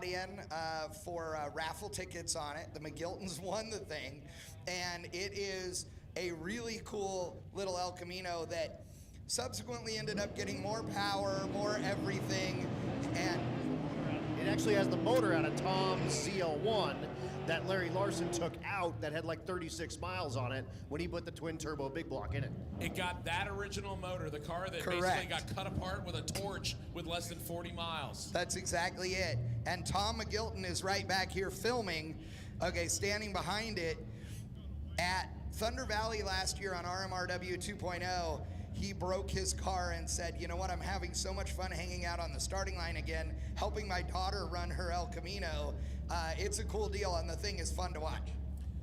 in for raffle tickets on it. The McGiltons won the thing, and it is a really cool little El Camino that subsequently ended up getting more power, more everything, and it actually has the motor out of Tom's ZL1 that Larry Larson took out that had like 36 miles on it when he put the twin turbo big block in it. It got that original motor, the car that Correct. basically got cut apart with a torch with less than 40 miles. That's exactly it. And Tom McGilton is right back here filming, okay, standing behind it. At Thunder Valley last year on RMRW 2.0, he broke his car and said, you know what, I'm having so much fun hanging out on the starting line again, helping my daughter run her El Camino. It's a cool deal, and the thing is fun to watch.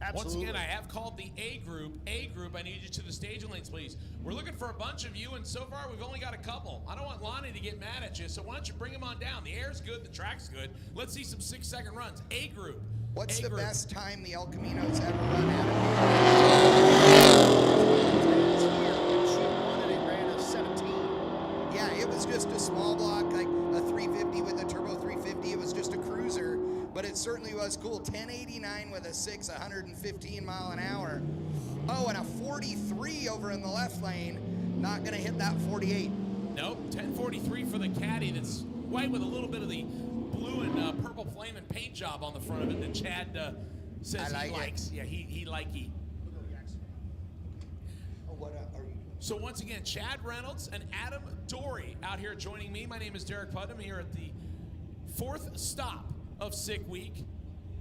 Absolutely. Once again, I have called the A group. A group, I need you to the staging lanes, please. We're looking for a bunch of you, and so far we've only got a couple. I don't want Lonnie to get mad at you, so why don't you bring them on down? The air's good, the track's good. Let's see some 6-second runs. A group. What's A the group. best time the El Camino's ever run at? Yeah, it was just a small block, like a 350 with a turbo 350. It was just a cruiser, but it certainly was cool. 1089 with a 6, 115 mile an hour. Oh, and a 43 over in the left lane. Not gonna hit that 48. Nope, 1043 for the caddy. That's white with a little bit of the blue and purple flame and paint job on the front of it that Chad says he likes. Yeah, he likey. Oh, what are you? So once again, Chad Reynolds and Adam Dory out here joining me. My name is Derek Putnam here at the 4th stop of Sick Week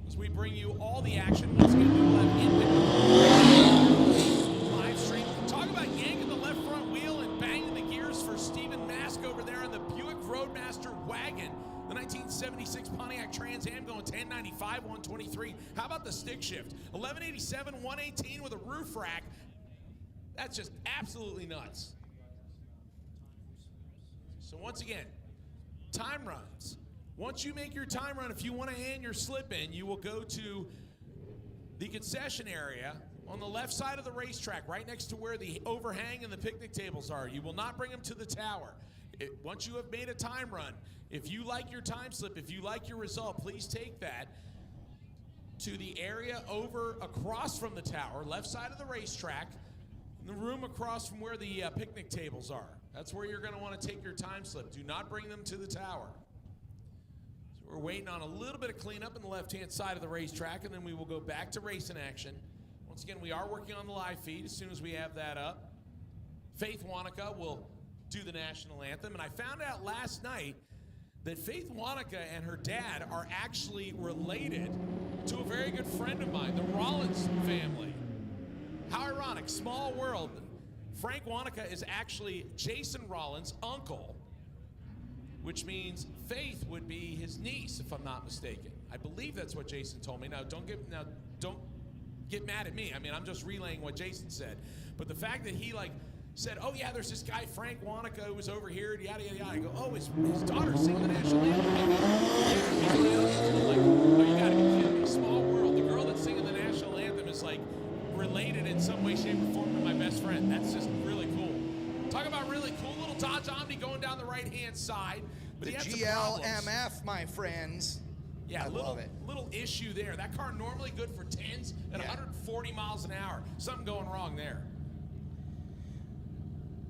as we bring you all the action. Once again, we will have live stream. Talk about yanking the left front wheel and banging the gears for Stephen Mask over there on the Buick Roadmaster wagon. The 1976 Pontiac Trans Am going 1095, 123. How about the stick shift? 1187, 118 with a roof rack. That's just absolutely nuts. So once again, time runs. Once you make your time run, if you want to hand your slip in, you will go to the concession area on the left side of the racetrack, right next to where the overhang and the picnic tables are. You will not bring them to the tower. Once you have made a time run, if you like your time slip, if you like your result, please take that to the area over across from the tower, left side of the racetrack, the room across from where the picnic tables are. That's where you're going to want to take your time slip. Do not bring them to the tower. So we're waiting on a little bit of cleanup on the left-hand side of the racetrack, and then we will go back to racing action. Once again, we are working on the live feed as soon as we have that up. Faith Wanaka will do the national anthem, and I found out last night that Faith Wanaka and her dad are actually related to a very good friend of mine, the Rollins family. How ironic, small world. Frank Wanaka is actually Jason Rollins' uncle, which means Faith would be his niece, if I'm not mistaken. I believe that's what Jason told me. Now, don't get mad at me. I mean, I'm just relaying what Jason said. But the fact that he said, oh yeah, there's this guy Frank Wanaka who was over here, yada yada yada. I go, oh, his daughter's singing the national anthem. Oh, you gotta be kidding me. Small world. The girl that's singing the national anthem is related in some way, shape, or form to my best friend. That's just really cool. Talk about really cool little Dodge Omni going down the right-hand side. But The GLMF, my friends. Yeah, I love it. Little issue there. That car normally good for 10s at 140 miles an hour. Something going wrong there.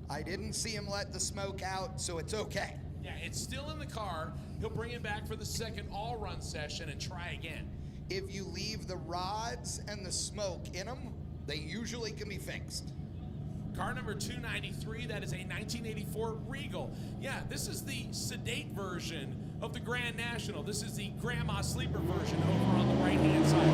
I didn't see him let the smoke out, so it's okay. Yeah, it's still in the car. He'll bring it back for the second all-run session and try again. If you leave the rods and the smoke in them, they usually can be fixed. Car number 293, that is a 1984 Regal. Yeah, this is the sedate version of the Grand National. This is the grandma sleeper version over on the right-hand side.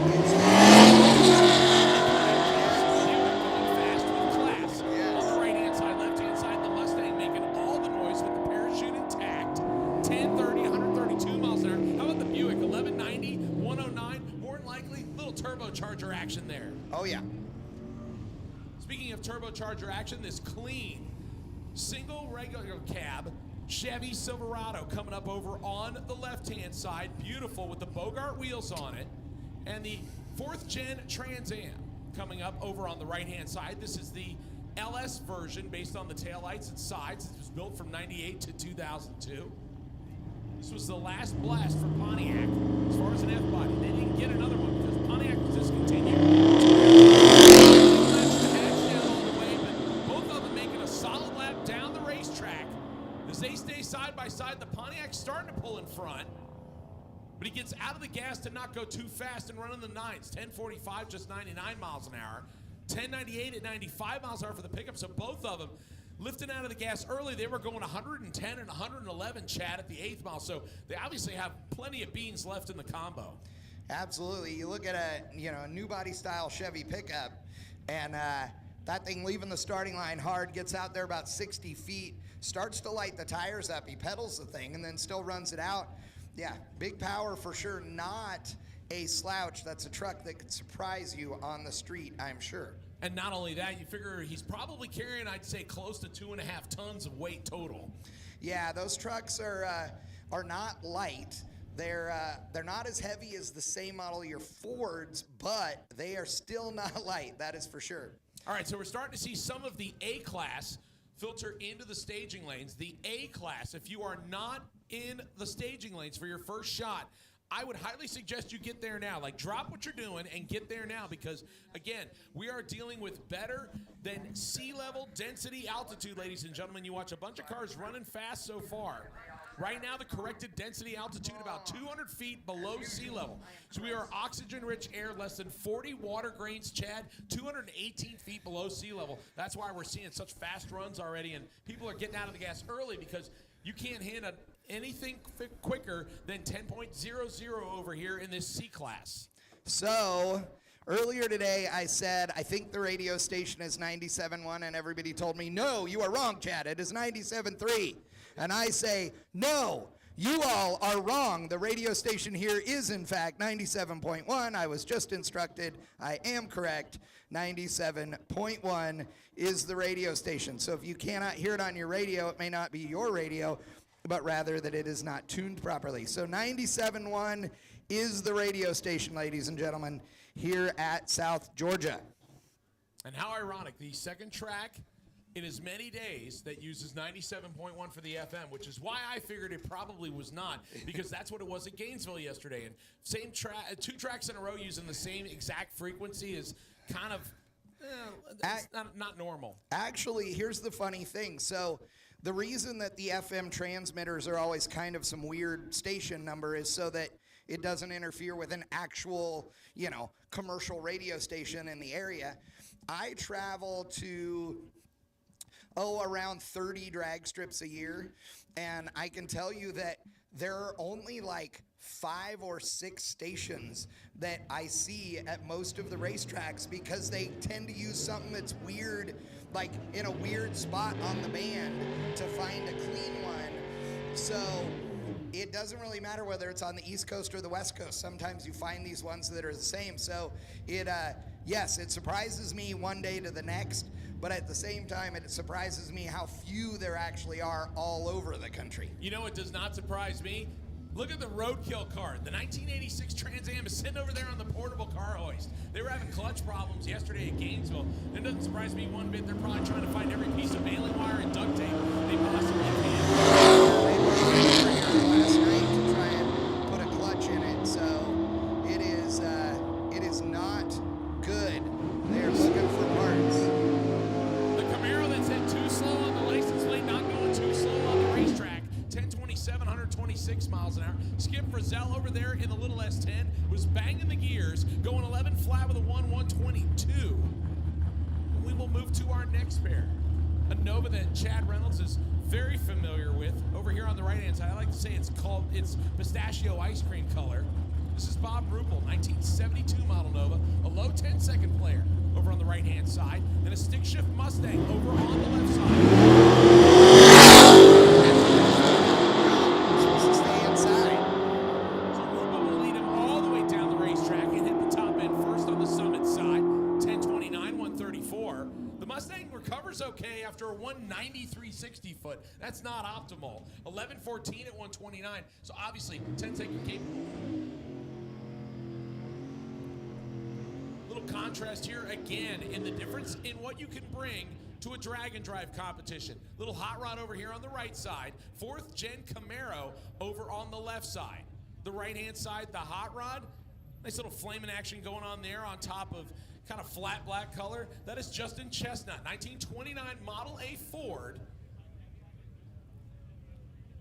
Fast with class. Yes. On the right-hand side, left-hand side, the Mustang making all the noise with the parachute intact. 1030, 132 miles an hour. How about the Buick? 1190, 109. More than likely, little turbocharger action there. Oh, yeah. Speaking of turbocharger action, this clean, single regular cab Chevy Silverado coming up over on the left-hand side. Beautiful with the Bogart wheels on it. And the 4th gen Trans Am coming up over on the right-hand side. This is the LS version based on the taillights and sides. It was built from 98 to 2002. This was the last blast for Pontiac as far as an F-body. They didn't get another one because Pontiac was discontinued. Down all the way, but both of them making a solid lap down the racetrack. As they stay side by side, the Pontiac's starting to pull in front. But he gets out of the gas to not go too fast and run in the nines. 10:45, just 99 miles an hour. 10:98 at 95 miles an hour for the pickup. So both of them lifting out of the gas early. They were going 110 and 111, Chad, at the 8th mile. So they obviously have plenty of beans left in the combo. Absolutely. You look at a new body style Chevy pickup, and that thing leaving the starting line hard, gets out there about 60 feet, starts to light the tires up. He pedals the thing and then still runs it out. Yeah, big power for sure. Not a slouch. That's a truck that could surprise you on the street, I'm sure. And not only that, you figure he's probably carrying, I'd say, close to 2.5 tons of weight total. Yeah, those trucks are not light. They're not as heavy as the same model year Fords, but they are still not light. That is for sure. All right, so we're starting to see some of the A-Class filter into the staging lanes. The A-Class, if you are not in the staging lanes for your first shot, I would highly suggest you get there now. Like, drop what you're doing and get there now because, again, we are dealing with better than sea level density altitude, ladies and gentlemen. You watch a bunch of cars running fast so far. Right now, the corrected density altitude about 200 feet below sea level. So we are oxygen-rich air, less than 40 water grains, Chad, 218 feet below sea level. That's why we're seeing such fast runs already, and people are getting out of the gas early because you can't hit anything quicker than 10.00 over here in this C-Class. So earlier today, I said, I think the radio station is 97.1, and everybody told me, no, you are wrong, Chad. It is 97.3. And I say, no, you all are wrong. The radio station here is, in fact, 97.1. I was just instructed. I am correct. 97.1 is the radio station. So if you cannot hear it on your radio, it may not be your radio, but rather that it is not tuned properly. So 97.1 is the radio station, ladies and gentlemen, here at South Georgia. And how ironic, the second track in as many days that uses 97.1 for the FM, which is why I figured it probably was not, because that's what it was at Gainesville yesterday. And same two tracks in a row using the same exact frequency is kind of not normal. Actually, here's the funny thing. So the reason that the FM transmitters are always kind of some weird station number is so that it doesn't interfere with an actual, commercial radio station in the area. I travel to around 30 drag strips a year, and I can tell you that there are only like 5 or 6 stations that I see at most of the racetracks because they tend to use something that's weird, like in a weird spot on the band to find a clean one. So it doesn't really matter whether it's on the East Coast or the West Coast. Sometimes you find these ones that are the same. So yes, it surprises me one day to the next, but at the same time, it surprises me how few there actually are all over the country. You know what does not surprise me? Look at the roadkill car. The 1986 Trans Am is sitting over there on the portable car hoist. They were having clutch problems yesterday at Gainesville. It doesn't surprise me one bit. They're probably trying to find every piece of baling wire and duct tape they possibly can. They were over here last night to try and put a clutch in it, so it is not good. They're looking for parts. The Camaro that's hit too slow on the license plate, not going too slow on the racetrack. 1027, 126 miles an hour. Skip Frizzell over there in the little S10 was banging the gears, going 11 flat with a 122. We will move to our next pair. A Nova that Chad Reynolds is very familiar with. Over here on the right-hand side, I like to say it's pistachio ice cream color. This is Bob Ruppel, 1972 model Nova, a low 10-second player over on the right-hand side, then a stick shift Mustang over on the left side. Supposed to stay inside. So Ruppel will lead him all the way down the racetrack and hit the top end first on the Summit side, 1029, 134. The Mustang recovers okay after a 193.60 foot. That's not optimal. 1114 at 129. So obviously 10-second capable. Little contrast here again in the difference in what you can bring to a drag and drive competition. Little hot rod over here on the right side, 4th gen Camaro over on the left side. The right-hand side, the hot rod, nice little flaming action going on there on top of kind of flat black color. That is Justin Chestnut, 1929 Model A Ford.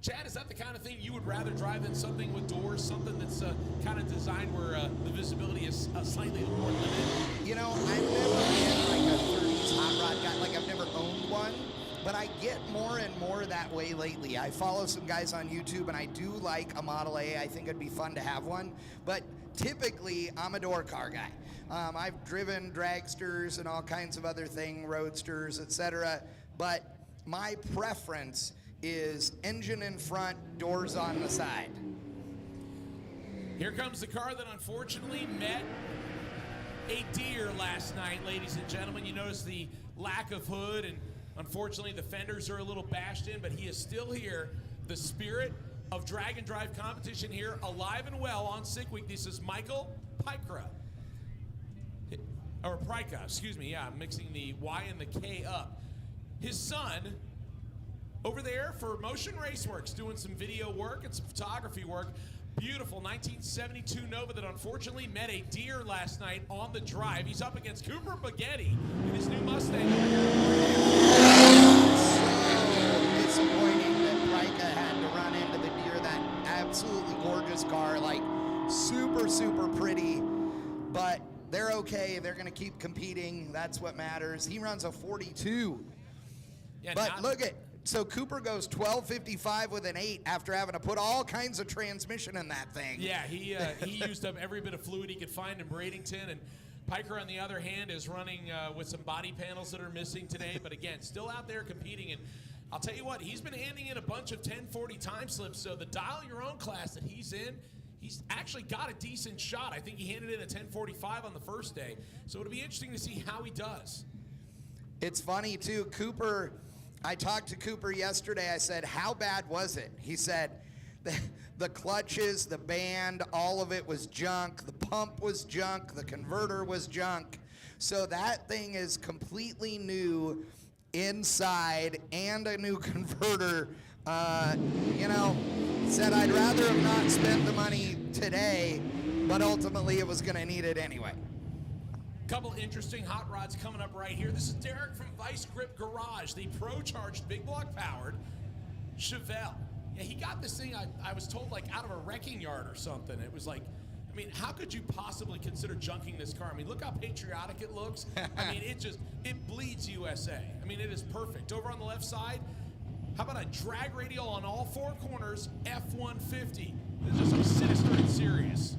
Chad, is that the kind of thing you would rather drive than something with doors, something that's kind of designed where the visibility is slightly more limited? You know, I've never been like a 30s hot rod guy. Like, I've never owned one, but I get more and more that way lately. I follow some guys on YouTube, and I do like a Model A. I think it'd be fun to have one, but typically, I'm a door car guy. I've driven dragsters and all kinds of other things, roadsters, etc. But my preference is engine in front, doors on the side. Here comes the car that unfortunately met a deer last night, ladies and gentlemen. You notice the lack of hood, and unfortunately the fenders are a little bashed in, but he is still here. The spirit of drag and drive competition here, alive and well on Sick Week. This is Mikhail Borgren, excuse me. Yeah, I'm mixing the Y and the K up. His son over there for Motion Raceworks, doing some video work and some photography work. Beautiful 1972 Nova that unfortunately met a deer last night on the drive. He's up against Cooper Baghetti in his new Mustang. So disappointing that Prika had to run into the deer. That absolutely gorgeous car, like super, super pretty, but they're okay. They're going to keep competing. That's what matters. He runs a 42. Yeah, but look at, so Cooper goes 12.55 with an 8 after having to put all kinds of transmission in that thing. Yeah, he used up every bit of fluid he could find in Bradenton, and Piker, on the other hand, is running with some body panels that are missing today, but again, still out there competing. And I'll tell you what, he's been handing in a bunch of 1040 time slips, so the dial your own class that he's in, he's actually got a decent shot. I think he handed in a 1045 on the first day, so it'll be interesting to see how he does. It's funny, too, Cooper, I talked to Cooper yesterday. I said, how bad was it? He said, the clutches, the band, all of it was junk. The pump was junk. The converter was junk. So that thing is completely new inside and a new converter. You know, said I'd rather have not spent the money today, but ultimately it was going to need it anyway. Couple interesting hot rods coming up right here. This is Derek from Vice Grip Garage, the pro-charged big block powered Chevelle. Yeah, he got this thing, I was told, like out of a wrecking yard or something. It was like, I mean, how could you possibly consider junking this car? I mean, look how patriotic it looks. I mean, it bleeds USA. I mean, it is perfect. Over on the left side, how about a drag radial on all four corners, F-150. This is just sinister and serious.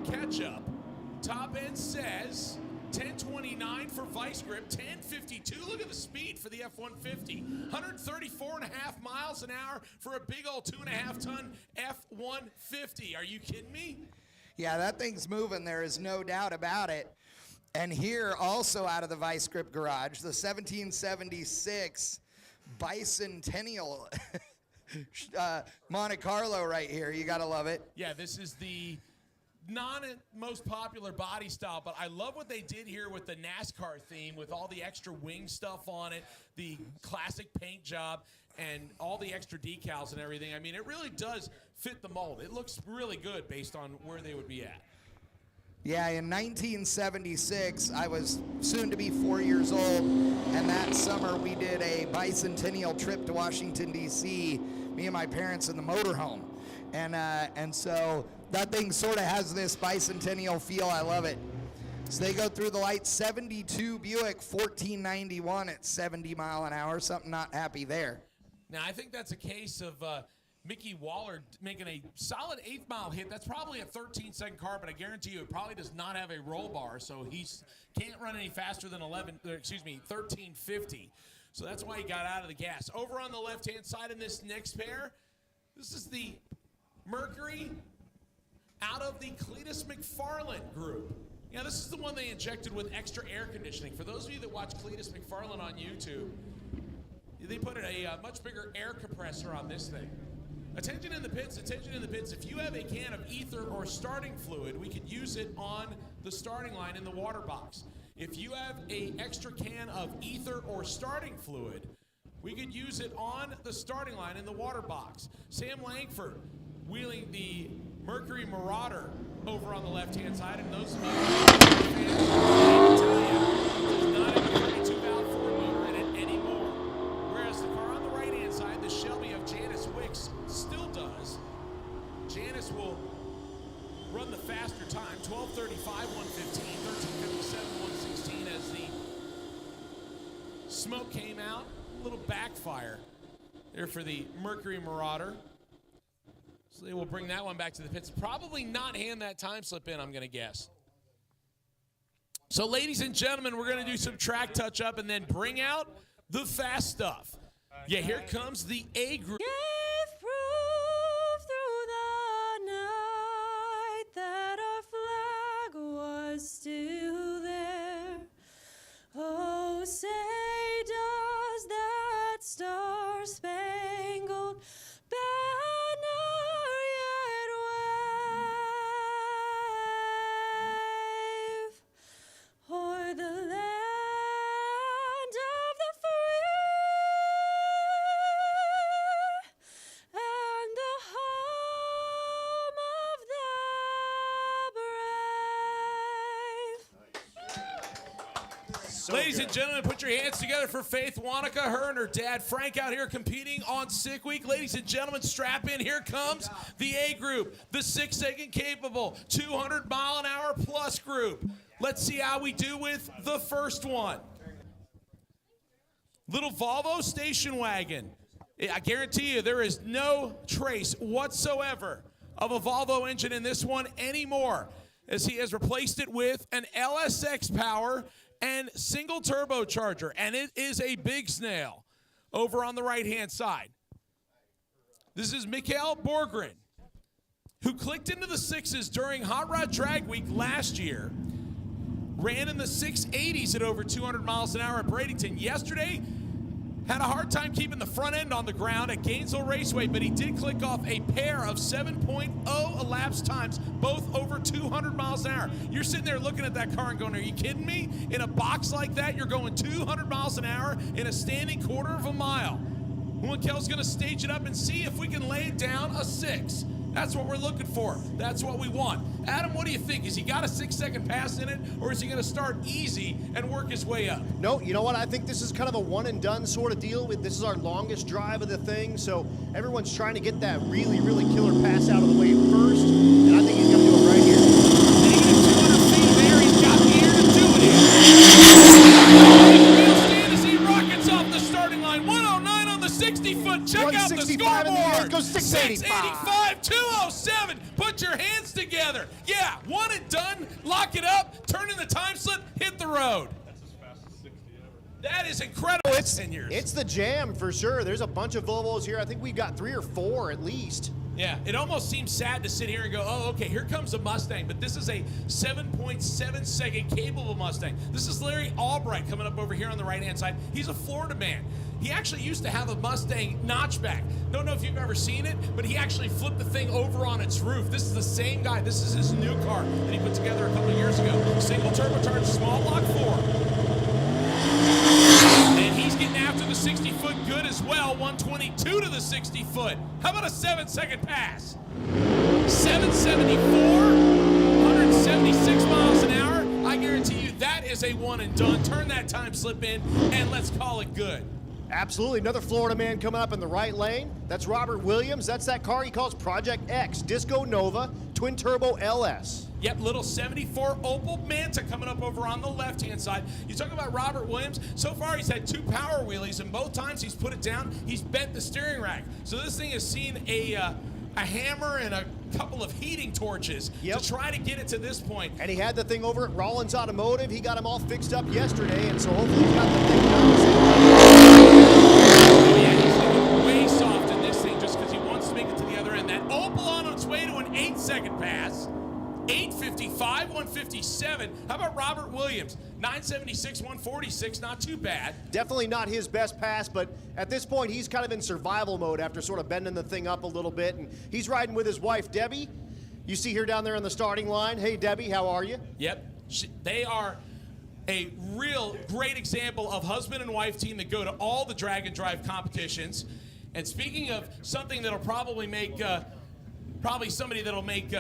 Catch-up. Top end says 1029 for Vice Grip, 1052. Look at the speed for the F-150. 134.5 miles an hour for a big old 2.5-ton F-150. Are you kidding me? Yeah, that thing's moving. There is no doubt about it. And here, also out of the Vice Grip Garage, the 1776 Bicentennial Monte Carlo right here. You got to love it. Yeah, this is the most popular body style, but I love what they did here with the NASCAR theme, with all the extra wing stuff on it, the classic paint job, and all the extra decals and everything. I mean, it really does fit the mold. It looks really good based on where they would be at. Yeah, in 1976, I was soon to be 4 years old, and that summer we did a bicentennial trip to Washington, D.C., me and my parents in the motorhome. And so that thing sort of has this bicentennial feel. I love it. So they go through the lights. 72 Buick, 1491 at 70 mile an hour. Something not happy there. Now, I think that's a case of Mickey Waller making a solid 8th mile hit. That's probably a 13-second car, but I guarantee you it probably does not have a roll bar, so he can't run any faster than 1350. So that's why he got out of the gas. Over on the left-hand side in this next pair, this is the Mercury out of the Cletus McFarland group. Yeah, this is the one they injected with extra air conditioning. For those of you that watch Cletus McFarland on YouTube, they put a much bigger air compressor on this thing. Attention in the pits, attention in the pits. If you have a can of ether or starting fluid, we could use it on the starting line in the water box. If you have a extra can of ether or starting fluid, we could use it on the starting line in the water box. Sam Langford wheeling the Mercury Marauder over on the left-hand side, and those of you fans, I can tell you, does not have a 32-valve Ford motor in it anymore. Whereas the car on the right-hand side, the Shelby of Janice Wicks, still does. Janice will run the faster time, 12:35, 1:15, 13:57, 1:16, as the smoke came out. A little backfire there for the Mercury Marauder. So they will bring that one back to the pits. Probably not hand that time slip in, I'm going to guess. So, ladies and gentlemen, we're going to do some track touch-up and then bring out the fast stuff. Yeah, here comes the A group. Gave proof through the night that our flag was still there. Oh, say does that star-spangled banner yet wave o'er the land of the free and the home of the brave. So Ladies good. and gentlemen, put your hands together for Faith Wanaka. Her and her dad, Frank, out here competing on Sick Week. Ladies and gentlemen, strap in. Here comes the A group, the 6-second capable, 200-mile-an-hour plus group. Let's see how we do with the first one. Little Volvo station wagon. I guarantee you there is no trace whatsoever of a Volvo engine in this one anymore, as he has replaced it with an LSX power and single turbocharger, and it is a big snail over on the right-hand side. This is Mikhail Borgren, who clicked into the sixes during Hot Rod Drag Week last year, ran in the 680s at over 200 miles an hour at Bradenton. Yesterday, had a hard time keeping the front end on the ground at Gainesville Raceway, but he did click off a pair of 7.0 elapsed times, both over 200 miles an hour. You're sitting there looking at that car and going, are you kidding me? In a box like that, you're going 200 miles an hour in a standing quarter of a mile. Mikhail's going to stage it up and see if we can lay it down a 6. That's what we're looking for. That's what we want. Adam, what do you think? Has he got a 6-second pass in it, or is he going to start easy and work his way up? No, you know what? I think this is kind of a one-and-done sort of deal. This is our longest drive of the thing, so everyone's trying to get that really, really killer pass out of the way first, and I think he's going to do it right here. And he gets 200 feet there. He's got the air to do it in. Wheel stand as he rockets off the starting line. 109 on the 60-foot. Check out the 165 in the air, scoreboard. goes 685. 207. Put your hands together. Yeah, one and done. Lock it up. Turn in the time slip. Hit the road. That's as fast as 60 ever. That is incredible. It's 10 years. It's the jam for sure. There's a bunch of Volvos here. I think we've got 3 or 4 at least. Yeah, it almost seems sad to sit here and go, oh, okay, here comes a Mustang, but this is a 7.7-second capable Mustang. This is Larry Albright coming up over here on the right-hand side. He's a Florida man. He actually used to have a Mustang notchback. Don't know if you've ever seen it, but he actually flipped the thing over on its roof. This is the same guy. This is his new car that he put together a couple of years ago. Single turbocharged, small block 4. And he's getting after the 60-foot good as well. 122 to the 60-foot. How about a 7-second pass? 774, 176 miles an hour. I guarantee you that is a one and done. Turn that time slip in, and let's call it good. Absolutely. Another Florida man coming up in the right lane. That's Robert Williams. That's that car he calls Project X, Disco Nova, Twin Turbo LS. Yep, little 74 Opel Manta coming up over on the left-hand side. You talk about Robert Williams. So far, he's had 2 power wheelies, and both times he's put it down, he's bent the steering rack. So this thing has seen a hammer and a couple of heating torches to try to get it to this point. And he had the thing over at Rollins Automotive. He got them all fixed up yesterday, and so hopefully he's got the thing done. Yeah, he's looking way soft in this thing just because he wants to make it to the other end. That Opel on its way to an 8-second pass. 855, 157. good. How about Robert Williams? 976, 146, not too bad. Definitely not his best pass, but at this point, he's kind of in survival mode after sort of bending the thing up a little bit. And he's riding with his wife, Debbie. You see her down there on the starting line. Hey, Debbie, how are you? Yep. They are a real great example of husband and wife team that go to all the drag and drive competitions. And speaking of something that'll probably make, somebody that'll make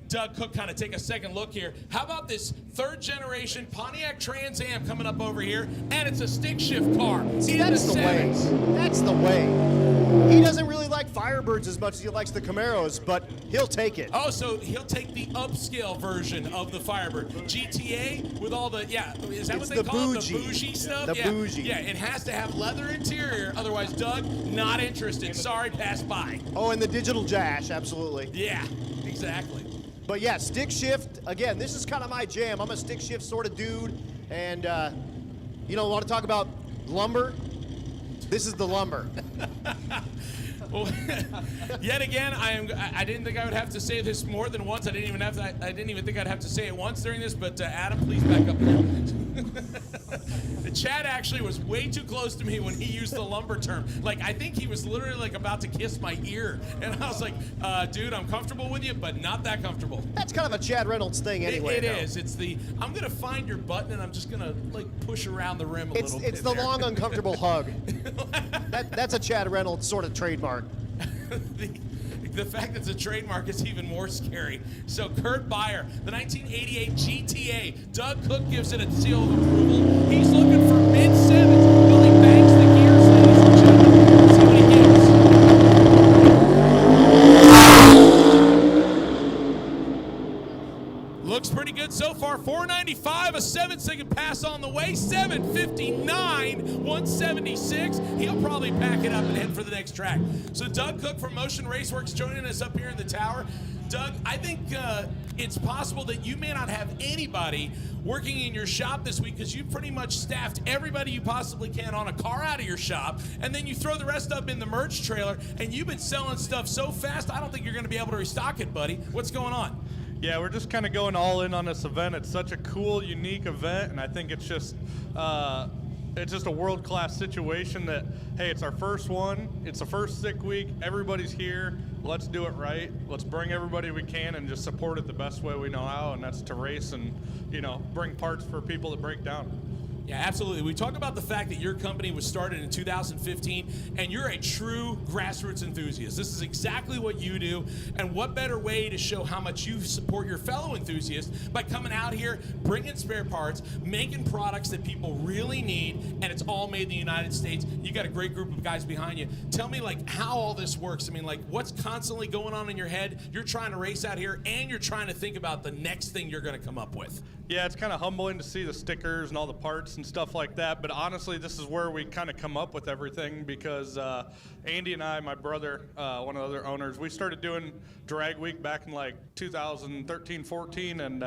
Doug Cook kind of take a second look here. How about this third generation Pontiac Trans Am coming up over here, and it's a stick shift car. See, that's the way. That's the way. He doesn't really like Firebirds as much as he likes the Camaros, but he'll take it. Oh, so he'll take the upscale version of the Firebird. GTA with all the, is that what they call it? The bougie stuff? The bougie. Yeah, it has to have leather interior. Otherwise, Doug, not interested. Sorry, pass by. Oh, and the digital dash, absolutely. Yeah, exactly. But yeah, stick shift, again, this is kind of my jam. I'm a stick shift sort of dude. And, want to talk about lumber? This is the lumber. Well, yet again, I didn't think I would have to say this more than once. I didn't even think I'd have to say it once during this. But Adam, please back up a little bit. Chad actually was way too close to me when he used the lumber term. Like, I think he was literally like about to kiss my ear, and I was like, "Dude, I'm comfortable with you, but not that comfortable." That's kind of a Chad Reynolds thing, anyway. It is. It's the I'm gonna find your button and I'm just gonna like push around the rim a little bit. It's the long, uncomfortable hug. That's a Chad Reynolds sort of trademark. The fact that it's a trademark is even more scary. So Kurt Beyer, the 1988 GTA, Doug Cook gives it a seal of approval. He's looking for mid-sevens. Well, he bangs the gears, ladies and gentlemen. Let's see what he gives. Looks pretty good so far. 495, a 7-second pass on the way. 759, 176. He'll probably pack it up and head for the next track. So Doug Cook from Motion Raceworks joining us up here in the tower. Doug, I think it's possible that you may not have anybody working in your shop this week because you've pretty much staffed everybody you possibly can on a car out of your shop, and then you throw the rest up in the merch trailer, and you've been selling stuff so fast, I don't think you're going to be able to restock it, buddy. What's going on? Yeah, we're just kind of going all in on this event. It's such a cool, unique event, and I think it's just a world-class situation that, hey, it's our first one. It's the first sick week. Everybody's here. Let's do it right. Let's bring everybody we can and just support it the best way we know how, and that's to race and, bring parts for people to break down. Yeah, absolutely. We talk about the fact that your company was started in 2015, and you're a true grassroots enthusiast. This is exactly what you do, and what better way to show how much you support your fellow enthusiasts by coming out here, bringing spare parts, making products that people really need, and it's all made in the United States. You got a great group of guys behind you. Tell me, how all this works. I mean, what's constantly going on in your head? You're trying to race out here, and you're trying to think about the next thing you're going to come up with. Yeah, it's kind of humbling to see the stickers and all the parts and stuff like that, but honestly, this is where we kind of come up with everything because Andy and I, my brother, one of the other owners, we started doing Drag Week back in 2013, 14, and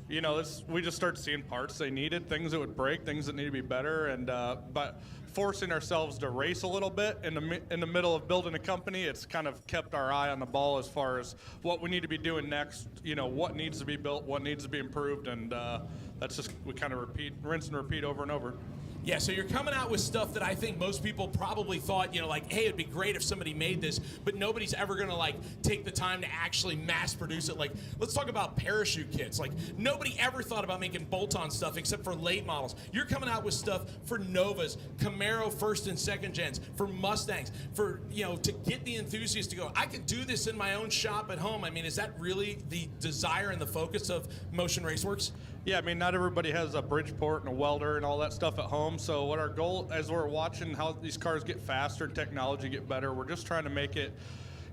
we just started seeing parts they needed, things that would break, things that need to be better, and but forcing ourselves to race a little bit in the middle of building a company, it's kind of kept our eye on the ball as far as what we need to be doing next, what needs to be built, what needs to be improved, and that's just, we kind of rinse and repeat over and over. Yeah, so you're coming out with stuff that I think most people probably thought, hey, it'd be great if somebody made this, but nobody's ever gonna take the time to actually mass produce it. Let's talk about parachute kits. Nobody ever thought about making bolt-on stuff except for late models. You're coming out with stuff for Novas, Camaro first and second gens, for Mustangs, for, to get the enthusiasts to go, I can do this in my own shop at home. I mean, is that really the desire and the focus of Motion Raceworks? Yeah, I mean, not everybody has a Bridgeport and a welder and all that stuff at home. So what our goal, as we're watching how these cars get faster and technology get better, we're just trying to make it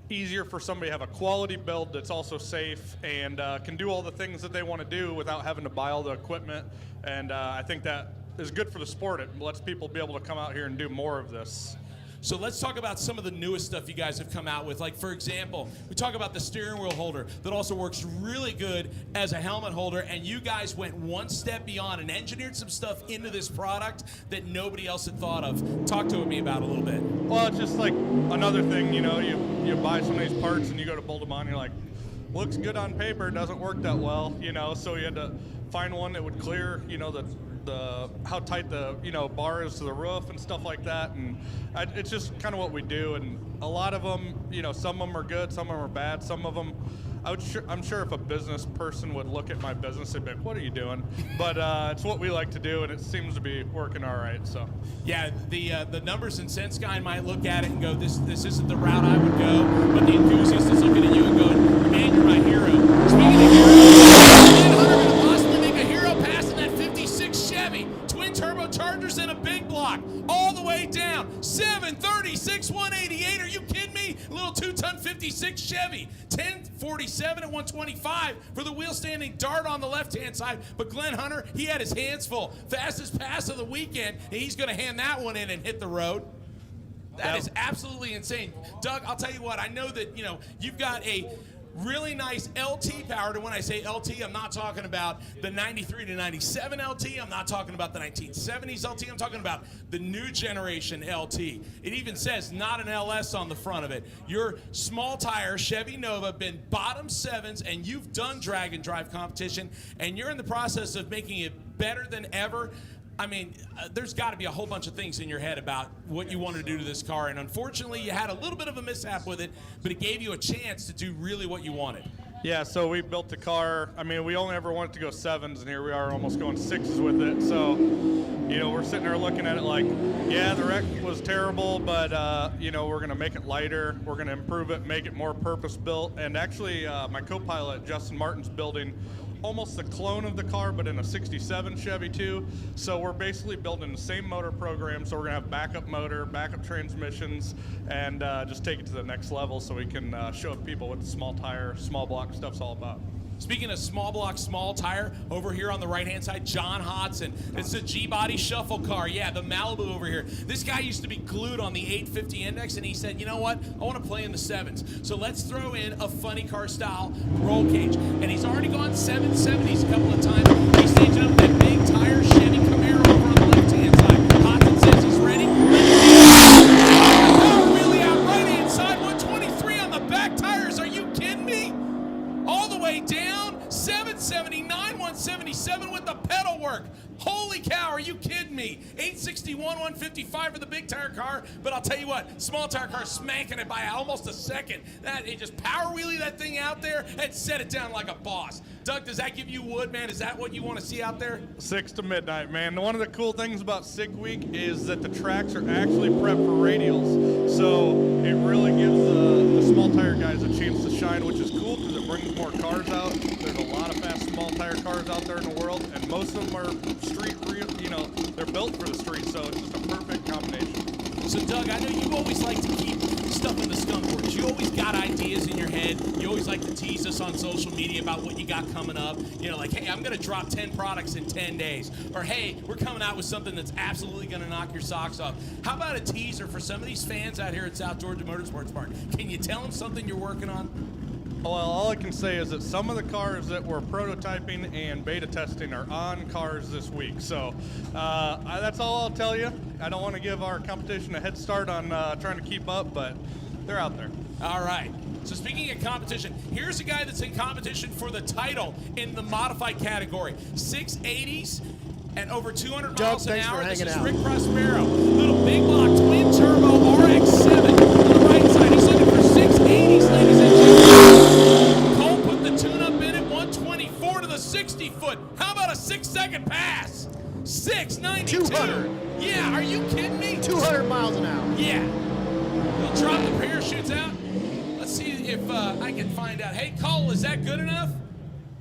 easier for somebody to have a quality build that's also safe and can do all the things that they want to do without having to buy all the equipment. And I think that is good for the sport. It lets people be able to come out here and do more of this. So let's talk about some of the newest stuff you guys have come out with. For example, we talk about the steering wheel holder that also works really good as a helmet holder, and you guys went one step beyond and engineered some stuff into this product that nobody else had thought of. Talk to me about it a little bit. Well, it's just another thing, you buy some of these parts and you go to bolt them on, you're like, looks good on paper, doesn't work that well, you know, so you had to find one that would clear, you know, the how tight the, you know, bar is to the roof and stuff like that. And it's just kind of what we do. And a lot of them, you know, some of them are good, some of them are bad, some of them, I'm sure if a business person would look at my business, they'd be like, what are you doing? But it's what we like to do, and it seems to be working all right. So yeah, the numbers and cents guy might look at it and go, this isn't the route I would go. But the enthusiast is looking at you and going, man, you're my hero. Speaking of heroes, Hunter going to possibly make a hero pass in that 56 Chevy. Twin turbochargers and a big block. All the way down. 736, 188. Are you kidding me? A little 2-ton 56 Chevy. 1047 at 125 for the wheel standing dart on the left-hand side. But Glenn Hunter, he had his hands full. Fastest pass of the weekend. And he's going to hand that one in and hit the road. That is absolutely insane. Doug, I'll tell you what. I know that, you know, you've got a really nice LT powered, and when I say LT, I'm not talking about the 93 to 97 LT. I'm not talking about the 1970s LT. I'm talking about the new generation LT. It even says not an LS on the front of it. Your small tire Chevy Nova been bottom 7s, and you've done drag and drive competition, and you're in the process of making it better than ever. I mean, there's got to be a whole bunch of things in your head about what you want to do to this car, and unfortunately, you had a little bit of a mishap with it, but it gave you a chance to do really what you wanted. Yeah, so we built the car. I mean, we only ever wanted to go 7s, and here we are almost going 6s with it. So, you know, we're sitting there looking at it like, yeah, the wreck was terrible, but, you know, we're going to make it lighter. We're going to improve it, make it more purpose-built. And actually, my co-pilot, Justin Martin's building almost the clone of the car, but in a 67 Chevy too. So we're basically building the same motor program. So we're gonna have backup motor, backup transmissions, and just take it to the next level so we can show people what the small tire, small block stuff's all about. Speaking of small block, small tire, over here on the right-hand side, John Hodson. It's a G-body shuffle car. Yeah, the Malibu over here. This guy used to be glued on the 850 index, and he said, you know what? I want to play in the 7s. So let's throw in a funny car style roll cage. And he's already gone 770s a couple of times. He's staging up that big tire Chevy Camaro over on the left-hand side. Hodson says he's ready. Power really out right-hand side. 123 on the back tires. Are you kidding me? All the way down, 779, 177 with the pedal work. Holy cow, are you kidding me? 861, 155 for the big tire car, but I'll tell you what, small tire car smanking it by almost a second. He just power wheelie that thing out there and set it down like a boss. Doug, does that give you wood, man? Is that what you want to see out there? 6 to midnight, man. One of the cool things about SIG Week is that the tracks are actually prepped for radials. So it really gives the small tire guys a chance to shine, which is cool because it brings more cars out. There's a lot of fast small tire cars out there in the world, and most of them are street real, you know, they're built for the street, so it's just a perfect combination. So Doug, I know you always like to keep stuff in the skunk works. You always got ideas in your head. You always like to tease us on social media about what you got coming up. You know, like, hey, I'm going to drop 10 products in 10 days. Or, hey, we're coming out with something that's absolutely going to knock your socks off. How about a teaser for some of these fans out here at South Georgia Motorsports Park? Can you tell them something you're working on? Well, all I can say is that some of the cars that we're prototyping and beta testing are on cars this week. So that's all I'll tell you. I don't want to give our competition a head start on trying to keep up, but they're out there. All right. So speaking of competition, here's a guy that's in competition for the title in the modified category. 680s at over 200 miles an hour. This is Rick Prospero. Little big block twin turbo RX-7 on the right side. He's looking for 680s, ladies and gentlemen. Cole put the tune-up in at 124 to the 60-foot. How about a 6-second pass? 692. 200. Yeah, are you kidding me? 200 miles an hour. Yeah. He'll drop the parachutes out. Let's see if I can find out. Hey, Cole, is that good enough?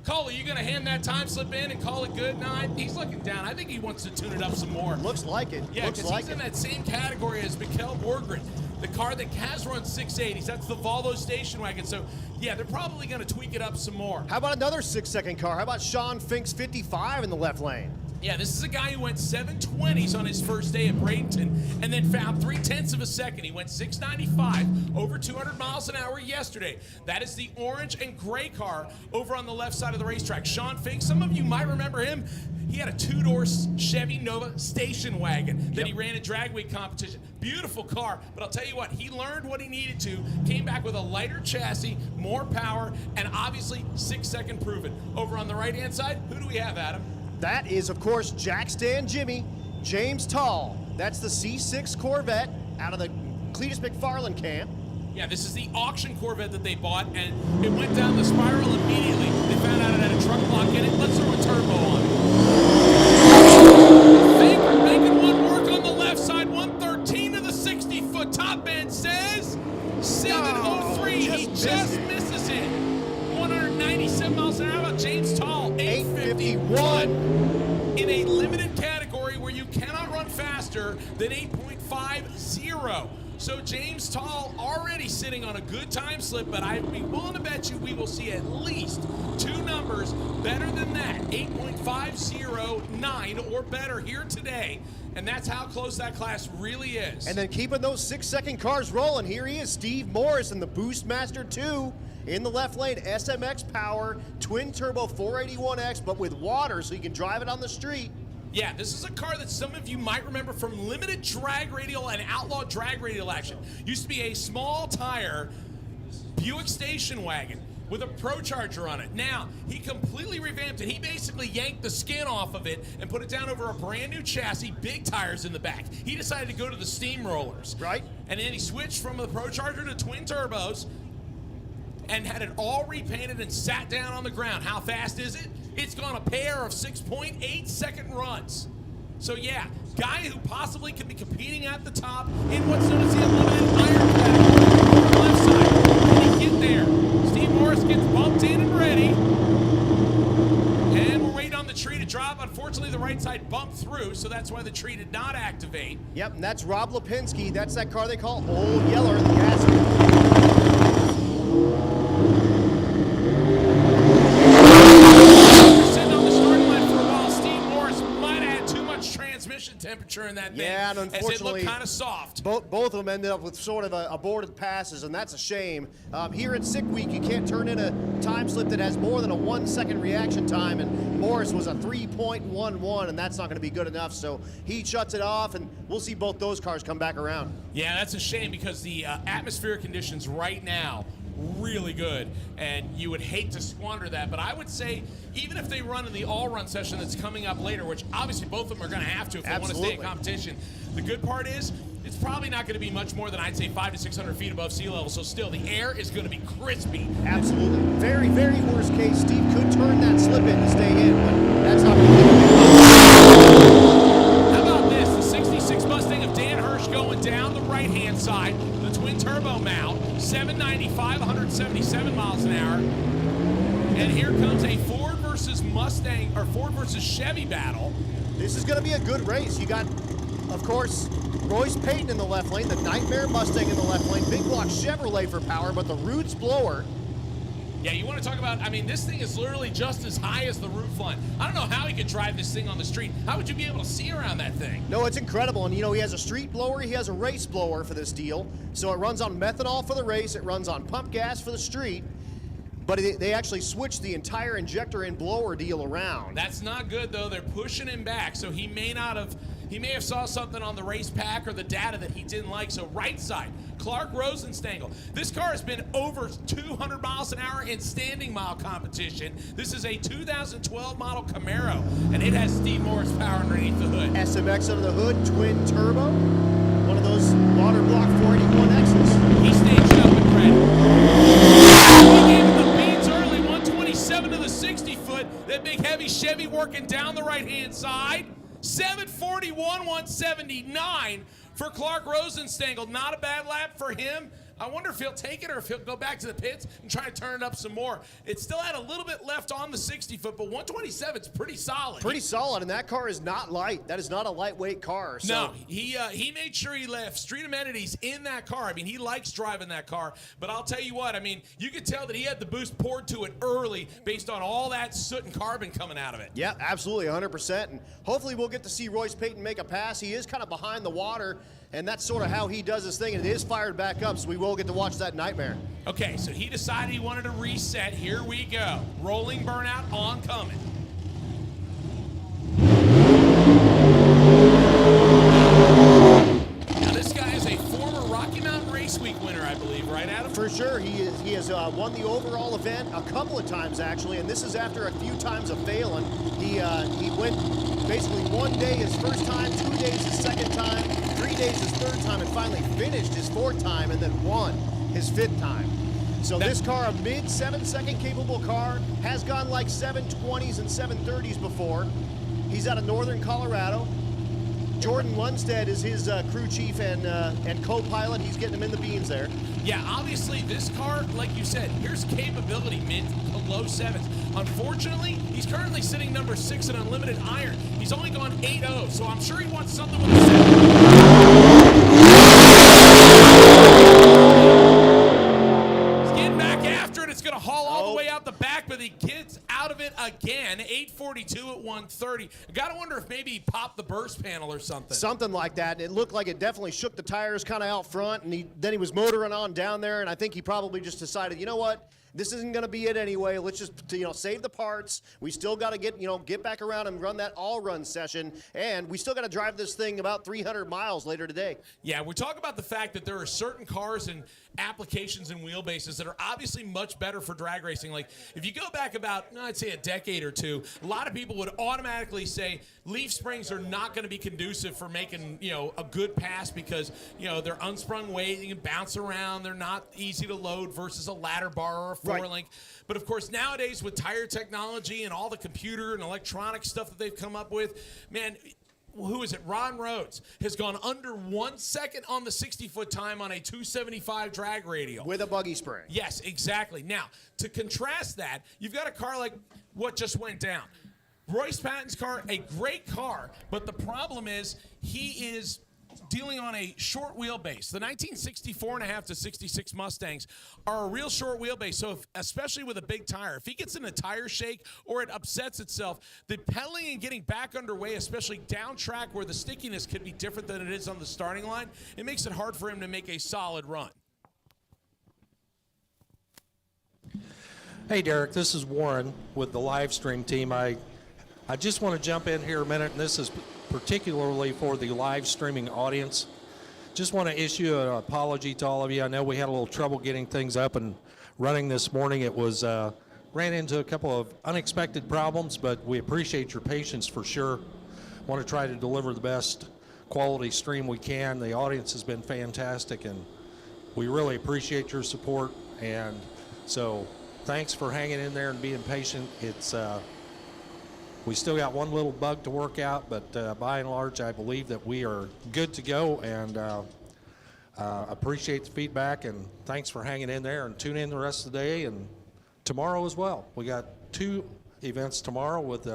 Cole, are you going to hand that time slip in and call it good? No, he's looking down. I think he wants to tune it up some more. Looks like it. Yeah, because he's in that same category as Mikhail Borgren, the car that has run 680s. That's the Volvo station wagon. So, yeah, they're probably going to tweak it up some more. How about another 6-second car? How about Sean Fink's 55 in the left lane? Yeah, this is a guy who went 720s on his first day at Bradenton and then found 0.3 of a second. He went 695, over 200 miles an hour yesterday. That is the orange and gray car over on the left side of the racetrack. Sean Fink, some of you might remember him. He had a two-door Chevy Nova station wagon that Yep. he ran in drag week competition. Beautiful car, but I'll tell you what, he learned what he needed to, came back with a lighter chassis, more power, and obviously 6-second proven. Over on the right-hand side, who do we have, Adam? That is, of course, Jack Stan Jimmy, James Tall. That's the C6 Corvette out of the Cletus McFarland camp. Yeah, this is the auction Corvette that they bought, and it went down the spiral immediately. They found out it had a truck block in it. Let's throw a turbo on it. Faker making one work on the left side. 113 to the 60-foot top end says 703. He just misses it. 197 miles an hour. James Tall, 851. In a limited category where you cannot run faster than 8.50. So James Tall already sitting on a good time slip, but I'd be willing to bet you we will see at least 2 numbers better than that, 8.509 or better here today. And that's how close that class really is. And then keeping those 6-second cars rolling, here he is, Steve Morris in the Boostmaster 2 in the left lane, SMX power, twin turbo 481X, but with water so you can drive it on the street. Yeah, this is a car that some of you might remember from limited drag radial and outlaw drag radial action. Used to be a small tire Buick station wagon with a Pro Charger on it. Now, he completely revamped it. He basically yanked the skin off of it and put it down over a brand new chassis, big tires in the back. He decided to go to the steamrollers. Right. And then he switched from the Pro Charger to twin turbos and had it all repainted and sat down on the ground. How fast is it? It's gone a pair of 6.8-second runs. So yeah, guy who possibly could be competing at the top in what's known as the unlimited iron category on the left side. Can he get there? Steve Morris gets bumped in and ready. And we're waiting on the tree to drop. Unfortunately, the right side bumped through, so that's why the tree did not activate. Yep, and that's Rob Lipinski. That's that car they call Old Yeller in the gasket. Temperature in that thing, yeah, and unfortunately, as it looked kind of soft. Both of them ended up with sort of aborted passes, and that's a shame. Here at Sick Week, you can't turn in a time slip that has more than a 1-second reaction time, and Morris was a 3.11, and that's not going to be good enough, so he shuts it off, and we'll see both those cars come back around. Yeah, that's a shame because the atmospheric conditions right now really good, and you would hate to squander that. But I would say even if they run in the all-run session that's coming up later, which obviously both of them are going to have to if they want to stay in competition, the good part is it's probably not going to be much more than, I'd say, 500 to 600 feet above sea level. So still, the air is going to be crispy. Absolutely. Very, very worst case, Steve could turn that slip in to stay in, but that's not going to be How about this? The 66 Mustang of Dan Hirsch going down the right-hand side, the twin turbo mount, 795, 177 miles an hour. And here comes a Ford versus Mustang, or Ford versus Chevy battle. This is going to be a good race. You got, of course, Royce Payton in the left lane, the Nightmare Mustang in the left lane, Big Block Chevrolet for power, but the Roots blower. Yeah, you want to talk about, I mean, this thing is literally just as high as the roof line. I don't know how he could drive this thing on the street. How would you be able to see around that thing? No, it's incredible. And, you know, he has a street blower, he has a race blower for this deal. So it runs on methanol for the race, it runs on pump gas for the street. But they actually switched the entire injector and blower deal around. That's not good, though. They're pushing him back, so he may have saw something on the race pack or the data that he didn't like. So right side, Clark Rosenstengel. This car has been over 200 miles an hour in standing mile competition. This is a 2012 model Camaro, and it has Steve Morris power underneath the hood. SMX under the hood, twin turbo, one of those water block 481Xs. He staged up and ready. He gave it the beans early, 127 to the 60-foot. That big heavy Chevy working down the right-hand side. 741, 179 for Clark Rosenstengel. Not a bad lap for him. I wonder if he'll take it or if he'll go back to the pits and try to turn it up some more. It still had a little bit left on the 60-foot, but 127 is pretty solid. Pretty solid, and that car is not light. That is not a lightweight car. So. No, he made sure he left street amenities in that car. I mean, he likes driving that car, but I'll tell you what, I mean, you could tell that he had the boost poured to it early based on all that soot and carbon coming out of it. Yeah, absolutely, 100%. And hopefully we'll get to see Royce Payton make a pass. He is kind of behind the water, and that's sort of how he does his thing, and it is fired back up, so we will get to watch that nightmare. Okay, so he decided he wanted to reset. Here we go. Rolling burnout on coming. couple of times, actually, and this is after a few times of failing. He went basically 1 day his first time, 2 days his second time, 3 days his third time, and finally finished his fourth time and then won his fifth time. So this car, a mid 7-second capable car, has gone like 720s and 730s before. He's out of northern Colorado. Jordan Lundstedt is his crew chief and co-pilot. He's getting him in the beans there. Yeah, obviously this car, like you said, here's capability, mid to low sevens. Unfortunately, he's currently sitting number 6 in unlimited iron. He's only gone 8-0, so I'm sure he wants something with a 7. He's getting back after it. It's going to haul all the way out the back, but he gets out of it again. 842 at 130. I got to wonder if maybe he popped the burst panel or something. Something like that. It looked like it definitely shook the tires kind of out front, and then he was motoring on down there, and I think he probably just decided, you know what? This isn't going to be it anyway. Let's just, save the parts. We still got to get back around and run that all-run session, and we still got to drive this thing about 300 miles later today. Yeah, we talk about the fact that there are certain cars and applications and wheelbases that are obviously much better for drag racing. Like, if you go back about, I'd say a decade or two, a lot of people would automatically say leaf springs are not going to be conducive for making, a good pass because, they're unsprung weight, you can bounce around, they're not easy to load versus a ladder bar or a four-link. But, of course, nowadays with tire technology and all the computer and electronic stuff that they've come up with, man, who is it? Ron Rhodes has gone under 1 second on the 60-foot time on a 275 drag radial. With a buggy spring. Yes, exactly. Now, to contrast that, you've got a car like what just went down. Royce Patton's car, a great car, but the problem is he is dealing on a short wheelbase. The 1964.5 to 66 Mustangs are a real short wheelbase, so especially with a big tire, if he gets in a tire shake or it upsets itself, the pedaling and getting back underway, especially down track where the stickiness could be different than it is on the starting line, it makes it hard for him to make a solid run. Hey, Derek, this is Warren with the live stream team. I just want to jump in here a minute, and this is particularly for the live streaming audience. Just want to issue an apology to all of you. I know we had a little trouble getting things up and running this morning. It was ran into a couple of unexpected problems, but we appreciate your patience for sure. Want to try to deliver the best quality stream we can. The audience has been fantastic, and we really appreciate your support. And so thanks for hanging in there and being patient. It's we still got one little bug to work out, but by and large, I believe that we are good to go, and appreciate the feedback, and thanks for hanging in there, and tune in the rest of the day and tomorrow as well. We got 2 events tomorrow with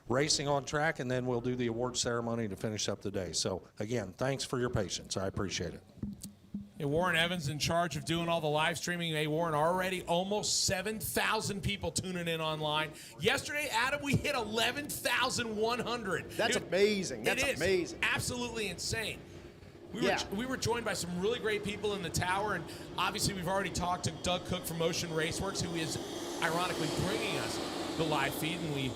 racing on track, and then we'll do the award ceremony to finish up the day. So again, thanks for your patience. I appreciate it. And Warren Evans in charge of doing all the live streaming. Hey, Warren, already almost 7,000 people tuning in online. Yesterday, Adam, we hit 11,100. That's amazing. That's amazing. Absolutely insane. We were joined by some really great people in the tower, and obviously we've already talked to Doug Cook from Motion Raceworks, who is ironically bringing us the live feed, and we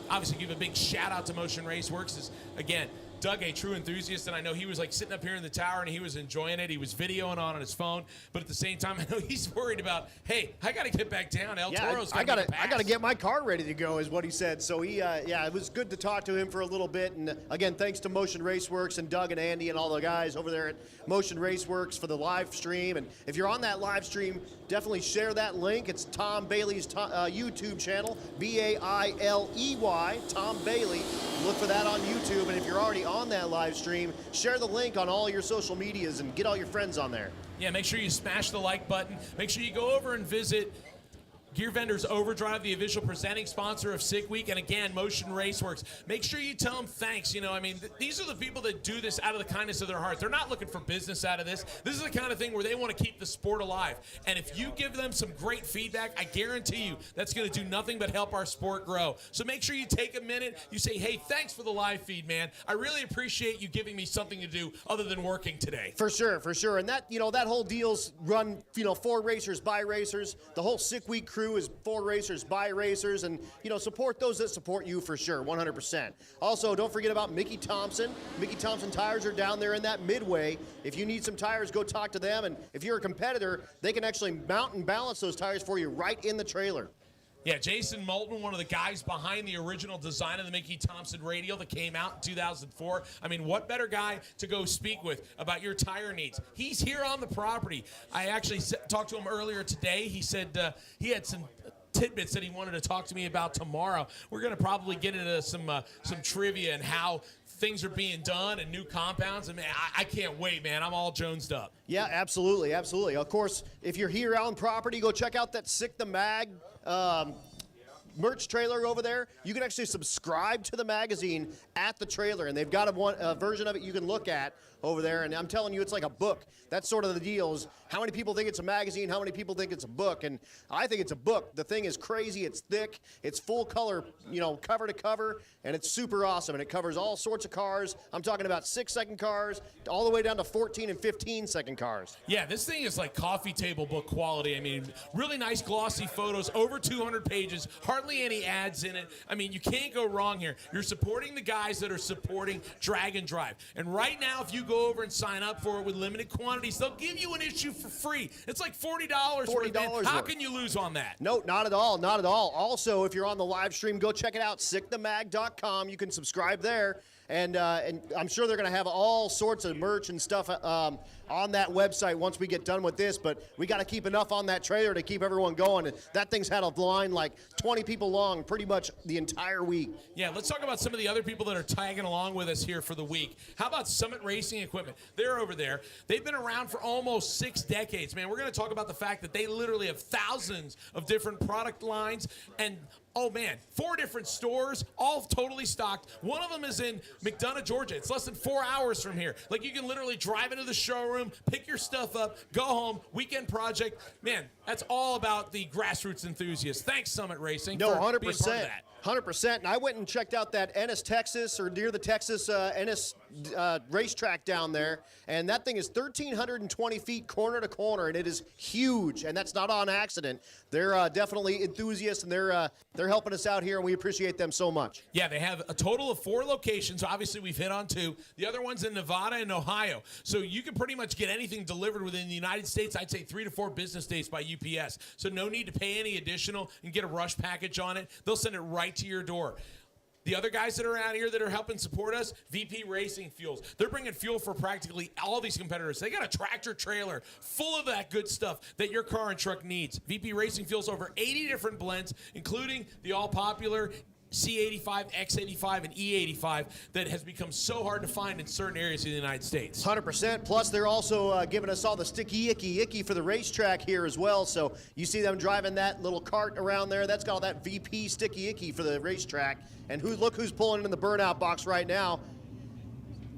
obviously give a big shout out to Motion Raceworks. Is again, Doug, a true enthusiast, and I know he was like sitting up here in the tower and he was enjoying it. He was videoing on his phone, but at the same time, I know he's worried about, hey, I got to get back down. El Toro's I got to get my car ready to go, is what he said. So he, it was good to talk to him for a little bit. And again, thanks to Motion Raceworks and Doug and Andy and all the guys over there at Motion Raceworks for the live stream. And if you're on that live stream, definitely share that link. It's Tom Bailey's YouTube channel, B-A-I-L-E-Y, Tom Bailey. Look for that on YouTube. And if you're already on that live stream, share the link on all your social medias and get all your friends on there. Yeah, make sure you smash the like button. Make sure you go over and visit Gear Vendors Overdrive, the official presenting sponsor of Sick Week, and again, Motion Raceworks. Make sure you tell them thanks. These are the people that do this out of the kindness of their heart. They're not looking for business out of this. This is the kind of thing where they want to keep the sport alive. And if you give them some great feedback, I guarantee you that's going to do nothing but help our sport grow. So make sure you take a minute. You say, hey, thanks for the live feed, man. I really appreciate you giving me something to do other than working today. For sure. And that, that whole deal's run, for racers, by racers. The whole Sick Week crew crew is for racers, by racers, and, you know, support those that support you for sure, 100%. Also, don't forget about Mickey Thompson. Mickey Thompson tires are down there in that midway. If you need some tires, go talk to them, and if you're a competitor, they can actually mount and balance those tires for you right in the trailer. Yeah, Jason Moulton, one of the guys behind the original design of the Mickey Thompson radial that came out in 2004. I mean, what better guy to go speak with about your tire needs? He's here on the property. I actually talked to him earlier today. He said he had some tidbits that he wanted to talk to me about tomorrow. We're going to probably get into some trivia and how things are being done and new compounds. And man, I can't wait, man. I'm all jonesed up. Yeah, absolutely, absolutely. Of course, if you're here on property, go check out that Sick the Mag merch trailer over there. You can actually subscribe to the magazine at the trailer, and they've got a version of it you can look at over there, and I'm telling you, it's like a book. That's sort of the deal, is how many people think it's a magazine, how many people think it's a book, and I think it's a book. The thing is crazy, it's thick, it's full color, you know, cover to cover, and it's super awesome, and it covers all sorts of cars. I'm talking about 6-second cars, all the way down to 14 and 15-second cars. Yeah, this thing is like coffee table book quality. I mean, really nice glossy photos, over 200 pages, hardly any ads in it. I mean, you can't go wrong here. You're supporting the guys that are supporting Drag and Drive. And right now, if you go over and sign up for it with limited quantities, they'll give you an issue for free. It's like $40 worth, man. How can you lose on that? No, not at all, not at all. Also, if you're on the live stream, go check it out, sickthemag.com. You can subscribe there. And I'm sure they're going to have all sorts of merch and stuff on that website once we get done with this, but we got to keep enough on that trailer to keep everyone going. And that thing's had a line like 20 people long pretty much the entire week. Yeah, let's talk about some of the other people that are tagging along with us here for the week. How about Summit Racing Equipment? They're over there. They've been around for almost 6 decades, man. We're going to talk about the fact that they literally have thousands of different product lines and oh, man, 4 different stores, all totally stocked. One of them is in McDonough, Georgia. It's less than 4 hours from here. Like, you can literally drive into the showroom, pick your stuff up, go home, weekend project. Man, that's all about the grassroots enthusiasts. Thanks, Summit Racing, No, for 100%. being part of that. 100%. And I went and checked out that Ennis, Texas, or near the Texas Ennis racetrack down there. And that thing is 1,320 feet corner to corner, and it is huge. And that's not on accident. They're definitely enthusiasts, and they're helping us out here, and we appreciate them so much. Yeah, they have a total of 4 locations. Obviously, we've hit on 2. The other one's in Nevada and Ohio. So you can pretty much get anything delivered within the United States, I'd say 3 to 4 business days by UPS. So no need to pay any additional and get a rush package on it. They'll send it right to your door. The other guys that are out here that are helping support us, VP Racing Fuels. They're bringing fuel for practically all these competitors. They got a tractor trailer full of that good stuff that your car and truck needs. VP Racing Fuels, over 80 different blends, including the all-popular C85, X85, and E85 that has become so hard to find in certain areas of the United States. 100%. Plus, they're also giving us all the sticky icky for the racetrack here as well. So you see them driving that little cart around there. That's got all that VP sticky icky for the racetrack. And look who's pulling in the burnout box right now.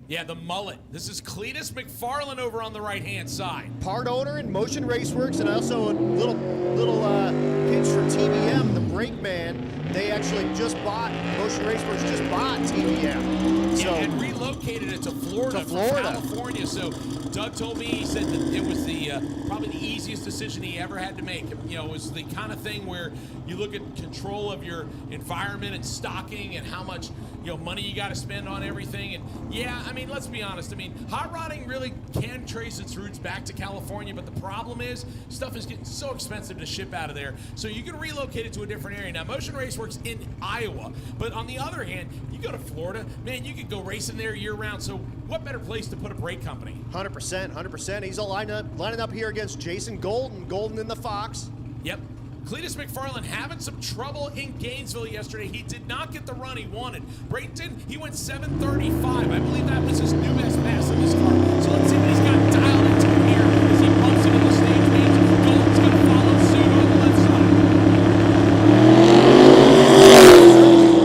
Yeah, the mullet. This is Cletus McFarland over on the right-hand side. Part owner in Motion Raceworks, and also a little pitch for TBM, the brake man. They actually just bought, Motion Raceworks just bought TBM. So, and relocated it to Florida. From California. So Doug told me, he said that it was the probably the easiest decision he ever had to make. You know, it was the kind of thing where you look at control of your environment and stocking and how much, you know, money you got to spend on everything. And yeah, I mean, let's be honest. I mean, hot rodding really can trace its roots back to California, but the problem is stuff is getting so expensive to ship out of there. So you can relocate it to a different area. Now, Motion Raceworks in Iowa, but on the other hand, you go to Florida, man, you could go racing there year-round. So what better place to put a brake company? 100%, 100%. He's lining up here against Jason Golden in the Fox. Yep. Cletus McFarland having some trouble in Gainesville yesterday. He did not get the run he wanted. Brayton, he went 7:35. I believe that was his new best pass in this car. So let's see what he's got dialed into here as he bumps into the stage range. Golden's going to follow suit on the left side.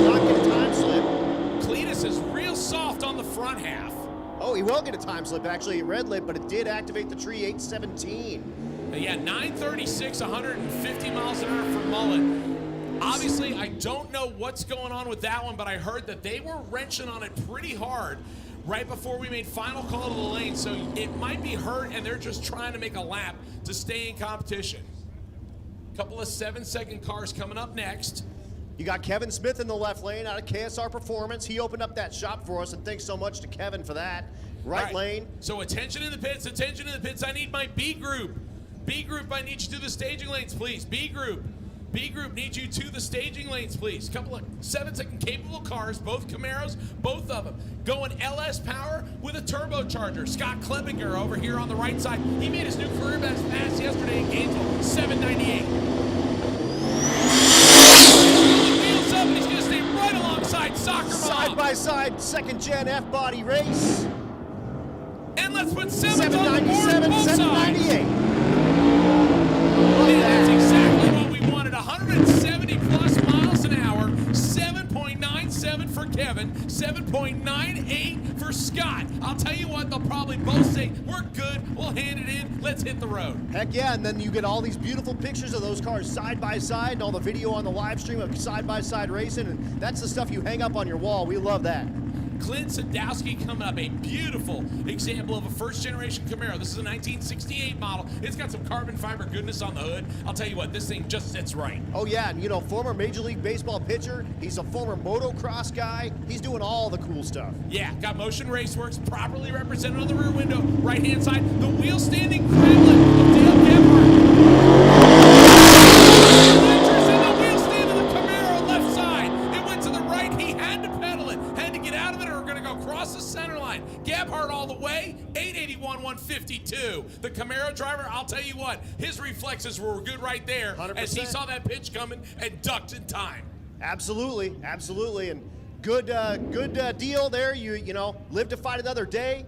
Not get a time slip. Cletus is real soft on the front half. Oh, he will get a time slip. Actually, it red lit, but it did activate the tree 817. Yeah, 936, 150 miles an hour for Mullet. Obviously, I don't know what's going on with that one, but I heard that they were wrenching on it pretty hard right before we made final call to the lane. So it might be hurt, and they're just trying to make a lap to stay in competition. Couple of 7-second cars coming up next. You got Kevin Smith in the left lane out of KSR Performance. He opened up that shop for us, and thanks so much to Kevin for that. Right lane. So attention in the pits, attention in the pits. I need my B group. B group, I need you to the staging lanes, please. B group. B group needs you to the staging lanes, please. Couple of 7-second capable cars, both Camaros, both of them. Going LS power with a turbocharger. Scott Klebinger over here on the right side. He made his new career best pass yesterday in Gainesville, 798. Wheels up, and he's going to stay right alongside Soccer Mom. Side by side, second gen F body race. And let's put 7 on the board, 797, both sides. 798. And that's exactly what we wanted. 170 plus miles an hour. 7.97 for Kevin. 7.98 for Scott. I'll tell you what, they'll probably both say, we're good, we'll hand it in, let's hit the road. Heck yeah, and then you get all these beautiful pictures of those cars side by side and all the video on the live stream of side by side racing, and that's the stuff you hang up on your wall. We love that. Clint Sadowski coming up, a beautiful example of a first-generation Camaro. This is a 1968 model. It's got some carbon fiber goodness on the hood. I'll tell you what, this thing just sits right. Oh yeah, and you know, former Major League Baseball pitcher. He's a former motocross guy. He's doing all the cool stuff. Yeah, got Motion Raceworks properly represented on the rear window, right-hand side. The wheel-standing Kremlin of Dale Gebhardt. And the wheel stand of the Camaro left side. It went to the right. He had to pedal it. Had to get out of it or we're going to go cross the center line. Gebhardt all the way, 881, 152. The Camaro driver, I'll tell you what, his reflexes were good right there 100%. as he saw that pitch coming and ducked in time. Absolutely, absolutely, and good deal there. You know, live to fight another day,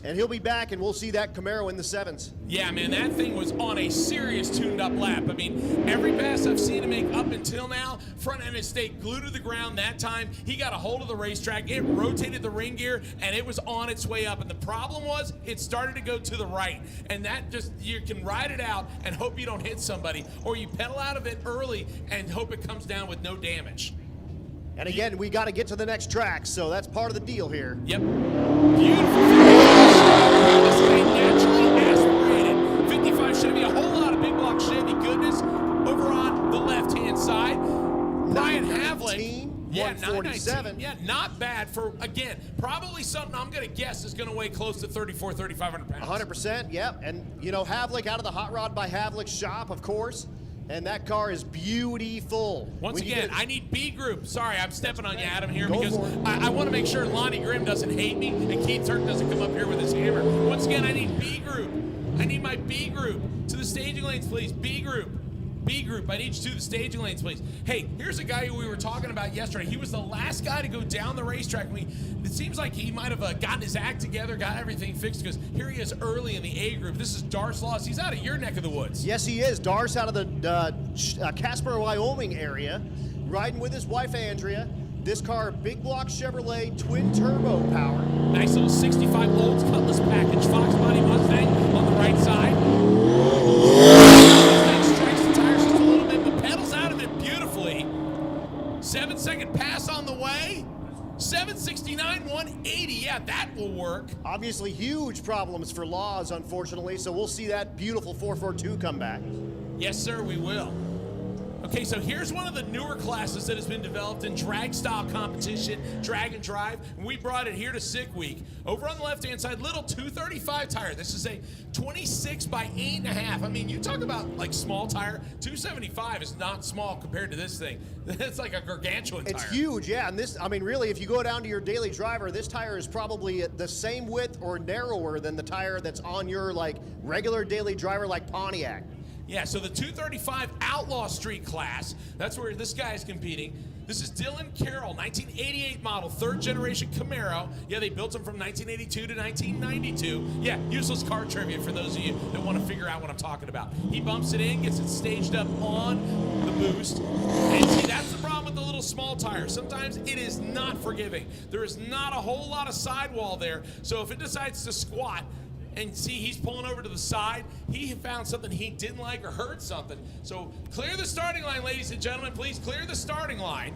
and he'll be back, and we'll see that Camaro in the sevens. Yeah, man, that thing was on a serious tuned-up lap. I mean, every pass I've seen him make up until now, front end stayed glued to the ground that time. He got a hold of the racetrack. It rotated the ring gear, and it was on its way up. And the problem was it started to go to the right. And that just, you can ride it out and hope you don't hit somebody, or you pedal out of it early and hope it comes down with no damage. And again, we got to get to the next track, so that's part of the deal here. Yep. Beautiful 55. This is a naturally aspirated 55 Chevy. A whole lot of big block Chevy goodness over on the left-hand side. Brian Havlick. Yeah, 147. Yeah, not bad for, again, probably something I'm going to guess is going to weigh close to 3,500 pounds. 100%, yep. And, you know, Havlick out of the Hot Rod by Havlick shop, of course. And that car is beautiful. Once again, I need B group. Sorry, I'm stepping on you, Adam, here, Go because for it. I want to make sure Lonnie Grimm doesn't hate me and Keith Turk doesn't come up here with his hammer. Once again, I need B group. I need my B group. To the staging lanes, please. B group. B group, I need you to the staging lanes, please. Hey, here's a guy who we were talking about yesterday. He was the last guy to go down the racetrack. It seems like he might have gotten his act together, got everything fixed, because here he is early in the A group. This is Darce Laws. He's out of your neck of the woods. Yes, he is. Darce out of the Casper, Wyoming area, riding with his wife, Andrea. This car, big block Chevrolet, twin turbo power. Nice little 65 Olds Cutlass package. Fox body Mustang on the right side. Mustang strikes the tires just a little bit, but pedals out of it beautifully. 7-second pass on the way. 769, 180. Yeah, that will work. Obviously, huge problems for Laws, unfortunately, so we'll see that beautiful 442 come back. Yes, sir, we will. Okay, so here's one of the newer classes that has been developed in drag style competition, drag and drive. And we brought it here to Sick Week. Over on the left-hand side, little 235 tire. This is a 26 by 8.5. I mean, you talk about like small tire. 275 is not small compared to this thing. It's like a gargantuan tire. It's huge, yeah. And this, I mean, really, if you go down to your daily driver, this tire is probably the same width or narrower than the tire that's on your like regular daily driver like Pontiac. Yeah, so the 235 Outlaw Street class, that's where this guy is competing. This is Dylan Carroll, 1988 model, third generation Camaro. Yeah, they built him from 1982 to 1992. Yeah, useless car trivia for those of you that want to figure out what I'm talking about. He bumps it in, gets it staged up on the boost. And see, that's the problem with the little small tire. Sometimes it is not forgiving. There is not a whole lot of sidewall there. So if it decides to squat, and see, he's pulling over to the side. He found something he didn't like or heard something. So clear the starting line, ladies and gentlemen. Please clear the starting line.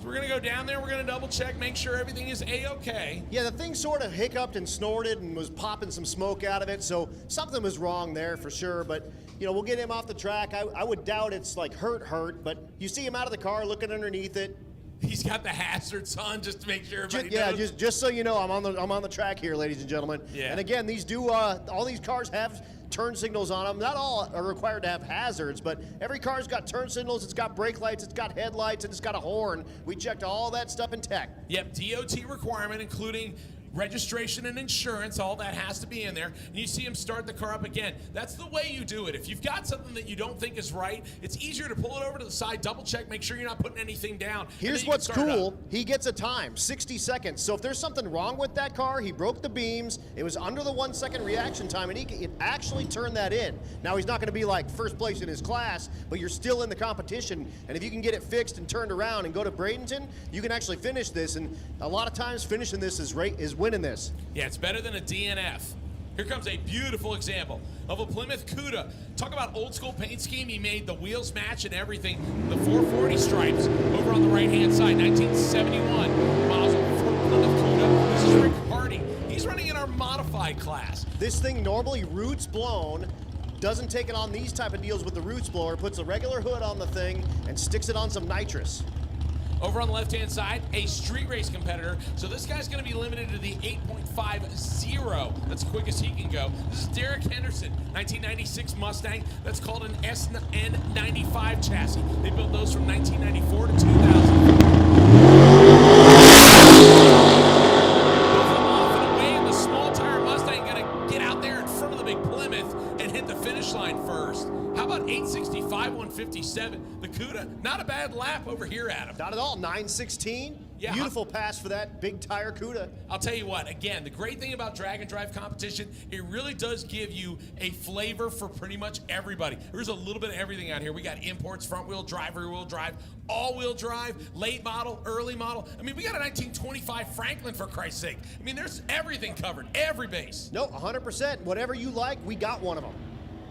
So we're going to go down there. We're going to double check, make sure everything is A-okay. Yeah, the thing sort of hiccuped and snorted and was popping some smoke out of it, so something was wrong there for sure. But, you know, we'll get him off the track. I would doubt it's like hurt, but you see him out of the car looking underneath it. He's got the hazards on just to make sure everybody knows. Just so you know, I'm on the track here, ladies and gentlemen. Yeah. And again, these all these cars have turn signals on them. Not all are required to have hazards, but every car's got turn signals, it's got brake lights, it's got headlights, and it's got a horn. We checked all that stuff in tech. Yep, DOT requirement, including registration and insurance, all that has to be in there. And you see him start the car up again. That's the way you do it. If you've got something that you don't think is right, it's easier to pull it over to the side, double check, make sure you're not putting anything down. Here's what's cool. He gets a time, 60 seconds. So if there's something wrong with that car, he broke the beams, it was under the 1 second reaction time, and he can actually turn that in. Now, he's not going to be like first place in his class, but you're still in the competition. And if you can get it fixed and turned around and go to Bradenton, you can actually finish this. And a lot of times finishing this is winning this. Yeah, it's better than a DNF. Here comes a beautiful example of a Plymouth Cuda. Talk about old school paint scheme. He made the wheels match and everything. The 440 stripes over on the right-hand side, 1971 models of Plymouth Cuda. This is Rick Hardy. He's running in our modified class. This thing normally roots blown, doesn't take it on these type of deals with the roots blower, puts a regular hood on the thing and sticks it on some nitrous. Over on the left-hand side, a street race competitor. So this guy's going to be limited to the 8.50. That's the quickest he can go. This is Derek Henderson, 1996 Mustang. That's called an SN95 chassis. They built those from 1994 to 2000. Off and away, and the small tire Mustang going to get out there in front of the big Plymouth and hit the finish line first. How about 865, 157? The Cuda, not a bad lap over here, Adam. Not at all, 916. Yeah, beautiful pass for that big tire Cuda. I'll tell you what, again, the great thing about drag and drive competition, it really does give you a flavor for pretty much everybody. There's a little bit of everything out here. We got imports, front wheel drive, rear wheel drive, all wheel drive, late model, early model. I mean, we got a 1925 Franklin, for Christ's sake. I mean, there's everything covered, every base. No, 100%. Whatever you like, we got one of them.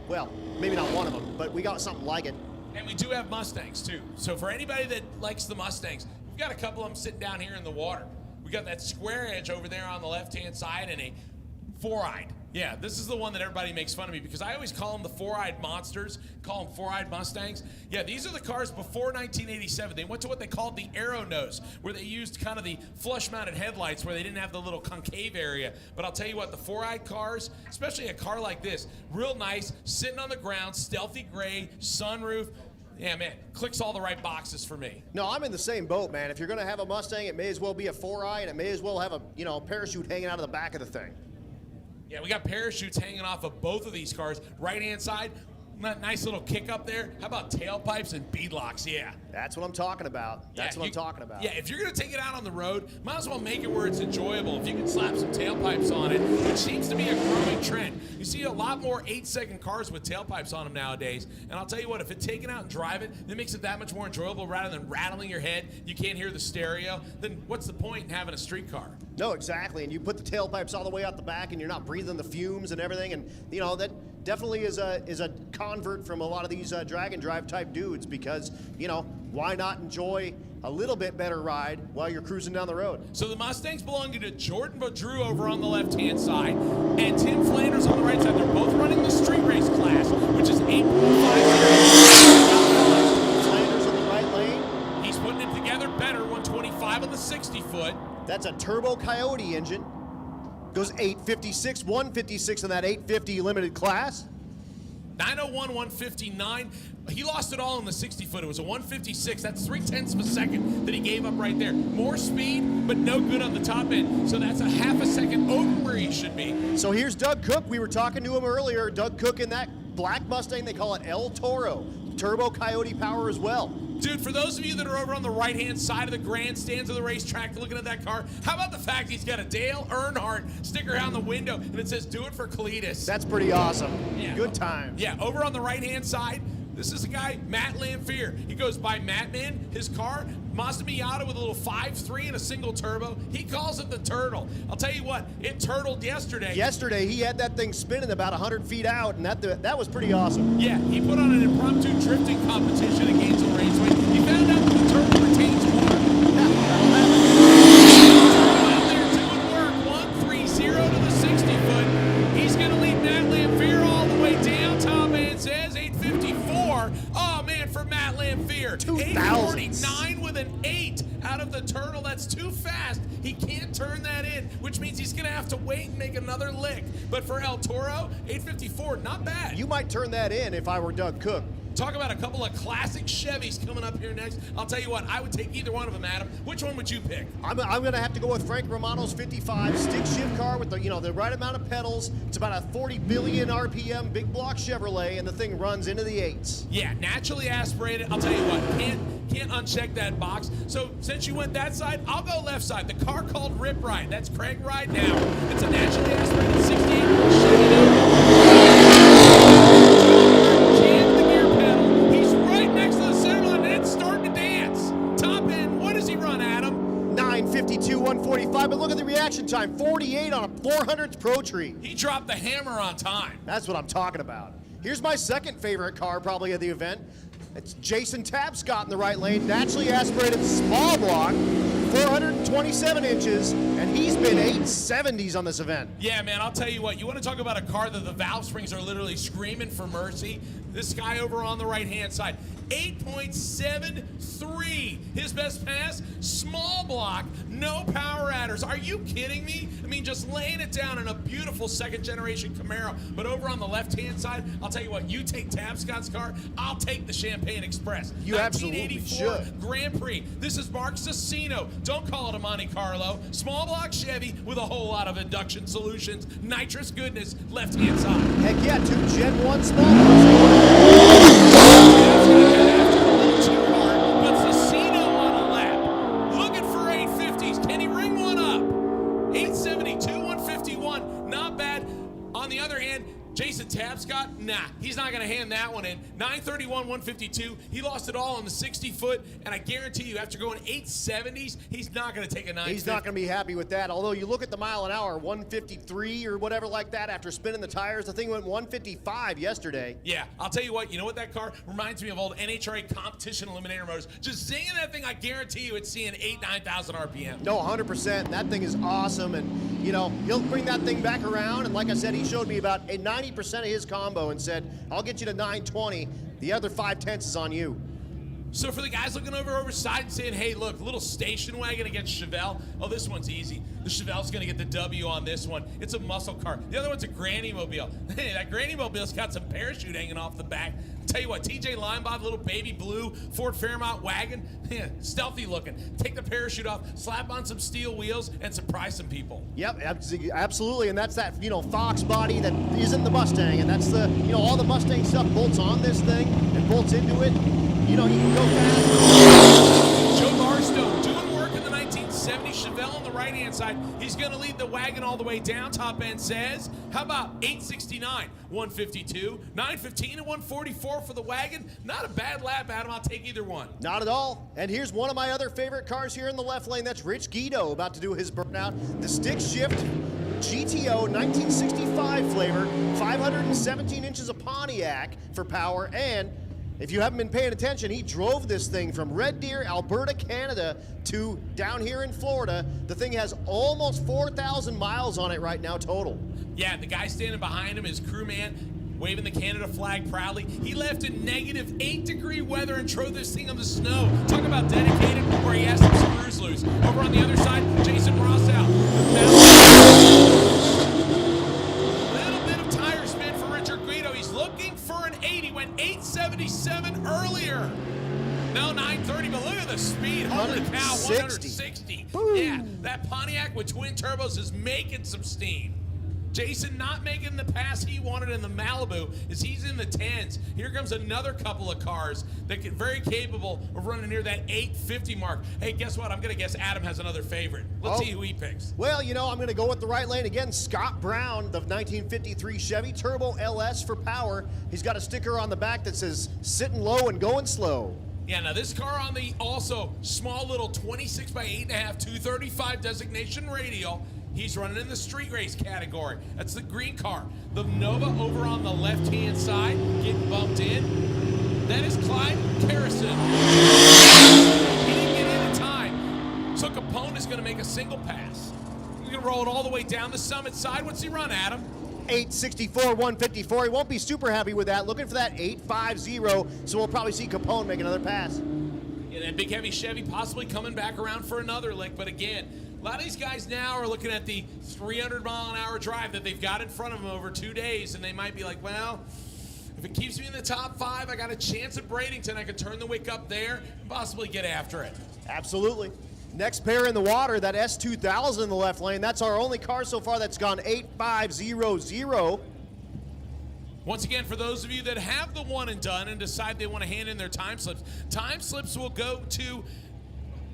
Well, maybe not one of them, but we got something like it. And we do have Mustangs, too. So for anybody that likes the Mustangs, we've got a couple of them sitting down here in the water. We got that square edge over there on the left-hand side and a four-eyed. Yeah, this is the one that everybody makes fun of me because I always call them the four-eyed monsters, call them four-eyed Mustangs. Yeah, these are the cars before 1987. They went to what they called the Arrow Nose, where they used kind of the flush-mounted headlights where they didn't have the little concave area. But I'll tell you what, the four-eyed cars, especially a car like this, real nice, sitting on the ground, stealthy gray, sunroof. Yeah, man, clicks all the right boxes for me. No, I'm in the same boat, man. If you're going to have a Mustang, it may as well be a 4i, and it may as well have a, parachute hanging out of the back of the thing. Yeah, we got parachutes hanging off of both of these cars. Right-hand side, nice little kick up there. How about tailpipes and beadlocks? Yeah. That's what I'm talking about. That's what I'm talking about. Yeah, if you're going to take it out on the road, might as well make it where it's enjoyable. If you can slap some tailpipes on it, which seems to be a growing trend. You see a lot more 8-second cars with tailpipes on them nowadays. And I'll tell you what, if it's taken out and drive it, it makes it that much more enjoyable rather than rattling your head. You can't hear the stereo. Then what's the point in having a street car? No, exactly. And you put the tailpipes all the way out the back, and you're not breathing the fumes and everything. And, that definitely is a convert from a lot of these drag and drive type dudes because, why not enjoy a little bit better ride while you're cruising down the road? So the Mustangs belong to Jordan Badrew over on the left-hand side and Tim Flanders on the right side. They're both running the street race class, which is 8.50. Flanders in the right lane. He's putting it together better, 125 on the 60-foot. That's a Turbo Coyote engine. Goes 856, 156 in that 850 limited class. 901, 159. He lost it all in the 60-foot. It was a 156. That's 0.3 of a second that he gave up right there. More speed, but no good on the top end. So that's a half a second over where he should be. So here's Doug Cook. We were talking to him earlier. Doug Cook in that black Mustang, they call it El Toro. Turbo Coyote power as well. Dude, for those of you that are over on the right-hand side of the grandstands of the racetrack looking at that car, how about the fact he's got a Dale Earnhardt sticker on the window and it says, "Do it for Cletus." That's pretty awesome. Yeah. Good time. Yeah, over on the right-hand side, this is a guy, Matt Lamphere. He goes by Mattman. His car, Mazda Miata with a little 5.3 and a single turbo. He calls it the Turtle. I'll tell you what, it turtled yesterday. Yesterday, he had that thing spinning about 100 feet out, and that was pretty awesome. Yeah, he put on an impromptu drifting competition at Gainesville Raceway. He found out that the turtle retains water. the turtle. That's too fast. He can't turn that in, which means he's going to have to wait and make another lick. But for El Toro, 854, not bad. You might turn that in if I were Doug Cook. Talk about a couple of classic Chevys coming up here next. I'll tell you what, I would take either one of them, Adam. Which one would you pick? I'm going to have to go with Frank Romano's 55 stick shift car with the right amount of pedals. It's about a 40 billion RPM big block Chevrolet, and the thing runs into the 8s. Yeah, naturally aspirated. I'll tell you what, can't uncheck that box. So since you went that side, I'll go left side. The car called Rip Ride. That's Craig Ride now. It's a naturally aspirated 68 Chevy. He's right next to the center line, and it's starting to dance. Top end, what does he run, Adam? 952, 145, but look at the reaction time, 48 on a 400th Pro Tree. He dropped the hammer on time. That's what I'm talking about. Here's my second favorite car probably of the event. It's Jason Tapscott in the right lane, naturally aspirated small block, 427 inches, and he's been 870s on this event. Yeah, man, I'll tell you what, you want to talk about a car that the valve springs are literally screaming for mercy? This guy over on the right-hand side, 8.73. His best pass, small block, no power adders. Are you kidding me? I mean, just laying it down in a beautiful second-generation Camaro. But over on the left-hand side, I'll tell you what, you take Tapscott's car, I'll take the Champagne Express. You absolutely should. Grand Prix. This is Mark Cicino. Don't call it a Monte Carlo. Small block Chevy with a whole lot of induction solutions. Nitrous goodness, left-hand side. Heck yeah, 2 Gen 1 small blocks. But Cicino on a lap. Looking for 850s. Can he ring one up? 872, 151. Not bad. On the other hand, Jason Tapscott, nah, he's not going to hand that one in. 931, 152. He lost it all on the 60-foot, and I guarantee you, after going 870s, he's not going to take a 950. He's not going to be happy with that. Although you look at the mile an hour, 153 or whatever like that, after spinning the tires, the thing went 155 yesterday. Yeah, I'll tell you what, you know what that car reminds me of? Old NHRA competition eliminator motors. Just zinging that thing, I guarantee you it's seeing 9,000 RPM. No, 100%. That thing is awesome, and he'll bring that thing back around. And like I said, he showed me about a 90% of his combo and said, I'll get you to 920. The other 5/10 is on you. So for the guys looking over side and saying, hey, look, little station wagon against Chevelle. Oh, this one's easy. The Chevelle's going to get the W on this one. It's a muscle car. The other one's a Granny Mobile. Hey, that Granny Mobile's got some parachute hanging off the back. Tell you what, TJ Linebot, little baby blue Ford Fairmont wagon, stealthy looking. Take the parachute off, slap on some steel wheels, and surprise some people. Yep, absolutely, and that's that Fox body that isn't the Mustang, and that's the all the Mustang stuff bolts on this thing and bolts into it. You can go fast. Joe Barstow doing work in the 1970 Chevelle on the right-hand side. He's going to lead the wagon all the way down. Top end says, how about 869, 152, 915, and 144 for the wagon? Not a bad lap, Adam. I'll take either one. Not at all. And here's one of my other favorite cars here in the left lane. That's Rich Guido about to do his burnout. The stick shift GTO 1965 flavor, 517 inches of Pontiac for power, and if you haven't been paying attention, he drove this thing from Red Deer, Alberta, Canada to down here in Florida. The thing has almost 4,000 miles on it right now total. Yeah, the guy standing behind him is crewman, waving the Canada flag proudly. He left in negative 8-degree weather and drove this thing on the snow. Talk about dedicated, where he has some screws loose. Over on the other side, Jason Rossow. Little bit of tire spin for Richard Guido. He's looking for an 80. Went 877 earlier. No, 930, but look at the speed. Holy cow, 160. Yeah, that Pontiac with twin turbos is making some steam. Jason not making the pass he wanted in the Malibu as he's in the 10s. Here comes another couple of cars that get very capable of running near that 850 mark. Hey, guess what? I'm going to guess Adam has another favorite. Let's see who he picks. Well, I'm going to go with the right lane again. Scott Brown, the 1953 Chevy Turbo LS for power. He's got a sticker on the back that says sitting low and going slow. Yeah, now this car on the also small little 26 by 8.5 235 designation radial. He's running in the street race category. That's the green car. The Nova over on the left-hand side, getting bumped in. That is Clyde Harrison. He didn't get in time. So Capone is going to make a single pass. He's going to roll it all the way down the summit side. What's he run, Adam? 864, 154. He won't be super happy with that. Looking for that 850, so we'll probably see Capone make another pass. Yeah, And that big heavy Chevy possibly coming back around for another lick. But again, a lot of these guys now are looking at the 300-mile-an-hour drive that they've got in front of them over 2 days, and they might be like, well, if it keeps me in the top 5, I got a chance at Bradenton. I could turn the wick up there and possibly get after it. Absolutely. Next pair in the water, that S2000 in the left lane. That's our only car so far that's gone 8.500. Once again, for those of you that have the one and done and decide they want to hand in their time slips will go to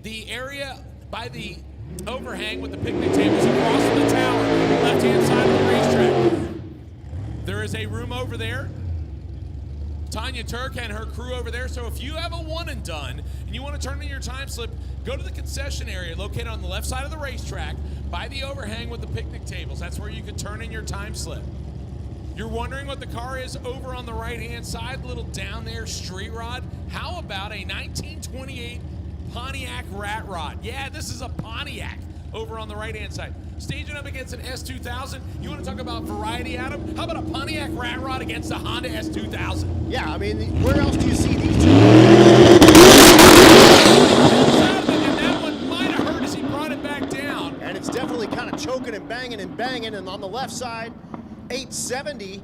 the area by the overhang with the picnic tables across from the tower, left-hand side of the racetrack. There is a room over there. Tanya Turk and her crew over there. So if you have a one and done and you want to turn in your time slip, go to the concession area located on the left side of the racetrack by the overhang with the picnic tables. That's where you can turn in your time slip. You're wondering what the car is over on the right-hand side, a little down there, street rod. How about a 1928 Pontiac Rat Rod? Yeah, this is a Pontiac over on the right-hand side. Staging up against an S2000. You want to talk about variety, Adam? How about a Pontiac Rat Rod against a Honda S2000? Yeah, I mean, where else do you see these two? And that one might have hurt as he brought it back down. And it's definitely kind of choking and banging, and on the left side, 870.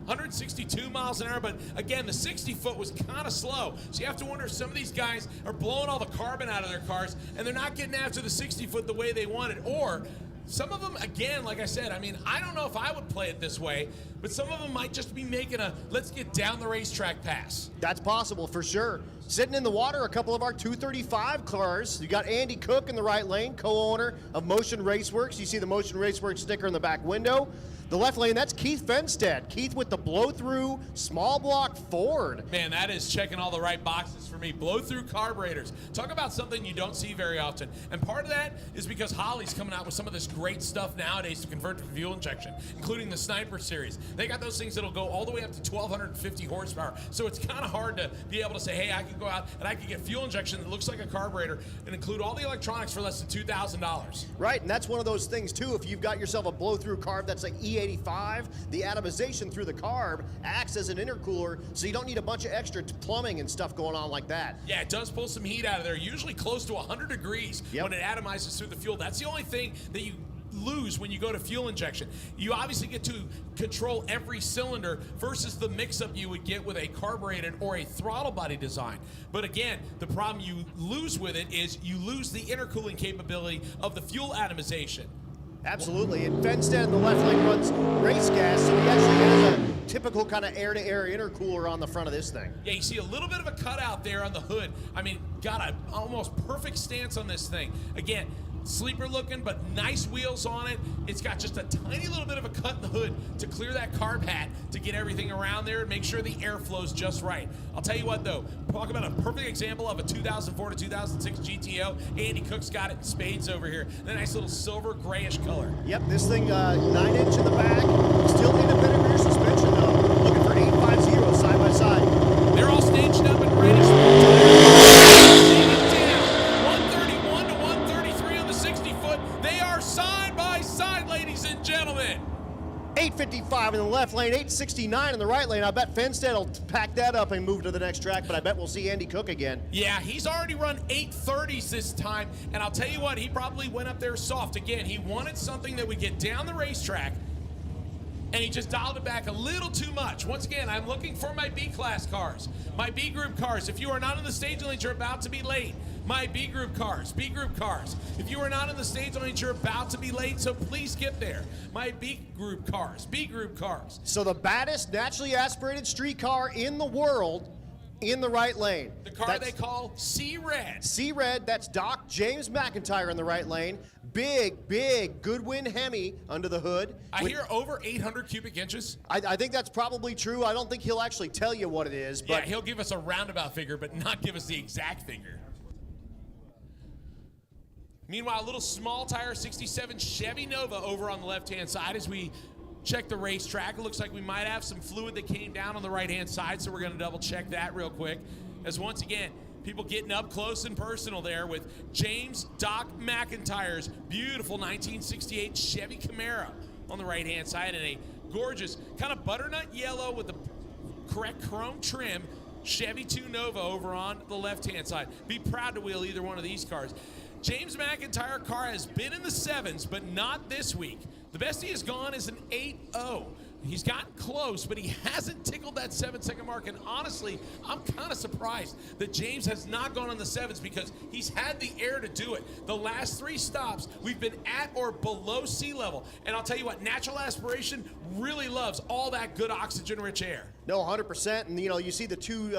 162 miles an hour, but again, the 60-foot was kind of slow. So you have to wonder if some of these guys are blowing all the carbon out of their cars, and they're not getting after the 60-foot the way they wanted. Or some of them, again, like I said, I mean, I don't know if I would play it this way, but some of them might just be making a let's get down the racetrack pass. That's possible for sure. Sitting in the water, a couple of our 235 cars. You got Andy Cook in the right lane, co-owner of Motion Raceworks. You see the Motion Raceworks sticker in the back window. The left lane, that's Keith Fenstead. Keith with the blow-through small block Ford. Man, that is checking all the right boxes for me. Blow-through carburetors. Talk about something you don't see very often. And part of that is because Holley's coming out with some of this great stuff nowadays to convert to fuel injection, including the Sniper series. They got those things that'll go all the way up to 1,250 horsepower. So it's kind of hard to be able to say, hey, I can go out and I can get fuel injection that looks like a carburetor and include all the electronics for less than $2,000. Right, and that's one of those things, too. If you've got yourself a blow-through carb that's like E85, the atomization through the carb acts as an intercooler, so you don't need a bunch of extra plumbing and stuff going on like that. Yeah, it does pull some heat out of there, usually close to 100 degrees when it atomizes through the fuel. That's the only thing that you lose when you go to fuel injection. You obviously get to control every cylinder versus the mix-up you would get with a carbureted or a throttle body design. But again, the problem you lose with it is you lose the intercooling capability of the fuel atomization. Absolutely, and Fenstead in the left lane runs race gas, so he actually has a typical kind of air-to-air intercooler on the front of this thing. Yeah, you see a little bit of a cutout there on the hood. I mean, got an almost perfect stance on this thing. Again, sleeper looking, but nice wheels on it. It's got just a tiny little bit of a cut in the hood to clear that carb hat to get everything around there and make sure the air flows just right. I'll tell you what though, talk about a perfect example of a 2004 to 2006 GTO. Andy Cook's got it in spades over here. The nice little silver grayish color. Yep, this thing 9-inch in the back. Still independent rear suspension though. Looking for 850 side by side. They're all staged up and ready. They are side by side, ladies and gentlemen. 855 in the left lane, 869 in the right lane. I bet Fenstead will pack that up and move to the next track, but I bet we'll see Andy Cook again. Yeah, he's already run 830s this time, and I'll tell you what, he probably went up there soft. Again, he wanted something that would get down the racetrack, and he just dialed it back a little too much. Once again, I'm looking for my B-class cars, my B-group cars. If you are not in the stage lanes, you're about to be late. My B-group cars, B-group cars. If you are not in the stage lanes, you're about to be late, so please get there. My B-group cars, B-group cars. So the baddest naturally aspirated street car in the world in the right lane. The car they call C-Red. C-Red, that's Doc James McIntyre in the right lane. Big Goodwin Hemi under the hood. I hear over 800 cubic inches. I think that's probably true. I don't think he'll actually tell you what it is. But yeah, he'll give us a roundabout figure, but not give us the exact figure. Meanwhile, a little small tire 67 Chevy Nova over on the left-hand side as we check the racetrack. It looks like we might have some fluid that came down on the right-hand side, so we're going to double-check that real quick. As once again, people getting up close and personal there with James Doc McIntyre's beautiful 1968 Chevy Camaro on the right-hand side and a gorgeous kind of butternut yellow with the correct chrome trim Chevy 2 Nova over on the left-hand side. Be proud to wheel either one of these cars. James McIntyre car has been in the 7s, but not this week. The best he has gone is an 8.0. He's gotten close, but he hasn't tickled that 7-second mark. And honestly, I'm kind of surprised that James has not gone on the 7s because he's had the air to do it. The last 3 stops, we've been at or below sea level. And I'll tell you what, natural aspiration really loves all that good oxygen-rich air. No, 100%. And, you see the 2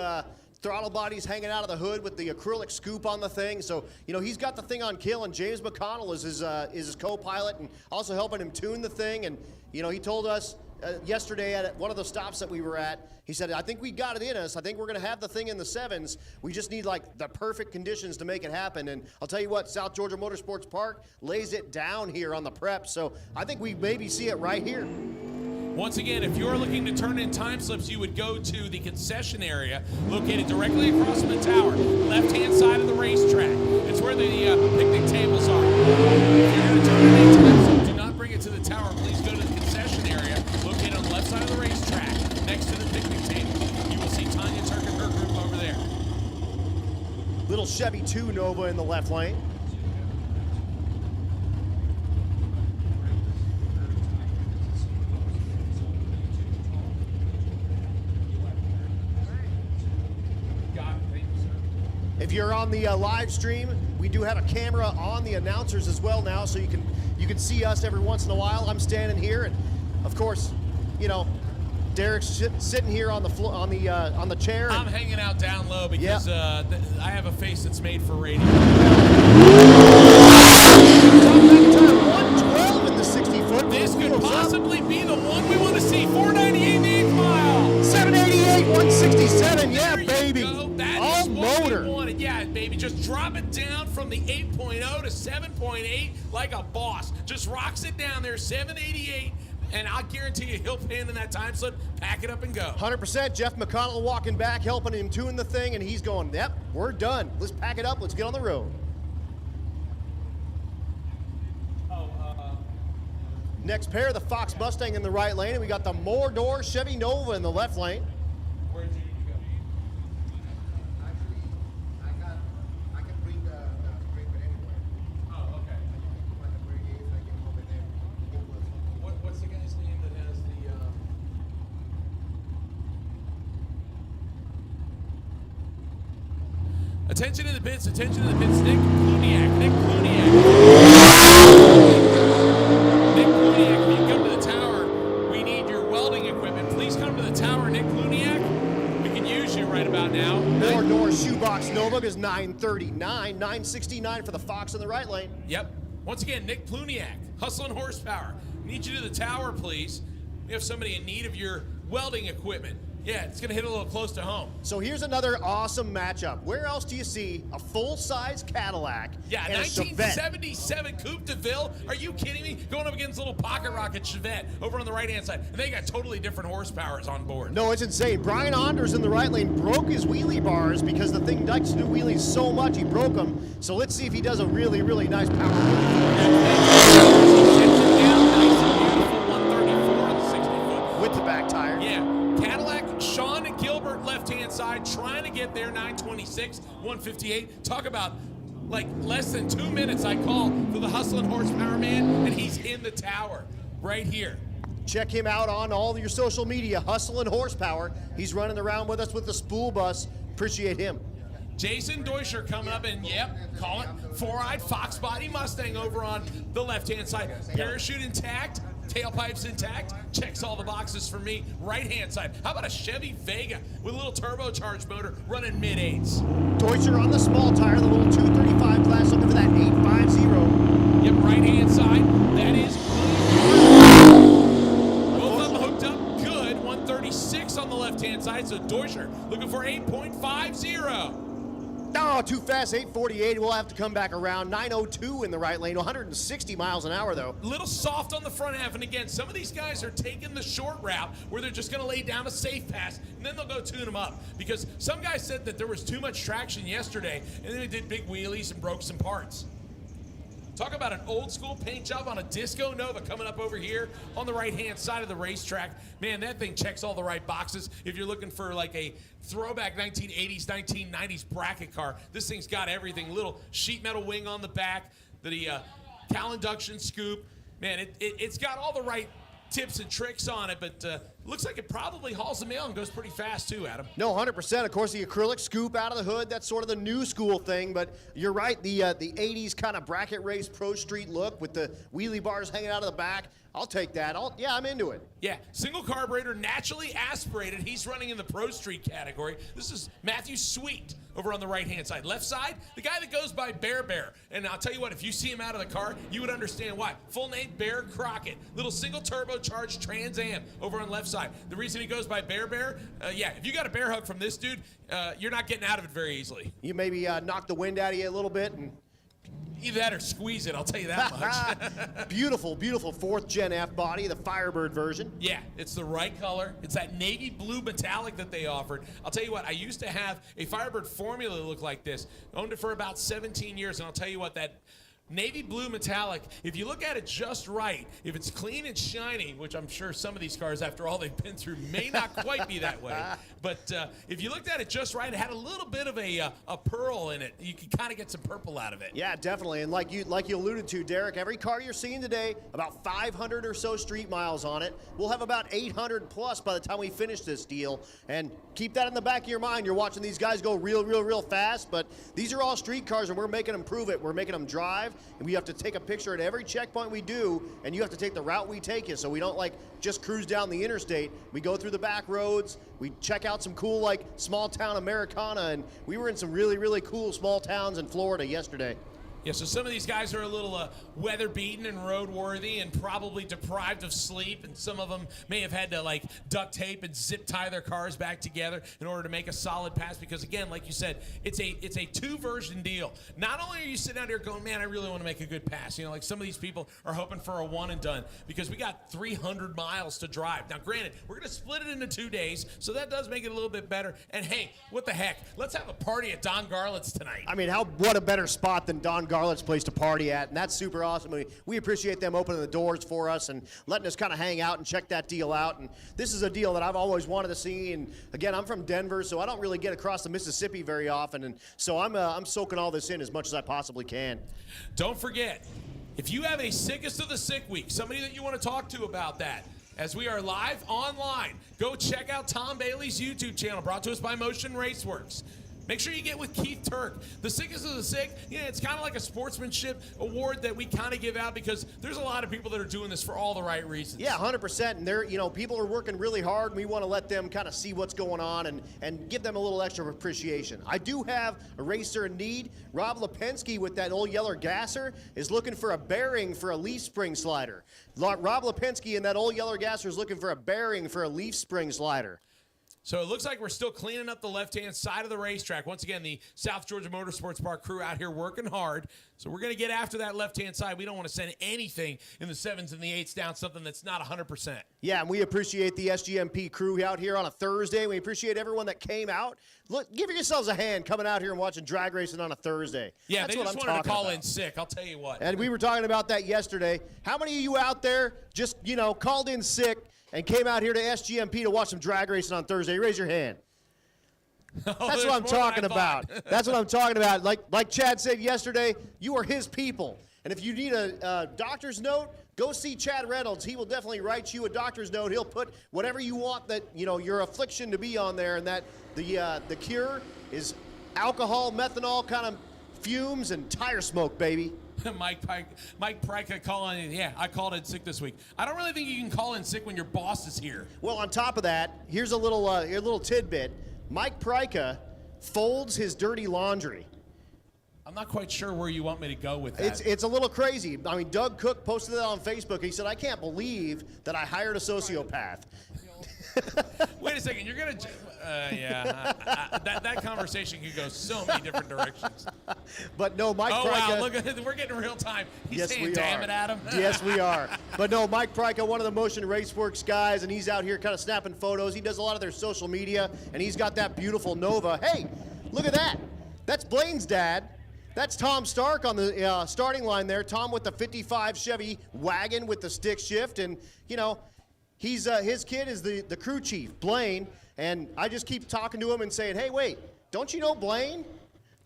throttle bodies hanging out of the hood with the acrylic scoop on the thing. So, he's got the thing on kill, and James McConnell is his co-pilot and also helping him tune the thing. And, he told us yesterday at one of the stops that we were at, he said, I think we got it in us. I think we're going to have the thing in the 7s. We just need the perfect conditions to make it happen. And I'll tell you what, South Georgia Motorsports Park lays it down here on the prep. So I think we maybe see it right here. Once again, if you're looking to turn in time slips, you would go to the concession area located directly across from the tower, left-hand side of the racetrack. It's where the picnic tables are. If you're going to turn in a time slip, do not bring it to the tower. Please go to the concession area located on the left side of the racetrack, next to the picnic table. You will see Tanya Turk and her group over there. Little Chevy 2 Nova in the left lane. If you're on the live stream, we do have a camera on the announcers as well now, so you can see us every once in a while. I'm standing here, and of course, Derek's sitting here on the chair. I'm hanging out down low because I have a face that's made for radio. 112 in the 60-foot. This could possibly be the one we want to see. 498 the 8th mile. 788, 167. Yeah, baby. All motor. Yeah, baby. Just drop it down from the 8.0 to 7.8 like a boss. Just rocks it down there, 788. And I'll guarantee you he'll pin in that time slip, pack it up and go. 100%. Jeff McConnell walking back, helping him tune the thing, and he's going, yep, we're done. Let's pack it up. Let's get on the road. Next pair, the Fox Mustang in the right lane, and we got the Mordor Chevy Nova in the left lane. Where did you go? Actually, I can bring the brake anywhere. Oh, okay. When the brake is, I can over there. What's the guy's name that has the... Attention to the pits, Nick Pluniak. Nick Pluniak, if you come to the tower, we need your welding equipment. Please come to the tower, Nick Pluniak. We can use you right about now. Mordor Shoebox Nova is 939, 969 for the Fox in the right lane. Yep. Once again, Nick Pluniak, Hustle and Horsepower. Need you to the tower, please. We have somebody in need of your welding equipment. Yeah, it's going to hit a little close to home. So here's another awesome matchup. Where else do you see a full-size Cadillac Yeah, and a Chevette? 1977 Coupe de Ville. Are you kidding me? Going up against a little pocket rocket Chevette over on the right-hand side. And they got totally different horsepowers on board. No, it's insane. Brian Anders in the right lane broke his wheelie bars because the thing likes to do wheelies so much he broke them. So let's see if he does a really, really nice power with the back tire. Yeah, Cadillac, Sean and Gilbert, left-hand side, trying to get there, 926, 158. Talk about like less than 2 minutes I call for the Hustle and Horsepower man, and he's in the tower right here. Check him out on all your social media, Hustle and Horsepower. He's running around with us with the spool bus. Appreciate him. Jason Deutscher coming up, and yep, call it, four-eyed Fox body Mustang over on the left-hand side. Parachute intact, tailpipes intact, checks all the boxes for me. Right-hand side. How about a Chevy Vega with a little turbocharged motor running mid-8s? Deutscher on the small tire, the little 235 class, looking for that 850. Yep, right-hand side. That is both of them hooked up good. 136 on the left-hand side, so Deutscher looking for 8.50. Oh, too fast, 848. We'll have to come back around. 902 in the right lane, 160 miles an hour, though. Little soft on the front half, and again, some of these guys are taking the short route where they're just going to lay down a safe pass, and then they'll go tune them up. Because some guys said that there was too much traction yesterday, and then they did big wheelies and broke some parts. Talk about an old school paint job on a Disco Nova coming up over here on the right-hand side of the racetrack. Man, that thing checks all the right boxes. If you're looking for like a throwback 1980s, 1990s bracket car, this thing's got everything. Little sheet metal wing on the back, the Cal induction scoop. Man, it's got all the right tips and tricks on it, but looks like it probably hauls the mail and goes pretty fast too, Adam. No, 100%. Of course, the acrylic scoop out of the hood, that's sort of the new school thing, but you're right, the 80s kind of bracket race pro street look with the wheelie bars hanging out of the back. I'll take that. Yeah, I'm into it. Yeah, single carburetor, naturally aspirated. He's running in the Pro Street category. This is Matthew Sweet over on the right-hand side. Left side, the guy that goes by Bear. And I'll tell you what, if you see him out of the car, you would understand why. Full name, Bear Crockett. Little single turbocharged Trans Am over on left side. The reason he goes by Bear, yeah, if you got a bear hug from this dude, you're not getting out of it very easily. You maybe knock the wind out of you a little bit and either that or squeeze it, I'll tell you that much. Beautiful, beautiful 4th Gen F body, the Firebird version. Yeah, it's the right color. It's that navy blue metallic that they offered. I'll tell you what, I used to have a Firebird Formula that looked like this. Owned it for about 17 years, and I'll tell you what, that navy blue metallic, if you look at it just right, if it's clean and shiny, which I'm sure some of these cars, after all they've been through, may not quite be that way, but if you looked at it just right, it had a little bit of a pearl in it. You could kind of get some purple out of it. Yeah, definitely. And like you alluded to, Derek, every car you're seeing today, about 500 or so street miles on it. We'll have about 800 plus by the time we finish this deal. And keep that in the back of your mind. You're watching these guys go real fast, but these are all street cars, and we're making them prove it. We're making them drive. And we have to take a picture at every checkpoint we do, and you have to take the route we take you, so we don't like just cruise down the interstate. We go through the back roads, we check out some cool like small town Americana, and we were in some really cool small towns in Florida yesterday. Yeah, so some of these guys are a little weather-beaten and road-worthy and probably deprived of sleep, and some of them may have had to, like, duct tape and zip-tie their cars back together in order to make a solid pass because, again, like you said, it's a two-version deal. Not only are you sitting out here going, man, I really want to make a good pass. You know, like some of these people are hoping for a one-and-done because we got 300 miles to drive. Now, granted, we're going to split it into 2 days, so that does make it a little bit better. And, hey, what the heck? Let's have a party at Don Garlett's tonight. I mean, what a better spot than Don Garlett's place to party at, and that's super awesome. We appreciate them opening the doors for us and letting us kind of hang out and check that deal out. And this is a deal that I've always wanted to see. And again, I'm from Denver, so I don't really get across the Mississippi very often, and so I'm soaking all this in as much as I possibly can. Don't forget, if you have a sickest of the sick week, somebody that you want to talk to about that, as we are live online, go check out Tom Bailey's YouTube channel, brought to us by Motion Raceworks. Make sure you get with Keith Turk. The sickest of the sick, yeah, it's kind of like a sportsmanship award that we kind of give out because there's a lot of people that are doing this for all the right reasons. Yeah, 100%. And they're, people are working really hard, and we want to let them kind of see what's going on and give them a little extra appreciation. I do have a racer in need. Rob Lipinski with that old yellow gasser is looking for a bearing for a leaf spring slider. Rob Lipinski and that old yellow gasser is looking for a bearing for a leaf spring slider. So it looks like we're still cleaning up the left-hand side of the racetrack. Once again, the South Georgia Motorsports Park crew out here working hard. So we're going to get after that left-hand side. We don't want to send anything in the 7s and the 8s down, something that's not 100%. Yeah, and we appreciate the SGMP crew out here on a Thursday. We appreciate everyone that came out. Look, give yourselves a hand coming out here and watching drag racing on a Thursday. Yeah, that's they what just I'm wanted to call about. in sick, I'll tell you what. And we were talking about that yesterday. How many of you out there just, called in sick and came out here to SGMP to watch some drag racing on Thursday? Raise your hand. That's what I'm talking about. That's what I'm talking about. Like Chad said yesterday, you are his people. And if you need a doctor's note, go see Chad Reynolds. He will definitely write you a doctor's note. He'll put whatever you want that, your affliction to be on there, and that the cure is alcohol, methanol kind of fumes, and tire smoke, baby. Mike Pryka calling in. Yeah, I called in sick this week. I don't really think you can call in sick when your boss is here. Well, on top of that, here's a little tidbit. Mike Pryka folds his dirty laundry. I'm not quite sure where you want me to go with that. It's a little crazy. I mean, Doug Cook posted that on Facebook. He said, I can't believe that I hired a sociopath. Wait a second, you're going to... that conversation could go so many different directions. But no, Mike Pryka... Wow, look, we're getting real time. He's yes, saying, we damn are. it, Adam. Yes, we are. But no, Mike Pryka, one of the Motion Raceworks guys, and he's out here kind of snapping photos. He does a lot of their social media, and he's got that beautiful Nova. Hey, look at that. That's Blaine's dad. That's Tom Stark on the starting line there. Tom with the 55 Chevy wagon with the stick shift. And, you know, he's his kid is the crew chief, Blaine. And I just keep talking to him and saying, hey, wait, don't you know Blaine?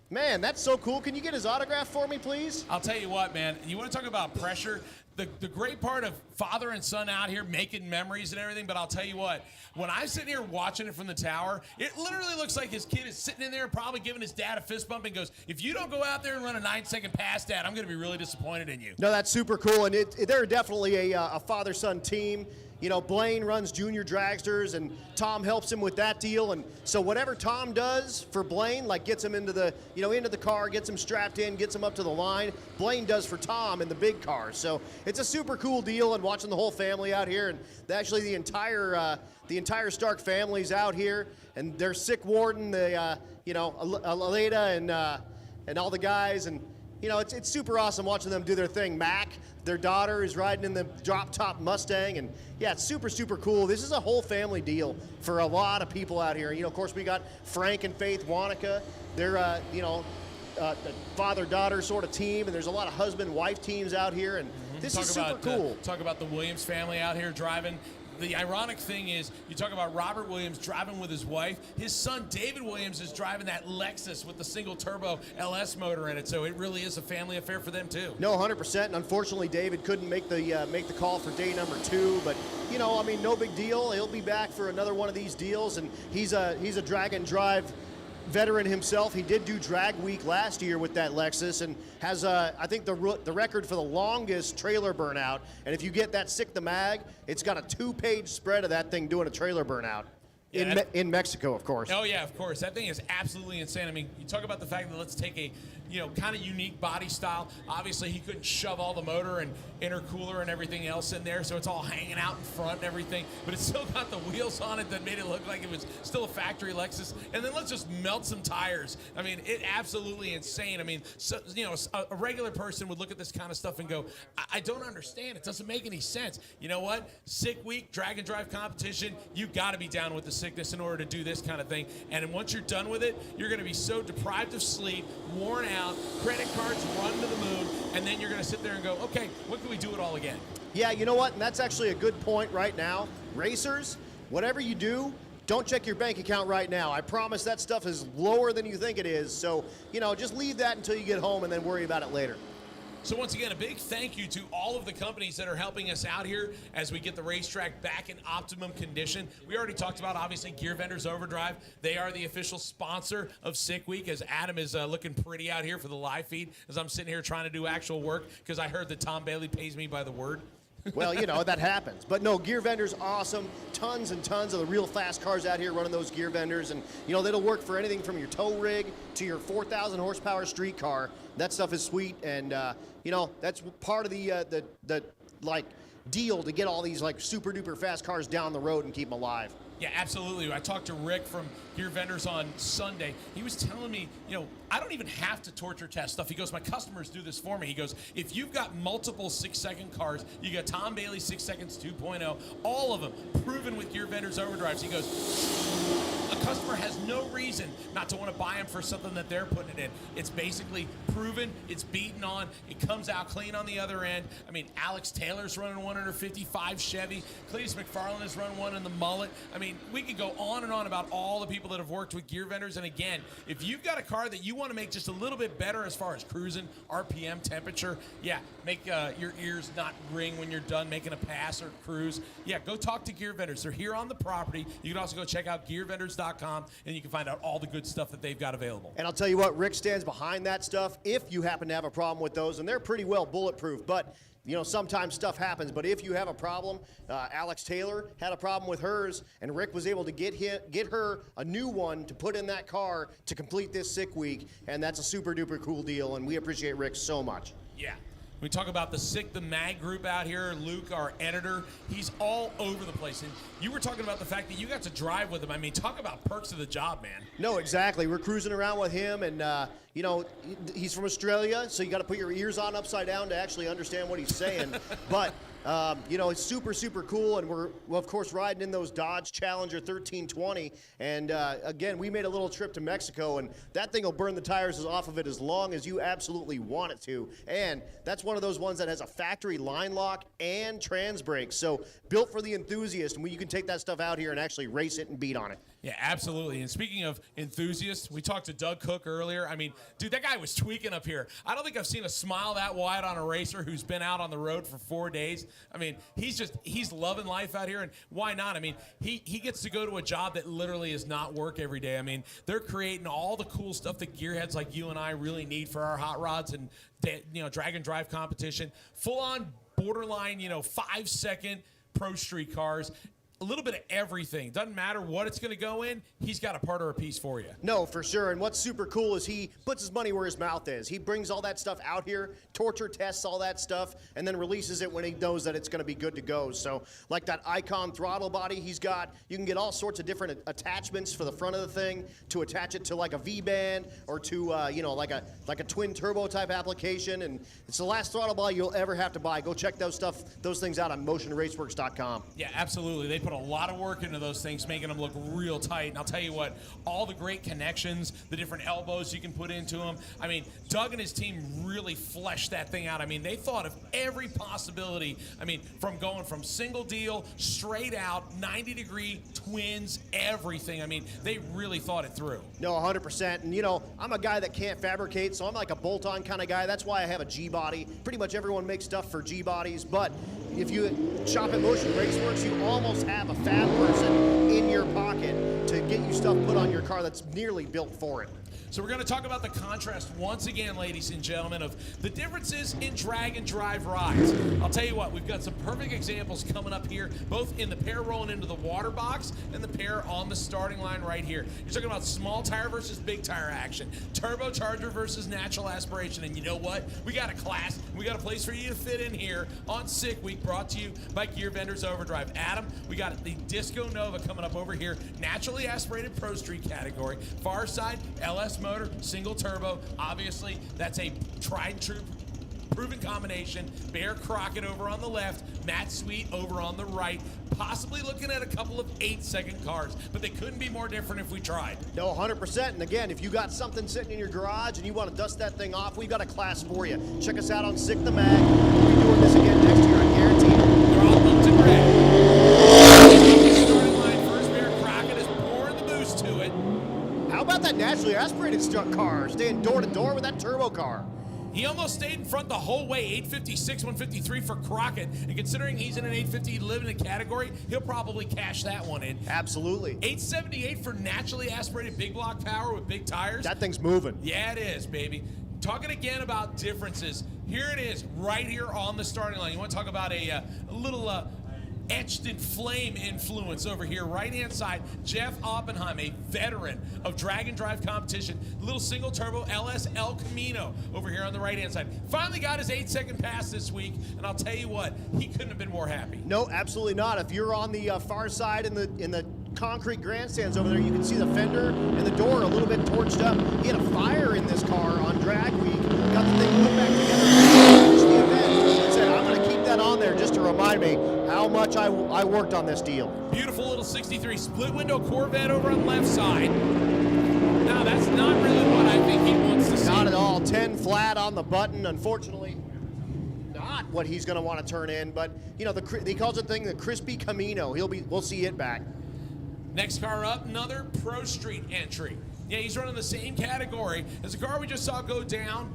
Man, that's so cool. Can you get his autograph for me, please? I'll tell you what, man. You want to talk about pressure? The great part of father and son out here making memories and everything, but I'll tell you what, when I'm sitting here watching it from the tower, it literally looks like his kid is sitting in there probably giving his dad a fist bump and goes, if you don't go out there and run a 9-second pass, Dad, I'm going to be really disappointed in you. No, that's super cool, and they're definitely a father-son team. You know, Blaine runs junior dragsters, and Tom helps him with that deal. And so whatever Tom does for Blaine, like gets him into the, into the car, gets him strapped in, gets him up to the line, Blaine does for Tom in the big cars. So it's a super cool deal, and watching the whole family out here, and actually the entire Stark family's out here, and their sick warden, Aleda and all the guys, and it's super awesome watching them do their thing. Mac, their daughter, is riding in the drop-top Mustang, and yeah, it's super, super cool. This is a whole family deal for a lot of people out here. Of course, we got Frank and Faith Wanaka. They're, father-daughter sort of team, and there's a lot of husband-wife teams out here, and this is super cool. Talk about the Williams family out here driving. The ironic thing is, you talk about Robert Williams driving with his wife. His son, David Williams, is driving that Lexus with the single-turbo LS motor in it, so it really is a family affair for them, too. No, 100%, and unfortunately, David couldn't make the call for day number 2, but, no big deal. He'll be back for another one of these deals, and he's a drag and drive veteran himself. He did do drag week last year with that Lexus, and has I think the record for the longest trailer burnout. And if you get that Sick the Mag, it's got a 2-page spread of that thing doing a trailer burnout. Yeah, in Mexico, of course. Oh, yeah, of course. That thing is absolutely insane. I mean, you talk about the fact that let's take a, kind of unique body style. Obviously, he couldn't shove all the motor and intercooler and everything else in there, so it's all hanging out in front and everything. But it's still got the wheels on it that made it look like it was still a factory Lexus. And then let's just melt some tires. I mean, it absolutely insane. I mean, so, a regular person would look at this kind of stuff and go, I don't understand. It doesn't make any sense. You know what? Sick week, drag and drive competition, you got to be down with the sickness in order to do this kind of thing. And then once you're done with it, you're going to be so deprived of sleep, worn out, credit cards run to the moon, and then you're going to sit there and go, okay, when can we do it all again? Yeah, you know what? And that's actually a good point right now. Racers, whatever you do, don't check your bank account right now. I promise that stuff is lower than you think it is. So, just leave that until you get home and then worry about it later. So once again, a big thank you to all of the companies that are helping us out here as we get the racetrack back in optimum condition. We already talked about, obviously, Gear Vendors Overdrive. They are the official sponsor of Sick Week, as Adam is looking pretty out here for the live feed as I'm sitting here trying to do actual work because I heard that Tom Bailey pays me by the word. Well, that happens. But no, Gear Vendors, awesome. Tons and tons of the real fast cars out here running those Gear Vendors. And, that'll work for anything from your tow rig to your 4,000 horsepower street car. That stuff is sweet. And, that's part of the deal to get all these, super duper fast cars down the road and keep them alive. Yeah, absolutely. I talked to Rick from Gear Vendors on Sunday. He was telling me, I don't even have to torture test stuff. He goes, my customers do this for me. He goes, if you've got multiple 6-second cars, you got Tom Bailey 6 Seconds 2.0, all of them proven with Gear Vendors Overdrives. He goes, a customer has no reason not to want to buy them for something that they're putting it in. It's basically proven, it's beaten on, it comes out clean on the other end. I mean, Alex Taylor's running one in her 55 Chevy. Cletus McFarland has run one in the Mullet. I mean, we could go on and on about all the people that have worked with Gear Vendors. And again, if you've got a car that you want to make just a little bit better as far as cruising, RPM, temperature, yeah, make your ears not ring when you're done making a pass or cruise, yeah, go talk to Gear Vendors. They're here on the property. You can also go check out gearvendors.com, and you can find out all the good stuff that they've got available. And I'll tell you what, Rick stands behind that stuff if you happen to have a problem with those, and they're pretty well bulletproof. But sometimes stuff happens, but if you have a problem, Alex Taylor had a problem with hers, and Rick was able to get her a new one to put in that car to complete this Sick Week, and that's a super duper cool deal, and we appreciate Rick so much. Yeah. We talk about the Sick the Mag group out here. Luke, our editor, he's all over the place. And you were talking about the fact that you got to drive with him. I mean, talk about perks of the job, man. No, exactly. We're cruising around with him, and, he's from Australia, so you got to put your ears on upside down to actually understand what he's saying. But You know, it's super, super cool, and we're, well, of course, riding in those Dodge Challenger 1320, and again, we made a little trip to Mexico, and that thing will burn the tires off of it as long as you absolutely want it to, and that's one of those ones that has a factory line lock and trans brakes, so built for the enthusiast, and you can take that stuff out here and actually race it and beat on it. Yeah, absolutely. And speaking of enthusiasts, we talked to Doug Cook earlier. I mean, dude, that guy was tweaking up here. I don't think I've seen a smile that wide on a racer who's been out on the road for 4 days. I mean, he's loving life out here, and why not? I mean, he gets to go to a job that literally is not work every day. I mean, they're creating all the cool stuff that gearheads like you and I really need for our hot rods and, you know, drag and drive competition. Full-on borderline, you know, 5-second Pro Street cars. A little bit of everything. Doesn't matter what it's going to go in, he's got a part or a piece for you. No, for sure. And what's super cool is he puts his money where his mouth is. He brings all that stuff out here, torture tests all that stuff, and then releases it when he knows that it's going to be good to go. So like that Icon throttle body he's got, you can get all sorts of different attachments for the front of the thing to attach it to like a V-band or to, you know, like a twin turbo type application. And it's the last throttle body you'll ever have to buy. Go check those things out on motionraceworks.com. Yeah, absolutely. They put a lot of work into those things, making them look real tight. And I'll tell you what, all the great connections, the different elbows you can put into them. I mean, Doug and his team really fleshed that thing out. I mean, they thought of every possibility. I mean, from going from single deal, straight out, 90-degree twins, everything. I mean, they really thought it through. No, 100%. And, you know, I'm a guy that can't fabricate, so I'm like a bolt-on kind of guy. That's why I have a G-body. Pretty much everyone makes stuff for G-bodies, but if you shop at Motion Raceworks, you almost have a fab person in your pocket to get you stuff put on your car that's nearly built for it. So we're going to talk about the contrast once again, ladies and gentlemen, of the differences in drag and drive rides. I'll tell you what, we've got some perfect examples coming up here, both in the pair rolling into the water box and the pair on the starting line right here. You're talking about small tire versus big tire action, turbocharger versus natural aspiration. And you know what? We got a class, we got a place for you to fit in here on Sick Week, brought to you by Gear Vendors Overdrive. Adam, we got the Disco Nova coming up over here, naturally aspirated Pro Street category. Far side, LS motor, single turbo. Obviously, that's a tried and true proven combination. Bear Crockett over on the left, Matt Sweet over on the right. Possibly looking at a couple of 8-second cars, but they couldn't be more different if we tried. No, 100%. And again, if you got something sitting in your garage and you want to dust that thing off, we've got a class for you. Check us out on Sick the Mag. We'll be doing this again next year, I guarantee it. They're all booked and ready. Starting line first, Bear Crockett is pouring the boost to it. How about that naturally aspirated car, staying door to door with that turbo car? He almost stayed in front the whole way, 856, 153 for Crockett. And considering he's in an 850 limited category, he'll probably cash that one in. Absolutely. 878 for naturally aspirated big block power with big tires. That thing's moving. Yeah, it is, baby. Talking again about differences. Here it is, right here on the starting line. You want to talk about a little etched in flame influence over here, right-hand side. Jeff Oppenheim, a veteran of drag and drive competition. Little single turbo LS El Camino over here on the right-hand side. Finally got his 8-second pass this week, and I'll tell you what, he couldn't have been more happy. No, absolutely not. If you're on the far side in the concrete grandstands over there, you can see the fender and the door a little bit torched up. He had a fire in this car on drag week, got the thing put back together, finished the event, and said, I'm going to keep that on there just to remind me how much I worked on this deal. Beautiful little 63 split window Corvette over on the left side. Now that's not really what I think he wants to see. Not at all. 10 flat on the button. Unfortunately, not what he's going to want to turn in. But you know, he calls it the crispy Camino. We'll see it back. Next car up, another Pro Street entry. Yeah, he's running the same category as the car we just saw go down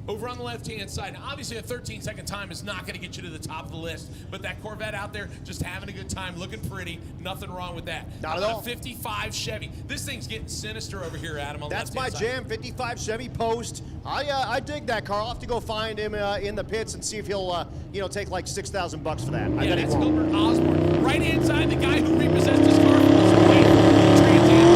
over on the left-hand side. Now, obviously, a 13-second time is not going to get you to the top of the list, but that Corvette out there just having a good time, looking pretty, nothing wrong with that. Not at all. A 55 Chevy. This thing's getting sinister over here, Adam. On That's the my left-hand side. jam, 55 Chevy Post. I dig that car. I'll have to go find him in the pits and see if he'll take like $6,000 for that. Yeah, that's Gilbert Osborne. Right-hand side, the guy who repossessed his car from his wife. Trans Am.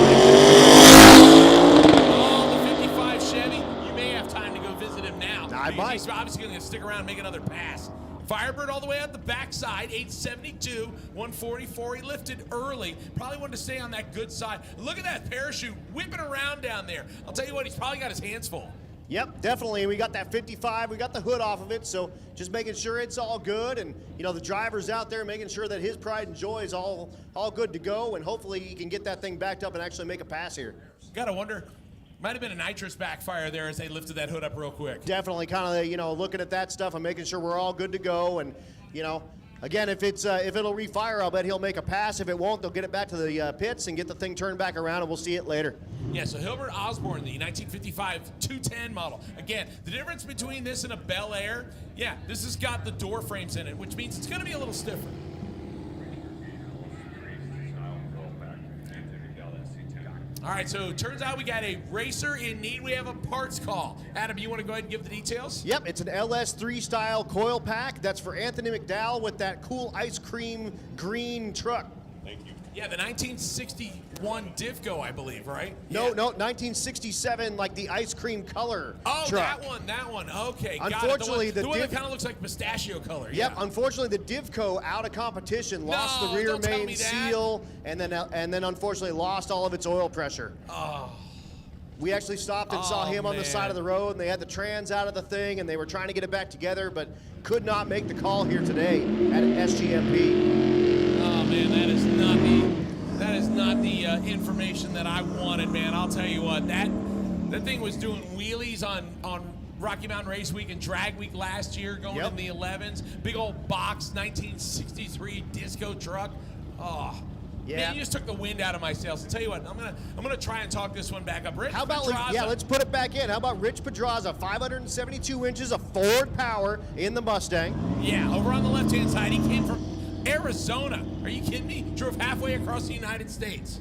Oh, the 55 Chevy. You may have time to go visit him now. I might. He's obviously going to stick around and make another pass. Firebird all the way out the backside, 872, 144. He lifted early. Probably wanted to stay on that good side. Look at that parachute whipping around down there. I'll tell you what, he's probably got his hands full. Yep, definitely. We got that 55. We got the hood off of it, so just making sure it's all good. And, you know, the driver's out there making sure that his pride and joy is all good to go. And hopefully he can get that thing backed up and actually make a pass here. Got to wonder, might have been a nitrous backfire there as they lifted that hood up real quick. Definitely kind of, you know, looking at that stuff and making sure we're all good to go. And, you know, again, if it'll refire, I'll bet he'll make a pass. If it won't, they'll get it back to the pits and get the thing turned back around, and we'll see it later. Yeah, so Hilbert Osborne, the 1955 210 model. Again, the difference between this and a Bel Air, yeah, this has got the door frames in it, which means it's going to be a little stiffer. All right, so it turns out we got a racer in need. We have a parts call. Adam, you want to go ahead and give the details? Yep, it's an LS3 style coil pack. That's for Anthony McDowell with that cool ice cream green truck. Thank you. Yeah, the 1961 Divco, I believe, right? No, Yeah. 1967, like the ice cream color truck. that one. Okay, Unfortunately, got it. The one that kind of looks like pistachio color. Yep, Yeah. Unfortunately, the Divco out of competition lost the rear don't tell main me that. seal, and then unfortunately lost all of its oil pressure. Oh. We actually stopped and saw him on the side of the road, and they had the trans out of the thing, and they were trying to get it back together, but could not make the call here today at SGMP. Oh man, that is not the information that I wanted, man. I'll tell you what, that thing was doing wheelies on Rocky Mountain Race Week and Drag Week last year, going in the 11s. Big old box 1963 disco truck. Oh. Yeah. Man, you just took the wind out of my sails. I'll tell you what, I'm gonna try and talk this one back up. Rich How about, Pedraza. let's put it back in. How about Rich Pedraza, 572 inches of forward power in the Mustang. Yeah, over on the left-hand side, he came from Arizona. Are you kidding me? Drove halfway across the United States.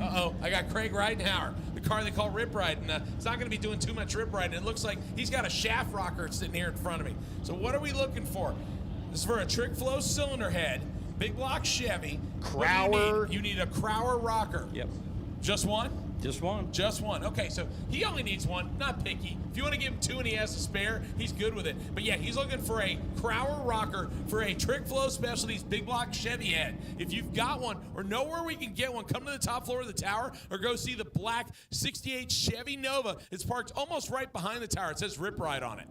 Uh-oh, I got Craig Ridenhour, the car they call Rip Riding. It's not going to be doing too much rip riding. It looks like he's got a shaft rocker sitting here in front of me. So what are we looking for? This is for a trick flow cylinder head, big block Chevy. Crower. You need a Crower rocker. Yep. Just one? Just one. Just one. Okay, so he only needs one, not picky. If you want to give him two and he has to spare, he's good with it. But yeah, he's looking for a Crower rocker for a Trick Flow Specialties big block Chevy head. If you've got one or know where we can get one, come to the top floor of the tower or go see the black 68 Chevy Nova. It's parked almost right behind the tower. It says Rip Ride on it.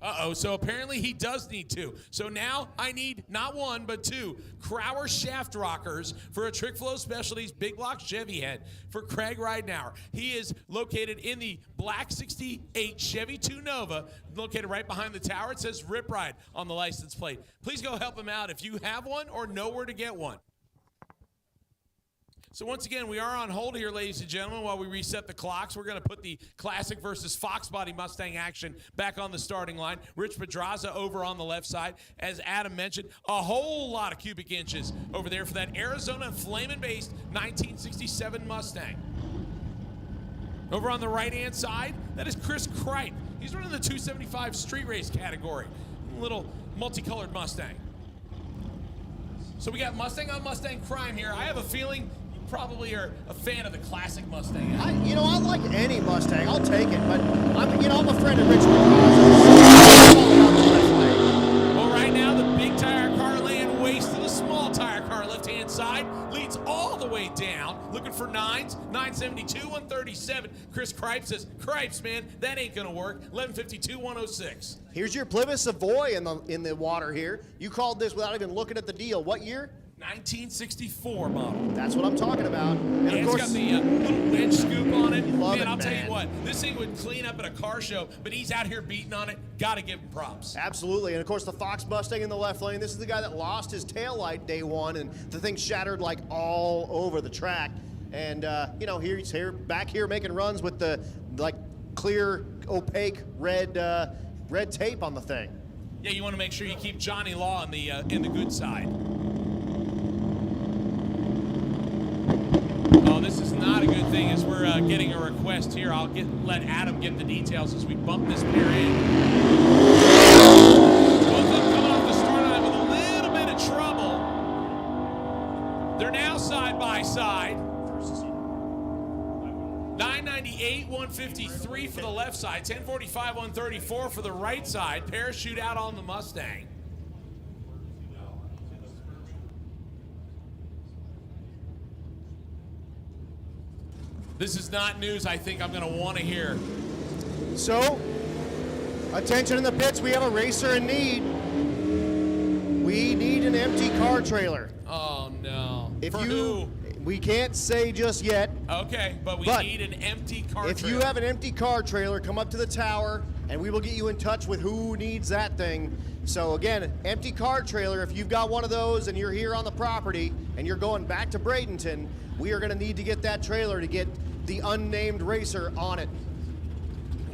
Uh-oh, so apparently he does need two. So now I need not one, but two Crower shaft rockers for a Trick Flow Specialties big block Chevy head for Craig Ridenhour. He is located in the black 68 Chevy 2 Nova, located right behind the tower. It says Rip Ride on the license plate. Please go help him out if you have one or know where to get one. So once again, we are on hold here, ladies and gentlemen, while we reset the clocks. We're going to put the Classic versus Fox Body Mustang action back on the starting line. Rich Pedraza over on the left side. As Adam mentioned, a whole lot of cubic inches over there for that Arizona Flamin'-based 1967 Mustang. Over on the right-hand side, that is Chris Kripe. He's running the 275 street race category. Little multicolored Mustang. So we got Mustang on Mustang crime here. I have a feeling probably are a fan of the classic Mustang. I like any Mustang. I'll take it, but I'm a friend of Rich Pedraza. Well, right now the big tire car laying waste to the small tire car left-hand side leads all the way down. Looking for nines, 972, 137. Chris Kripe says, Cripes, man, that ain't gonna work. 1152, 106. Here's your Plymouth Savoy in the water here. You called this without even looking at the deal. What year? 1964 model. That's what I'm talking about. And Yeah, of course, it's got the little wedge scoop on it. Love Man, it, I'll tell man. you what, this thing would clean up at a car show, but he's out here beating on it. Gotta give him props. absolutely. And of course, the Fox Mustang in the left lane. This is the guy that lost his taillight day one, and the thing shattered like all over the track. And he's back here making runs with the like clear, opaque red tape on the thing. Yeah, you want to make sure you keep Johnny Law on the in the good side. Oh, this is not a good thing as we're getting a request here. I'll let Adam get the details as we bump this pair in. Both of them coming off the start line with a little bit of trouble. They're now side by side. 998, 153 for the left side. 1045, 134 for the right side. Parachute out on the Mustang. This is not news I think I'm going to want to hear. So, attention in the pits, we have a racer in need. We need an empty car trailer. Oh, no. If For you, who? we can't say just yet. Okay, but we need an empty car If trailer. you have an empty car trailer, come up to the tower, and we will get you in touch with who needs that thing. So again, empty car trailer, if you've got one of those and you're here on the property and you're going back to Bradenton, we are going to need to get that trailer to get the unnamed racer on it.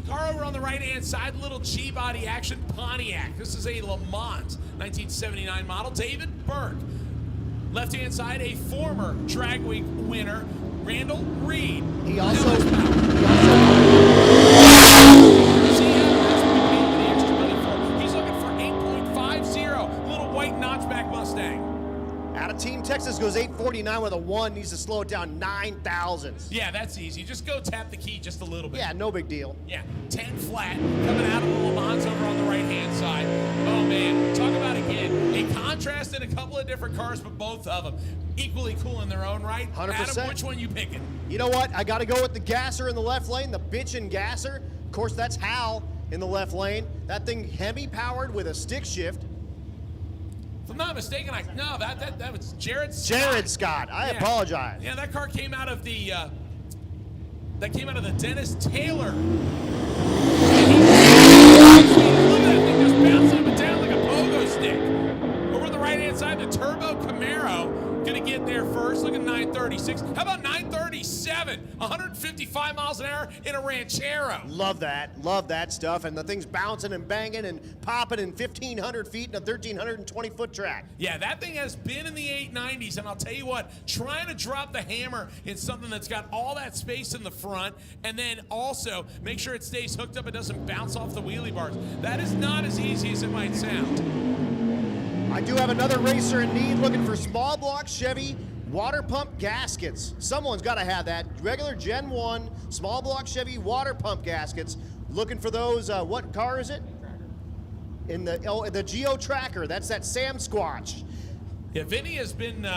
Car over on the right-hand side, little G-body action Pontiac. This is a Le Mans 1979 model. David Burke. Left-hand side, a former Drag Week winner, Randall Reed. He also He's looking for 8.50. Little white notchback Mustang. out of Team Texas goes 849 with a 1, needs to slow it down 9 thousandths. Yeah, that's easy. Just go tap the key just a little bit. Yeah, no big deal. Yeah, 10 flat, coming out of the Le Mans over on the right-hand side. Oh, man, talk about, again, a contrast in a couple of different cars, but both of them equally cool in their own right. 100%. Adam, which one you picking? You know what? I got to go with the gasser in the left lane, the bitchin' gasser. Of course, that's Hal in the left lane. That thing Hemi-powered with a stick shift. If I'm not mistaken, that was Jared Scott. Jared Scott. I apologize. Yeah, that car came out of the Dennis Taylor. Look at that thing just bouncing up and down like a pogo stick. Over on the right-hand side, the Turbo Camaro gonna get there first. Look at 936. How about 937? 155 miles an hour in a Ranchero. Love that stuff. And the thing's bouncing and banging and popping in 1,500 feet in a 1,320-foot track. Yeah, that thing has been in the 890s, and I'll tell you what, trying to drop the hammer in something that's got all that space in the front, and then also make sure it stays hooked up and doesn't bounce off the wheelie bars. That is not as easy as it might sound. I do have another racer in need looking for small block Chevy water pump gaskets. Someone's got to have that. Regular Gen 1 small block Chevy water pump gaskets. Looking for those, what car is it? In the Geo Tracker. That's that Sam Squatch. Yeah, Vinny has been,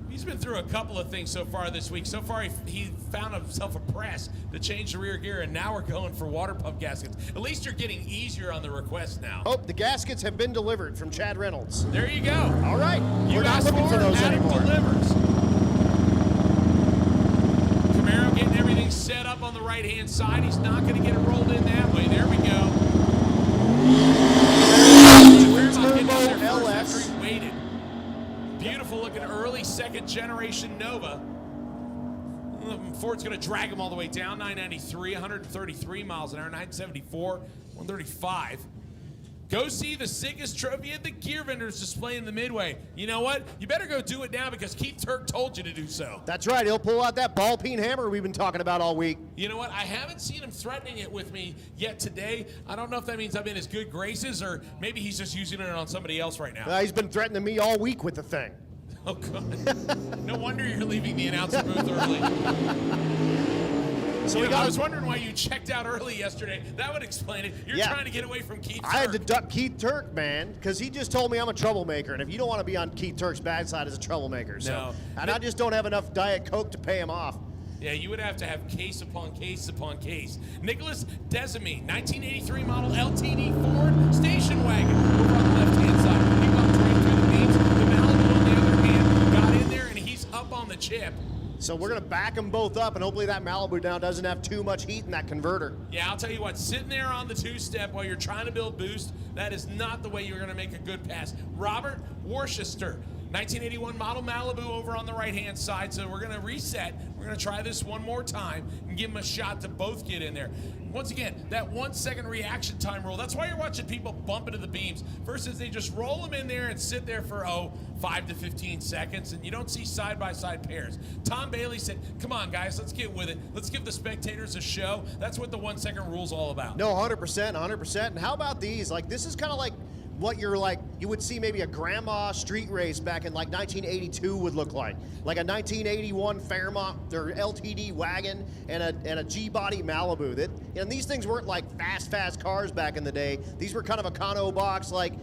he's been through a couple of things so far this week. So far, he found himself a press to change the rear gear, and now we're going for water pump gaskets. At least you're getting easier on the request now. Oh, the gaskets have been delivered from Chad Reynolds. There you go. All right. You We're not asked looking for those Adam anymore. delivers. Camaro getting everything set up on the right-hand side. He's not going to get it rolled in that way. There we go. Turbo LS. After he waited. Beautiful looking early second generation Nova. Ford's going to drag him all the way down. 993, 133 miles an hour, 974, 135. Go see the sickest trophy at the Gear Vendors display in the Midway. You know what? You better go do it now because Keith Turk told you to do so. That's right. He'll pull out that ball peen hammer we've been talking about all week. You know what? I haven't seen him threatening it with me yet today. I don't know if that means I'm in his good graces or maybe he's just using it on somebody else right now. He's been threatening me all week with the thing. Oh, God. No wonder you're leaving the announcer booth early. So I was wondering why you checked out early yesterday. That would explain it. You're trying to get away from Keith Turk. I had to duck Keith Turk, man, because he just told me I'm a troublemaker, and if you don't want to be on Keith Turk's bad side as a troublemaker, so. No. And I just don't have enough Diet Coke to pay him off. Yeah, you would have to have case upon case upon case. Nicholas Desamy, 1983 model LTD Ford station wagon over on the left-hand side. He bumped right through the beams. The Malibu, on the other hand, got in there, and he's up on the chip. So we're going to back them both up, and hopefully that Malibu now doesn't have too much heat in that converter. Yeah, I'll tell you what, sitting there on the two-step while you're trying to build boost, that is not the way you're going to make a good pass. Robert Worcester, 1981 model Malibu over on the right-hand side. So we're going to reset. We're going to try this one more time and give them a shot to both get in there. Once again, that 1 second reaction time rule, that's why you're watching people bump into the beams versus they just roll them in there and sit there for, 5 to 15 seconds, and you don't see side-by-side pairs. Tom Bailey said, come on, guys, let's get with it. Let's give the spectators a show. That's what the 1 second rule's all about. No, 100%, 100%. And how about these? Like, this is kind of like what you would see maybe a grandma street race back in like 1982 would look like a 1981 Fairmont or LTD wagon and a G-body Malibu. And these things weren't like fast cars back in the day. These were kind of econo box, like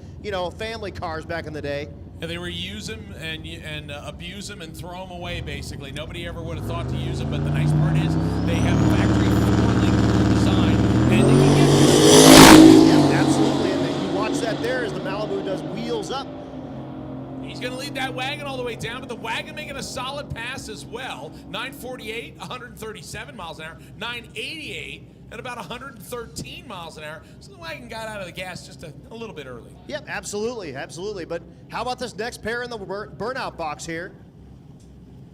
family cars back in the day. Yeah, they reuse them and abuse them and throw them away, basically. Nobody ever would have thought to use them, but the nice part is they have a factory four-link design, and they can get... Yep, absolutely. And then you watch that there as the Malibu does wheels up. He's going to lead that wagon all the way down, but the wagon making a solid pass as well. 948, 137 miles an hour. 988 at about 113 miles an hour. So the wagon got out of the gas just a little bit early. Yep, absolutely, absolutely. But how about this next pair in the burnout box here?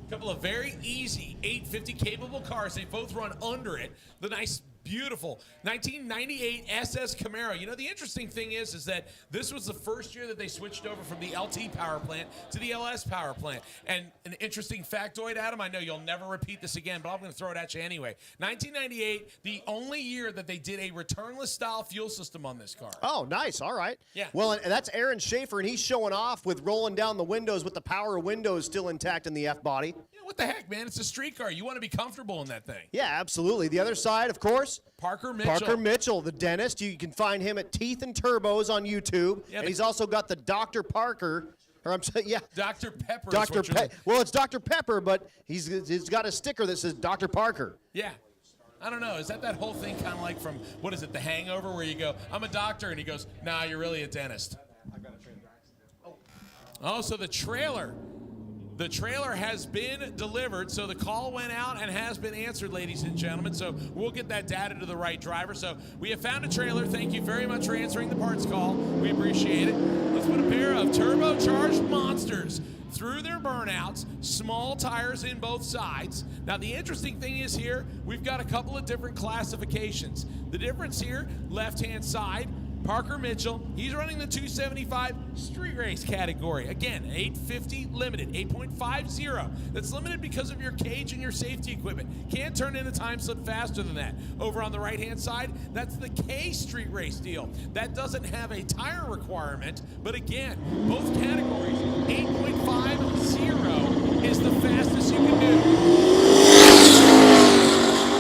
A couple of very easy 850 capable cars. They both run under it. The nice, beautiful 1998 SS Camaro. You know, the interesting thing is that this was the first year that they switched over from the LT power plant to the LS power plant. And an interesting factoid, Adam, I know you'll never repeat this again, but I'm going to throw it at you anyway. 1998, the only year that they did a returnless style fuel system on this car. Oh, nice. All right. Yeah. Well, and that's Aaron Schaefer, and he's showing off with rolling down the windows with the power windows still intact in the F-body. Yeah, what the heck, man? It's a street car. You want to be comfortable in that thing. Yeah, absolutely. The other side, of course, Parker Mitchell. Parker Mitchell, the dentist. You can find him at Teeth and Turbos on YouTube. Yeah, and he's also got the Dr. Parker, or I'm saying, yeah. Dr. Pepper. Dr. Well, it's Dr. Pepper, but he's got a sticker that says Dr. Parker. Yeah. I don't know. Is that whole thing kind of like from, what is it, The Hangover, where you go, I'm a doctor, and he goes, nah, you're really a dentist. Oh, so the trailer has been delivered. So the call went out and has been answered, ladies and gentlemen. So we'll get that data to the right driver. So we have found a trailer. Thank you very much for answering the parts call. We appreciate it. Let's put a pair of turbocharged monsters through their burnouts, small tires in both sides. Now the interesting thing is here, we've got a couple of different classifications. The difference here, left-hand side, Parker Mitchell, he's running the 275 street race category. Again, 850 limited, 8.50. That's limited because of your cage and your safety equipment. Can't turn in a time slip faster than that. Over on the right-hand side, that's the K street race deal. That doesn't have a tire requirement, but again, both categories, 8.50 is the fastest you can do.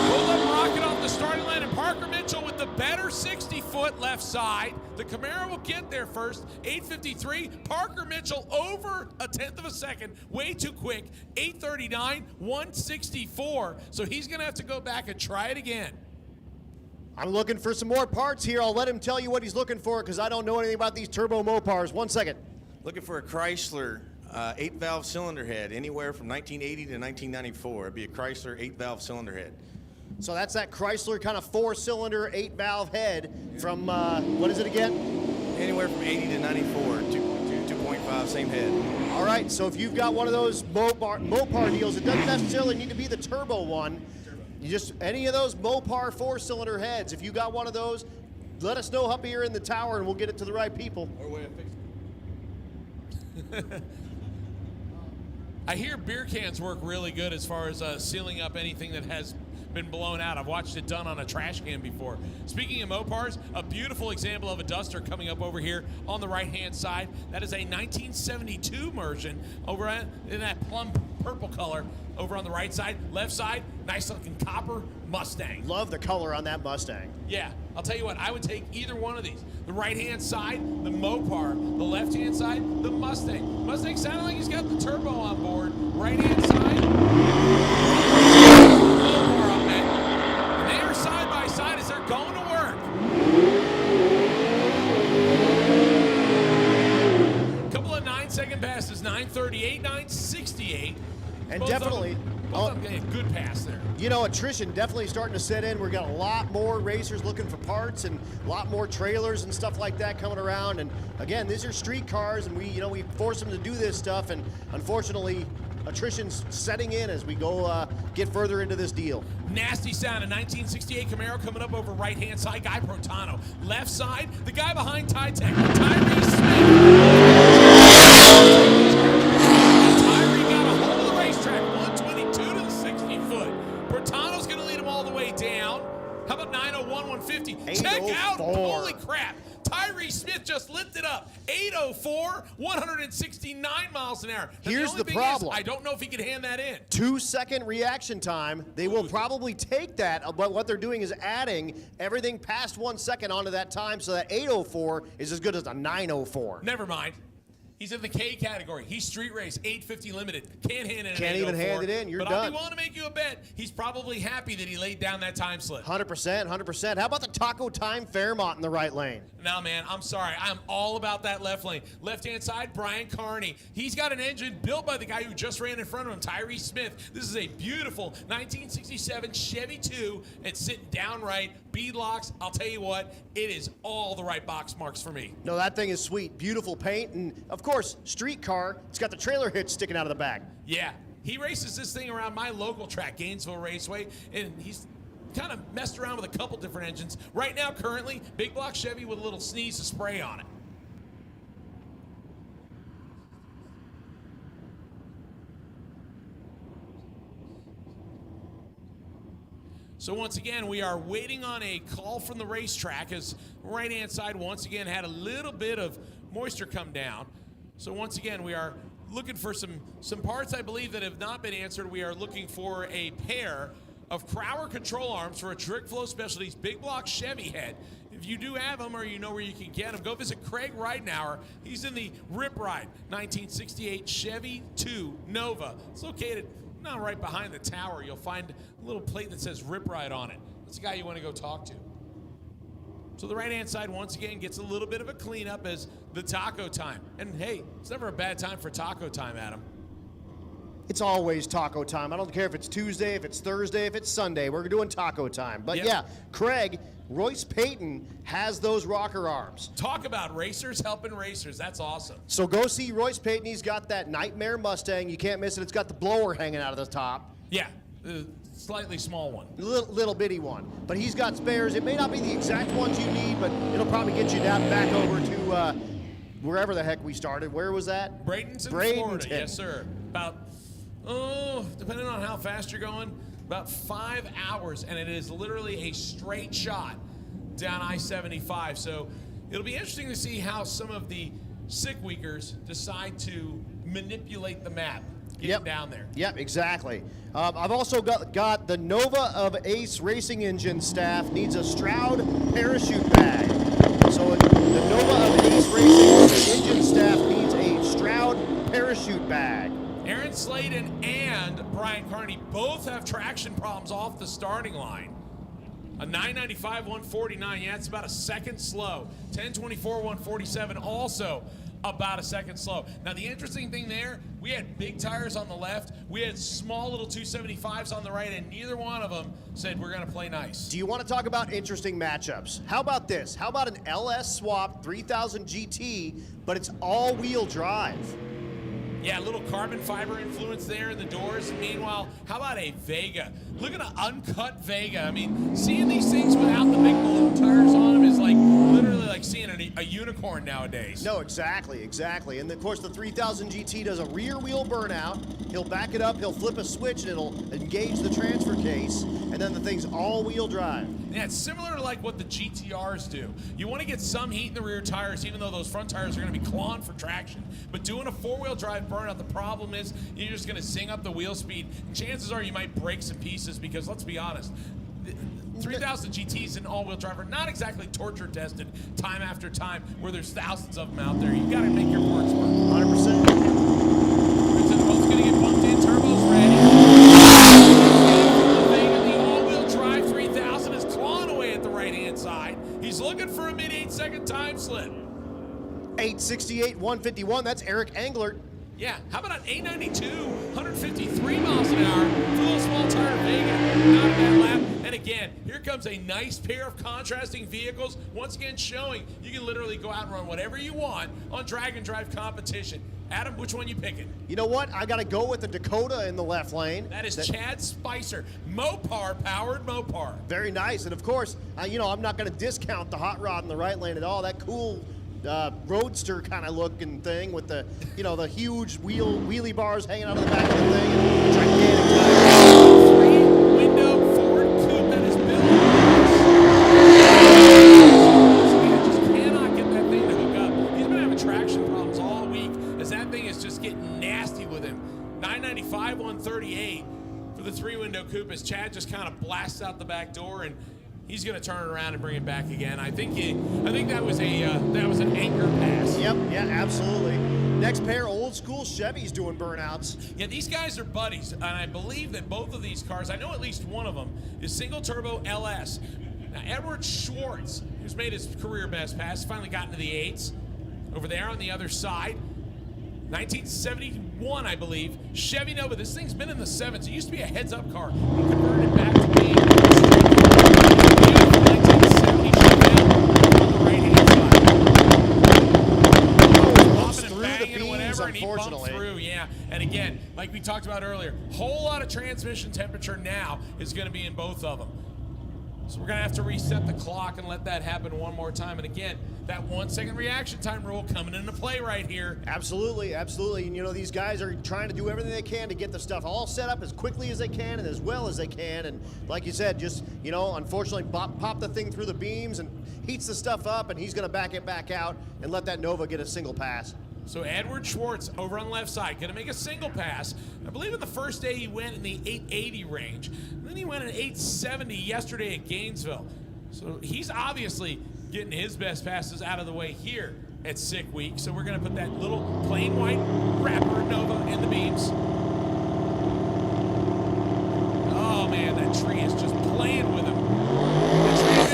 Pull up rocket off the starting line, and Parker Mitchell with the better 60-foot left side. The Camaro will get there first. 8:53. Parker Mitchell over a tenth of a second. Way too quick. 8:39. 164. So he's going to have to go back and try it again. I'm looking for some more parts here. I'll let him tell you what he's looking for because I don't know anything about these turbo Mopars. 1 second. Looking for a Chrysler 8-valve cylinder head, anywhere from 1980 to 1994. It'd be a Chrysler 8-valve cylinder head. So that's that Chrysler kind of 4-cylinder, 8-valve head from, what is it again? Anywhere from 80 to 94, 2.5, same head. All right, so if you've got one of those Mopar deals, it doesn't necessarily need to be the turbo one. You just, any of those Mopar 4-cylinder heads, if you got one of those, let us know up here in the tower and we'll get it to the right people. Or way of fixing it. I hear beer cans work really good as far as sealing up anything that has been blown out. I've watched it done on a trash can before. Speaking of Mopars, a beautiful example of a Duster coming up over here on the right-hand side. That is a 1972 version over in that plum purple color over on the right side. Left side, nice looking copper Mustang. Love the color on that Mustang. Yeah, I'll tell you what, I would take either one of these. The right-hand side, the Mopar. The left-hand side, the Mustang. Mustang sounded like he's got the turbo on board. Right-hand side, Mopar on that. And they are side by side as they're going to work. Couple of 9-second passes, 9:38, 9:68. And Both definitely, of them getting a good pass there. you know, attrition definitely starting to set in. We've got a lot more racers looking for parts and a lot more trailers and stuff like that coming around. And again, these are street cars, and we force them to do this stuff. And unfortunately, attrition's setting in as we go get further into this deal. Nasty sound, a 1968 Camaro coming up over right-hand side. Guy Protano. Left side, the guy behind Titech, Tyree Smith. Tyree got a hold of the racetrack, 122 to the 60-foot. Protano's going to lead him all the way down. How about 901, 150? Check out, holy crap. Tyree Smith just lifted up. 804, 169 miles an hour. Now, Here's the thing problem. Is, I don't know if he can hand that in. 2-second reaction time. They will probably take that, but what they're doing is adding everything past 1 second onto that time, so that 804 is as good as a 904. Never mind. He's in the K category. He's street race, 850 limited. Can't hand it in. Can't even hand it in. You're but done. I'll be willing to make you a bet. He's probably happy that he laid down that time slip. 100%, 100%. How about the Taco Time Fairmont in the right lane? Now, man, I'm sorry. I'm all about that left lane. Left-hand side, Brian Carney. He's got an engine built by the guy who just ran in front of him, Tyree Smith. This is a beautiful 1967 Chevy 2. It's sitting downright, beadlocks. I'll tell you what, it is all the right box marks for me. No, that thing is sweet. Beautiful paint. And, of course, street car. It's got the trailer hitch sticking out of the back. Yeah, he races this thing around my local track, Gainesville Raceway, and he's kind of messed around with a couple different engines. Right now, currently, big block Chevy with a little sneeze of spray on it. So once again, we are waiting on a call from the racetrack as right-hand side once again had a little bit of moisture come down. So once again, we are looking for some parts, I believe, that have not been answered. We are looking for a pair of Crowler control arms for a Trick Flow Specialties big block Chevy head. If you do have them or you know where you can get them, go visit Craig Ridenauer. He's in the Rip Ride 1968 Chevy 2 Nova. It's located not right behind the tower. You'll find a little plate that says Rip Ride on it. That's the guy you want to go talk to. So the right-hand side, once again, gets a little bit of a cleanup as the taco time. And, hey, it's never a bad time for taco time, Adam. It's always taco time. I don't care if it's Tuesday, if it's Thursday, if it's Sunday. We're doing taco time. But, Yep. yeah, Craig, Royce Payton has those rocker arms. Talk about racers helping racers. That's awesome. So go see Royce Payton. He's got that Nightmare Mustang. You can't miss it. It's got the blower hanging out of the top. Yeah, the slightly small one. Little bitty one. But he's got spares. It may not be the exact ones you need, but it'll probably get you down back over to wherever the heck we started. Where was that? Bradenton, Florida. Yes, sir. About, depending on how fast you're going, about 5 hours, and it is literally a straight shot down I-75. So it'll be interesting to see how some of the sick weekers decide to manipulate the map getting down there. Yep, exactly. I've also got the Nova of Ace Racing Engine staff needs a Stroud parachute bag. So the Nova of Ace Racing Engine staff needs a Stroud parachute bag. Aaron Slayton and Brian Carney both have traction problems off the starting line. A 995, 149, yeah, it's about a second slow. 1024, 147, also about a second slow. Now, the interesting thing there, we had big tires on the left, we had small little 275s on the right, and neither one of them said we're going to play nice. Do you want to talk about interesting matchups? How about this? How about an LS swap 3000 GT, but it's all-wheel drive? Yeah, a little carbon fiber influence there in the doors. Meanwhile, how about a Vega? Look at an uncut Vega. I mean, seeing these things without the big balloon tires on them is like literally like seeing a unicorn nowadays. No, exactly. And of course, the 3000 GT does a rear wheel burnout. He'll back it up, he'll flip a switch, and it'll engage the transfer case, and then the thing's all-wheel drive. Yeah, it's similar to like what the GTRs do. You want to get some heat in the rear tires, even though those front tires are going to be clawing for traction. But doing a four-wheel drive burnout, the problem is you're just going to zing up the wheel speed. And chances are you might break some pieces because, let's be honest, 3000 GTs and all-wheel drive are not exactly torture tested time after time where there's thousands of them out there. You got to make your parts work. 100%. Both going to get bumped in, turbos ready. The all-wheel drive 3000 is clawing away at the right-hand side. He's looking for a mid-8-second time slip. 868, 151, that's Eric Englert. Yeah, how about an 892, 153 miles an hour for a little small tire Vega, not a bad lap. And again, here comes a nice pair of contrasting vehicles, once again showing you can literally go out and run whatever you want on drag and drive competition. Adam, which one you picking? You know what? I got to go with the Dakota in the left lane. That is Chad Spicer, Mopar-powered Mopar. Very nice. And of course, I'm not going to discount the hot rod in the right lane at all. That cool roadster kind of looking thing with the, the huge wheelie bars hanging out of the back of the thing and gigantic tires. Three-window Ford coupe that is built. Just cannot get that thing to hook up. He's been having traction problems all week as that thing is just getting nasty with him. 995, 138 for the three-window coupe as Chad just kind of blasts out the back door, and He's going to turn it around and bring it back again. I think that was an anchor pass. Yep, yeah, absolutely. Next pair, old school Chevys doing burnouts. Yeah, these guys are buddies, and I believe that both of these cars, I know at least one of them, is single turbo LS. Now, Edward Schwartz, who's made his career best pass, finally got into the 8s. Over there on the other side, 1971, I believe, Chevy Nova. This thing's been in the 7s. It used to be a heads-up car. He converted it back to being a beautiful 1970 Chevy on the right-hand side. Popping and banging and whatever, and he bumped through, yeah. And again, like we talked about earlier, whole lot of transmission temperature now is going to be in both of them. So we're going to have to reset the clock and let that happen one more time. And again, that 1 second reaction time rule coming into play right here. Absolutely, absolutely. And you know, these guys are trying to do everything they can to get the stuff all set up as quickly as they can and as well as they can. And like you said, just, you know, unfortunately pop the thing through the beams and heats the stuff up, and he's going to back it back out and let that Nova get a single pass. So Edward Schwartz over on the left side, going to make a single pass. I believe in the first day he went in the 880 range. And then he went in 870 yesterday at Gainesville. So he's obviously getting his best passes out of the way here at Sick Week. So we're going to put that little plain white wrapper Nova in the beams. Oh man, that tree is just playing with him. The tree is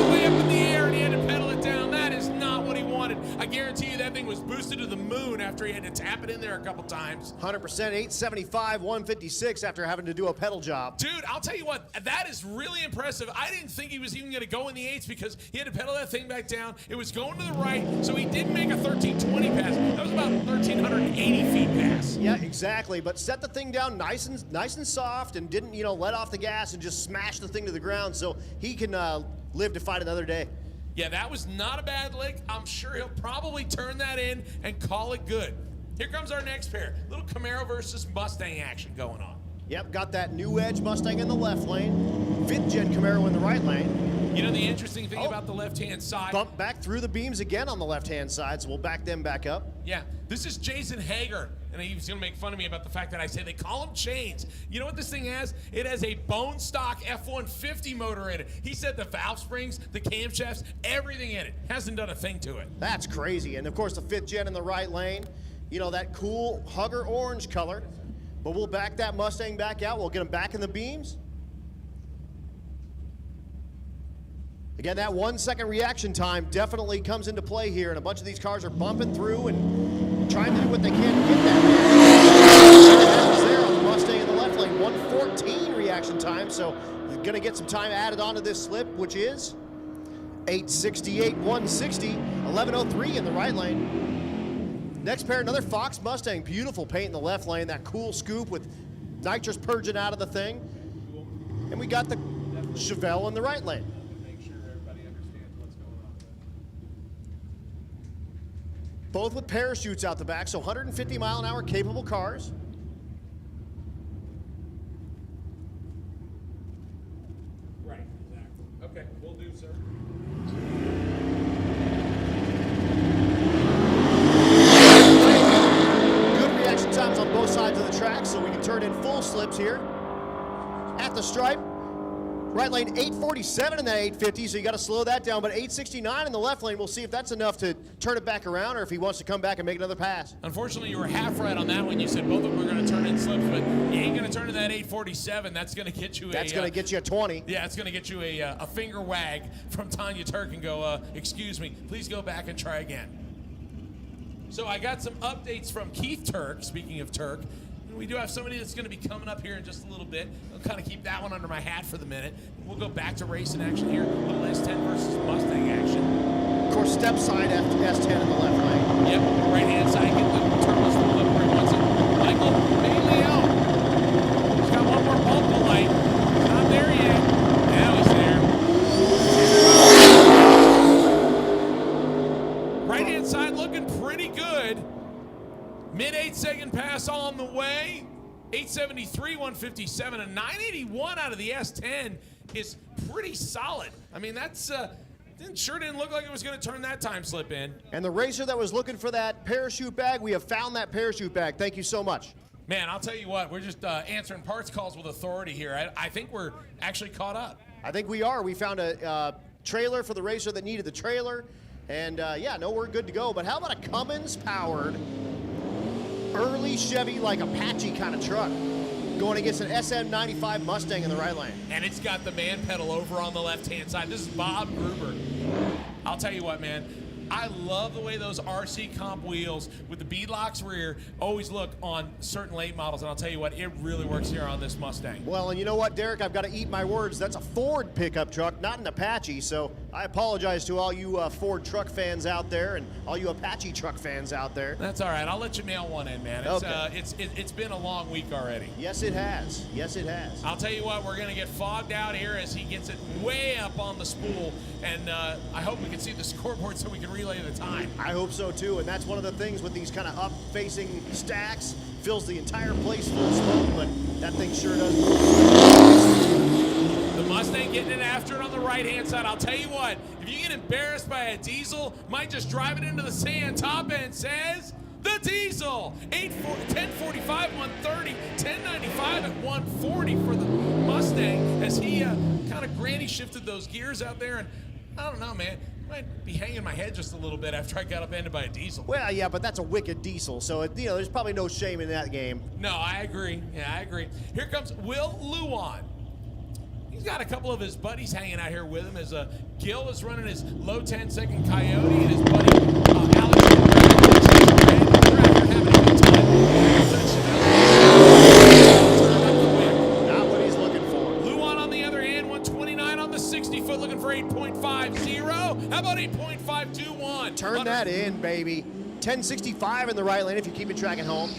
way up in the air and he had to pedal it down. That is not what he wanted. I guarantee you that thing was boosted to the moon after he had to tap it in there a couple times. 100%, 875, 156 after having to do a pedal job. Dude, I'll tell you what, that is really impressive. I didn't think he was even going to go in the 8s because he had to pedal that thing back down. It was going to the right, so he did make a 1320 pass. That was about 1,380 feet pass. Yeah, exactly. But set the thing down nice and soft and didn't, you know, let off the gas and just smash the thing to the ground so he can live to fight another day. Yeah, that was not a bad lick. I'm sure he'll probably turn that in and call it good. Here comes our next pair. Little Camaro versus Mustang action going on. Yep, got that new Edge Mustang in the left lane, 5th gen Camaro in the right lane. You know the interesting thing about the left-hand side? Bump back through the beams again on the left-hand side, so we'll back them back up. Yeah, this is Jason Hager, and he was going to make fun of me about the fact that I say they call them chains. You know what this thing has? It has a bone stock F-150 motor in it. He said the valve springs, the camshafts, everything in it. Hasn't done a thing to it. That's crazy. And of course the 5th gen in the right lane, you know, that cool Hugger orange color. But we'll back that Mustang back out. We'll get him back in the beams. Again, that 1 second reaction time definitely comes into play here, and a bunch of these cars are bumping through and trying to do what they can to get that. There on the Mustang in the left lane, 1:14 reaction time, so you're going to get some time added onto this slip, which is 8:68, 1:60, 11:03 in the right lane. Next pair, another Fox Mustang, beautiful paint in the left lane, that cool scoop with nitrous purging out of the thing. And we got the Chevelle in the right lane. Both with parachutes out the back, so 150 mile an hour capable cars. Right, exactly. Okay, we'll do, sir. Good reaction times on both sides of the track, so we can turn in full slips here at the stripe. Right lane 847 in that 850, so you got to slow that down. But 869 in the left lane, we'll see if that's enough to turn it back around or if he wants to come back and make another pass. Unfortunately, you were half right on that one. You said both of them were going to turn in slips, but you ain't going to turn in that 847. That's going to get you That's going to get you a 20. Yeah, it's going to get you a finger wag from Tanya Turk and go, excuse me, please go back and try again. So I got some updates from Keith Turk, speaking of Turk. We do have somebody that's going to be coming up here in just a little bit. I'll kind of keep that one under my hat for the minute. We'll go back to racing action here. A little S10 versus Mustang action. Of course, step side S10 in the left lane. Yep, right-hand side. Get the turbos to flip where he wants it. Michael Bailey out. He's got one more bulb to light. He's not there yet. Now he's there. Right-hand side looking pretty good. Mid 8 second pass on the way. 873, 157, and 981 out of the S10 is pretty solid. I mean, that's sure didn't look like it was going to turn that time slip in. And the racer that was looking for that parachute bag, we have found that parachute bag. Thank you so much. Man, I'll tell you what, we're just answering parts calls with authority here. I think we're actually caught up. I think we are. We found a trailer for the racer that needed the trailer. And yeah, no, we're good to go. But how about a Cummins-powered early Chevy, like Apache kind of truck, going against an SM95 Mustang in the right lane? And it's got the man pedal over on the left-hand side. This is Bob Gruber. I'll tell you what, man. I love the way those RC comp wheels with the beadlocks rear always look on certain late models, and I'll tell you what, it really works here on this Mustang. Well, and you know what, Derek? I've got to eat my words. That's a Ford pickup truck, not an Apache. So I apologize to all you Ford truck fans out there and all you Apache truck fans out there. That's all right. I'll let you mail one in, man. It's been a long week already. Yes, it has. Yes, it has. I'll tell you what, we're going to get fogged out here as he gets it way up on the spool, and I hope we can see the scoreboard so we can relay the time. I hope so too, and that's one of the things with these kind of up-facing stacks. Fills the entire place full of smoke, but that thing sure does. The Mustang getting it after it on the right-hand side. I'll tell you what, if you get embarrassed by a diesel, might just drive it into the sand. Top end says the diesel. 1045, 130, 1095 at 140 for the Mustang as he kind of granny shifted those gears out there, and I don't know, man. Might be hanging my head just a little bit after I got upended by a diesel. Well, yeah, but that's a wicked diesel, so there's probably no shame in that game. No, I agree. Yeah, I agree. Here comes Will Luan. He's got a couple of his buddies hanging out here with him as Gil is running his low 10-second Coyote, and his buddy Alex they're out here having a good time. Not what he's looking for. Luan on the other hand, 129 on the 60-foot, looking for 8.50. How about 8.521? Turn that in, baby. 1065 in the right lane if you're keeping track at home.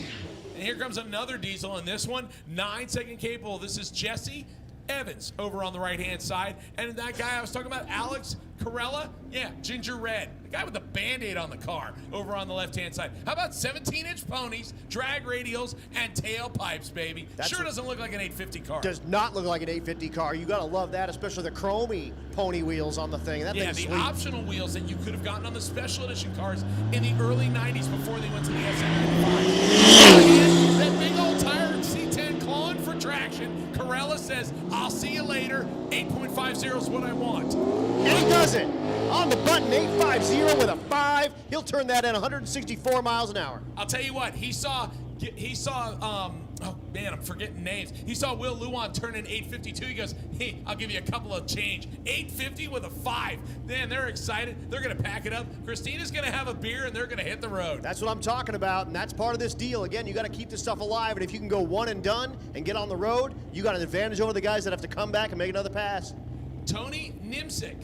And here comes another diesel, and this one, 9-second capable. This is Jesse Evans over on the right-hand side. And that guy I was talking about, Alex Corella, yeah, ginger red. The guy with the Band-Aid on the car over on the left-hand side. How about 17-inch ponies, drag radials, and tailpipes, baby? Sure doesn't look like an 850 car. Does not look like an 850 car. You gotta love that, especially the chromy pony wheels on the thing. That yeah, thing's the sweet. optional wheels that you could have gotten on the special edition cars in the early 90s before they went to the SM95. That big old tire C10 clawing for traction. Corella says, I'll see you later. 8.50 is what I want. And he does it. On the button, 850 with a 5. He'll turn that in 164 miles an hour. I'll tell you what, he saw, oh man, I'm forgetting names. He saw Will Luan turn in 852. He goes, hey, I'll give you a couple of change. 850 with a 5. Man, they're excited. They're going to pack it up. Christina's going to have a beer, and they're going to hit the road. That's what I'm talking about, and that's part of this deal. Again, you got to keep this stuff alive, and if you can go one and done and get on the road, you got an advantage over the guys that have to come back and make another pass. Tony Nimsick,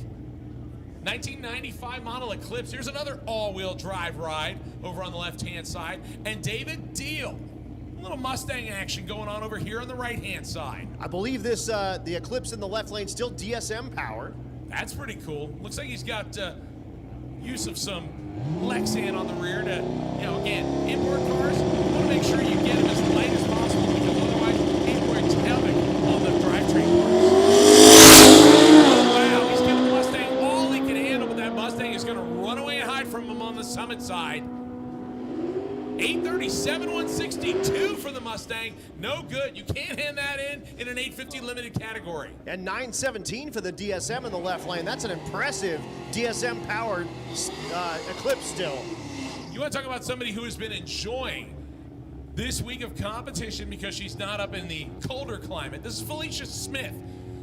1995 model Eclipse. Here's another all-wheel drive ride over on the left-hand side. And David Deal. A little Mustang action going on over here on the right-hand side. I believe this, the Eclipse in the left lane, still DSM powered. That's pretty cool. Looks like he's got use of some Lexan on the rear to, again, import cars. You want to make sure you get them as light as possible because otherwise he's wearing havoc on the drivetrain parts. Oh, wow. He's giving the Mustang all he can handle, but that Mustang is going to run away and hide from him on the summit side. 837, 162 for the Mustang. No good. You can't hand that in an 850 limited category. And 917 for the DSM in the left lane. That's an impressive DSM powered Eclipse still. You want to talk about somebody who has been enjoying this week of competition because she's not up in the colder climate. This is Felicia Smith.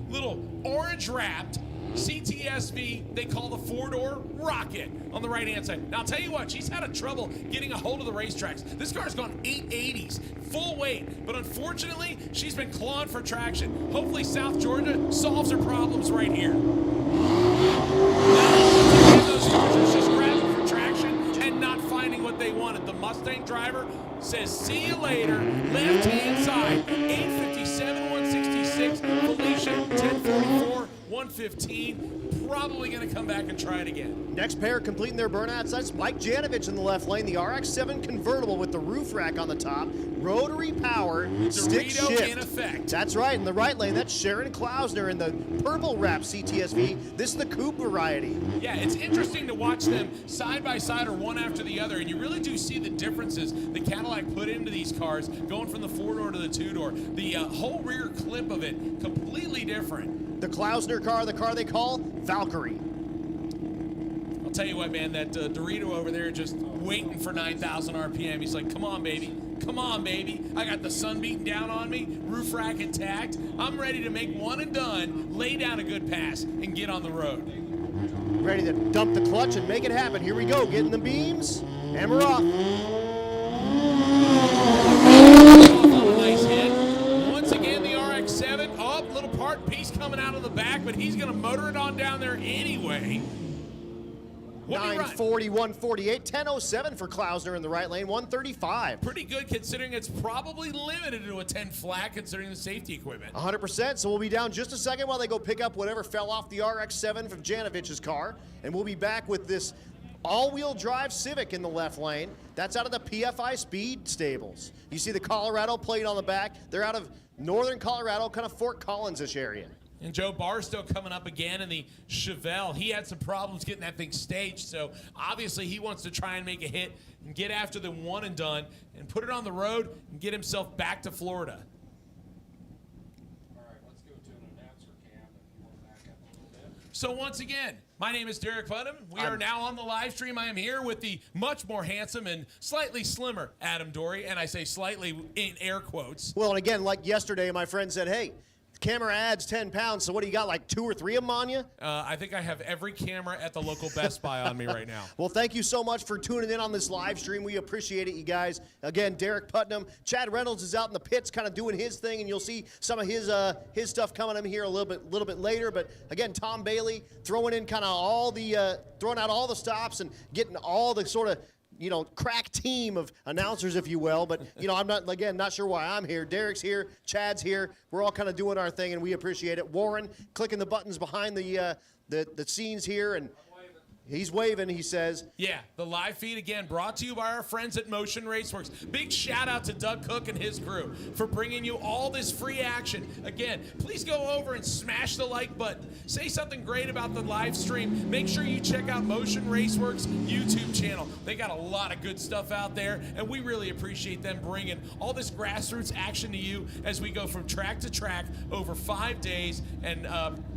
Little orange wrapped CTSV, they call the 4-door Rocket on the right-hand side. Now, I'll tell you what, she's had a trouble getting a hold of the racetracks. This car's gone 880s, full weight, but unfortunately, she's been clawing for traction. Hopefully, South Georgia solves her problems right here. Now, those cars are just grabbing for traction and not finding what they wanted. The Mustang driver says, see you later, left-hand side, 857, 166, Felicia, 1044, 115. probably going to come back and try it again. Next pair completing their burnouts. That's Mike Janovich in the left lane. The RX-7 convertible with the roof rack on the top. Rotary power, stick Dorito shift. in effect. That's right. In the right lane, that's Sharon Klausner in the purple wrap CTSV. This is the coupe variety. Yeah, it's interesting to watch them side by side or one after the other, and you really do see the differences the Cadillac put into these cars, going from the 4-door to the 2-door. The whole rear clip of it, completely different. The Klausner car, the car they call Valkyrie. I'll tell you what, man, that Dorito over there just waiting for 9,000 RPM. He's like, come on, baby. Come on, baby. I got the sun beating down on me, roof rack intact. I'm ready to make one and done, lay down a good pass, and get on the road. Ready to dump the clutch and make it happen. Here we go, getting the beams, and we're off. Nice hit. Once again, the RX-7. Oh, little part piece coming out of the back, but he's going to motor it on down there anyway. 940, 148, 1007 for Klausner in the right lane, 135. Pretty good considering it's probably limited to a 10 flat considering the safety equipment. 100%, so we'll be down just a second while they go pick up whatever fell off the RX-7 from Janovich's car, and we'll be back with this all-wheel drive Civic in the left lane. That's out of the PFI Speed Stables. You see the Colorado plate on the back. They're out of northern Colorado, kind of Fort Collins-ish area. And Joe Barstow coming up again in the Chevelle. He had some problems getting that thing staged, so obviously he wants to try and make a hit and get after the one and done and put it on the road and get himself back to Florida. All right, let's go to an announcer cam if you want to back up a little bit. So once again, my name is Derek Putnam. We are now on the live stream. I am here with the much more handsome and slightly slimmer Adam Dory, and I say slightly in air quotes. Well, and again, like yesterday, my friend said, hey, camera adds 10 pounds, so what do you got, like 2 or 3 of them on you? I think I have every camera at the local Best Buy on me right now. Well, thank you so much for tuning in on this live stream. We appreciate it, you guys. Again, Derek Putnam. Chad Reynolds is out in the pits kind of doing his thing, and you'll see some of his stuff coming in here a little bit later. But again, Tom Bailey throwing in kind of all the throwing out all the stops and getting all the sort of crack team of announcers, if you will. But, I'm not sure why I'm here. Derek's here. Chad's here. We're all kind of doing our thing, and we appreciate it. Warren clicking the buttons behind the scenes here, and he's waving, he says. Yeah, the live feed, again, brought to you by our friends at Motion Raceworks. Big shout out to Doug Cook and his crew for bringing you all this free action. Again, please go over and smash the like button. Say something great about the live stream. Make sure you check out Motion Raceworks YouTube channel. They got a lot of good stuff out there, and we really appreciate them bringing all this grassroots action to you as we go from track to track over 5 days and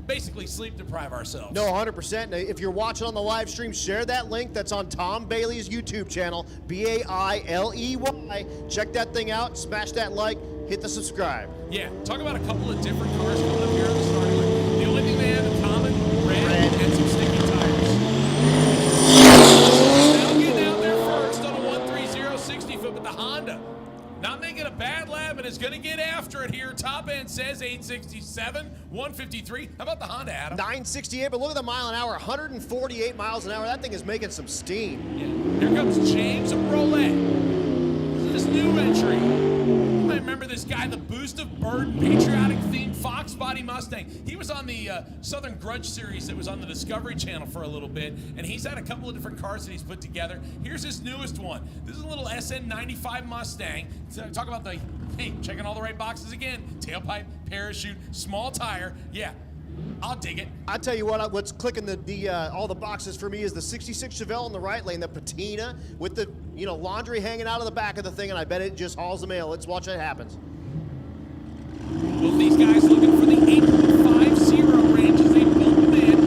basically sleep deprive ourselves. No, 100%. If you're watching on the live stream, share that link that's on Tom Bailey's YouTube channel, Bailey. Check that thing out, smash that like, hit the subscribe. Yeah, talk about a couple of different cars coming up here on the starting line. The only thing they have in common, red. And some sticky tires. Now getting out there first on a 130 60 foot, but the Honda not making a bad lap and is going to get after it here. Top end says 867, 153. How about the Honda, Adam? 968, but look at the mile an hour, 148 miles an hour. That thing is making some steam. Yeah. Here comes James Roulette. This is new entry. You might remember this guy, the Boost of Burden, patriotic-themed Fox Body Mustang. He was on the Southern Grudge series that was on the Discovery Channel for a little bit, and he's had a couple of different cars that he's put together. Here's his newest one. This is a little SN95 Mustang. Talk about the, hey, checking all the right boxes again. Tailpipe, parachute, small tire. Yeah, I'll dig it. I tell you what, what's clicking all the boxes for me is the 66 Chevelle in the right lane, the patina with the laundry hanging out of the back of the thing, and I bet it just hauls the mail. Let's watch what happens. Both these guys looking for the 8.50 range as they build them in.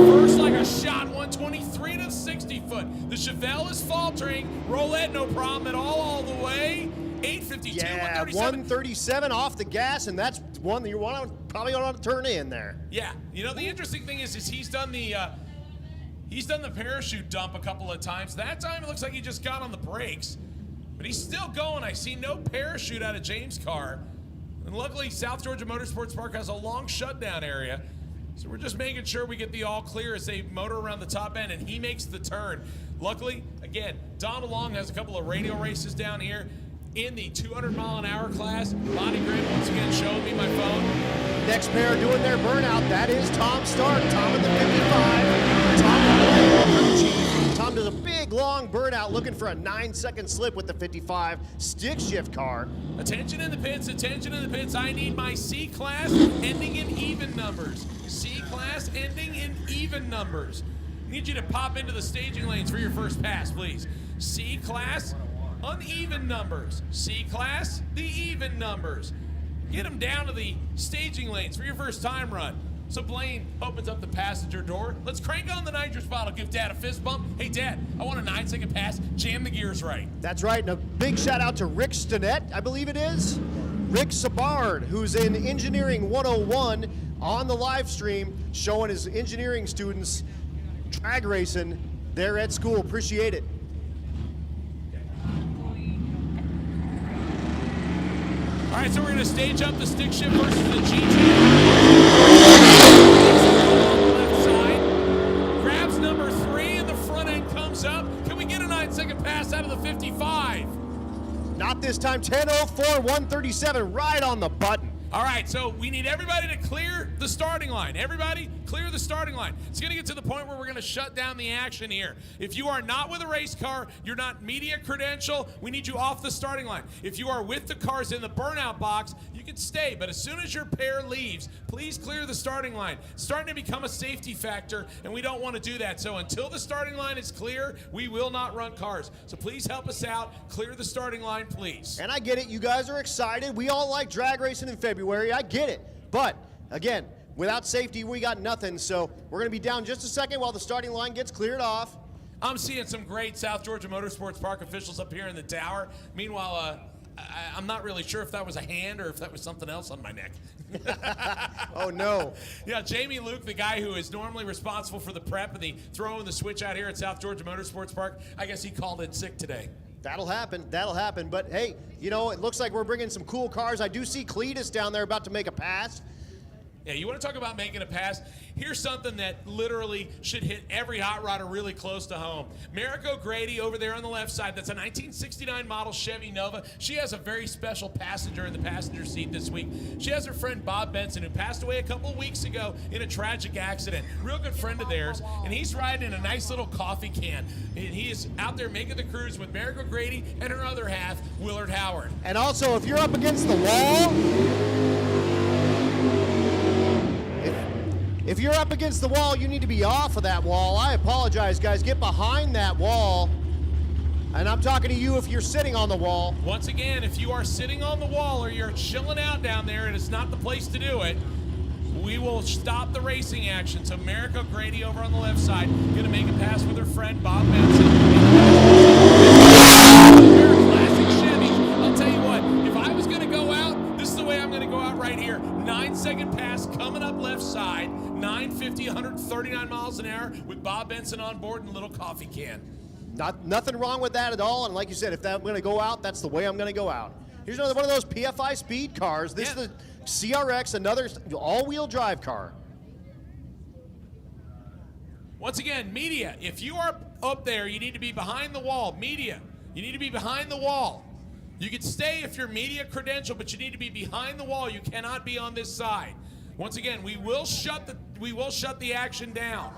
First like a shot, 123 to 60 foot. The Chevelle is faltering. Roulette, no problem at all the way. 852, Yeah, 137 off the gas, and that's one that you probably want to turn in there. Yeah, the interesting thing is he's done the parachute dump a couple of times. That time it looks like he just got on the brakes, but he's still going. I see no parachute out of James' car, and luckily South Georgia Motorsports Park has a long shutdown area, so we're just making sure we get the all clear as they motor around the top end, and he makes the turn. Luckily, again, Donald Long has a couple of radio races down here. in the 200-mile-an-hour class. Lonnie Grant once again showing me my phone. Next pair doing their burnout, that is Tom Stark. Tom at the 55. Tom the crew chief. Tom does a big, long burnout looking for a 9-second slip with the 55 stick shift car. Attention in the pits, attention in the pits. I need my C class ending in even numbers. C class ending in even numbers. I need you to pop into the staging lanes for your first pass, please. C class, uneven numbers. C class, the even numbers. Get them down to the staging lanes for your first time run. So Blaine opens up the passenger door. Let's crank on the nitrous bottle. Give Dad a fist bump. Hey, Dad, I want a 9-second pass. Jam the gears right. That's right, and a big shout out to Rick Stinnett, I believe it is. Rick Sabard, who's in Engineering 101 on the live stream, showing his engineering students drag racing there at school. Appreciate it. All right, so we're going to stage up the stick shift versus the GG. Left side. Grabs number 3 and the front end comes up. Can we get a 9-second pass out of the 55? Not this time, 10:04, 137, right on the button. All right, so we need everybody to clear the starting line. Everybody, clear the starting line. It's going to get to the point where we're going to shut down the action here. If you are not with a race car, you're not media credential, we need you off the starting line. If you are with the cars in the burnout box, you can stay. But as soon as your pair leaves, please clear the starting line. It's starting to become a safety factor, and we don't want to do that. So until the starting line is clear, we will not run cars. So please help us out. Clear the starting line, please. And I get it. You guys are excited. We all like drag racing in February. I get it. But, again, without safety, we got nothing. So we're going to be down just a second while the starting line gets cleared off. I'm seeing some great South Georgia Motorsports Park officials up here in the tower. Meanwhile, I'm not really sure if that was a hand or if that was something else on my neck. Oh, no. Yeah, Jamie Luke, the guy who is normally responsible for the prep and the throwing the switch out here at South Georgia Motorsports Park, I guess he called in sick today. That'll happen. That'll happen. But, hey, you know, it looks like we're bringing some cool cars. I do see Cletus down there about to make a pass. Yeah, you want to talk about making a pass? Here's something that literally should hit every hot rodder really close to home. Mariko Grady over there on the left side, that's a 1969 model Chevy Nova. She has a very special passenger in the passenger seat this week. She has her friend Bob Benson, who passed away a couple weeks ago in a tragic accident. Real good friend of theirs, and he's riding in a nice little coffee can. And he is out there making the cruise with Mariko Grady and her other half, Willard Howard. And also, if you're up against the wall, if you're up against the wall, you need to be off of that wall. I apologize, guys. Get behind that wall. And I'm talking to you if you're sitting on the wall. Once again, if you are sitting on the wall or you're chilling out down there and it's not the place to do it, we will stop the racing action. So Mariko Grady over on the left side, going to make a pass with her friend Bob Benson. Classic Chevys. I'll tell you what, if I was going to go out, this is the way I'm going to go out right here. 9-second pass coming up left side, 950, 139 miles an hour with Bob Benson on board and a little coffee can. Nothing wrong with that at all. And like you said, if I'm going to go out, that's the way I'm going to go out. Here's another one of those PFI speed cars. This is the CRX, another all-wheel drive car. Once again, media, if you are up there, you need to be behind the wall. Media, you need to be behind the wall. You can stay if you're media credential, but you need to be behind the wall. You cannot be on this side. Once again, we will shut the action down.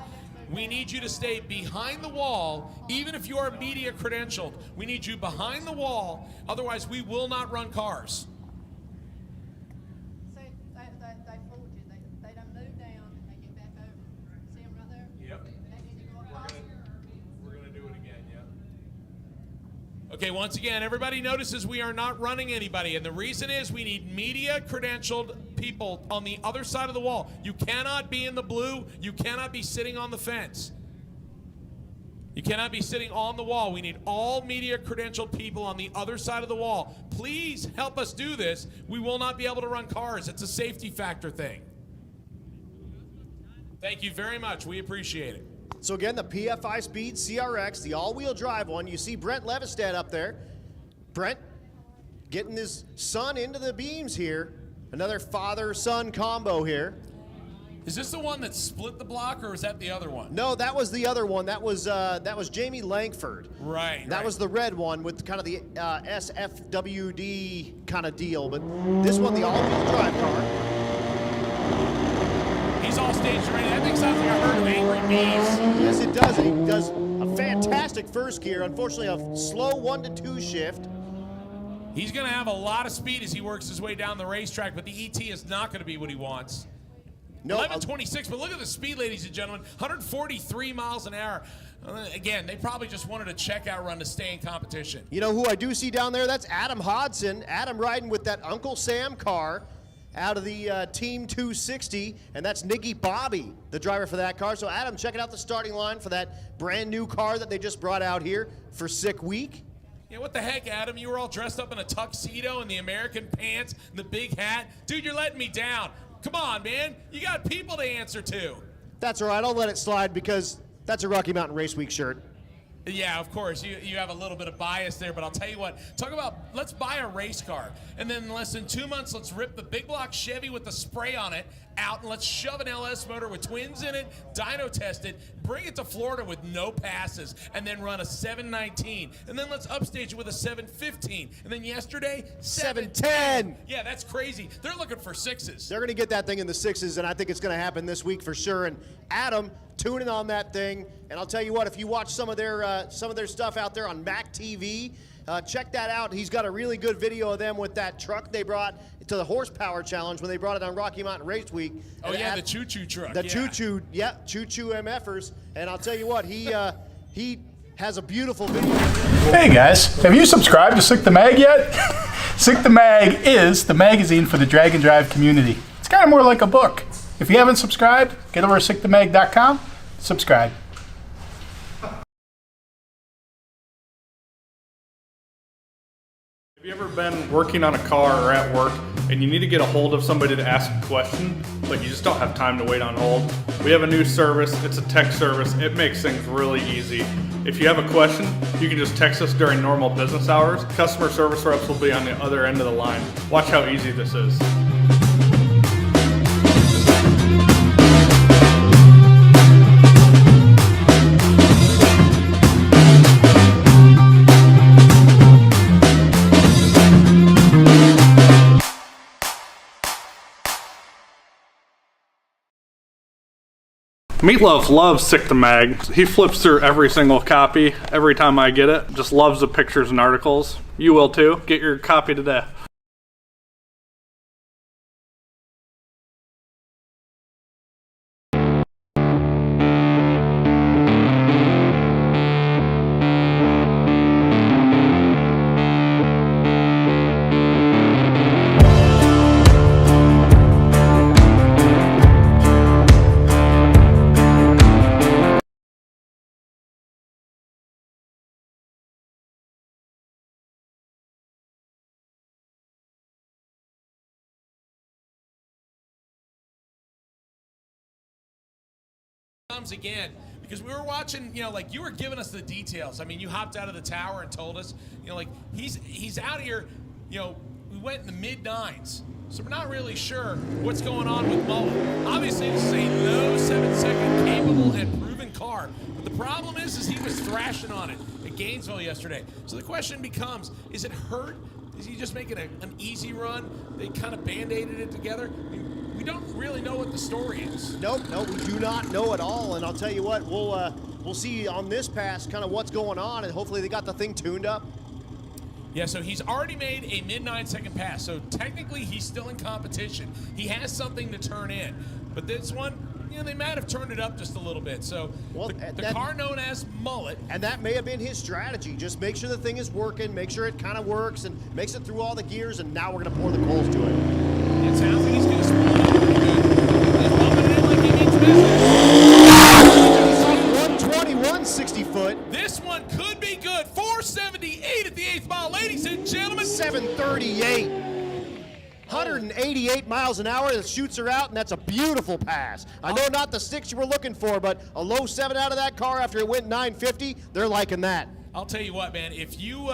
We need you to stay behind the wall, even if you are media credentialed. We need you behind the wall, otherwise we will not run cars. See, they fooled you. They don't move down and they get back over. See them right there? Yep. They need to go across. We're going to do it again, yeah. Okay, once again, everybody notices we are not running anybody, and the reason is we need media credentialed people on the other side of the wall. You cannot be in the blue. You cannot be sitting on the fence. You cannot be sitting on the wall. We need all media credentialed people on the other side of the wall. Please help us do this. We will not be able to run cars. It's a safety factor thing. Thank you very much. We appreciate it. So again, the PFI Speed CRX, the all-wheel drive one. You see Brent Levistad up there. Brent getting his son into the beams here. Another father-son combo here. Is this the one that split the block, or is that the other one? No, that was the other one. That was Jamie Langford. Right. That was the red one with kind of the SFWD kind of deal. But this one, the all-wheel drive car. He's all staged ready. That thing sounds like a herd of angry bees. Yes, it does. He does a fantastic first gear. Unfortunately, a slow 1-2 shift. He's going to have a lot of speed as he works his way down the racetrack, but the ET is not going to be what he wants. No, 11:26, but look at the speed, ladies and gentlemen. 143 miles an hour. Again, they probably just wanted a checkout run to stay in competition. You know who I do see down there? That's Adam Hodson. Adam riding with that Uncle Sam car out of the Team 260, and that's Nicky Bobby, the driver for that car. So Adam, checking out the starting line for that brand new car that they just brought out here for Sick Week. Yeah, what the heck, Adam? You were all dressed up in a tuxedo and the American pants and the big hat. Dude, you're letting me down. Come on, man. You got people to answer to. That's all right. I'll let it slide because that's a Rocky Mountain Race Week shirt. Yeah, of course. You have a little bit of bias there, but I'll tell you what. Talk about let's buy a race car. And then in less than 2 months, let's rip the big block Chevy with the spray on it out, and let's shove an LS motor with twins in it, dyno test it, bring it to Florida with no passes, and then run a 719. And then let's upstage it with a 715. And then yesterday, 710. Yeah, that's crazy. They're looking for sixes. They're going to get that thing in the sixes, and I think it's going to happen this week for sure. And Adam tuning on that thing. And I'll tell you what, if you watch some of their stuff out there on Mac TV, check that out. He's got a really good video of them with that truck they brought to the horsepower challenge when they brought it on Rocky Mountain Race Week. Oh, yeah, the choo-choo truck. The choo-choo MFers. And I'll tell you what, he has a beautiful video. Hey guys, have you subscribed to Sick the Mag yet? Sick the Mag is the magazine for the drag and drive community. It's kind of more like a book. If you haven't subscribed, get over to sickthemag.com, subscribe. Have you ever been working on a car or at work and you need to get a hold of somebody to ask a question, but you just don't have time to wait on hold? We have a new service. It's a text service. It makes things really easy. If you have a question, you can just text us during normal business hours. Customer service reps will be on the other end of the line. Watch how easy this is. Meatloaf loves Sick the Mag. He flips through every single copy every time I get it. Just loves the pictures and articles. You will too. Get your copy today. Again, because we were watching, like you were giving us the details. I mean, you hopped out of the tower and told us, like he's out here, we went in the mid-9s, so we're not really sure what's going on with Mullet. Obviously, this is a low 7-second capable and proven car, but the problem is he was thrashing on it at Gainesville yesterday. So the question becomes, is it hurt? Is he just making an easy run? They kind of band-aided it together. I mean, we don't really know what the story is. Nope, we do not know at all. And I'll tell you what, we'll see on this pass kind of what's going on, and hopefully they got the thing tuned up. Yeah, so he's already made a mid-9-second pass, so technically he's still in competition. He has something to turn in. But this one, they might have turned it up just a little bit. So the car known as Mullet. And that may have been his strategy. Just make sure the thing is working, make sure it kind of works, and makes it through all the gears, and now we're going to pour the coals to it. It sounds like he's going to spoil it pretty good. He's bumping it in like he means business. 121 60-foot. This one could be good. 478 at the 8th mile, ladies and gentlemen. 738. 188 miles an hour. That shoots her out, and that's a beautiful pass. I know not the 6 you were looking for, but a low 7 out of that car after it went 950, they're liking that. I'll tell you what, man, if you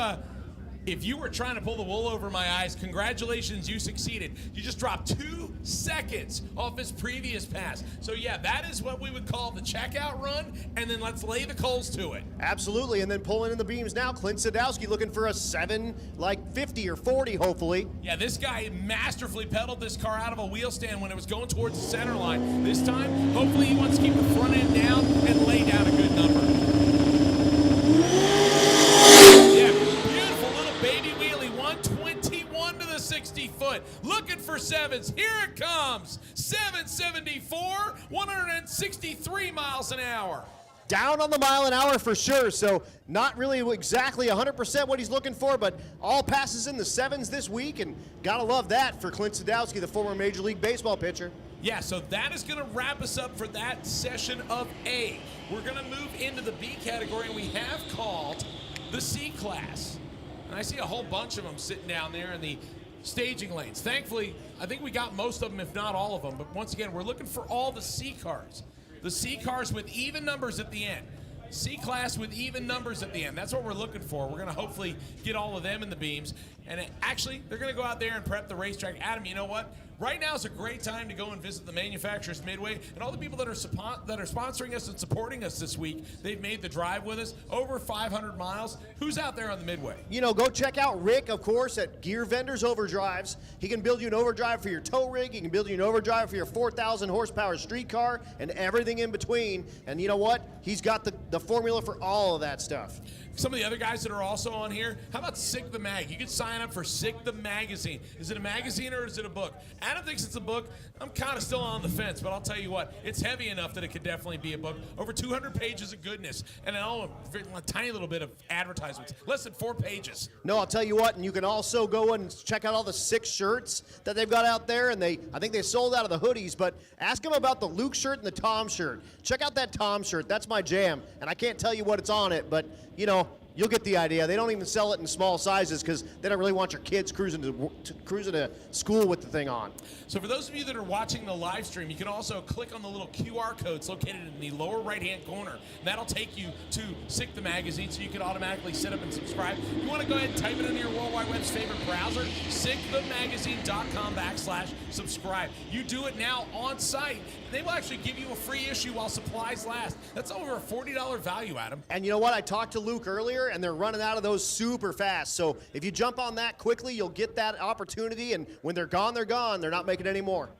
If you were trying to pull the wool over my eyes, congratulations, you succeeded. You just dropped 2 seconds off his previous pass. So yeah, that is what we would call the checkout run, and then let's lay the coals to it. Absolutely, and then pulling in the beams now, Clint Sadowski looking for a 750 or 40, hopefully. Yeah, this guy masterfully pedaled this car out of a wheel stand when it was going towards the center line. This time, hopefully he wants to keep the front end down and lay down a good number. Yeah, beautiful little baby wheelie, 121 to the 60-foot. Looking for sevens. Here it comes. 774, 163 miles an hour. Down on the mile an hour for sure, so not really exactly 100% what he's looking for, but all passes in the 7s this week, and gotta love that for Clint Sadowski, the former Major League Baseball pitcher. Yeah, so that is going to wrap us up for that session of A. We're going to move into the B category, and we have called the C class. And I see a whole bunch of them sitting down there in the staging lanes. Thankfully, I think we got most of them, if not all of them. But once again, we're looking for all the C cars. The C cars with even numbers at the end. C class with even numbers at the end. That's what we're looking for. We're going to hopefully get all of them in the beams. And actually, they're going to go out there and prep the racetrack. Adam, you know what? Right now is a great time to go and visit the Manufacturers Midway, and all the people that are sponsoring us and supporting us this week. They've made the drive with us, over 500 miles. Who's out there on the Midway? You know, go check out Rick, of course, at Gear Vendors Overdrives. He can build you an overdrive for your tow rig. He can build you an overdrive for your 4,000 horsepower street car and everything in between. And you know what? He's got the formula for all of that stuff. Some of the other guys that are also on here, how about Sick the Mag? You can sign up for Sick the Magazine. Is it a magazine or is it a book? Adam thinks it's a book. I'm kind of still on the fence, but I'll tell you what, it's heavy enough that it could definitely be a book. Over 200 pages of goodness, and a tiny little bit of advertisements. Less than 4 pages. No, I'll tell you what, and you can also go and check out all the 6 shirts that they've got out there, and I think they sold out of the hoodies, but ask them about the Luke shirt and the Tom shirt. Check out that Tom shirt. That's my jam, and I can't tell you what it's on it, but, you know, you'll get the idea. They don't even sell it in small sizes because they don't really want your kids cruising to school with the thing on. So for those of you that are watching the live stream, you can also click on the little QR codes located in the lower right-hand corner. And that'll take you to Sick the Magazine, so you can automatically set up and subscribe. You want to go ahead and type it into your World Wide Web's favorite browser, sickthemagazine.com/subscribe. You do it now on site, and they will actually give you a free issue while supplies last. That's over a $40 value, Adam. And you know what? I talked to Luke earlier, and they're running out of those super fast. So if you jump on that quickly, you'll get that opportunity, and when they're gone, they're gone. They're not making any more.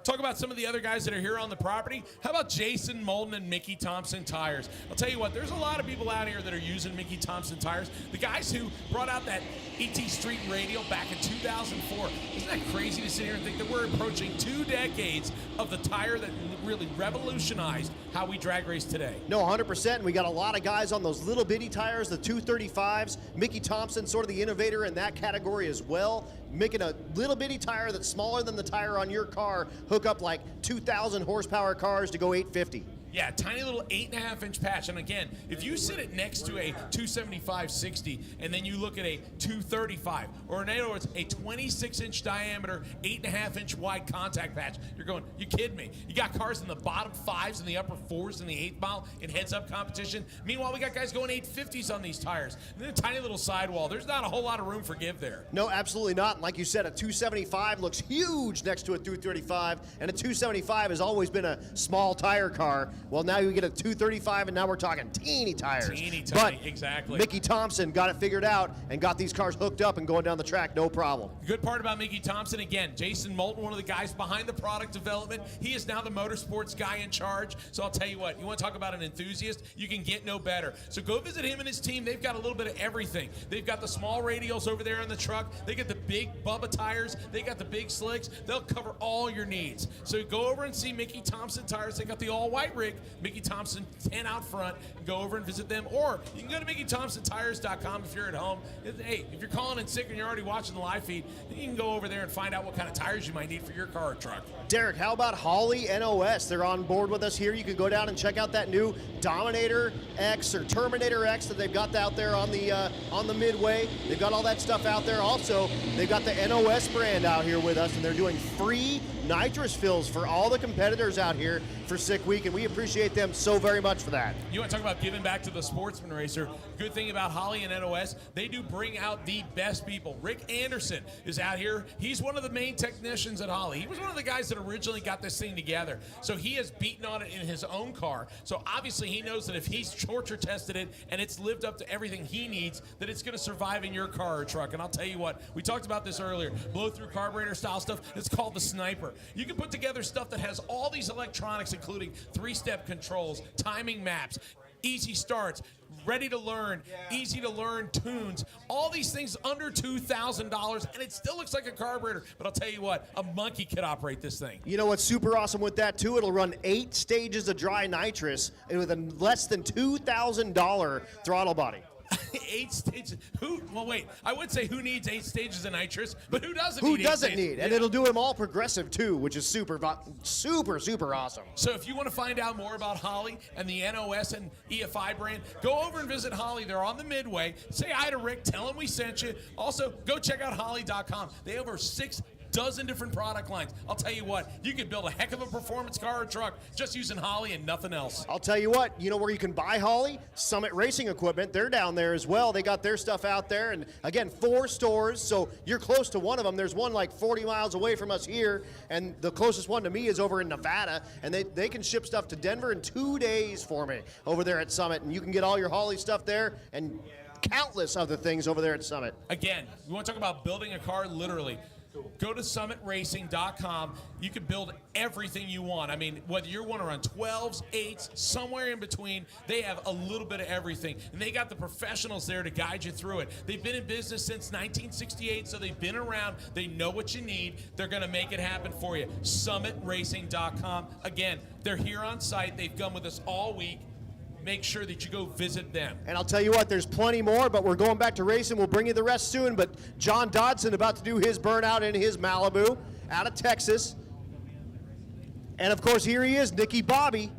Talk about some of the other guys that are here on the property. How about Jason Molden and Mickey Thompson Tires? I'll tell you what, there's a lot of people out here that are using Mickey Thompson Tires. The guys who brought out that ET Street radio back in 2004. Isn't that crazy to sit here and think that we're approaching 2 decades of the tire that really revolutionized how we drag race today? No, 100%. And we got a lot of guys on those little bitty tires, the 235s. Mickey Thompson, sort of the innovator in that category as well, making a little bitty tire that's smaller than the tire on your car hook up like 2,000 horsepower cars to go 850. Yeah, tiny little 8.5-inch patch. And again, if you sit it next to a 275/60 and then you look at a 235, or in other words, a 26-inch diameter, 8.5-inch wide contact patch, you're going, you kidding me? You got cars in the bottom 5s and the upper 4s in the 8th mile in heads-up competition. Meanwhile, we got guys going 850s on these tires. And then a tiny little sidewall. There's not a whole lot of room for give there. No, absolutely not. And like you said, a 275 looks huge next to a 235, and a 275 has always been a small tire car. Well, now you get a 235, and now we're talking teeny tires. Teeny, but exactly. Mickey Thompson got it figured out and got these cars hooked up and going down the track, no problem. The good part about Mickey Thompson, again, Jason Moulton, one of the guys behind the product development. He is now the motorsports guy in charge. So I'll tell you what, you want to talk about an enthusiast? You can get no better. So go visit him and his team. They've got a little bit of everything. They've got the small radials over there in the truck. They got the big Bubba tires. They got the big slicks. They'll cover all your needs. So go over and see Mickey Thompson Tires. They got the all-white rig, Mickey Thompson 10 out front. Go over and visit them. Or you can go to MickeyThompsonTires.com if you're at home. Hey, if you're calling in sick and you're already watching the live feed, then you can go over there and find out what kind of tires you might need for your car or truck. Derek, how about Holly NOS? They're on board with us here. You can go down and check out that new Dominator X or Terminator X that they've got out there on the Midway. They've got all that stuff out there. Also, they've got the NOS brand out here with us, and they're doing free nitrous fills for all the competitors out here for Sick Week, and we appreciate them so very much for that. You want to talk about giving back to the sportsman racer? Good thing about Holly and NOS, they do bring out the best people. Rick Anderson is out here. He's one of the main technicians at Holly. He was one of the guys that originally got this thing together. So he has beaten on it in his own car. So obviously he knows that if he's torture tested it and it's lived up to everything he needs, that it's going to survive in your car or truck. And I'll tell you what, we talked about this earlier. Blow-through carburetor style stuff. It's called the Sniper. You can put together stuff that has all these electronics, including 3-step controls, timing maps, easy starts, ready to learn, easy to learn tunes, all these things under $2,000, and it still looks like a carburetor. But I'll tell you what, a monkey could operate this thing. You know what's super awesome with that too? It'll run 8 stages of dry nitrous and with a less than $2,000 throttle body. 8 stages. Well, wait. I would say who needs 8 stages of nitrous, but who doesn't Who need 8 doesn't stages? need? And it'll do them all progressive too, which is super awesome. So if you want to find out more about Holly and the NOS and EFI brand, go over and visit Holly. They're on the Midway. Say hi to Rick. Tell him we sent you. Also, go check out Holly.com. They have over 6 dozen different product lines. I'll tell you what, you could build a heck of a performance car or truck just using Holly and nothing else. I'll tell you what, you know where you can buy Holly? Summit Racing Equipment. They're down there as well. They got their stuff out there. And again, 4 stores, so you're close to one of them. There's one like 40 miles away from us here, and the closest one to me is over in Nevada, and they can ship stuff to Denver in 2 days for me over there at Summit. And you can get all your Holly stuff there and countless other things over there at Summit. Again, we want to talk about building a car literally. Go to summitracing.com. You can build everything you want. I mean, whether you want to run 12s, 8s, somewhere in between, they have a little bit of everything. And they got the professionals there to guide you through it. They've been in business since 1968, so they've been around. They know what you need. They're going to make it happen for you. Summitracing.com. Again, they're here on site. They've come with us all week. Make sure that you go visit them. And I'll tell you what, there's plenty more, but we're going back to racing. We'll bring you the rest soon. But John Dodson about to do his burnout in his Malibu out of Texas. And of course, here he is, Nicky Bobby.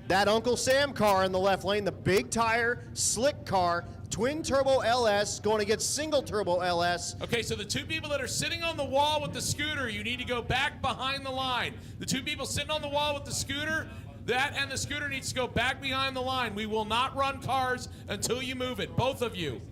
That Uncle Sam car in the left lane, the big tire, slick car, twin turbo LS, going against single turbo LS. Okay, so the 2 people that are sitting on the wall with the scooter, you need to go back behind the line. The 2 people sitting on the wall with the scooter, that and the scooter needs to go back behind the line. We will not run cars until you move it, both of you.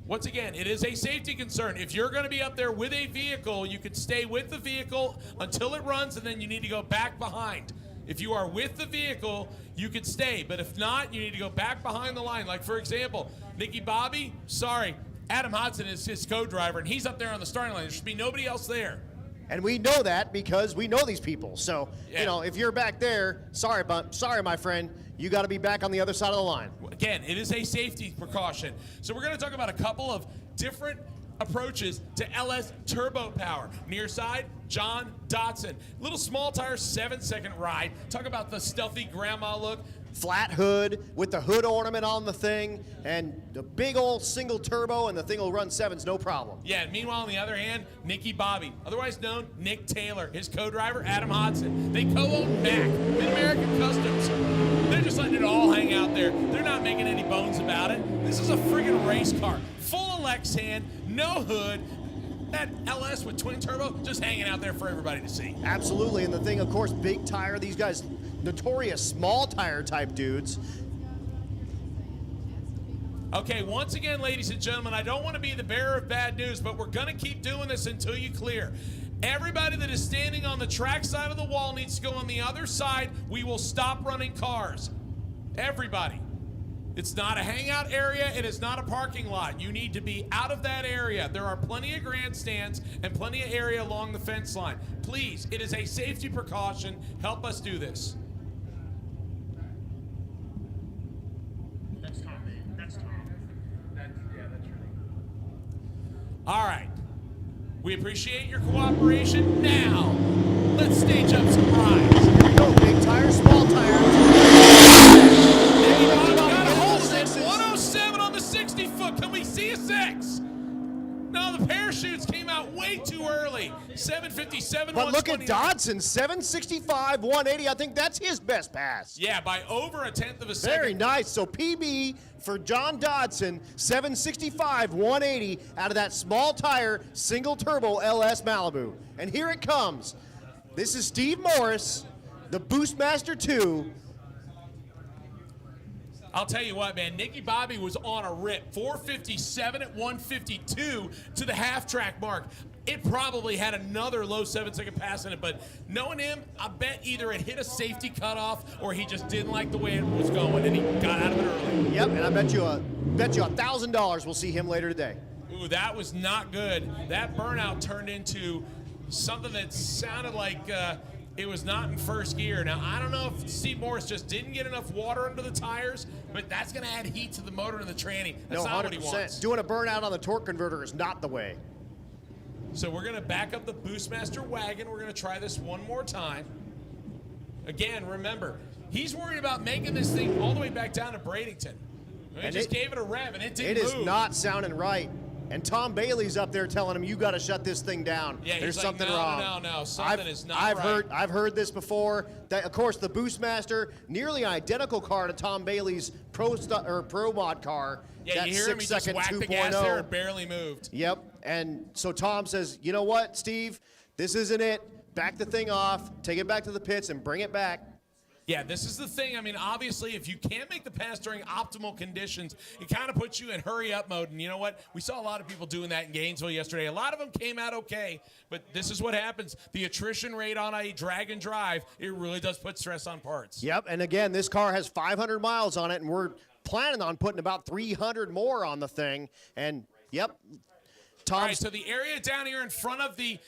Once again, it is a safety concern. If you're going to be up there with a vehicle, you can stay with the vehicle until it runs, and then you need to go back behind. If you are with the vehicle, you can stay, but if not, you need to go back behind the line. Like, for example, Nicky Bobby, sorry, Adam Hodson is his co-driver, and he's up there on the starting line. There should be nobody else there. And we know that because we know these people. So, you know, if you're back there, sorry, my friend, you got to be back on the other side of the line. Again, it is a safety precaution. So we're going to talk about a couple of different approaches to LS turbo power. Near side, John Dodson. Little small tire, 7-second ride. Talk about the stealthy grandma look. Flat hood with the hood ornament on the thing, and the big old single turbo, and the thing will run 7s, no problem. Yeah, meanwhile, on the other hand, Nicky Bobby, otherwise known Nick Taylor, his co-driver, Adam Hodson. They co-own MAC, Mid-American Customs. They're just letting it all hang out there. They're not making any bones about it. This is a friggin' race car. Full Lexan, no hood. That LS with twin turbo just hanging out there for everybody to see. Absolutely, and the thing, of course, big tire. These guys, notorious small tire type dudes. Okay, once again, ladies and gentlemen, I don't want to be the bearer of bad news, but we're going to keep doing this until you clear. Everybody that is standing on the track side of the wall needs to go on the other side. We will stop running cars. Everybody. It's not a hangout area. It is not a parking lot. You need to be out of that area. There are plenty of grandstands and plenty of area along the fence line. Please, it is a safety precaution. Help us do this. That's Tom. That's Tom. That's right. All right. We appreciate your cooperation. Now, let's stage up some rides. Here we go, big tire, small tire. 107 on the 60-foot. Can we see a 6? No, the parachutes came out way too early. 7:57. But look at 1:29. Dodson, 7:65, 180. I think that's his best pass. Yeah, by over a tenth of a second. Very nice. So PB for John Dodson, 765, 180 out of that small tire, single turbo LS Malibu. And here it comes. This is Steve Morris, the Boostmaster 2. I'll tell you what, man, Nicky Bobby was on a rip. 4:57 at 1:52 to the half-track mark. It probably had another low 7-second pass in it, but knowing him, I bet either it hit a safety cutoff or he just didn't like the way it was going and he got out of it early. Yep, and I bet you $1,000 we'll see him later today. Ooh, that was not good. That burnout turned into something that sounded like it was not in first gear. Now, I don't know if Steve Morris just didn't get enough water under the tires, but that's going to add heat to the motor and the tranny. That's not what he wants. Doing a burnout on the torque converter is not the way. So we're going to back up the Boostmaster wagon. We're going to try this one more time. Again, remember, he's worried about making this thing all the way back down to Bradenton. He just gave it a rev, and it didn't move. It is not sounding right. And Tom Bailey's up there telling him, you got to shut this thing down. Yeah, There's he's like, something no, wrong. No, something is not right. I've heard this before. That, of course, the Boostmaster, nearly identical car to Tom Bailey's Pro Mod car. Yeah, that you hear him, he just whacked the gas there and barely moved. Yep, and so Tom says, you know what, Steve, this isn't it. Back the thing off, take it back to the pits, and bring it back. Yeah, this is the thing. I mean, obviously, if you can't make the pass during optimal conditions, it kind of puts you in hurry-up mode. And you know what? We saw a lot of people doing that in Gainesville yesterday. A lot of them came out okay, but this is what happens. The attrition rate on a drag and drive, it really does put stress on parts. Yep, and again, this car has 500 miles on it, and we're planning on putting about 300 more on the thing. And, yep, All right, so the area down here in front of the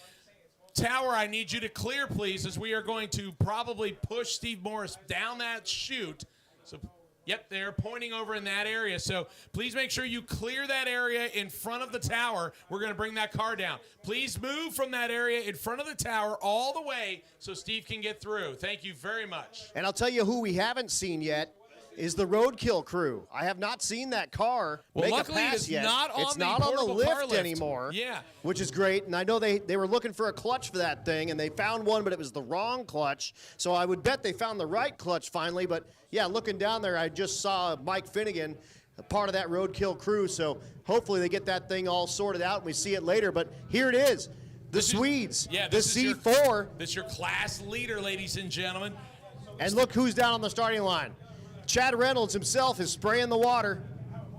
tower I need you to clear, please, as we are going to probably push Steve Morris down that chute. So, yep, they're pointing over in that area. So please make sure you clear that area in front of the tower. We're going to bring that car down. Please move from that area in front of the tower all the way so Steve can get through. Thank you very much. And I'll tell you who we haven't seen yet is the Roadkill crew. I have not seen that car make a pass yet. It's not on the lift anymore. Yeah. Which is great. And I know they were looking for a clutch for that thing, and they found one, but it was the wrong clutch. So I would bet they found the right clutch finally. But, yeah, looking down there, I just saw Mike Finnegan, a part of that Roadkill crew. So hopefully they get that thing all sorted out, and we see it later. But here it is. The Swedes. Yeah, the C4. This is your class leader, ladies and gentlemen. And look who's down on the starting line. Chad Reynolds himself is spraying the water.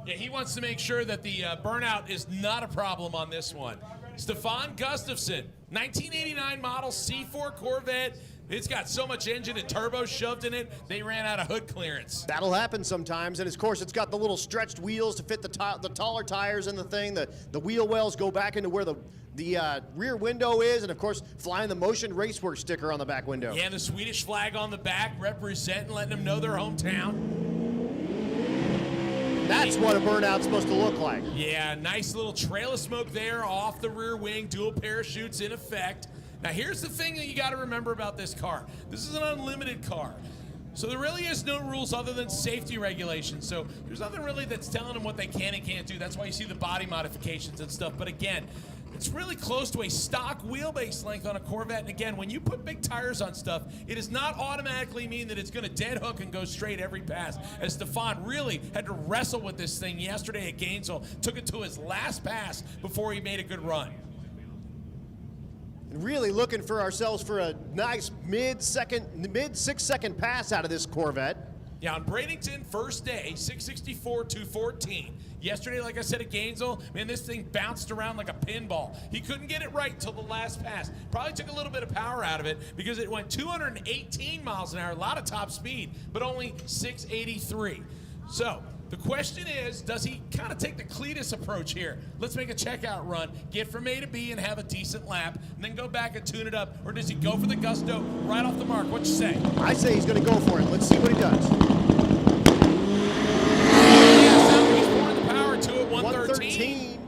Yeah, he wants to make sure that the burnout is not a problem on this one. Stefan Gustafsson, 1989 model C4 Corvette. It's got so much engine and turbo shoved in it, they ran out of hood clearance. That'll happen sometimes, and of course it's got the little stretched wheels to fit the taller tires in the thing. The wheel wells go back into where the rear window is, and of course flying the Motion Raceworks sticker on the back window. Yeah, and the Swedish flag on the back representing, letting them know their hometown. That's what a burnout's supposed to look like. Yeah, nice little trail of smoke there off the rear wing, dual parachutes in effect. Now here's the thing that you got to remember about this car. This is an unlimited car. So there really is no rules other than safety regulations. So there's nothing really that's telling them what they can and can't do. That's why you see the body modifications and stuff. But again, it's really close to a stock wheelbase length on a Corvette. And again, when you put big tires on stuff, it does not automatically mean that it's going to dead hook and go straight every pass. As Stefan really had to wrestle with this thing yesterday at Gainesville, took it to his last pass before he made a good run. Really looking for ourselves for a nice mid 6 second pass out of this Corvette. Yeah, on Bradenton, first day, 664-214. Yesterday, like I said, at Gainesville, man, this thing bounced around like a pinball. He couldn't get it right until the last pass. Probably took a little bit of power out of it because it went 218 miles an hour, a lot of top speed, but only 683. So the question is, does he kind of take the Cletus approach here? Let's make a checkout run, get from A to B and have a decent lap, and then go back and tune it up. Or does he go for the gusto right off the mark? What you say? I say he's going to go for it. Let's see what he does. Yeah, sounds like he's pouring the power to it, 113.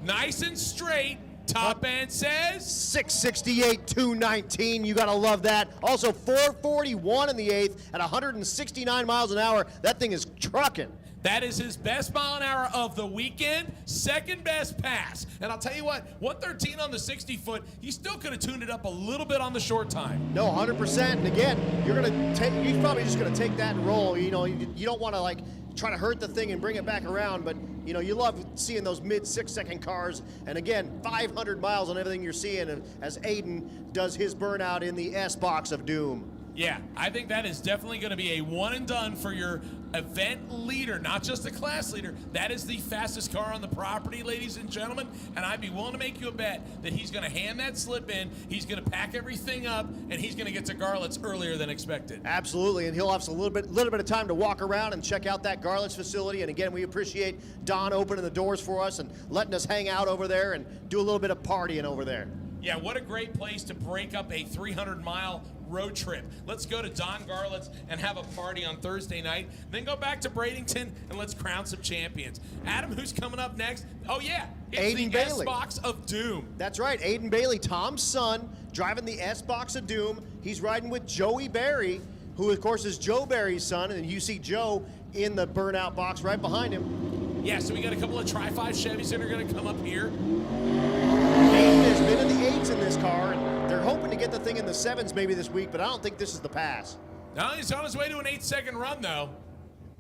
Nice and straight. Top end says 668, 219. You got to love that. Also 441 in the 8th at 169 miles an hour. That thing is trucking. That is his best mile an hour of the weekend, second best pass. And I'll tell you what, 113 on the 60-foot, he still could have tuned it up a little bit on the short time. No, 100%. And again, he's probably just going to take that and roll. You know, you don't want to like try to hurt the thing and bring it back around, but you know, you love seeing those mid 6-second cars. And again, 500 miles on everything you're seeing as Aiden does his burnout in the S box of doom. Yeah, I think that is definitely going to be a one and done for your event leader, not just the class leader. That is the fastest car on the property, ladies and gentlemen, and I'd be willing to make you a bet that he's going to hand that slip in, he's going to pack everything up, and he's going to get to Garlett's earlier than expected. Absolutely, and he'll have a little bit of time to walk around and check out that Garlett's facility. And again, we appreciate Don opening the doors for us and letting us hang out over there and do a little bit of partying over there. Yeah, what a great place to break up a 300-mile road trip. Let's go to Don Garlett's and have a party on Thursday night. Then go back to Bradenton and let's crown some champions. Adam, who's coming up next? Oh, yeah. It's Aiden the Bailey. S-Box of Doom. That's right. Aiden Bailey, Tom's son, driving the S-Box of Doom. He's riding with Joey Barry, who, of course, is Joe Barry's son. And you see Joe in the burnout box right behind him. Yeah, so we got a couple of Tri-5 Chevys that are going to come up here. Aiden has been in the 8s in this car, and they're hoping to get the thing in the 7s maybe this week, but I don't think this is the pass. No, he's on his way to an 8-second run, though.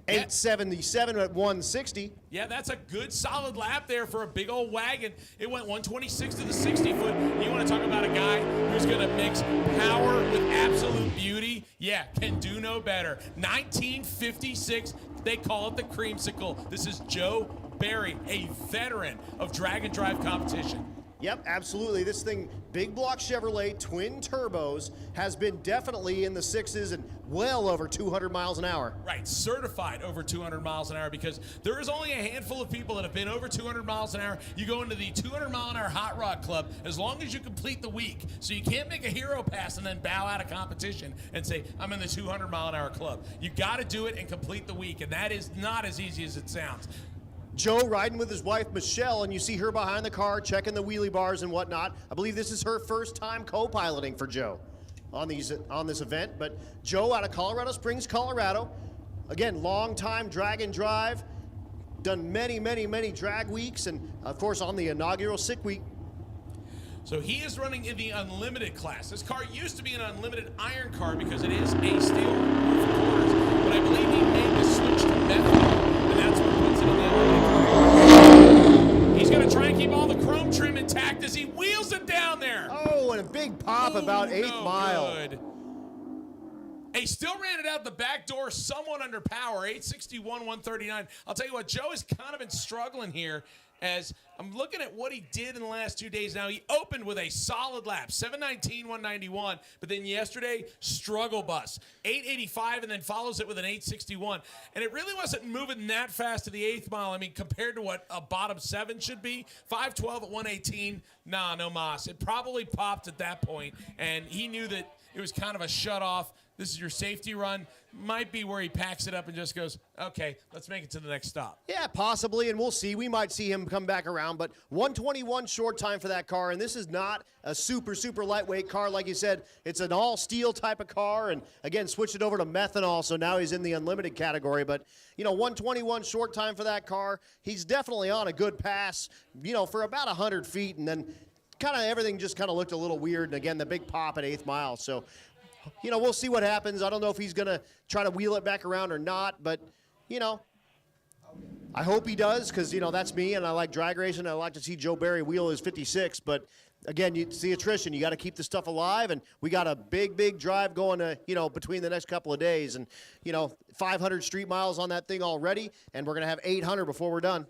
877 at 160. Yeah, that's a good solid lap there for a big old wagon. It went 126 to the 60-foot. You want to talk about a guy who's going to mix power with absolute beauty? Yeah, can do no better. 1956, they call it the creamsicle. This is Joe Barry, a veteran of drag and drive competition. Yep, absolutely. This thing, big block Chevrolet, twin turbos, has been definitely in the 6s and well over 200 miles an hour. Right, certified over 200 miles an hour, because there is only a handful of people that have been over 200 miles an hour. You go into the 200 mile an hour hot rod club as long as you complete the week. So you can't make a hero pass and then bow out of competition and say, I'm in the 200 mile an hour club. You got to do it and complete the week, and that is not as easy as it sounds. Joe riding with his wife, Michelle, and you see her behind the car checking the wheelie bars and whatnot. I believe this is her first time co-piloting for Joe on this event. But Joe out of Colorado Springs, Colorado. Again, long time drag and drive. Done many, many, many drag weeks, and of course on the inaugural sick week. So he is running in the unlimited class. This car used to be an unlimited iron car because it is a steel roof quarters. But I believe he made the switch to methanol, and that's what puts it in the unlimited class. He's going to try and keep all the chrome trim intact as he wheels it down there. Oh, and a big pop about 8 mile. Good. He still ran it out the back door, somewhat under power, 861, 139. I'll tell you what, Joe has kind of been struggling here as I'm looking at what he did in the last 2 days. Now, he opened with a solid lap, 719, 191, but then yesterday, struggle bus, 885, and then follows it with an 861. And it really wasn't moving that fast to the 8th mile. I mean, compared to what a bottom 7 should be, 512 at 118, nah, no mas. It probably popped at that point, and he knew that it was kind of a shut-off. This is your safety run. Might be where he packs it up and just goes, okay, let's make it to the next stop. Yeah, possibly, and we'll see. We might see him come back around, but 121 short time for that car, and this is not a super, super lightweight car. Like you said, it's an all-steel type of car, and again, switched it over to methanol, so now he's in the unlimited category. But, 121 short time for that car. He's definitely on a good pass, for about 100 feet, and then kind of everything just kind of looked a little weird, and again, the big pop at 8th mile, so we'll see what happens. I don't know if he's going to try to wheel it back around or not, but, I hope he does because, that's me, and I like drag racing. I like to see Joe Barry wheel his 56, but, again, it's the attrition. You got to keep the stuff alive, and we got a big, big drive going, between the next couple of days, and, 500 street miles on that thing already, and we're going to have 800 before we're done.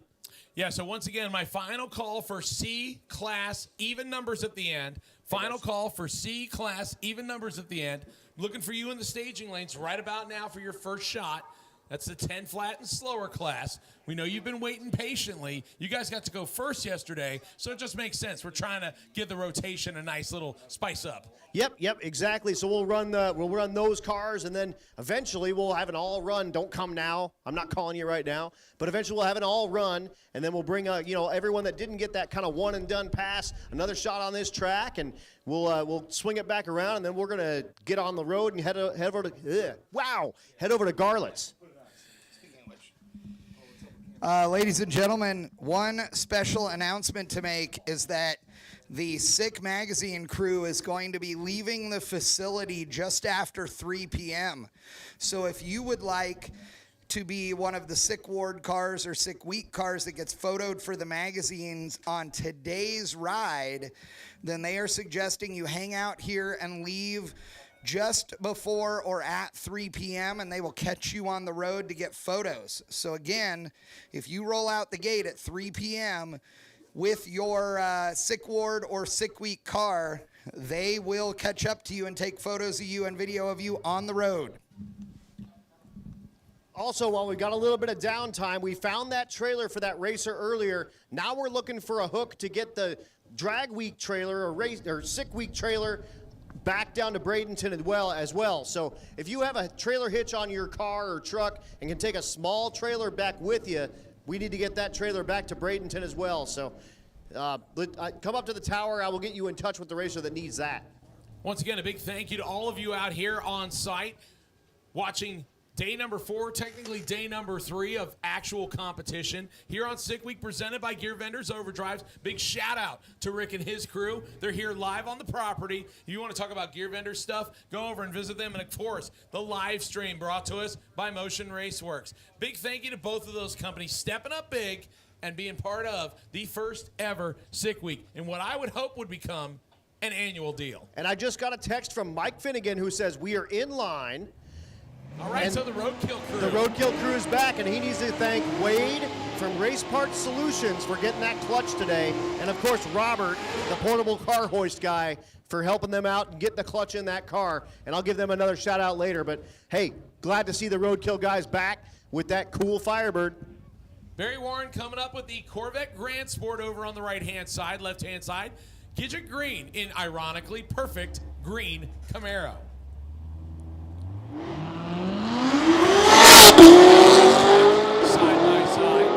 Yeah, so once again, my final call for C-Class, even numbers at the end. Final call for C-Class, even numbers at the end. Looking for you in the staging lanes right about now for your first shot. That's the 10 flat and slower class. We know you've been waiting patiently. You guys got to go first yesterday, so it just makes sense. We're trying to give the rotation a nice little spice up. Yep, exactly. So we'll run those cars, and then eventually we'll have an all run. Don't come now. I'm not calling you right now, but eventually we'll have an all run, and then we'll bring everyone that didn't get that kind of one and done pass, another shot on this track, and we'll swing it back around, and then we're gonna get on the road and head over to Garlett's. Ladies and gentlemen, one special announcement to make is that the Sick Magazine crew is going to be leaving the facility just after 3 p.m. So if you would like to be one of the Sick Ward cars or Sick Week cars that gets photoed for the magazines on today's ride, then they are suggesting you hang out here and leave just before or at 3 p.m. and they will catch you on the road to get photos. So again, if you roll out the gate at 3 p.m. with your Sick Ward or Sick Week car, they will catch up to you and take photos of you and video of you on the road. Also, while we got a little bit of downtime, we found that trailer for that racer earlier. Now we're looking for a hook to get the drag week trailer or Sick Week trailer back down to Bradenton as well. So if you have a trailer hitch on your car or truck and can take a small trailer back with you, we need to get that trailer back to Bradenton as well. So come up to the tower. I will get you in touch with the racer that needs that. Once again, a big thank you to all of you out here on site watching day number 4, technically day number 3 of actual competition here on Sick Week, presented by Gear Vendors Overdrive. Big shout out to Rick and his crew. They're here live on the property. If you want to talk about Gear Vendors stuff, go over and visit them. And of course, the live stream brought to us by Motion Raceworks. Big thank you to both of those companies stepping up big and being part of the first ever Sick Week in what I would hope would become an annual deal. And I just got a text from Mike Finnegan who says we are in line. All right, so the Roadkill crew. The Roadkill crew is back, and he needs to thank Wade from Race Parts Solutions for getting that clutch today. And, of course, Robert, the portable car hoist guy, for helping them out and getting the clutch in that car. And I'll give them another shout-out later. But, hey, glad to see the Roadkill guys back with that cool Firebird. Barry Warren coming up with the Corvette Grand Sport over on the right-hand side, left-hand side. Gidget Green in, ironically, perfect green Camaro. Side by side.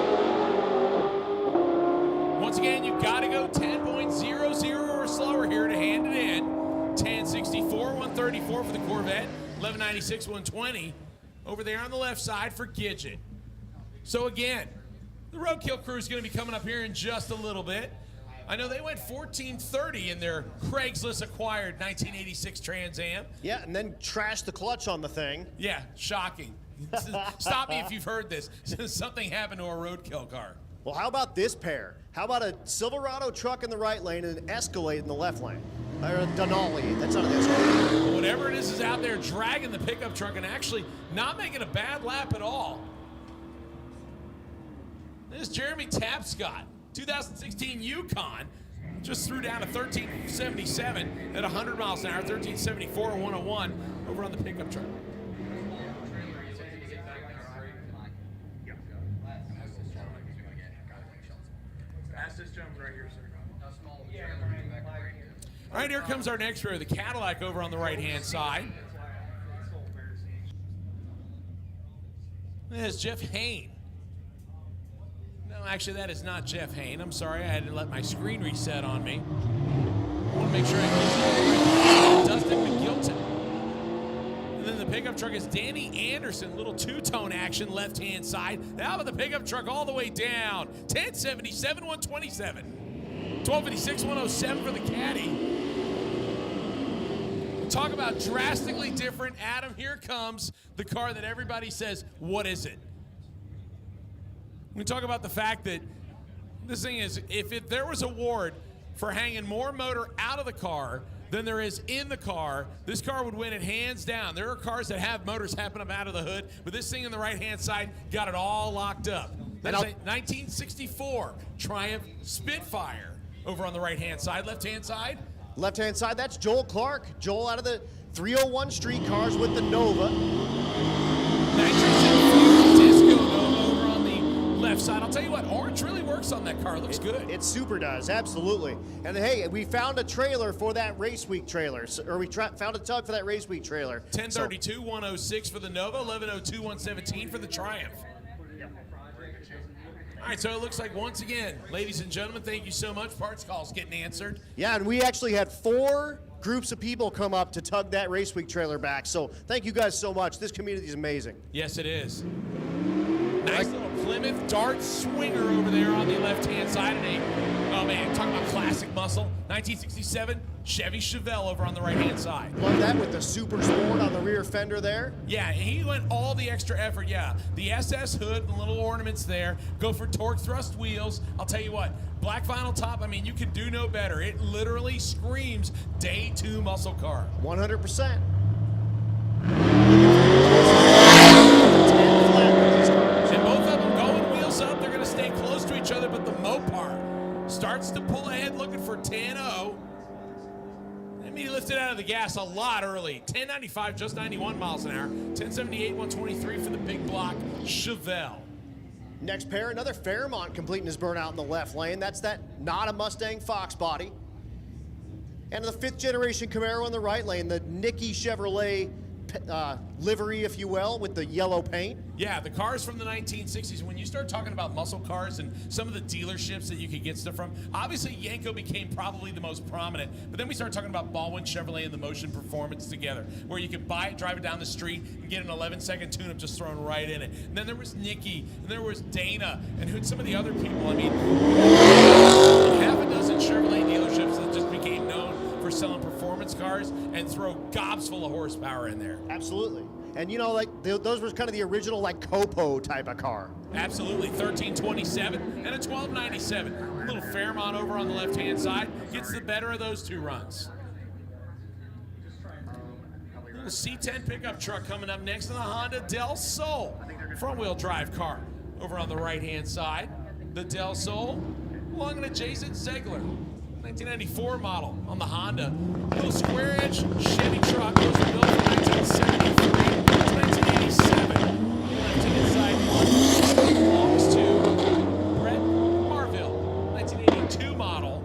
Once again, you've got to go 10.00 or slower here to hand it in. 1064, 134 for the Corvette, 1196, 120 over there on the left side for Gidget. So again, the Roadkill crew is going to be coming up here in just a little bit. I know they went 1430 in their Craigslist acquired 1986 Trans Am. Yeah, and then trashed the clutch on the thing. Yeah, shocking. Stop me if you've heard this. Something happened to a Roadkill car. Well, how about this pair? How about a Silverado truck in the right lane and an Escalade in the left lane? Or a Denali. That's not an Escalade. Well, whatever it is out there dragging the pickup truck and actually not making a bad lap at all. This is Jeremy Tapscott. 2016 Yukon just threw down a 1377 at 100 miles an hour, 1374 and 101 over on the pickup truck. All right, here comes our next row, the Cadillac over on the right-hand side. There's Jeff Hain. No, actually, that is not Jeff Hain. I'm sorry, I had to let my screen reset on me. I want to make sure I get Dustin McGilton. And then the pickup truck is Danny Anderson. Little two-tone action left-hand side. Now with the pickup truck all the way down. 1077, 127. 1256, 107 for the Caddy. Talk about drastically different. Adam, here comes the car that everybody says, what is it? We talk about the fact that this thing is, if there was a award for hanging more motor out of the car than there is in the car, this car would win it hands down. There are cars that have motors happening up out of the hood, but this thing on the right-hand side got it all locked up. That's a 1964 Triumph Spitfire over on the right-hand side. Left-hand side? Left-hand side, that's Joel Clark. Joel out of the 301 street cars with the Nova. 1964 Disco Nova over on the left side. I'll tell you what, orange really works on that car. It looks good. It super does, absolutely. And hey, we found a trailer for that Race Week trailer, or we found a tug for that Race Week trailer. 1032, 106 for the Nova, 1102, 117 for the Triumph. All right, so it looks like once again, ladies and gentlemen, thank you so much. Parts calls getting answered. Yeah, and we actually had 4 groups of people come up to tug that Race Week trailer back. So thank you guys so much. This community is amazing. Yes, it is. Nice little Plymouth Dart Swinger over there on the left-hand side. And oh man, talking about classic muscle. 1967 Chevy Chevelle over on the right-hand side. Love that with the Super Sport on the rear fender there. Yeah, and he went all the extra effort. Yeah, the SS hood, the little ornaments there. Go for torque thrust wheels. I'll tell you what, black vinyl top, I mean, you can do no better. It literally screams day 2 muscle car. 100%. And both of them going wheels up. They're going to stay close to each other, but the Mopar starts to pull ahead looking for 10-0. I mean, he lifted out of the gas a lot early. 1095, just 91 miles an hour. 1078, 123 for the big block Chevelle. Next pair, another Fairmont completing his burnout in the left lane. That's that not a Mustang Fox body. And the 5th generation Camaro in the right lane, the Nicky Chevrolet livery, if you will, with the yellow paint. Yeah, the cars from the 1960s. When you start talking about muscle cars and some of the dealerships that you could get stuff from, obviously Yanko became probably the most prominent. But then we started talking about Baldwin Chevrolet and the Motion Performance together, where you could buy it, drive it down the street, and get an 11-second tune-up just thrown right in it. And then there was Nicky, and there was Dana, and some of the other people. I mean, half a dozen Chevrolet dealerships that just became known for selling performance cars and throw gobs full of horsepower in there. Absolutely. And you know, like those were kind of the original like Copo type of car. Absolutely. 1327 and a 1297. A little Fairmont over on the left-hand side gets the better of those 2 runs. Little C10 pickup truck coming up next to the Honda Del Sol front-wheel drive car over on the right-hand side. The Del Sol along an adjacent Zegler. 1994 model on the Honda. Little square edge Chevy truck. Those were built from 1973 to 1987. Left-hand side one belongs to Brett Marville. 1982 model.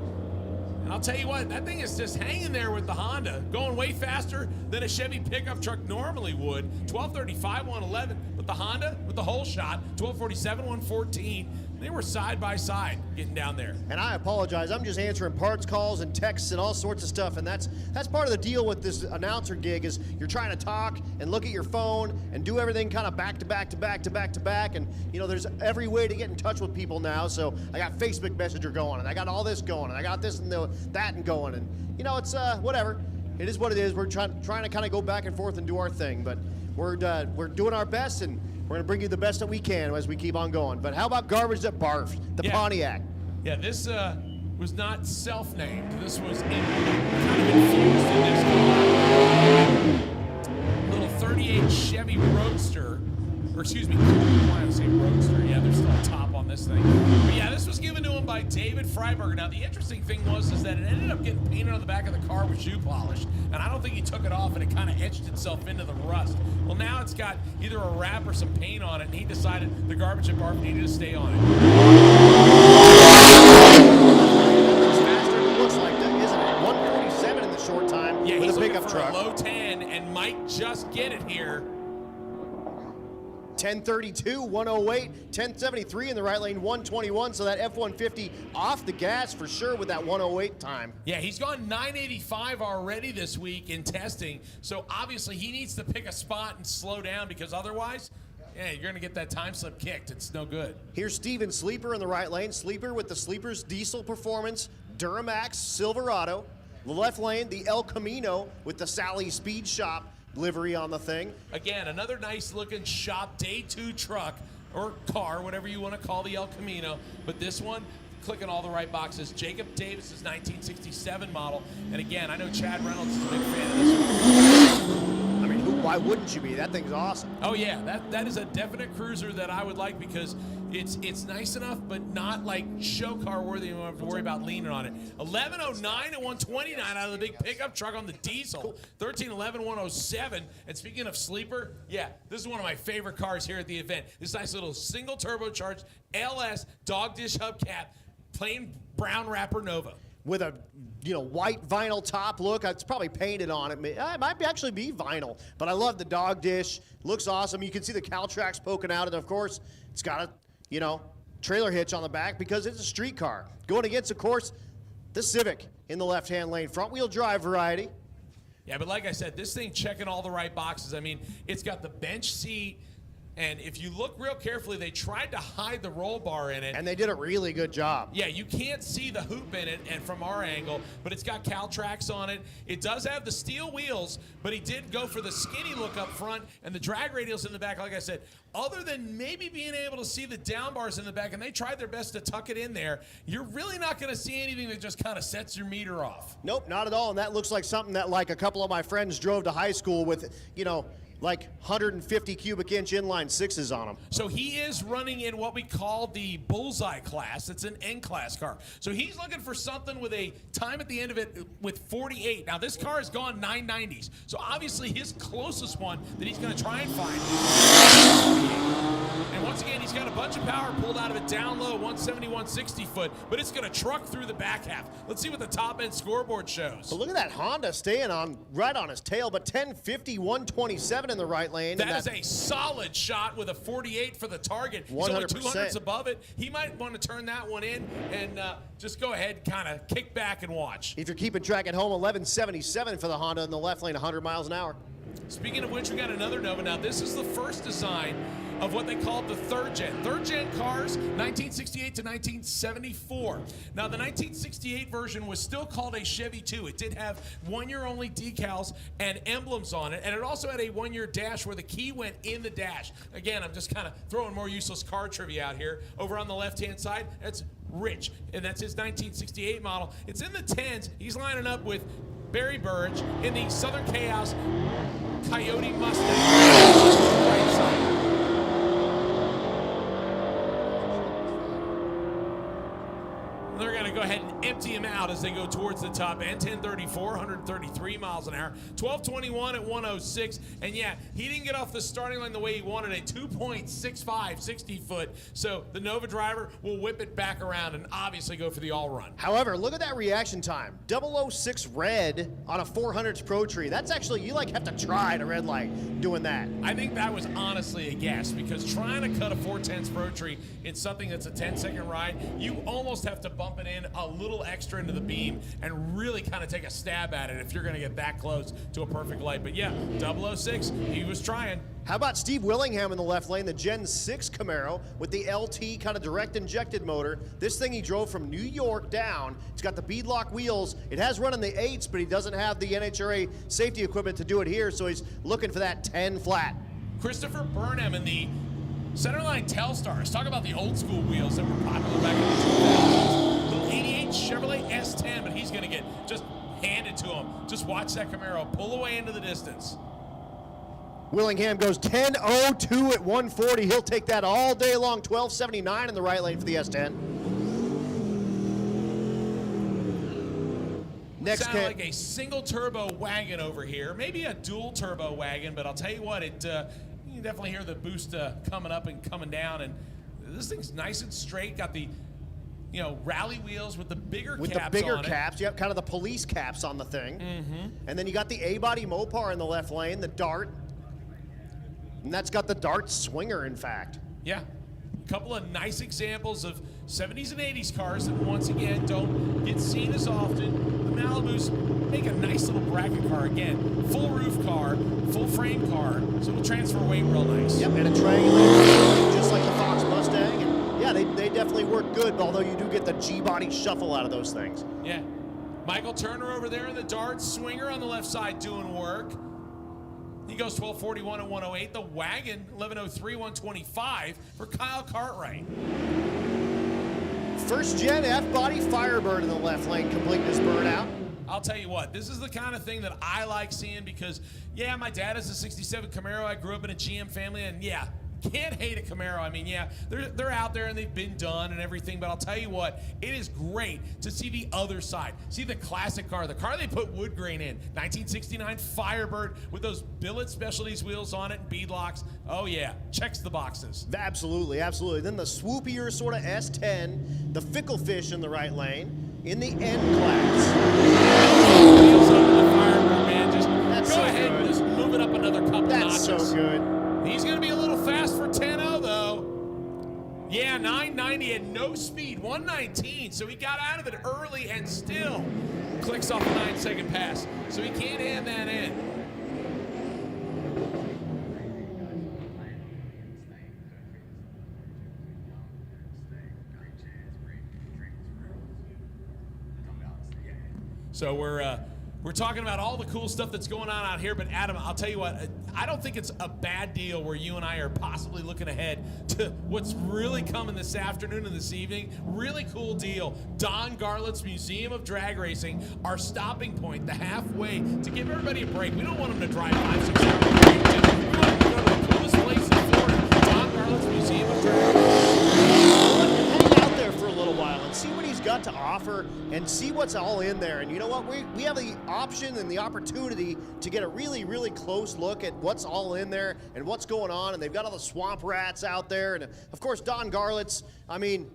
And I'll tell you what, that thing is just hanging there with the Honda, going way faster than a Chevy pickup truck normally would. 1235, 111. But the Honda with the whole shot, 1247, 114. They were side by side getting down there. And I apologize. I'm just answering parts calls and texts and all sorts of stuff. And that's part of the deal with this announcer gig is you're trying to talk and look at your phone and do everything kind of back to back to back to back to back. And, you know, there's every way to get in touch with people now. So I got Facebook Messenger going and I got all this going and I got this and that and going. And, you know, it's whatever. It is what it is. We're trying to kind of go back and forth and do our thing. But we're doing our best, and we're going to bring you the best that we can as we keep on going. But how about Garbage That Barfed, the Pontiac? Yeah, this was not self-named. This was kind of infused in this car. Little 38 Chevy Roadster, or excuse me, why did I say Roadster? Yeah, there's still a top on this thing. But yeah, this was given to him by David Freiberger. Now, the interesting thing is that it ended up getting painted on the back of the car with shoe polish, and I don't think he took it off, and it kind of etched itself into the rust. Well, now it's got either a wrap or some paint on it, and he decided the Garbage and Barf needed to stay on it. It's faster than it looks like, isn't it? 147 in the short time with a he's pickup looking for truck. a low 10 and might just get it here. 1032, 108, 1073 in the right lane, 121. So that F-150 off the gas for sure with that 108 time. Yeah, he's gone 985 already this week in testing. So obviously he needs to pick a spot and slow down, because otherwise, yeah, you're going to get that time slip kicked. It's no good. Here's Steven Sleeper in the right lane. Sleeper with the Sleeper's Diesel Performance Duramax Silverado. The left lane, the El Camino with the Sally Speed Shop livery on the thing. Again, another nice looking shop day 2 truck or car, whatever you want to call the El Camino. But this one, clicking all the right boxes. Jacob Davis's 1967 model. And again, I know Chad Reynolds is a big fan of this one. I mean, why wouldn't you be? That thing's awesome. Oh yeah, that is a definite cruiser that I would like, because it's nice enough, but not like show car worthy. You don't have to worry about leaning on it. 1109 and 129 out of the big pickup truck on the diesel. 1311 107. And speaking of sleeper, yeah, this is one of my favorite cars here at the event. This nice little single turbocharged LS dog dish hubcap, plain brown wrapper Nova. With a white vinyl top look. It's probably painted on it. It might actually be vinyl, but I love the dog dish. Looks awesome. You can see the cowl tracks poking out, and of course, it's got a trailer hitch on the back because it's a street car. Going against, of course, the Civic in the left-hand lane, front-wheel drive variety. Yeah, but like I said, this thing checking all the right boxes. I mean, it's got the bench seat, And if you look real carefully, they tried to hide the roll bar in it. And they did a really good job. Yeah, you can't see the hoop in it and from our angle, but it's got Caltrax on it. It does have the steel wheels, but he did go for the skinny look up front and the drag radials in the back, like I said. Other than maybe being able to see the down bars in the back, and they tried their best to tuck it in there, you're really not going to see anything that just kind of sets your meter off. Nope, not at all. And that looks like something that like a couple of my friends drove to high school with, you know, like 150 cubic inch inline sixes on them. So he is running in what we call the bullseye class. It's an N-class car. So he's looking for something with a time at the end of it with 48. Now this car has gone 990s. So obviously his closest one that he's going to try and find is 48. And once again, he's got a bunch of power pulled out of it down low, 170, 160 foot, but it's going to truck through the back half. Let's see what the top end scoreboard shows. But look at that Honda staying on right on his tail, but 1050, 127 in the right lane. That is a solid shot with a 48 for the target. He's 100%. only 200s above it. He might want to turn that one in and just go ahead, kind of kick back and watch. If you're keeping track at home, 1177 for the Honda in the left lane, 100 miles an hour. Speaking of which, we got another Nova. Now, this is the first design of what they called the third gen. Third gen cars, 1968 to 1974. Now, the 1968 version was still called a Chevy 2. It did have 1 year only decals and emblems on it, and it also had a 1 year dash where the key went in the dash. Again, I'm just kind of throwing more useless car trivia out here. Over on the left-hand side, that's Rich, and that's his 1968 model. It's in the 10s. He's lining up with Barry Burridge in the Southern Chaos Coyote Mustang. Right side. They're going to go ahead and empty him out as they go towards the top end. 1034, 133 miles an hour. 1221 at 106. And yeah, he didn't get off the starting line the way he wanted, a 2.65, 60 foot. So the Nova driver will whip it back around and obviously go for the all run. However, look at that reaction time. 006 red on a 400s Pro Tree. That's actually, you like have to try to red light doing that. I think that was honestly a guess, because trying to cut a 410s Pro Tree in something that's a 10-second ride, you almost have to bump it in a little extra into the beam and really kind of take a stab at it if you're going to get that close to a perfect light. But yeah, 006, he was trying. How about Steve Willingham in the left lane, the Gen 6 Camaro with the LT kind of direct injected motor. This thing he drove from New York down. It's got the beadlock wheels. It has run in the 8s, but he doesn't have the NHRA safety equipment to do it here, so he's looking for that 10 flat. Christopher Burnham in the Centerline Telstars. Talk about the old school wheels that were popular back in the 2000s. Little 88 Chevrolet S10, but he's going to get just handed to him. Just watch that Camaro pull away into the distance. Willingham goes 10.02 at 140. He'll take that all day long. 12.79 in the right lane for the S10. Next Sound like a single turbo wagon over here. Maybe a dual turbo wagon, but I'll tell you what, it you can definitely hear the boost coming up and coming down. And this thing's nice and straight. Got the rally wheels with the bigger caps on it. With the bigger caps, yep, kind of the police caps on the thing. Mm-hmm. And then you got the A-body Mopar in the left lane, the Dart. And that's got the Dart swinger, in fact. Yeah. A couple of nice examples of 70s and 80s cars that, once again, don't get seen as often. The Malibus make a nice little bracket car. Again, full roof car, full frame car, so it'll transfer weight real nice. Yep, and a triangulated, just like the Fox Mustang. And yeah, they definitely work good, although you do get the G-body shuffle out of those things. Yeah. Michael Turner over there in the Dart swinger on the left side doing work. He goes 1241 at 108. The wagon, 1103, 125 for Kyle Cartwright. First gen F-body Firebird in the left lane, completing his burnout. I'll tell you what, this is the kind of thing that I like seeing because, yeah, my dad has a 67 Camaro. I grew up in a GM family, and yeah, can't hate a Camaro. I mean, yeah, they're out there and they've been done and everything, but I'll tell you what, it is great to see the other side. See the classic car, the car they put wood grain in, 1969 Firebird with those billet specialties wheels on it and beadlocks. Oh yeah, checks the boxes. Absolutely, absolutely. Then the swoopier sort of S10, the Fickle Fish in the right lane, in the N class. Wheels up in the Firebird, man. Just That's go so ahead good. and just move it up another couple That's notches. so good. He's going to be a little fast for 10-0, though. Yeah, 990 and no speed, 119. So he got out of it early and still clicks off a 9-second pass. So he can't hand that in. So we're talking about all the cool stuff that's going on out here, but Adam, I'll tell you what, I don't think it's a bad deal where you and I are possibly looking ahead to what's really coming this afternoon and this evening. Really cool deal. Don Garlett's Museum of Drag Racing, our stopping point, the halfway, to give everybody a break. We don't want them to drive 5-6 hours. We want them to go to the coolest place in Florida, Don Garlett's Museum of Drag Racing. Hang out there for a little while and see what he's got to offer and see what's all in there. And you know what? We have the option and the opportunity to get a really, really close look at what's all in there and what's going on. And they've got all the swamp rats out there. And of course, Don Garlett's,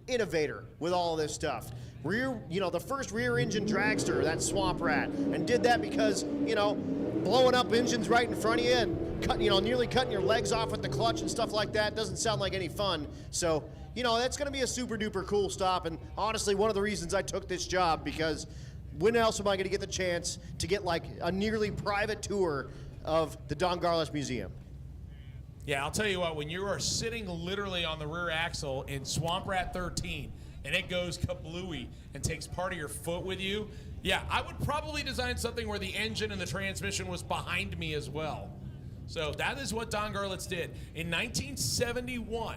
innovator with all of this stuff. The first rear engine dragster, that swamp rat, and did that because, blowing up engines right in front of you and nearly cutting your legs off with the clutch and stuff like that doesn't sound like any fun. So, that's going to be a super duper cool stop. And honestly, one of the reasons I took this job, because when else am I going to get the chance to get like a nearly private tour of the Don Garlett's Museum? Yeah, I'll tell you what, when you are sitting literally on the rear axle in Swamp Rat 13 and it goes kablooey and takes part of your foot with you, yeah, I would probably design something where the engine and the transmission was behind me as well. So that is what Don Garlett's did. In 1971,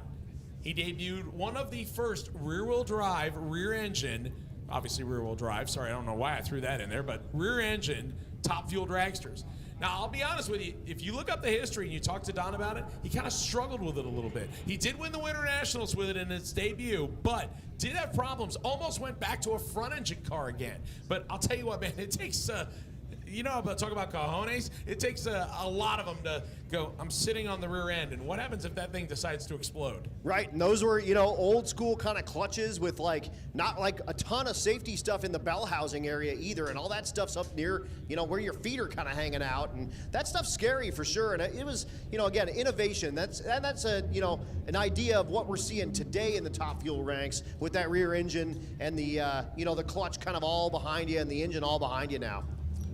he debuted one of the first rear-wheel drive, rear-engine, obviously rear-wheel drive, sorry, I don't know why I threw that in there, but rear-engine top fuel dragsters. Now, I'll be honest with you, if you look up the history and you talk to Don about it, he kind of struggled with it a little bit. He did win the Winter Nationals with it in its debut, but did have problems, almost went back to a front-engine car again. But I'll tell you what, man, it takes... talk about cojones. It takes a lot of them to go, I'm sitting on the rear end, and what happens if that thing decides to explode? Right, and those were, old school kind of clutches with not a ton of safety stuff in the bell housing area either, and all that stuff's up near, where your feet are kind of hanging out, and that stuff's scary for sure. And it was, again, innovation. That's an idea of what we're seeing today in the top fuel ranks with that rear engine and the, the clutch kind of all behind you and the engine all behind you now.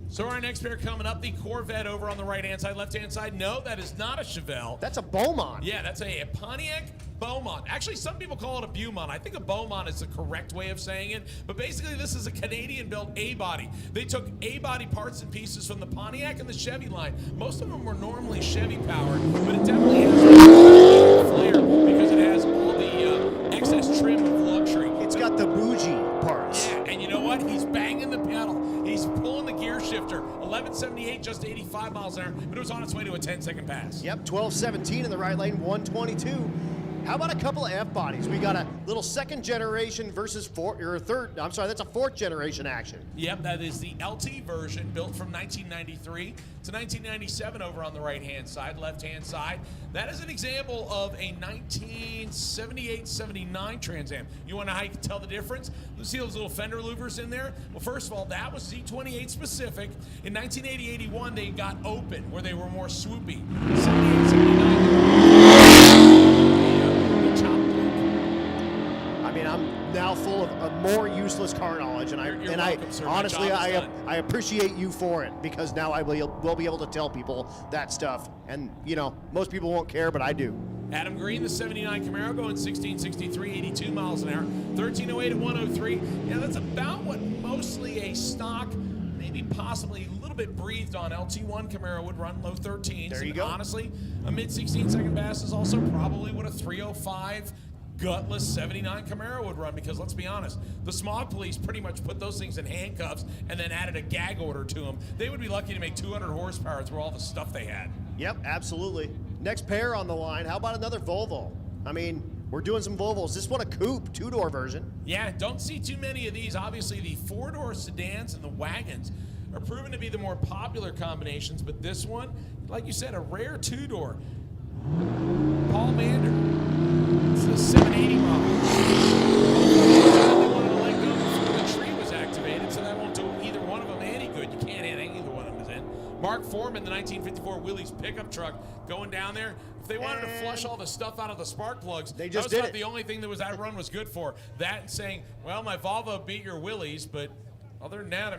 So our next pair coming up, the Corvette over on the right-hand side, left-hand side. No, that is not a Chevelle. That's a Beaumont. Yeah, that's a Pontiac Beaumont. Actually, some people call it a Beaumont. I think a Beaumont is the correct way of saying it. But basically, this is a Canadian-built A-body. They took A-body parts and pieces from the Pontiac and the Chevy line. Most of them were normally Chevy-powered, but it definitely has the flair because it has all the excess trim of luxury. It's got the bougie parts. Yeah, and you know what? He's banging the pedal. He's pulling the gear shifter. 1178, just 85 miles an hour, but it was on its way to a 10-second pass. Yep, 1217 in the right lane, 122. How about a couple of F-bodies? We got a little second generation versus that's a fourth generation action. Yep, that is the LT version, built from 1993 to 1997 over on the right-hand side, left-hand side. That is an example of a 1978-79 Trans Am. You want to know how you can tell the difference? You see those little fender louvers in there? Well, first of all, that was Z28 specific. In 1980-81, they got open, where they were more swoopy. 78-79. I'm now full of more useless car knowledge, and You're welcome, sir. honestly, I appreciate you for it, because now I will be able to tell people that stuff, and most people won't care, but I do. Adam Green, the 79 Camaro, going 1663, 82 miles an hour, 1308 at 103. Yeah, that's about what mostly a stock, maybe possibly a little bit breathed on LT1 Camaro would run, low 13s. There you and go. Honestly, a mid 16-second pass is also probably what a 305 gutless 79 Camaro would run, because let's be honest, the smog police pretty much put those things in handcuffs and then added a gag order to them. They would be lucky to make 200 horsepower through all the stuff they had. Yep, absolutely. Next pair on the line, how about another Volvo? We're doing some Volvos. This one a coupe, two-door version. Yeah, don't see too many of these. Obviously, the four-door sedans and the wagons are proven to be the more popular combinations, but this one, like you said, a rare two-door. Paul Mander. It's the 780 model. They wanted to let go before the tree was activated, so that won't do either one of them any good. You can't hit either one of them is in. Mark Foreman, the 1954 Willys pickup truck, going down there. If they wanted to flush all the stuff out of the spark plugs, they just that was did about the only thing that run was good for. That and saying, well, my Volvo beat your Willys, but other than that,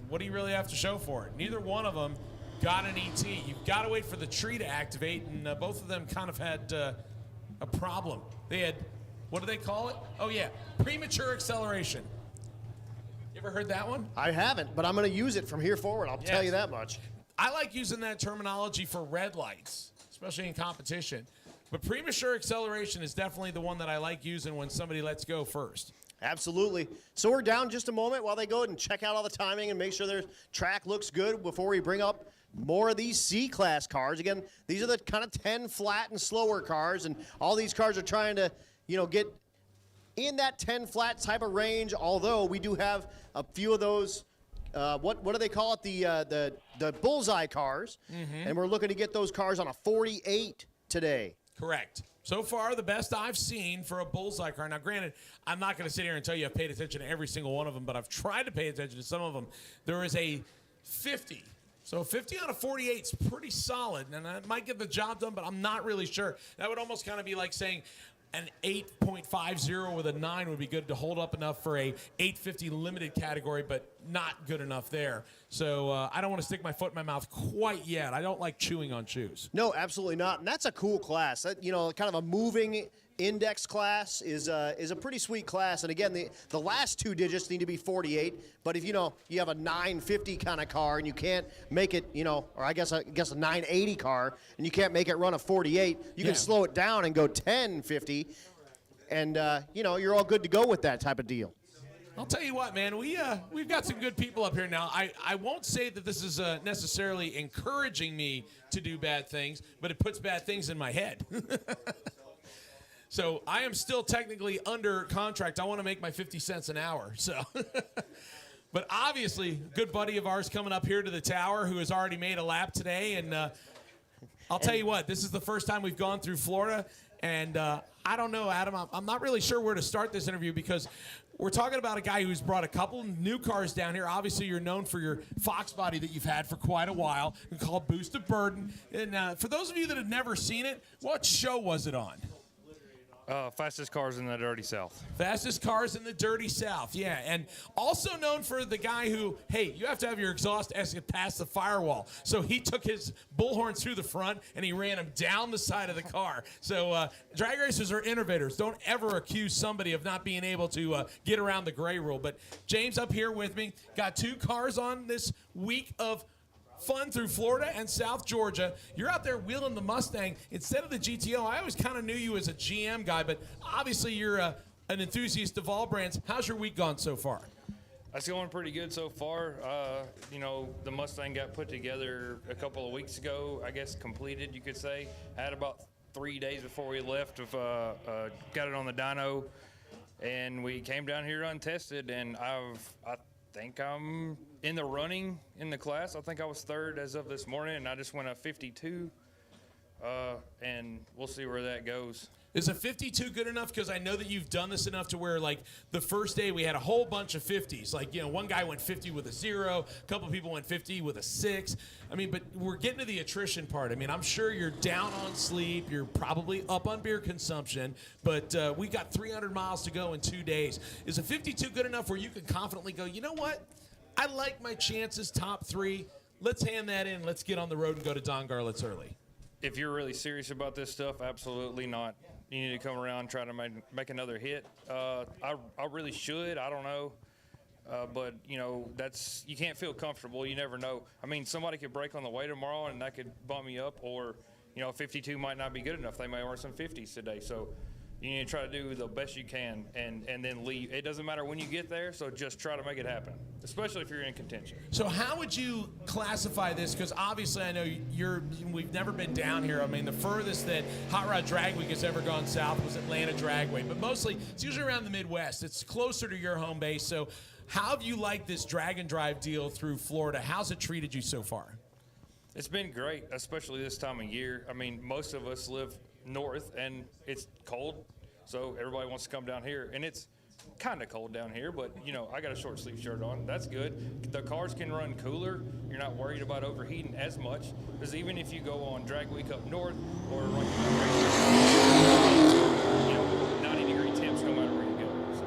what do you really have to show for it? Neither one of them got an ET. You've got to wait for the tree to activate, and both of them kind of had a problem. They had, what do they call it? Oh, yeah, premature acceleration. Ever heard that one? I haven't, but I'm going to use it from here forward. I'll tell you that much. I like using that terminology for red lights, especially in competition. But premature acceleration is definitely the one that I like using when somebody lets go first. Absolutely. So we're down just a moment while they go ahead and check out all the timing and make sure their track looks good before we bring up more of these C-Class cars. Again, these are the kind of 10 flat and slower cars, and all these cars are trying to, get in that 10 flat type of range, although we do have a few of those, what do they call it, the bullseye cars, and we're looking to get those cars on a 48 today. Correct. So far, the best I've seen for a bullseye car. Now, granted, I'm not going to sit here and tell you I've paid attention to every single one of them, but I've tried to pay attention to some of them. There is a 50. So 50 on a 48 is pretty solid, and that might get the job done, but I'm not really sure. That would almost kind of be like saying an 8.50 with a 9 would be good to hold up enough for a 850 limited category, but not good enough there. So I don't want to stick my foot in my mouth quite yet. I don't like chewing on shoes. No, absolutely not. And that's a cool class. That, kind of a moving index class is a pretty sweet class. And again, the last two digits need to be 48. But if you have a 950 kind of car and you can't make it, or I guess a 980 car and you can't make it run a 48, you can slow it down and go 1050, and you're all good to go with that type of deal. I'll tell you what, man, we've got some good people up here now. I won't say that this is necessarily encouraging me to do bad things, but it puts bad things in my head. So I am still technically under contract. I want to make my 50 cents an hour. So, but obviously, a good buddy of ours coming up here to the tower who has already made a lap today. And I'll tell you what, this is the first time we've gone through Florida. And I don't know, Adam, I'm not really sure where to start this interview because we're talking about a guy who's brought a couple new cars down here. Obviously, you're known for your Fox body that you've had for quite a while, called Boost of Burden. And for those of you that have never seen it, what show was it on? Fastest cars in the Dirty South. Fastest cars in the Dirty South, yeah. And also known for the guy who, hey, you have to have your exhaust exit past the firewall. So he took his bullhorn through the front and he ran him down the side of the car. So drag racers are innovators. Don't ever accuse somebody of not being able to get around the gray rule. But James up here with me, got two cars on this week of fun through Florida and South Georgia. You're out there wheeling the Mustang instead of the GTO. I always kind of knew you as a GM guy, but obviously you're an enthusiast of all brands. How's your week gone so far? That's going pretty good so far. The Mustang got put together a couple of weeks ago, I guess completed, you could say. I had about 3 days before we left, got it on the dyno, and we came down here untested, and I think I'm in the running in the class. I think I was third as of this morning, and I just went a 52, and we'll see where that goes. Is a 52 good enough? Because I know that you've done this enough to where, like, the first day we had a whole bunch of 50s. Like, one guy went 50 with a 0. A couple people went 50 with a 6. I mean, but we're getting to the attrition part. I mean, I'm sure you're down on sleep. You're probably up on beer consumption. But we got 300 miles to go in 2 days. Is a 52 good enough where you can confidently go, you know what? I like my chances, top 3. Let's hand that in. Let's get on the road and go to Don Garlett's early. If you're really serious about this stuff, absolutely not. You need to come around and try to make another hit. I really should. I don't know. But, you can't feel comfortable. You never know. I mean, somebody could break on the way tomorrow, and that could bump me up. Or, 52 might not be good enough. They may run some 50s today. So you need to try to do the best you can and then leave. It doesn't matter when you get there, so just try to make it happen, especially if you're in contention. So how would you classify this? Because obviously I know we've never been down here. I mean, the furthest that Hot Rod Drag Week has ever gone south was Atlanta Dragway, but mostly it's usually around the Midwest. It's closer to your home base. So how have you liked this drag and drive deal through Florida? How's it treated you so far? It's been great, especially this time of year. I mean, most of us live north and it's cold, so everybody wants to come down here, and it's kind of cold down here, but I got a short sleeve shirt on. That's good. The cars can run cooler. You're not worried about overheating as much, because even if you go on drag week up north or run 90-degree temps no matter where you go. So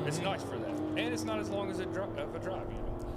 it's nice for that, and it's not as long as a drive.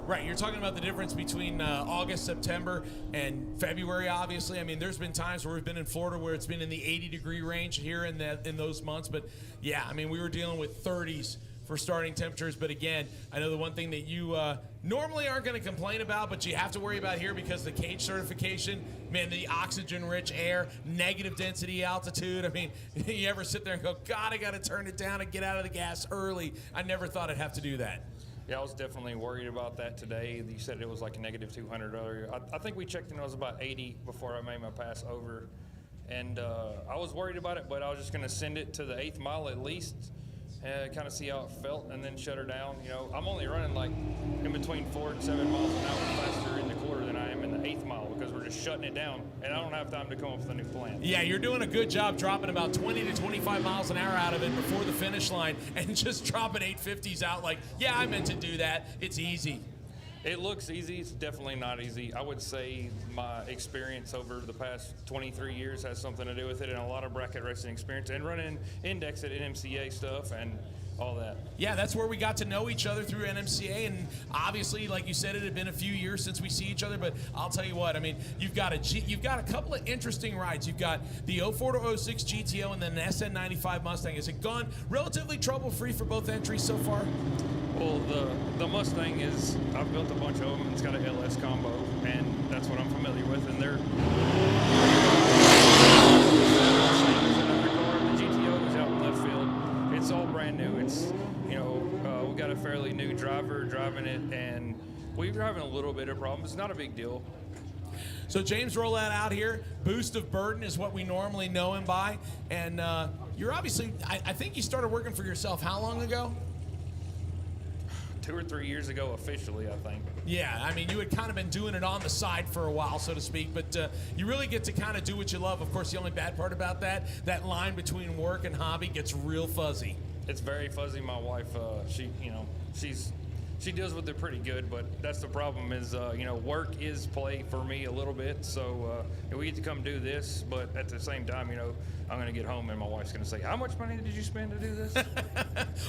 Right, you're talking about the difference between August, September, and February, obviously. I mean, there's been times where we've been in Florida where it's been in the 80-degree range here in those months. But, yeah, I mean, we were dealing with 30s for starting temperatures. But again, I know the one thing that you normally aren't going to complain about, but you have to worry about here because the cage certification, man, the oxygen-rich air, negative density altitude. I mean, you ever sit there and go, God, I got to turn it down and get out of the gas early. I never thought I'd have to do that. Yeah, I was definitely worried about that today. You said it was like a negative 200 earlier. I think we checked and it was about 80 before I made my pass over. And I was worried about it, but I was just going to send it to the 8th mile at least, kind of see how it felt, and then shut her down. You know, I'm only running like in between 4 and 7 miles an hour faster in the quarter than I am in the 8th mile because we're just shutting it down, and I don't have time to come up with a new plan. Yeah, you're doing a good job dropping about 20 to 25 miles an hour out of it before the finish line and just dropping 850s out like, yeah, I meant to do that. It's easy. It looks easy. It's definitely not easy. I would say my experience over the past 23 years has something to do with it, and a lot of bracket racing experience and running index at NMCA stuff and all that. Yeah, that's where we got to know each other through NMCA, and obviously, like you said, it had been a few years since we see each other. But I'll tell you what, I mean, you've got a couple of interesting rides. You've got the 04 to 06 GTO and then an SN95 Mustang. Has it gone relatively trouble-free for both entries so far? Well, the Mustang is, I've built a bunch of them, and it's got an LS combo, and that's what I'm familiar with, and they're the GTO is out in left field. It's all brand new. It's, you know, we got a fairly new driver driving it, and we're having a little bit of problems. It's not a big deal. So James Rolette out here, boost of burden is what we normally know him by, and you're obviously, I think you started working for yourself how long ago? 2 or 3 years ago officially, I think. Yeah, I mean, you had kind of been doing it on the side for a while, so to speak, but you really get to kind of do what you love. Of course, the only bad part about that line between work and hobby gets real fuzzy. It's very fuzzy. My wife, she deals with it pretty good, but that's the problem is, work is play for me a little bit, so we get to come do this, but at the same time, I'm going to get home and my wife's going to say, how much money did you spend to do this?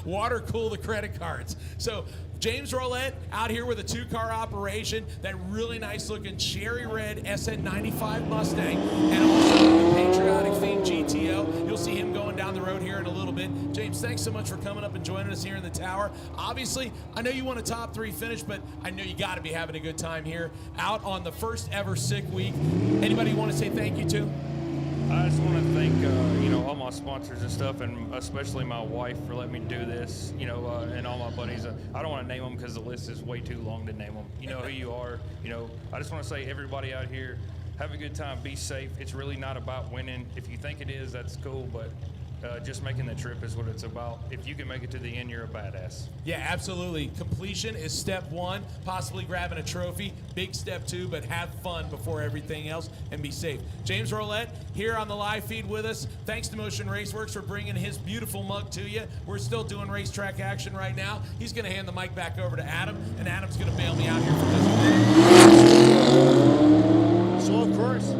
Water cool the credit cards. So James Rolette out here with a 2-car operation, that really nice looking cherry red SN95 Mustang, and also the patriotic themed GTO. You'll see him going down the road here in a little bit. James, thanks so much for coming up and joining us here in the tower. Obviously, I know you want a top 3 finish, but I know you got to be having a good time here out on the first ever Sick Week. Anybody you want to say thank you to? I just want to thank, all my sponsors and stuff, and especially my wife for letting me do this, and all my buddies. I don't want to name them because the list is way too long to name them. You know who you are. I just want to say, everybody out here, have a good time, be safe. It's really not about winning. If you think it is, that's cool, but just making the trip is what it's about. If you can make it to the end, you're a badass. Yeah, absolutely. Completion is step 1, possibly grabbing a trophy. Big step 2, but have fun before everything else and be safe. James Rolette here on the live feed with us. Thanks to Motion Raceworks for bringing his beautiful mug to you. We're still doing racetrack action right now. He's going to hand the mic back over to Adam, and Adam's going to bail me out here for this. So, of course,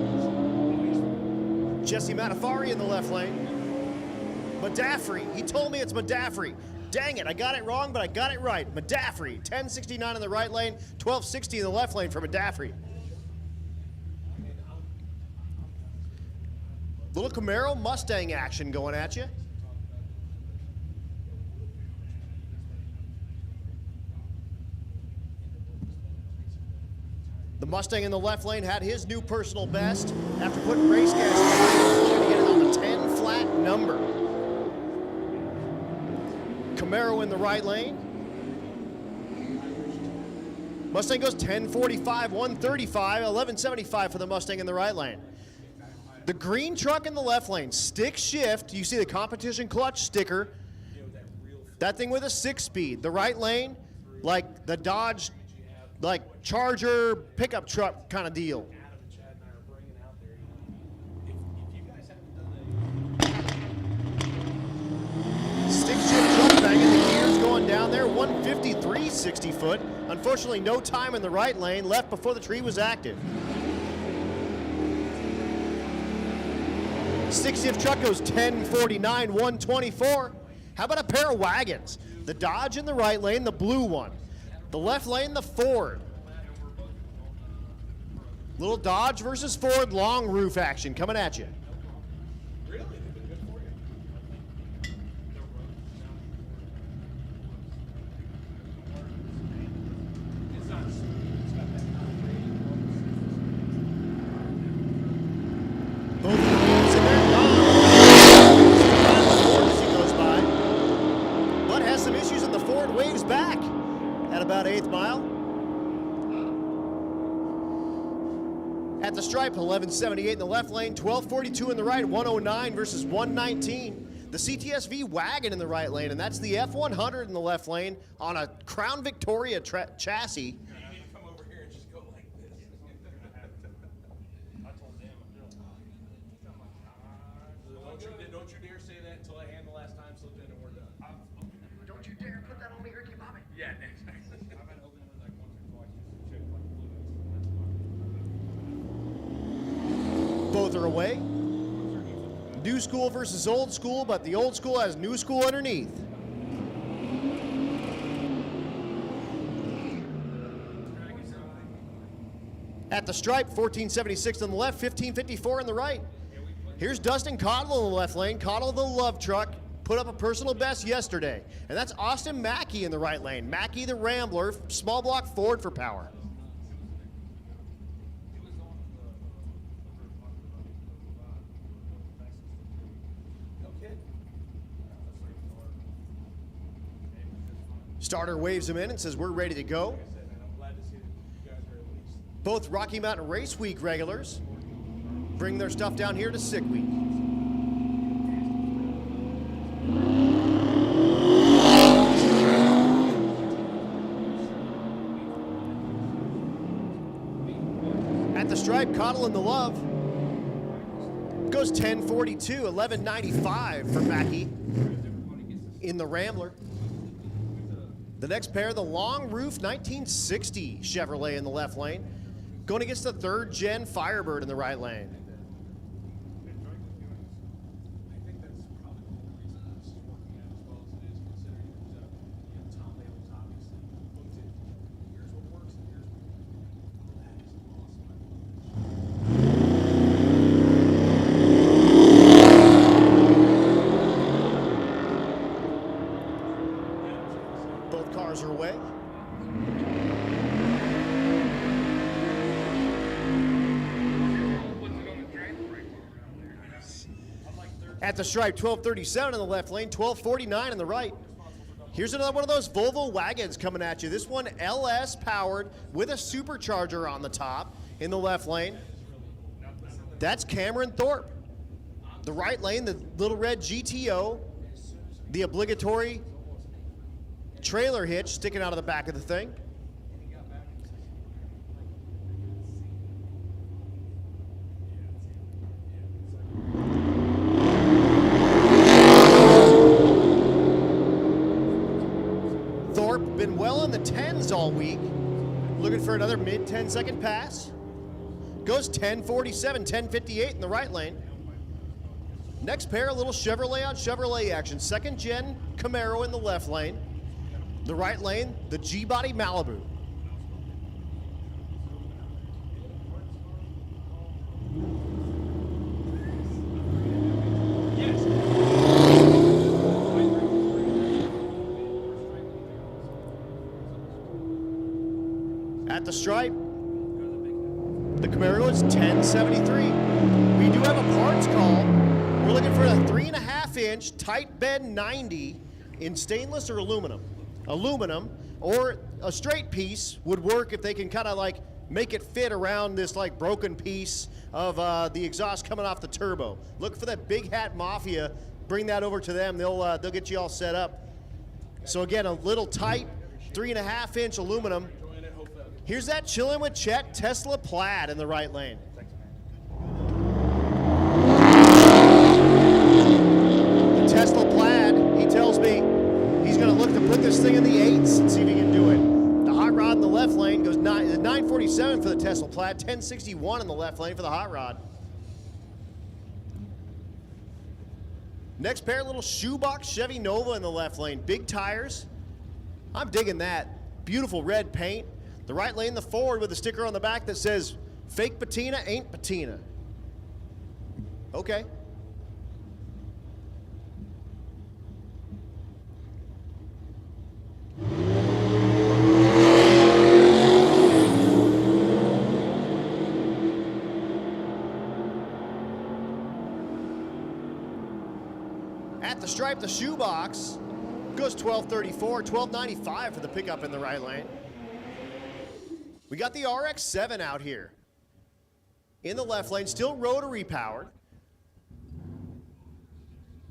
Jesse Matafari in the left lane. Madaffrey. He told me it's Madaffrey. Dang it, I got it wrong, but I got it right. Madaffrey. 1069 in the right lane, 1260 in the left lane for Madaffrey. Little Camaro Mustang action going at you. The Mustang in the left lane had his new personal best after putting race gas in to get it on the 10 flat number. Camaro in the right lane. Mustang goes 1045, 135, 1175 for the Mustang in the right lane. The green truck in the left lane, stick shift. You see the competition clutch sticker. That thing with a 6-speed. The right lane, like the Dodge, like Charger pickup truck kind of deal. Stick shift truck banging, the gears going down there, 153 60 foot. Unfortunately, no time in the right lane, left before the tree was active. Stick shift truck goes 1049, 124. How about a pair of wagons? The Dodge in the right lane, the blue one. The left lane, the Ford. Little Dodge versus Ford long roof action coming at you. style. At the stripe, 1178 in the left lane, 1242 in the right, 109 versus 119. The CTSV wagon in the right lane, and that's the F100 in the left lane on a Crown Victoria chassis. Come over here and just go like this. Don't you dare say that until I hand the last time slipped in and we're done. Don't you dare put that on me, Ricky Bobby. Yeah, exactly. Both are away. New school versus old school, but the old school has new school underneath. At the stripe, 1476 on the left, 1554 on the right. Here's Dustin Cottle in the left lane. Cottle, the love truck, put up a personal best yesterday. And that's Austin Mackey in the right lane. Mackey, the Rambler, small block Ford for power. Starter waves him in and says, we're ready to go. Both Rocky Mountain Race Week regulars bring their stuff down here to Sick Week. At the stripe, Cottle in the love. Goes 1042, 1195 for Mackey in the Rambler. The next pair, the long roof 1960 Chevrolet in the left lane, going against the third gen Firebird in the right lane. Both cars are away. At the stripe, 1237 in the left lane, 1249 in the right. Here's another one of those Volvo wagons coming at you. This one LS powered with a supercharger on the top in the left lane. That's Cameron Thorpe. The right lane, the little red GTO, the obligatory trailer hitch sticking out of the back of the thing. Thorpe been well in the 10s all week. Looking for another mid 10-second pass. Goes 1047, 1058 in the right lane. Next pair, a little Chevrolet on Chevrolet action. Second gen Camaro in the left lane. The right lane, the G-Body Malibu. At the stripe, the Camaro is 1073. We do have a parts call. We're looking for a 3.5-inch tight bend 90 in stainless or aluminum. Aluminum or a straight piece would work if they can kind of like make it fit around this like broken piece of the exhaust coming off the turbo. Look for that Big Hat Mafia. Bring that over to them. They'll get you all set up. So again, a little tight 3.5-inch aluminum. Here's that Chillin' with Chet Tesla Plaid in the right lane. The Tesla Plaid, he tells me he's going to look to put this thing in the 8s and see if he can do it. The hot rod in the left lane goes 947 for the Tesla Plaid, 1061 in the left lane for the hot rod. Next pair, little shoebox Chevy Nova in the left lane. Big tires. I'm digging that. Beautiful red paint. The right lane, the Ford with a sticker on the back that says, fake patina ain't patina. Okay. At the stripe, the shoebox goes 1234, 1295 for the pickup in the right lane. We got the RX-7 out here in the left lane, still rotary powered.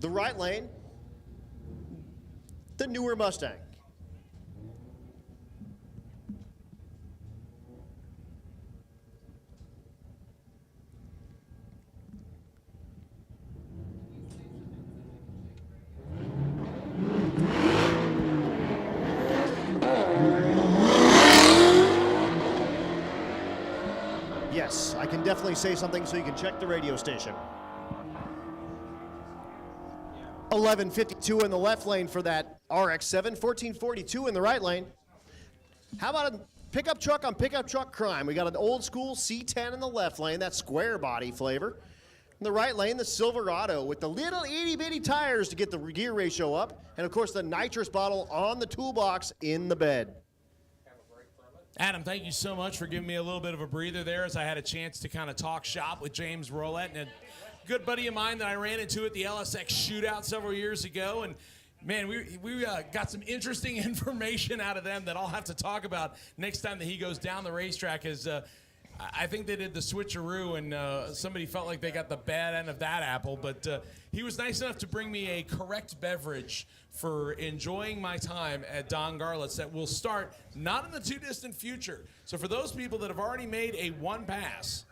The right lane, the newer Mustang. Yes, I can definitely say something so you can check the radio station. 11:52 in the left lane for that RX-7, 14:42 in the right lane. How about a pickup truck on pickup truck crime? We got an old school C10 in the left lane, that square body flavor. In the right lane, the Silverado with the little itty bitty tires to get the gear ratio up. And of course, the nitrous bottle on the toolbox in the bed. Adam, thank you so much for giving me a little bit of a breather there as I had a chance to kind of talk shop with James Rolette and a good buddy of mine that I ran into at the LSX shootout several years ago. And man, we got some interesting information out of them that I'll have to talk about next time that he goes down the racetrack. I think they did the switcheroo, and somebody felt like they got the bad end of that apple. But he was nice enough to bring me a correct beverage for enjoying my time at Don Garlett's that will start not in the too distant future. So for those people that have already made a one pass,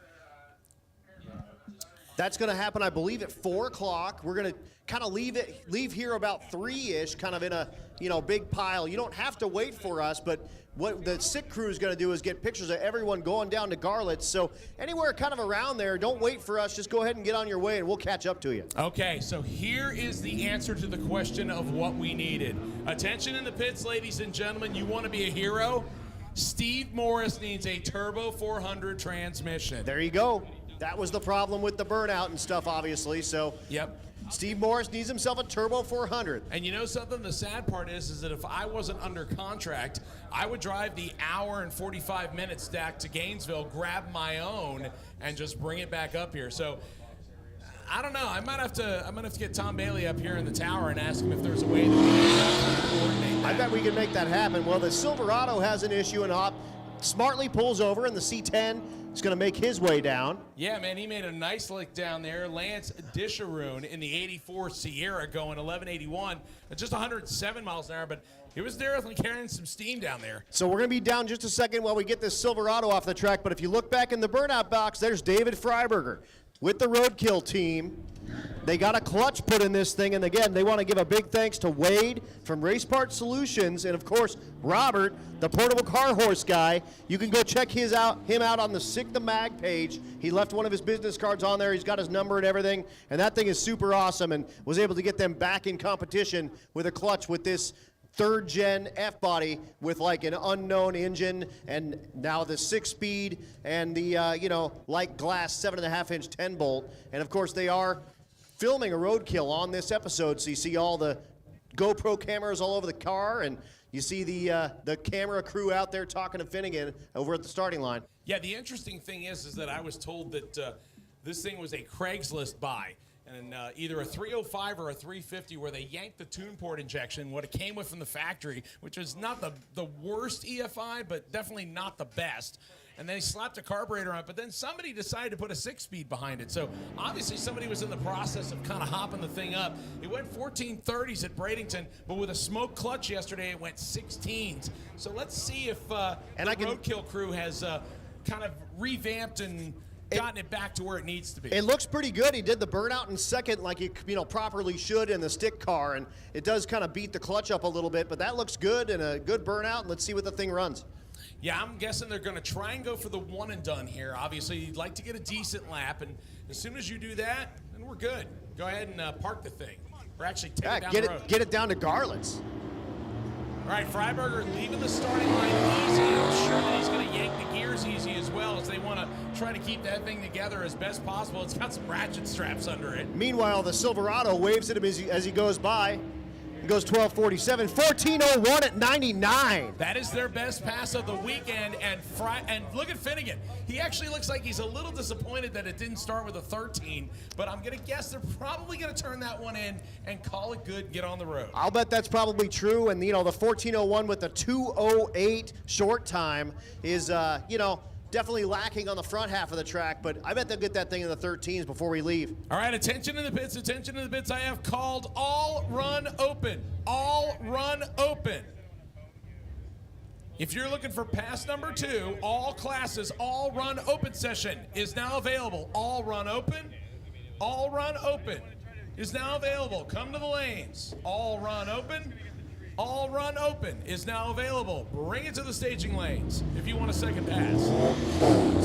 that's going to happen, I believe, at 4 o'clock. We're going to kind of leave here about 3-ish, kind of in a big pile. You don't have to wait for us, but what the SICK crew is going to do is get pictures of everyone going down to Garlett's. So anywhere kind of around there, don't wait for us. Just go ahead and get on your way, and we'll catch up to you. Okay, so here is the answer to the question of what we needed. Attention in the pits, ladies and gentlemen. You want to be a hero? Steve Morris needs a Turbo 400 transmission. There you go. That was the problem with the burnout and stuff, obviously. So yep. Steve Morris needs himself a Turbo 400. And you know something? The sad part is that if I wasn't under contract, I would drive the hour and 45 minutes stack to Gainesville, grab my own, and just bring it back up here. So I don't know. I might have to get Tom Bailey up here in the tower and ask him if there's a way that we can coordinate that. I bet we can make that happen. Well, the Silverado has an issue and smartly pulls over, and the C10 is going to make his way down. Yeah, man, he made a nice lick down there. Lance Disharoon in the 84 Sierra going 1181 at just 107 miles an hour, but he was definitely carrying some steam down there. So we're going to be down just a second while we get this Silverado off the track, but if you look back in the burnout box, there's David Freiberger with the Roadkill team. They got a clutch put in this thing, and again, they want to give a big thanks to Wade from Race Part Solutions, and of course, Robert, the portable car horse guy. You can go check him out on the Sick the Mag page. He left one of his business cards on there. He's got his number and everything, and that thing is super awesome, and was able to get them back in competition with a clutch with this third-gen F-body with like an unknown engine, and now the 6-speed and the light glass 7.5-inch 10-bolt, and of course they are filming a roadkill on this episode, so you see all the GoPro cameras all over the car, and you see the camera crew out there talking to Finnegan over at the starting line. Yeah, the interesting thing is that I was told that this thing was a Craigslist buy, and either a 305 or a 350, where they yanked the tune port injection, what it came with from the factory, which is not the worst EFI, but definitely not the best. And they slapped a carburetor on it, but then somebody decided to put a 6-speed behind it. So obviously somebody was in the process of kind of hopping the thing up. It went 1430s at Bradenton, but with a smoke clutch yesterday, it went 16s. So let's see if the Roadkill crew has kind of revamped and gotten it back to where it needs to be. It looks pretty good. He did the burnout in second like he properly should in the stick car, and it does kind of beat the clutch up a little bit, but that looks good and a good burnout, and let's see what the thing runs. Yeah, I'm guessing they're going to try and go for the one and done here. Obviously, you'd like to get a decent lap, and as soon as you do that, then we're good. Go ahead and park the thing. Or actually take it down the road. Get it down to Garlett's. All right, Freiberger leaving the starting line easy. I'm sure that he's going to yank the gears easy as well, as they want to try to keep that thing together as best possible. It's got some ratchet straps under it. Meanwhile, the Silverado waves at him as he goes by. Goes 12:47, 14:01 at 99. That is their best pass of the weekend, and look at Finnegan. He actually looks like he's a little disappointed that it didn't start with a 13, but I'm going to guess they're probably going to turn that one in and call it good and get on the road. I'll bet that's probably true, and, the 14:01 with the 2:08 short time is, definitely lacking on the front half of the track, but I bet they'll get that thing in the 13s before we leave. All right, attention in the pits, attention in the pits. I have called all run open. All run open. If you're looking for pass number 2, all classes, all run open session is now available. All run open is now available. Come to the lanes. All run open is now available. Bring it to the staging lanes if you want a second pass.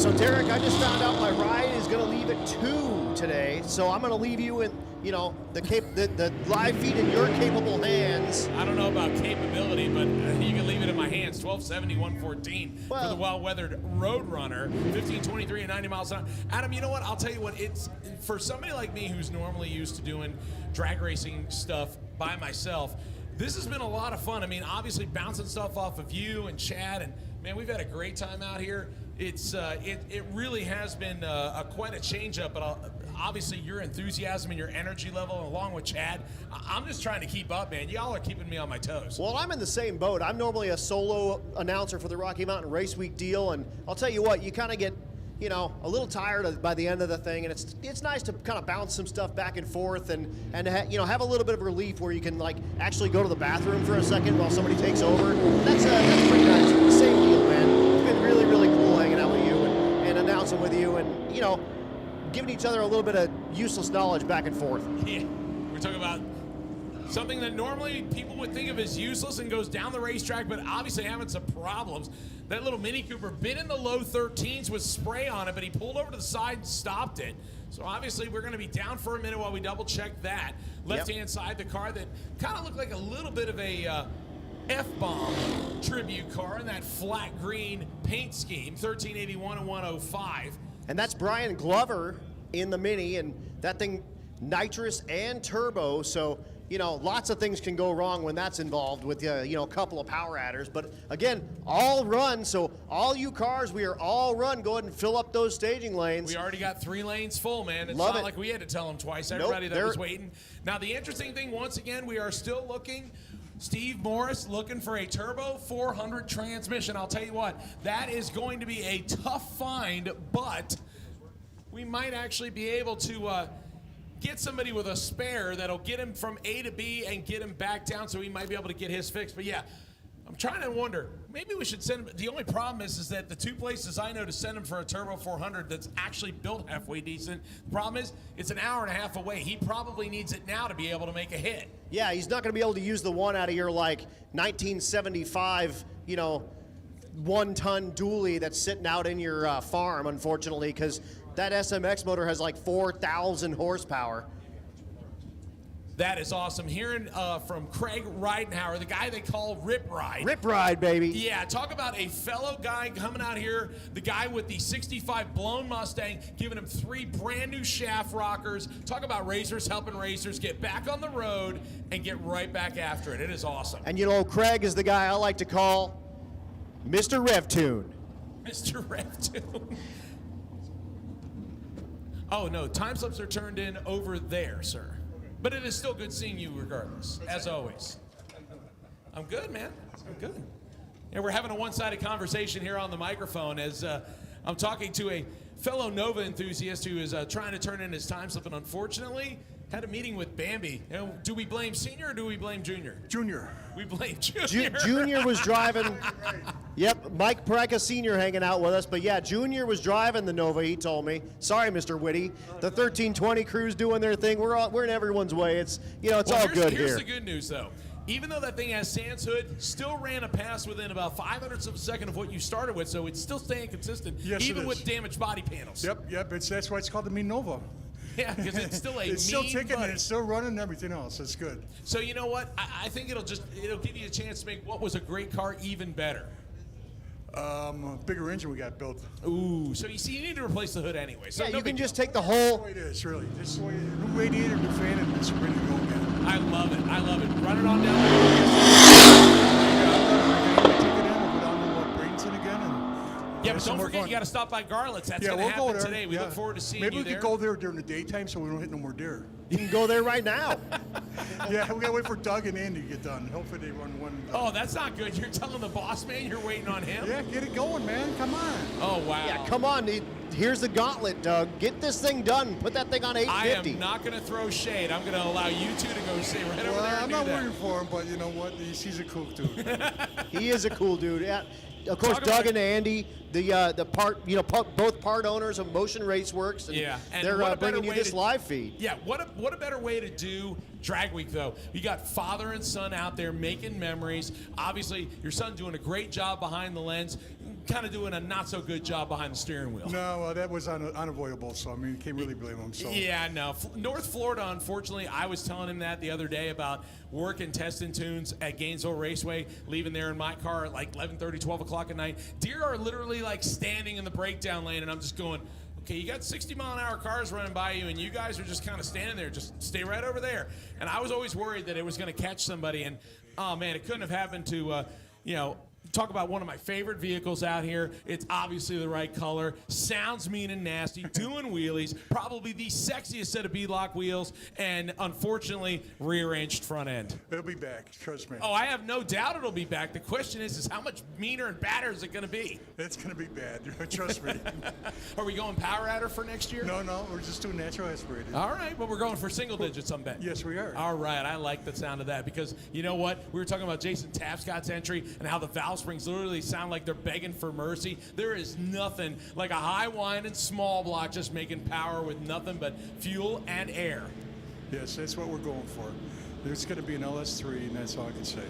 So Derek, I just found out my ride is going to leave at 2 today, so I'm going to leave you in, the live feed in your capable hands. I don't know about capability, but you can leave it in my hands. 1270, 114 for the well-weathered road runner. 1523 at 90 miles an hour. Adam, you know what? I'll tell you what. It's for somebody like me who's normally used to doing drag racing stuff by myself. This has been a lot of fun. I mean, obviously bouncing stuff off of you and Chad, and man, we've had a great time out here. It's it really has been quite a change-up, but obviously your enthusiasm and your energy level, along with Chad, I'm just trying to keep up, man. Y'all are keeping me on my toes. Well, I'm in the same boat. I'm normally a solo announcer for the Rocky Mountain Race Week deal, and I'll tell you what, you kind of get a little tired by the end of the thing, and it's nice to kind of bounce some stuff back and forth and have a little bit of relief where you can actually go to the bathroom for a second while somebody takes over. That's pretty nice. Same deal, man. It's been really, really cool hanging out with you and announcing with you and giving each other a little bit of useless knowledge back and forth. Yeah, we're talking about something that normally people would think of as useless and goes down the racetrack, but obviously having some problems. That little Mini Cooper been in the low 13s with spray on it, but he pulled over to the side and stopped it. So obviously we're going to be down for a minute while we double check that. Left-hand side, the car that kind of looked like a little bit of a F-bomb tribute car in that flat green paint scheme, 1381 and 105. And that's Brian Glover in the Mini, and that thing nitrous and turbo, so lots of things can go wrong when that's involved with, a couple of power adders. But again, all run. So all you cars, we are all run. Go ahead and fill up those staging lanes. We already got 3 lanes full, man. It's Love not it. like we had to tell them twice. Everybody that was waiting. Now, the interesting thing, once again, we are still looking. Steve Morris looking for a turbo 400 transmission. I'll tell you what, that is going to be a tough find, but we might actually be able to get somebody with a spare that'll get him from A to B and get him back down so he might be able to get his fix. But yeah, I'm trying to wonder, maybe we should send him. The only problem is that the 2 places I know to send him for a Turbo 400 that's actually built halfway decent, the problem is it's an hour and a half away. He probably needs it now to be able to make a hit. Yeah, he's not going to be able to use the one out of your 1975, 1-ton dually that's sitting out in your farm, unfortunately, because that SMX motor has 4,000 horsepower. That is awesome. Hearing from Craig Ridenhour, the guy they call Rip Ride. Rip Ride, baby. Yeah, talk about a fellow guy coming out here, the guy with the 65 blown Mustang, giving him 3 brand new shaft rockers. Talk about racers helping racers get back on the road and get right back after it. It is awesome. And Craig is the guy I like to call Mr. RevTune. Mr. RevTune. Oh, no, time slips are turned in over there, sir. But it is still good seeing you regardless, as always. I'm good, man. I'm good. And we're having a one-sided conversation here on the microphone as I'm talking to a fellow Nova enthusiast who is trying to turn in his time slip, and unfortunately had a meeting with Bambi. Do we blame Senior or do we blame Junior? Junior. We blame Junior. Junior was driving. Yep, Mike Pareca Sr. hanging out with us. But yeah, Junior was driving the Nova, he told me. Sorry, Mr. Whitty. The 1320 crew's doing their thing. We're in everyone's way. It's all good here. Here's the good news, though. Even though that thing has sans hood, still ran a pass within about 0.05 of a second of what you started with, so it's still staying consistent, yes, even with damaged body panels. Yep. That's why it's called the Mean Nova. Yeah, because it's still a it's still ticking and it's still running and everything else. It's good. So you know what? I think it'll give you a chance to make what was a great car even better. Bigger engine we got built. Ooh, so you see, you need to replace the hood anyway. So Yeah, no you can big just deal. take the That's the whole. way it is, really. This is the way, new radiator, new fan, and it's ready to go again. I love it. I love it. Run it on down. Yeah, but don't forget, you got to stop by Garlett's. That's going to we'll go happen there. today. We look forward to seeing Maybe you we there. could go there during the daytime so we don't hit no more deer. You can go there right now. Yeah, we got to wait for Doug and Andy to get done. Hopefully they run one. Oh, that's not good. You're telling the boss man you're waiting on him? Yeah, get it going, man. Come on. Oh, wow. Yeah, come on. Here's the gauntlet, Doug. Get this thing done. Put that thing on 850. I am not going to throw shade. I'm going to allow you two to go stay right over there and I'm do not that. worried for him, but you know what? He's a cool dude. He is a cool dude. Yeah. Of course, Talk about Doug and Andy, the both part owners of Motion Raceworks, and Yeah, and they're what a better bringing you way this to- live feed. Yeah, what a better way to do Drag Week, though. You got father and son out there making memories. Obviously, your son's doing a great job behind the lens, kind of doing a not-so-good job behind the steering wheel. No, that was unavoidable, so I mean, you can't really blame him. So. Yeah, no. North Florida, unfortunately, I was telling him that the other day about working testing tunes at Gainesville Raceway, leaving there in my car at like 11:30, 12 o'clock at night. Deer are literally like standing in the breakdown lane, and I'm just going, okay, you got 60-mile-an-hour cars running by you, and you guys are just kind of standing there. Just stay right over there. And I was always worried that it was going to catch somebody, and, oh, man, it couldn't have happened to, talk about one of my favorite vehicles out here. It's obviously the right color, sounds mean and nasty, doing wheelies, probably the sexiest set of beadlock wheels, and unfortunately, rearranged front end. It'll be back, trust me. Oh, I have no doubt it'll be back. The question is how much meaner and badder is it going to be? It's going to be bad, trust me. Are we going power adder for next year? No, we're just doing natural aspirated. All right, but we're going for single digits, I'm betting. Yes, we are. All right, I like the sound of that because you know what? We were talking about Jason Tapscott's entry and how the valve springs literally sound like they're begging for mercy. There is nothing like a high wind and small block just making power with nothing but fuel and air. Yes, that's what we're going for. There's going to be an LS3, and that's all I can say.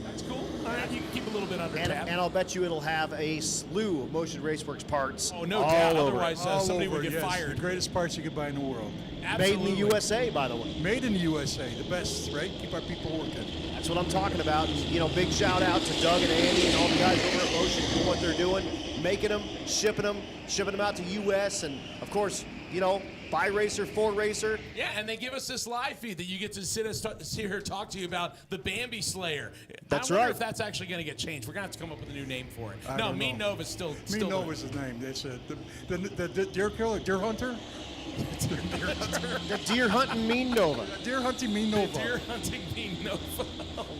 That's cool. All right, you can keep a little bit under tap. And I'll bet you it'll have a slew of Motion Raceworks parts. Oh, no all doubt. over it. Otherwise, somebody would get yes. fired. The greatest parts you could buy in the world. Absolutely. Made in the USA, by the way. Made in the USA, the best, right? Keep our people working. That's what I'm talking about. And, big shout out to Doug and Andy and all the guys over at Motion for what they're doing, making them, shipping them out to US, and of course, By Racer, For Racer. Yeah, and they give us this live feed that you get to sit here talk to you about the Bambi Slayer. That's I wonder right. if that's actually going to get changed. We're going to have to come up with a new name for it. I No, don't Mean know. Nova's still. Mean Nova's the name. That's the deer killer, deer hunter. The deer hunting Mean Nova. Deer hunting Mean Nova. Deer hunting Mean Nova.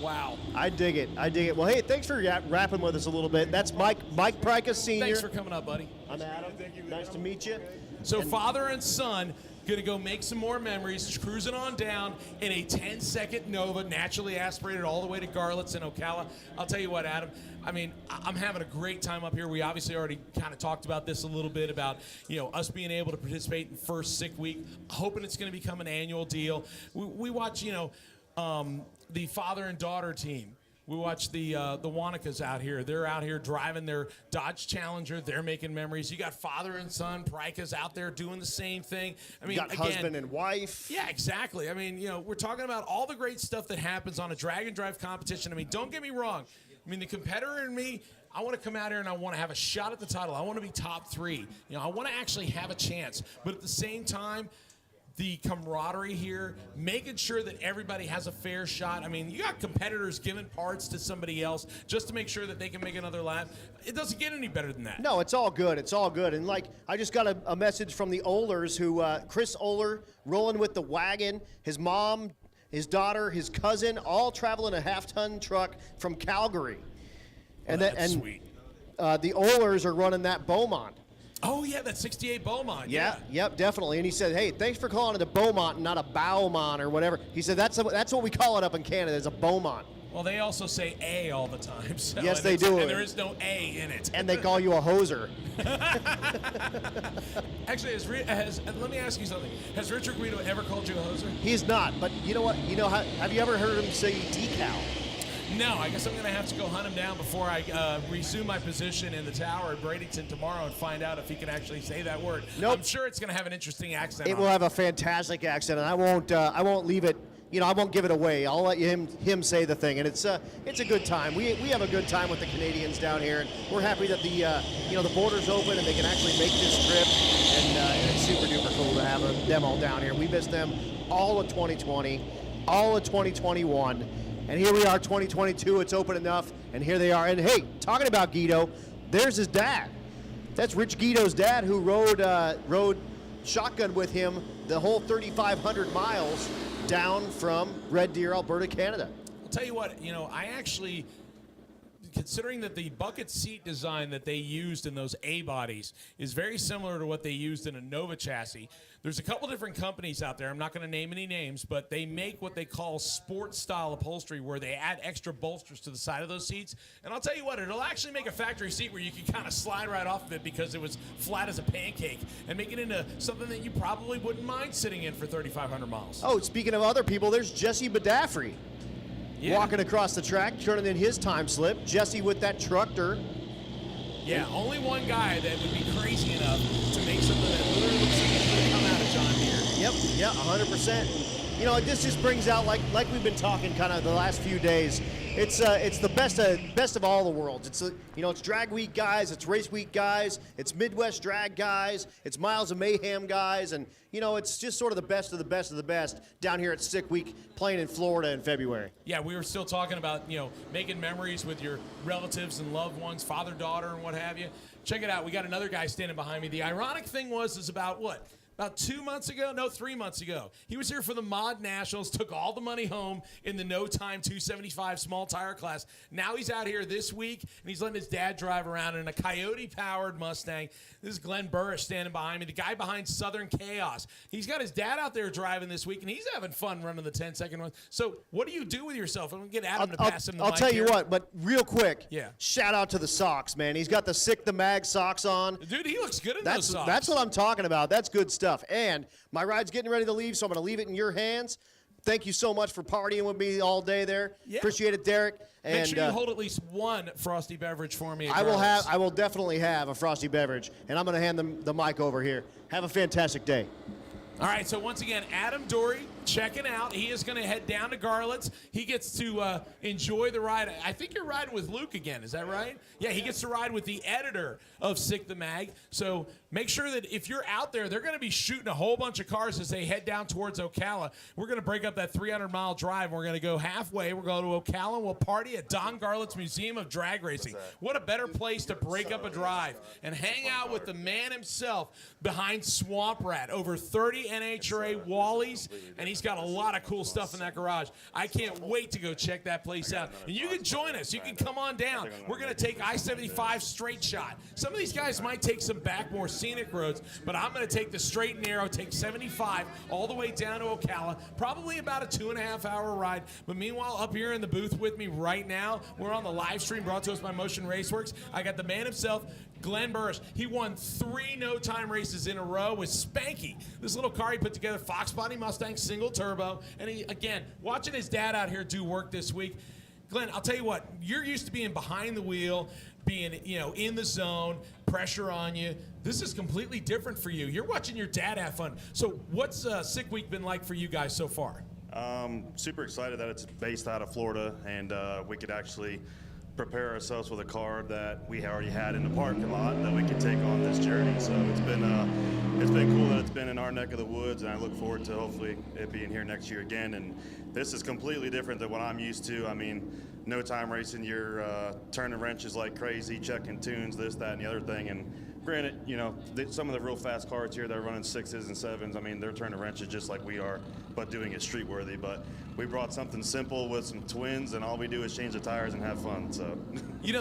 Wow. I dig it. Well, hey, thanks for rapping with us a little bit. That's Mike Prica Sr. Thanks for coming up, buddy. I'm Adam. Nice to meet you. So father and son gonna go make some more memories, cruising on down in a 10-second Nova, naturally aspirated all the way to Garlett's and Ocala. I'll tell you what, Adam, I mean, I'm having a great time up here. We obviously already kind of talked about this a little bit about, us being able to participate in First Sick Week, hoping it's gonna become an annual deal. We watch, the father and daughter team. We watch the Wanakas out here. They're out here driving their Dodge Challenger. They're making memories. You got father and son. Prika's out there doing the same thing. I mean, You got again, husband and wife. Yeah, exactly. I mean, we're talking about all the great stuff that happens on a drag and drive competition. I mean, don't get me wrong. I mean, the competitor in me, I want to come out here and I want to have a shot at the title. I want to be top 3. I want to actually have a chance. But at the same time, the camaraderie here, making sure that everybody has a fair shot. I mean, you got competitors giving parts to somebody else just to make sure that they can make another lap. It doesn't get any better than that. No, it's all good. It's all good. And I just got a message from the Ohlers who, Chris Ohler, rolling with the wagon, his mom, his daughter, his cousin, all traveling a half-ton truck from Calgary. That's sweet. The Ohlers are running that Beaumont. Oh, yeah, that 68 Beaumont. Yeah, yep, definitely. And he said, hey, thanks for calling it a Beaumont and not a Baumont or whatever. He said, that's what we call it up in Canada, is a Beaumont. Well, they also say A all the time. So, yes, they do. And there is no A in it. And they call you a hoser. Actually, let me ask you something. Has Richard Guido ever called you a hoser? He's not, but you know what? Have you ever heard him say decal? No, I guess I'm going to have to go hunt him down before I resume my position in the tower at Bradenton tomorrow and find out if he can actually say that word. Nope. I'm sure it's going to have an interesting accent. It will have a fantastic accent, and I won't leave it I won't give it away. I'll let him say the thing, and it's a good time. We have a good time with the Canadians down here, and we're happy that the border's open and they can actually make this trip, and it's super duper cool to have them all down here. We missed them all of 2020, all of 2021, and here we are, 2022. It's open enough, and here they are. And hey, talking about Guido, there's his dad. That's Rich Guido's dad, who rode shotgun with him the whole 3,500 miles down from Red Deer, Alberta, Canada. I'll tell you what, I actually, considering that the bucket seat design that they used in those A-bodies is very similar to what they used in a Nova chassis, there's a couple different companies out there, I'm not going to name any names, but they make what they call sports-style upholstery where they add extra bolsters to the side of those seats. And I'll tell you what, it'll actually make a factory seat where you can kind of slide right off of it because it was flat as a pancake and make it into something that you probably wouldn't mind sitting in for 3,500 miles. Oh, speaking of other people, there's Jesse Badafrey walking across the track, turning in his time slip. Jesse with that trucker. Yeah, only one guy that would be crazy enough to make something that literally looks like it's going to come out of John Deere. Yep, 100%. This just brings out, like we've been talking kind of the last few days, it's the best of all the worlds. It's drag week guys, it's race week guys, it's Midwest drag guys, it's Miles of Mayhem guys, and it's just sort of the best of the best of the best down here at Sick Week playing in Florida in February. Yeah, we were still talking about, making memories with your relatives and loved ones, father, daughter, and what have you. Check it out. We got another guy standing behind me. The ironic thing is about what? About 3 months ago, he was here for the Mod Nationals, took all the money home in the no-time 275 small tire class. Now he's out here this week, and he's letting his dad drive around in a Coyote-powered Mustang. This is Glenn Burrish standing behind me, the guy behind Southern Chaos. He's got his dad out there driving this week, and he's having fun running the 10-second run. So what do you do with yourself? I'm going to get Adam to pass him the mic. I'll tell you what, but real quick, yeah. Shout out to the socks, man. He's got the Sick the Mag socks on. Dude, he looks good in those socks. That's what I'm talking about. That's good stuff. And my ride's getting ready to leave, so I'm going to leave it in your hands. Thank you so much for partying with me all day there. Yeah. Appreciate it, Derek. Make sure you hold at least one frosty beverage for me. I will definitely have a frosty beverage, and I'm going to hand them the mic over here. Have a fantastic day. All right, so once again, Adam Dory checking out. He is going to head down to Garlett's. He gets to enjoy the ride. I think you're riding with Luke again. Is that right? Yeah, he gets to ride with the editor of Sick the Mag. So make sure that if you're out there, they're going to be shooting a whole bunch of cars as they head down towards Ocala. We're going to break up that 300-mile drive, and we're going to go halfway. We're going to Ocala, and we'll party at Don Garlett's Museum of Drag Racing. What a better place to break up a drive and hang out with the man himself behind Swamp Rat. Over 30 NHRA Wallies, and he's got a lot of cool stuff in that garage. I can't wait to go check that place out. And you can join us. You can come on down. We're going to take I-75 straight shot. Some of these guys might take some back, more scenic roads, but I'm going to take the straight and narrow, take 75 all the way down to Ocala, probably about a 2.5-hour ride. But meanwhile, up here in the booth with me right now, we're on the live stream brought to us by Motion Raceworks. I got the man himself, Glenn Burrish. He won 3 no-time races in a row with Spanky. This little car he put together, Fox Body Mustang, single turbo. And he, again, watching his dad out here do work this week. Glenn, I'll tell you what, you're used to being behind the wheel, being, in the zone, pressure on you. This is completely different for you. You're watching your dad have fun. So what's Sick Week been like for you guys so far? Super excited that it's based out of Florida, and we could actually prepare ourselves with a car that we already had in the parking lot that we can take on this journey. So it's been cool that it's been in our neck of the woods, and I look forward to hopefully it being here next year again. And this is completely different than what I'm used to. I mean, no time racing, you're turning wrenches like crazy, checking tunes, this, that, and the other thing. And granted, some of the real fast cars here that are running 6s and 7s, I mean, they're turning wrenches just like we are, but doing it street worthy. But we brought something simple with some twins, and all we do is change the tires and have fun. So,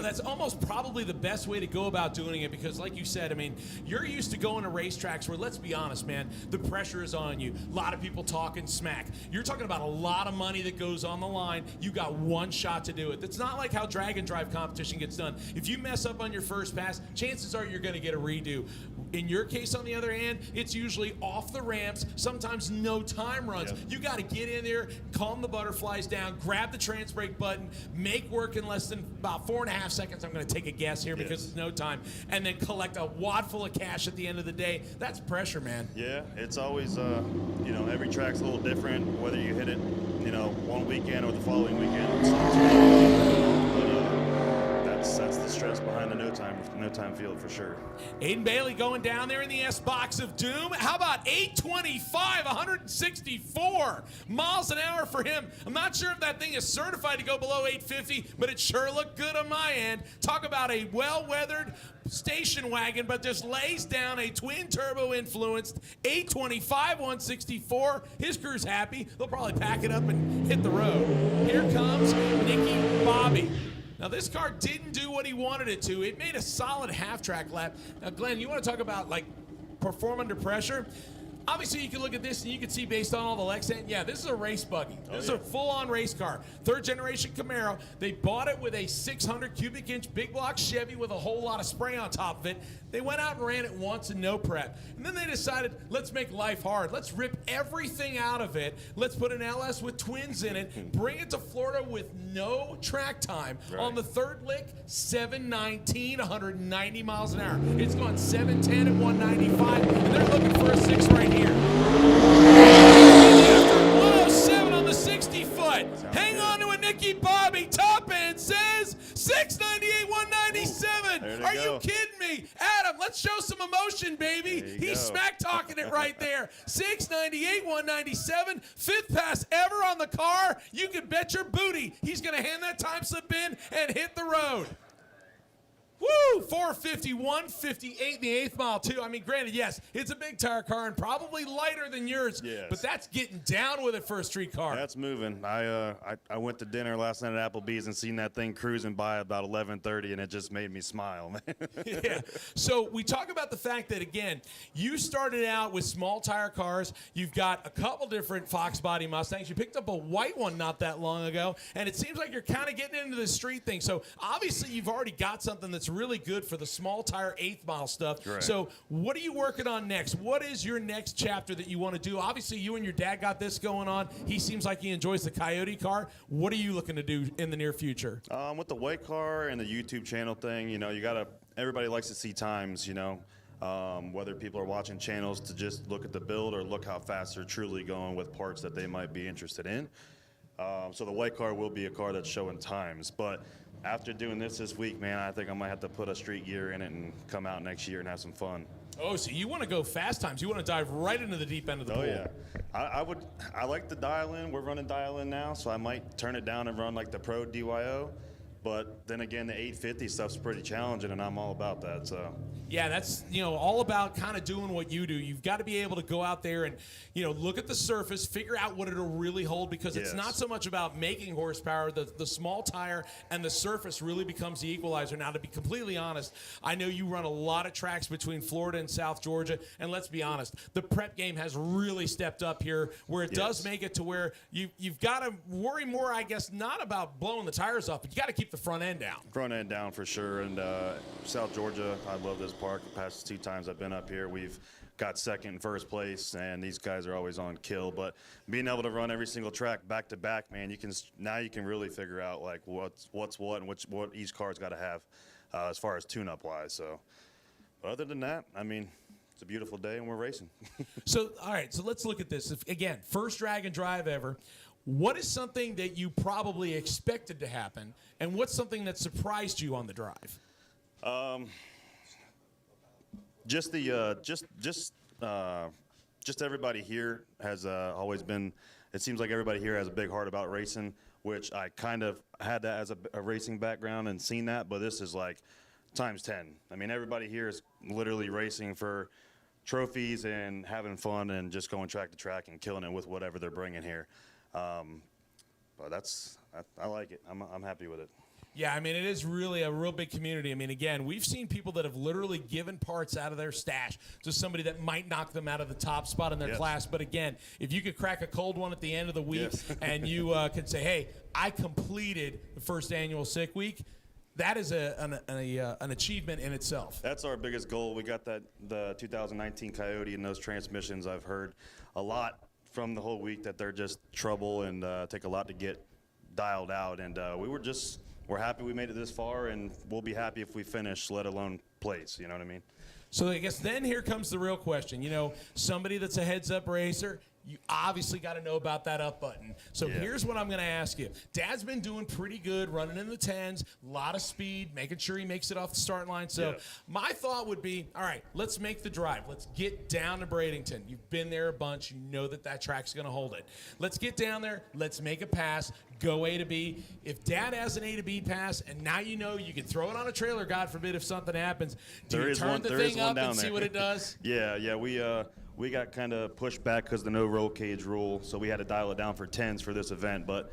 that's almost probably the best way to go about doing it, because like you said, I mean, you're used to going to racetracks where, let's be honest, man, the pressure is on you. A lot of people talking smack. You're talking about a lot of money that goes on the line. You got one shot to do it. That's not like how drag and drive competition gets done. If you mess up on your first pass, chances are you're going to get a redo. In your case, on the other hand, it's usually off the ramps, sometimes no time runs. Yep. You got to get in there, calm the butterflies down, grab the trans brake button, make work in less than about 4.5 seconds. I'm going to take a guess here because it's no time, and then collect a wad full of cash at the end of the day. That's pressure, man. Yeah, it's always, every track's a little different, whether you hit it you know, one weekend or the following weekend. It's not too long, but that's the stress behind the no time field for sure. Aiden Bailey going down there in the S-Box of Doom. How about 825, 164 miles an hour for him? I'm not sure if that thing is certified to go below 850, but it sure looked good on my end. Talk about a well-weathered station wagon, but just lays down a twin-turbo influenced 825, 164. His crew's happy. They'll probably pack it up and hit the road. Here comes Nicky Bobby. Now, this car didn't do what he wanted it to. It made a solid half-track lap. Now, Glenn, you want to talk about, like, perform under pressure? Obviously, you can look at this and you can see based on all the Lexan, yeah, this is a race buggy. This is a full-on race car. Third-generation Camaro. They bought it with a 600 cubic inch big block Chevy with a whole lot of spray on top of it. They went out and ran it once and no prep. And then they decided, let's make life hard. Let's rip everything out of it. Let's put an LS with twins in it. Bring it to Florida with no track time. Right. On the third lick, 719, 190 miles an hour. It's gone 710 at 195, and they're looking for a 6 right here. 107 on the 60-foot. Hang on to a Nicky Bobby. Top end says 698, 197. Are you kidding me? Adam, let's show some emotion, baby. He's smack talking it right there. 698, 197. Fifth pass ever on the car. You can bet your booty he's going to hand that time slip in and hit the road. Woo! 450, 158 in the 8th mile, too. I mean, granted, yes, it's a big tire car and probably lighter than yours, but that's getting down with it for a street car. That's moving. I went to dinner last night at Applebee's and seen that thing cruising by about 11:30, and it just made me smile, man. Yeah. So we talk about the fact that, again, you started out with small tire cars. You've got a couple different Fox body Mustangs. You picked up a white one not that long ago, and it seems like you're kind of getting into the street thing. So obviously you've already got something that's really good for the small tire 8th mile stuff. Right. So what are you working on next? What is your next chapter that you want to do? Obviously you and your dad got this going on. He seems like he enjoys the Coyote car. What are you looking to do in the near future? With the white car and the YouTube channel thing, you know, everybody likes to see times, you know, whether people are watching channels to just look at the build or look how fast they're truly going with parts that they might be interested in. So the white car will be a car that's showing times, but after doing this week, man, I think I might have to put a street gear in it and come out next year and have some fun. Oh, so you want to go fast times. You want to dive right into the deep end of the pool. Oh, yeah. I like the dial-in. We're running dial-in now, so I might turn it down and run like the Pro DYO. But then again, the 850 stuff's pretty challenging, and I'm all about that. So yeah, that's, you know, all about kind of doing what you do. You've got to be able to go out there and, you know, look at the surface, figure out what it'll really hold, because it's not so much about making horsepower. The small tire and the surface really becomes the equalizer. Now, to be completely honest, I know you run a lot of tracks between Florida and South Georgia, and let's be honest, the prep game has really stepped up here, where it does make it to where you've got to worry more, I guess, not about blowing the tires off, but you got to keep the front end down. Front end down for sure. And South Georgia, I love this park. The past 2 times I've been up here, we've got second and first place, and these guys are always on kill. But being able to run every single track back to back, man, you can really figure out like what's what and what each car's got to have as far as tune-up wise. So, but other than that, I mean, it's a beautiful day and we're racing. So, all right, so let's look at this. Again, first drag and drive ever. What is something that you probably expected to happen, and what's something that surprised you on the drive? Just everybody here has always been. It seems like everybody here has a big heart about racing, which I kind of had that as a racing background and seen that, but this is like times 10. I mean, everybody here is literally racing for trophies and having fun and just going track to track and killing it with whatever they're bringing here. But I like it. I'm happy with it. Yeah, I mean, it is really a real big community. I mean, again, we've seen people that have literally given parts out of their stash to somebody that might knock them out of the top spot in their class. But again, if you could crack a cold one at the end of the week and you could say, hey, I completed the first annual sick week, that is an achievement in itself. That's our biggest goal. We got the 2019 Coyote and those transmissions. I've heard a lot from the whole week that they're just trouble and take a lot to get dialed out. And we're happy we made it this far, and we'll be happy if we finish, let alone place. You know what I mean? So I guess then here comes the real question. You know, somebody that's a heads-up racer, you obviously got to know about that up button. So here's what I'm going to ask you. Dad's been doing pretty good, running in the 10s, a lot of speed, making sure he makes it off the start line. So my thought would be, all right, let's make the drive. Let's get down to Bradenton. You've been there a bunch. You know that track's going to hold it. Let's get down there. Let's make a pass. Go A to B. If Dad has an A to B pass, and now you know you can throw it on a trailer, God forbid, if something happens, do you turn the thing up and see what it does? Yeah, we got kind of pushed back because of the no roll cage rule, so we had to dial it down for 10s for this event. But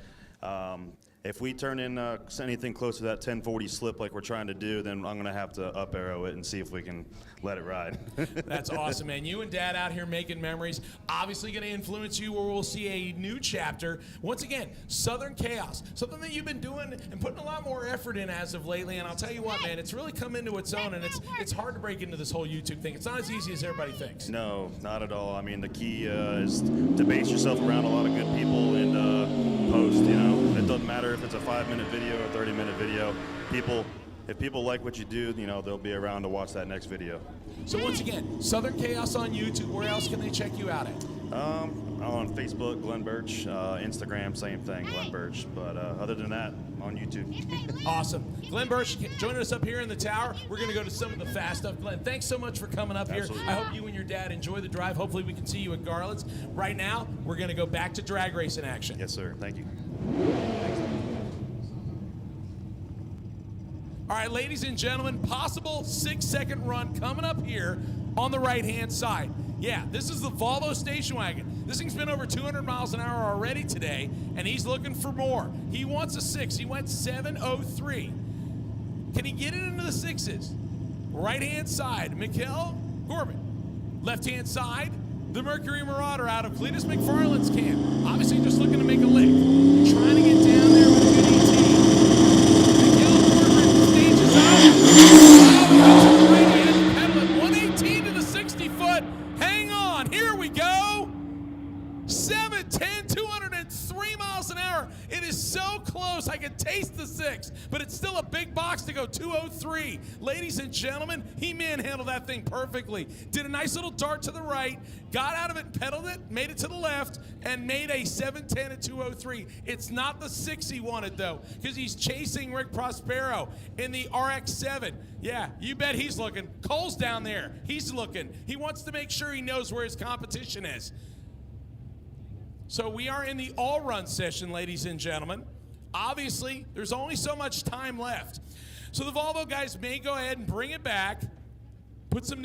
if we turn in anything close to that 1040 slip like we're trying to do, then I'm going to have to up arrow it and see if we can let it ride. That's awesome, man. You and Dad out here making memories. Obviously going to influence you, where we'll see a new chapter. Once again, Southern Chaos, something that you've been doing and putting a lot more effort in as of lately. And I'll tell you what, man, it's really come into its own, and it's hard to break into this whole YouTube thing. It's not as easy as everybody thinks. No, not at all. I mean, the key is to base yourself around a lot of good people and post. You know, it doesn't matter if it's a 5-minute video or 30-minute video. If people like what you do, you know, they'll be around to watch that next video. So once again, Southern Chaos on YouTube. Where else can they check you out at? On Facebook, Glenn Birch. Instagram, same thing, Glenn Birch. But other than that, on YouTube. Awesome. Glenn Birch joining us up here in the tower. We're going to go to some of the fast stuff. Glenn, thanks so much for coming up here. I hope you and your dad enjoy the drive. Hopefully we can see you at Garland's. Right now, we're going to go back to drag racing action. Yes, sir. Thank you. All right, ladies and gentlemen, possible 6-second run coming up here on the right-hand side. Yeah, this is the Volvo station wagon. This thing's been over 200 miles an hour already today, and he's looking for more. He wants a 6. He went 7:03. Can he get it into the 6s? Right-hand side, Mikhail Borgren. Left-hand side, the Mercury Marauder out of Cletus McFarland's camp. Obviously just looking to make a lick. Trying to get down there with a good ET. Mikhail Borgren stages out. Right hand pedal at 118 to the 60 foot. Hang on, here we go. 710, 203 miles an hour. It is so close. I can taste the 6, but it's still a big box to go 203. Ladies and gentlemen, he manhandled that thing perfectly. Did a nice little dart to the right, got out of it, pedaled it, made it to the left, and made a 710 at 203. It's not the 6 he wanted, though, because he's chasing Rick Prospero in the RX-7. Yeah, you bet he's looking. Cole's down there. He's looking. He wants to make sure he knows where his competition is. So we are in the all-run session, ladies and gentlemen. Obviously, there's only so much time left. So the Volvo guys may go ahead and bring it back, put some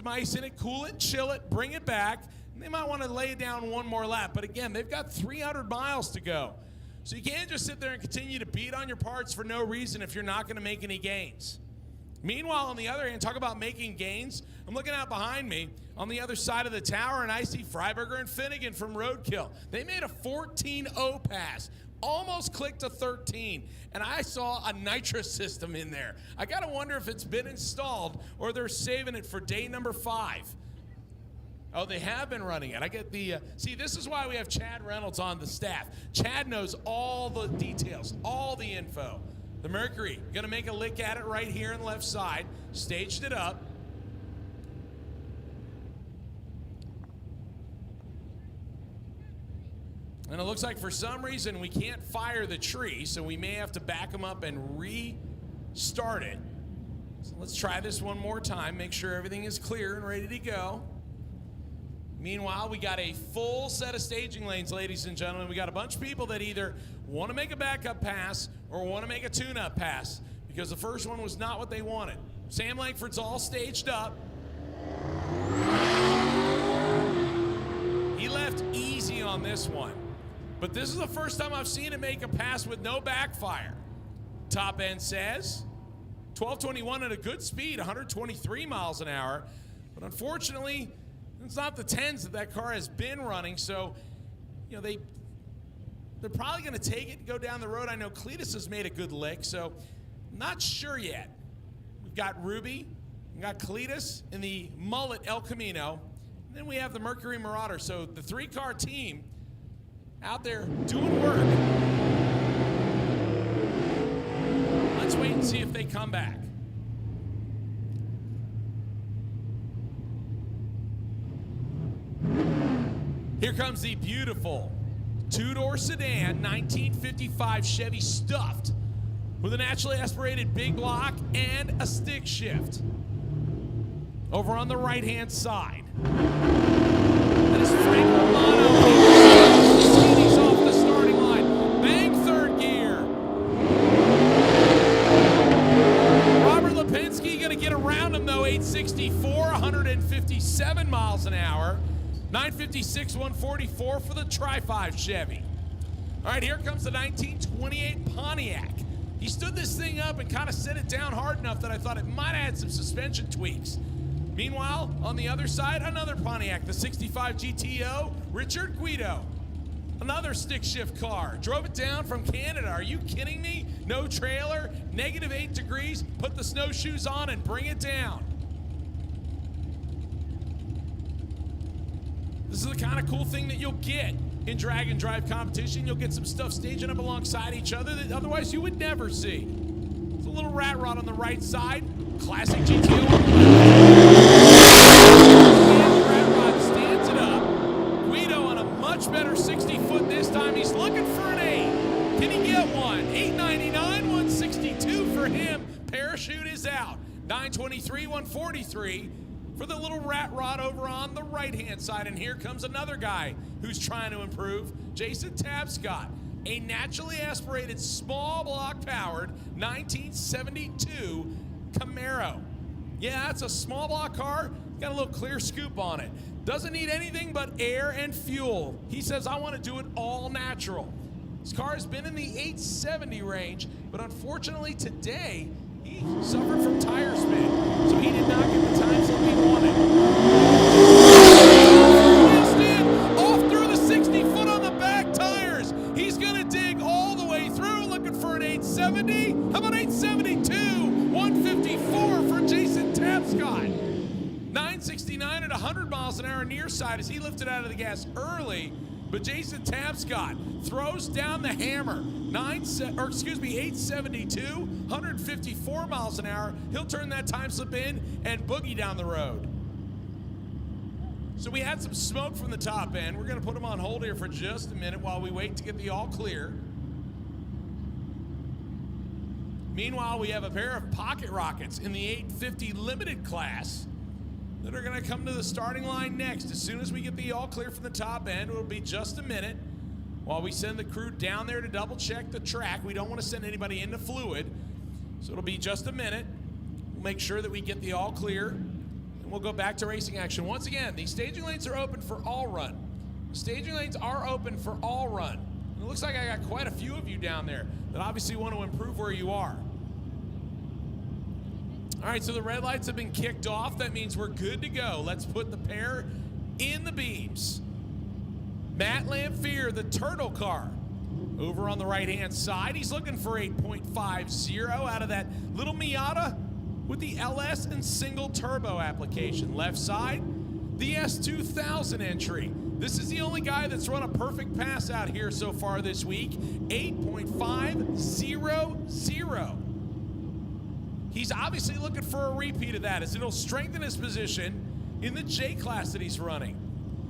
ice in it, cool it, chill it, bring it back. And they might want to lay it down one more lap. But again, they've got 300 miles to go. So you can't just sit there and continue to beat on your parts for no reason if you're not going to make any gains. Meanwhile, on the other hand, talk about making gains. I'm looking out behind me on the other side of the tower, and I see Freiberger and Finnegan from Roadkill. They made a 14.0 pass, almost clicked to 13, and I saw a nitrous system in there. I got to wonder if it's been installed or they're saving it for day number 5. Oh, they have been running it. I get the, see, this is why we have Chad Reynolds on the staff. Chad knows all the details, all the info. The Mercury, gonna make a lick at it right here on the left side. Staged it up. And it looks like for some reason we can't fire the tree, so we may have to back them up and restart it. So let's try this one more time, make sure everything is clear and ready to go. Meanwhile, we got a full set of staging lanes, ladies and gentlemen. We got a bunch of people that either want to make a backup pass or want to make a tune-up pass because the first one was not what they wanted. Sam Langford's all staged up. He left easy on this one, but this is the first time I've seen him make a pass with no backfire. Top end says 1221 at a good speed, 123 miles an hour, but unfortunately, it's not the 10s that car has been running, so you know they're probably going to take it and go down the road. I know Cletus has made a good lick, so not sure yet. We've got Ruby, we've got Cletus in the mullet El Camino, and then we have the Mercury Marauder. So the 3-car team out there doing work. Let's wait and see if they come back. Here comes the beautiful two-door sedan 1955 Chevy Stuffed with a naturally aspirated big block and a stick shift. Over on the right-hand side, that is Frank Romano. He's off the starting line. Bang, third gear. Robert Lipinski going to get around him, though. 864, 157 miles an hour. 956, 144 for the Tri-5 Chevy. All right, here comes the 1928 Pontiac. He stood this thing up and kind of set it down hard enough that I thought it might add some suspension tweaks. Meanwhile, on the other side, another Pontiac, the 65 GTO, Richard Guido. Another stick shift car. Drove it down from Canada. Are you kidding me? No trailer, -8 degrees, put the snowshoes on and bring it down. This is the kind of cool thing that you'll get in drag and drive competition. You'll get some stuff staging up alongside each other that otherwise you would never see. It's a little rat rod on the right side. Classic GTO on the left. And the rat rod stands it up. Guido on a much better 60-foot this time. He's looking for an 8. Can he get one? 899, 162 for him. Parachute is out. 923, 143. For the little rat rod over on the right-hand side. And here comes another guy who's trying to improve, Jason Tapscott, a naturally aspirated small block powered 1972 Camaro. Yeah, it's a small block car, got a little clear scoop on it. Doesn't need anything but air and fuel. He says, I want to do it all natural. This car has been in the 870 range, but unfortunately today, he suffered from tire spin, so he did not get the time slip he wanted. Off through the 60-foot on the back tires. He's going to dig all the way through, looking for an 870. How about 872? 154 for Jason Tapscott. 969 at 100 miles an hour near side as he lifted out of the gas early. But Jason Tapscott throws down the hammer. 872, 154 miles an hour. He'll turn that time slip in and boogie down the road. So we had some smoke from the top end. We're going to put him on hold here for just a minute while we wait to get the all clear. Meanwhile, we have a pair of pocket rockets in the 850 limited class that are going to come to the starting line next. As soon as we get the all clear from the top end, it'll be just a minute while we send the crew down there to double check the track. We don't want to send anybody into fluid, so it'll be just a minute. We'll make sure that we get the all clear, and we'll go back to racing action. Once again, these staging lanes are open for all run. The staging lanes are open for all run. And it looks like I got quite a few of you down there that obviously want to improve where you are. All right, so the red lights have been kicked off. That means we're good to go. Let's put the pair in the beams. Matt Lamphere, the turtle car, over on the right-hand side. He's looking for 8.50 out of that little Miata with the LS and single turbo application. Left side, the S2000 entry. This is the only guy that's run a perfect pass out here so far this week. 8.500. He's obviously looking for a repeat of that as it'll strengthen his position in the J class that he's running.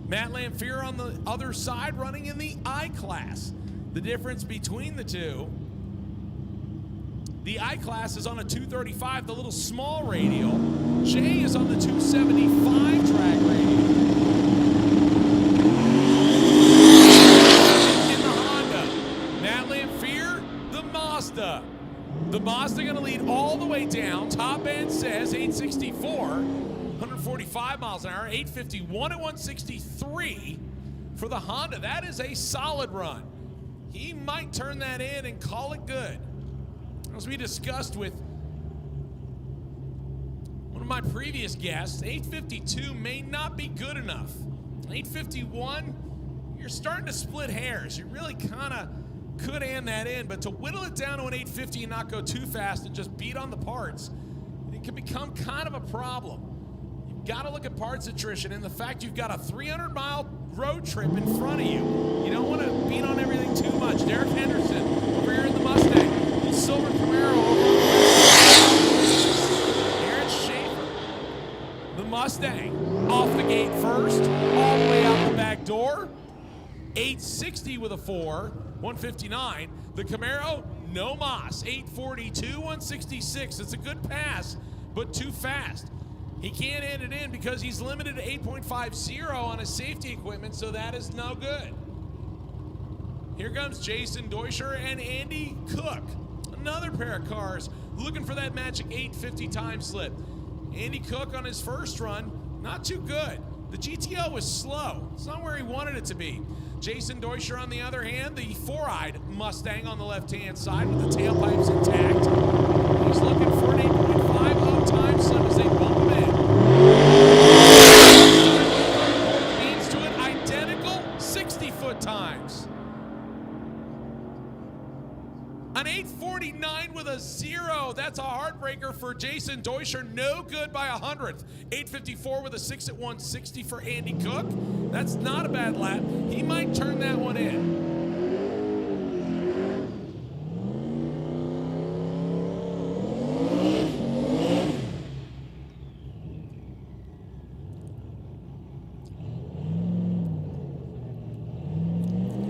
Matt Lamphere on the other side running in the I class. The difference between the two, the I class is on a 235, the little small radial. J is on the 275 drag radial. In the Honda, Matt Lamphere, the Mazda. The Mazda going to lead all the way down. Top end says 864, 145 miles an hour, 851 at 163 for the Honda. That is a solid run. He might turn that in and call it good. As we discussed with one of my previous guests, 852 may not be good enough. 851, you're starting to split hairs. You really kind of could hand that in, but to whittle it down to an 850 and not go too fast and just beat on the parts, it can become kind of a problem. You've got to look at parts attrition and the fact you've got a 300-mile road trip in front of you. You don't want to beat on everything too much. Derek Henderson over here in the Mustang. The silver Camaro over on the Aaron Schaefer. The Mustang off the gate first, all the way out the back door. 860 with a 4, 159. The Camaro, no mas, 842, 166. It's a good pass, but too fast. He can't end it in because he's limited to 8.50 on his safety equipment, so that is no good. Here comes Jason Deutscher and Andy Cook. Another pair of cars looking for that magic 850 time slip. Andy Cook on his first run, not too good. The GTO was slow. It's not where he wanted it to be. Jason Deutscher, on the other hand, the four-eyed Mustang on the left-hand side with the tailpipes intact. He's looking for an 8.50 time slip as they bump him in. Means to an identical 60-foot times. An 849 with a 0. That's a heartbreaker for Jason Deutscher. No good by 100th. 854 with a 6 at 160 for Andy Cook. That's not a bad lap. He might turn that one in.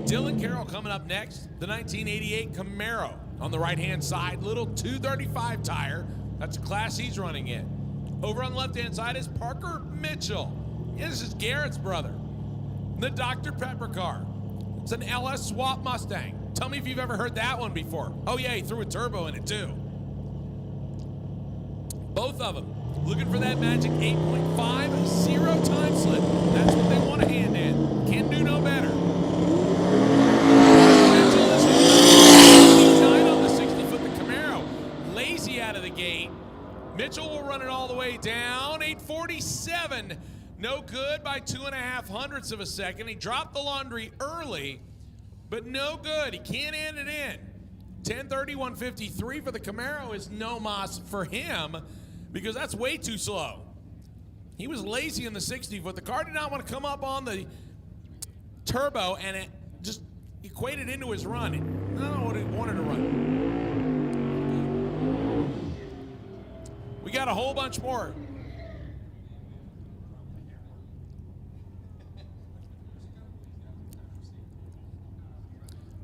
Dylan Carroll coming up next. The 1988 Camaro on the right-hand side. Little 235 tire. That's the class he's running in. Over on the left-hand side is Parker Mitchell. Yeah, this is Garrett's brother. The Dr. Pepper car. It's an LS Swap Mustang. Tell me if you've ever heard that one before. Oh yeah, he threw a turbo in it too. Both of them looking for that magic 8.50 time slip. That's what they want to hand in. Can't do no better. Mitchell is on the 60-foot. The Camaro lazy out of the gate. Mitchell will run it all the way down. 847. No good by 2.5 hundredths of a second. He dropped the laundry early, but no good. He can't end it in. 1030, 153 for the Camaro is no mas for him because that's way too slow. He was lazy in the 60-foot. The car did not want to come up on the turbo, and it just equated into his run. I don't know what it wanted to run. We got a whole bunch more.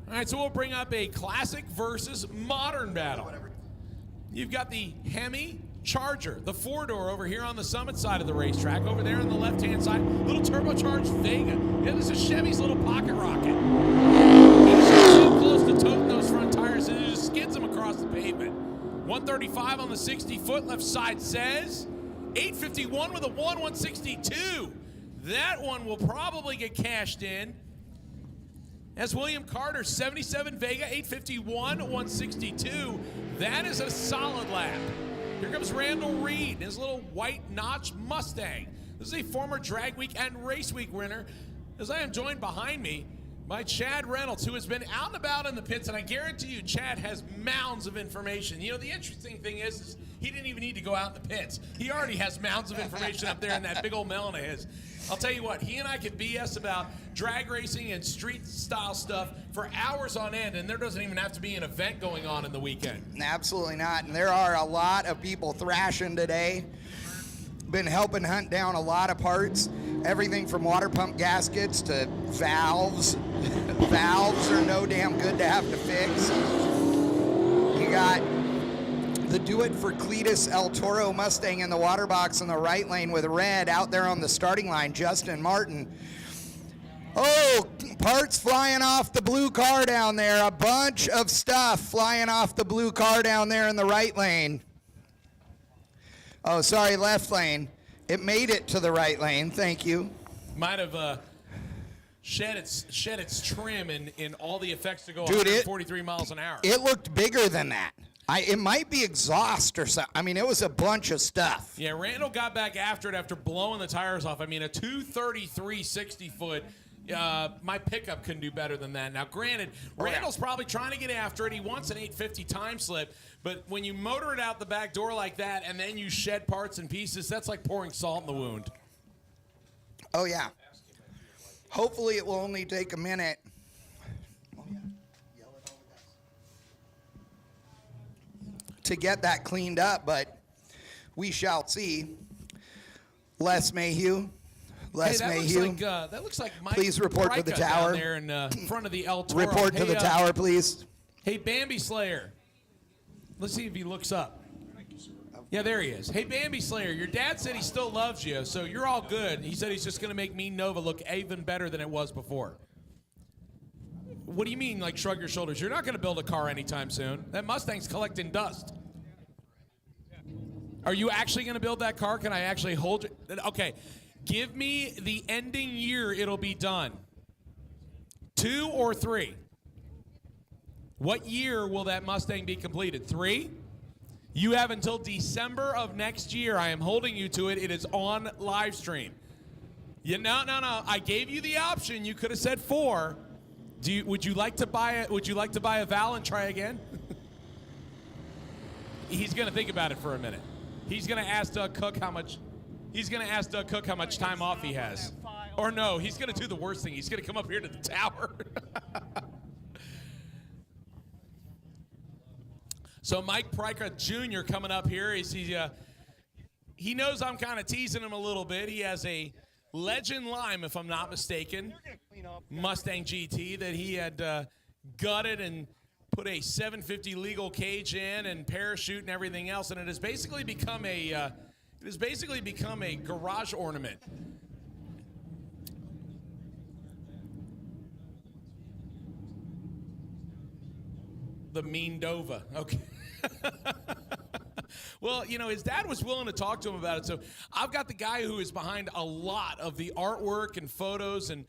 All right, so we'll bring up a classic versus modern battle. You've got the Hemi Charger, the four-door over here on the Summit side of the racetrack. Over there on the left-hand side, little turbocharged Vega. Yeah, this is Chevy's little pocket rocket. He's so close to toting those front tires, and it just skids them across the pavement. 135 on the 60-foot. Left side says 851 with a 162. That one will probably get cashed in. That's William Carter, 77 Vega, 851, 162. That is a solid lap. Here comes Randall Reed, his little white notch Mustang. This is a former Drag Week and Race Week winner. As I am joined behind me by Chad Reynolds, who has been out and about in the pits, and I guarantee you Chad has mounds of information. You know, the interesting thing is he didn't even need to go out in the pits. He already has mounds of information up there in that big old melon of his. I'll tell you what, he and I could BS about drag racing and street style stuff for hours on end, and there doesn't even have to be an event going on in the weekend. Absolutely not, and there are a lot of people thrashing today. Been helping hunt down a lot of parts, everything from water pump gaskets to valves. Valves are no damn good to have to fix. You got the Do It for Cletus El Toro Mustang in the water box in the right lane with red out there on the starting line, Justin Martin. Oh, parts flying off the blue car down there. A bunch of stuff flying off the blue car down there in the right lane. Oh, sorry, left lane. It made it to the right lane. Thank you. Might have shed its trim in all the effects to go 43 miles an hour. It looked bigger than that. It might be exhaust or something. I mean, it was a bunch of stuff. Yeah, Randall got back after it after blowing the tires off. I mean, a 233 60-foot. My pickup couldn't do better than that. Now, granted, Randall's probably trying to get after it. He wants an 850 time slip, but when you motor it out the back door like that and then you shed parts and pieces, that's like pouring salt in the wound. Oh, yeah. Hopefully it will only take a minute. To get that cleaned up, but we shall see. Les Mayhew, Les hey, Mayhew. That looks like Mike. Please report to the Pryka tower. down there in front of the El Toro. Report to the tower, please. Hey, Bambi Slayer. Let's see if he looks up. Yeah, there he is. Hey, Bambi Slayer, your dad said he still loves you, so you're all good. He said he's just going to make Mean Nova look even better than it was before. What do you mean, like, shrug your shoulders? You're not going to build a car anytime soon. That Mustang's collecting dust. Are you actually going to build that car? Can I actually hold it? Okay, give me the ending year it'll be done. 2 or 3? What year will that Mustang be completed? 3? You have until December of next year. I am holding you to it. It is on live stream. No. I gave you the option. You could have said 4. Would you like to buy it? Would you like to buy a Val and try again? He's going to think about it for a minute. He's going to ask Doug Cook how much. He's going to ask Doug Cook how much time off he has. Or no, he's going to do the worst thing. He's going to come up here to the tower. So Mike Pryka Jr. coming up here. He knows I'm kind of teasing him a little bit. He has a Legend Lime, if I'm not mistaken, Mustang GT that he had gutted and put a 750 legal cage in and parachute and everything else, and it has basically become a garage ornament. The Mean Nova. Okay. Well, his dad was willing to talk to him about it. So I've got the guy who is behind a lot of the artwork and photos and,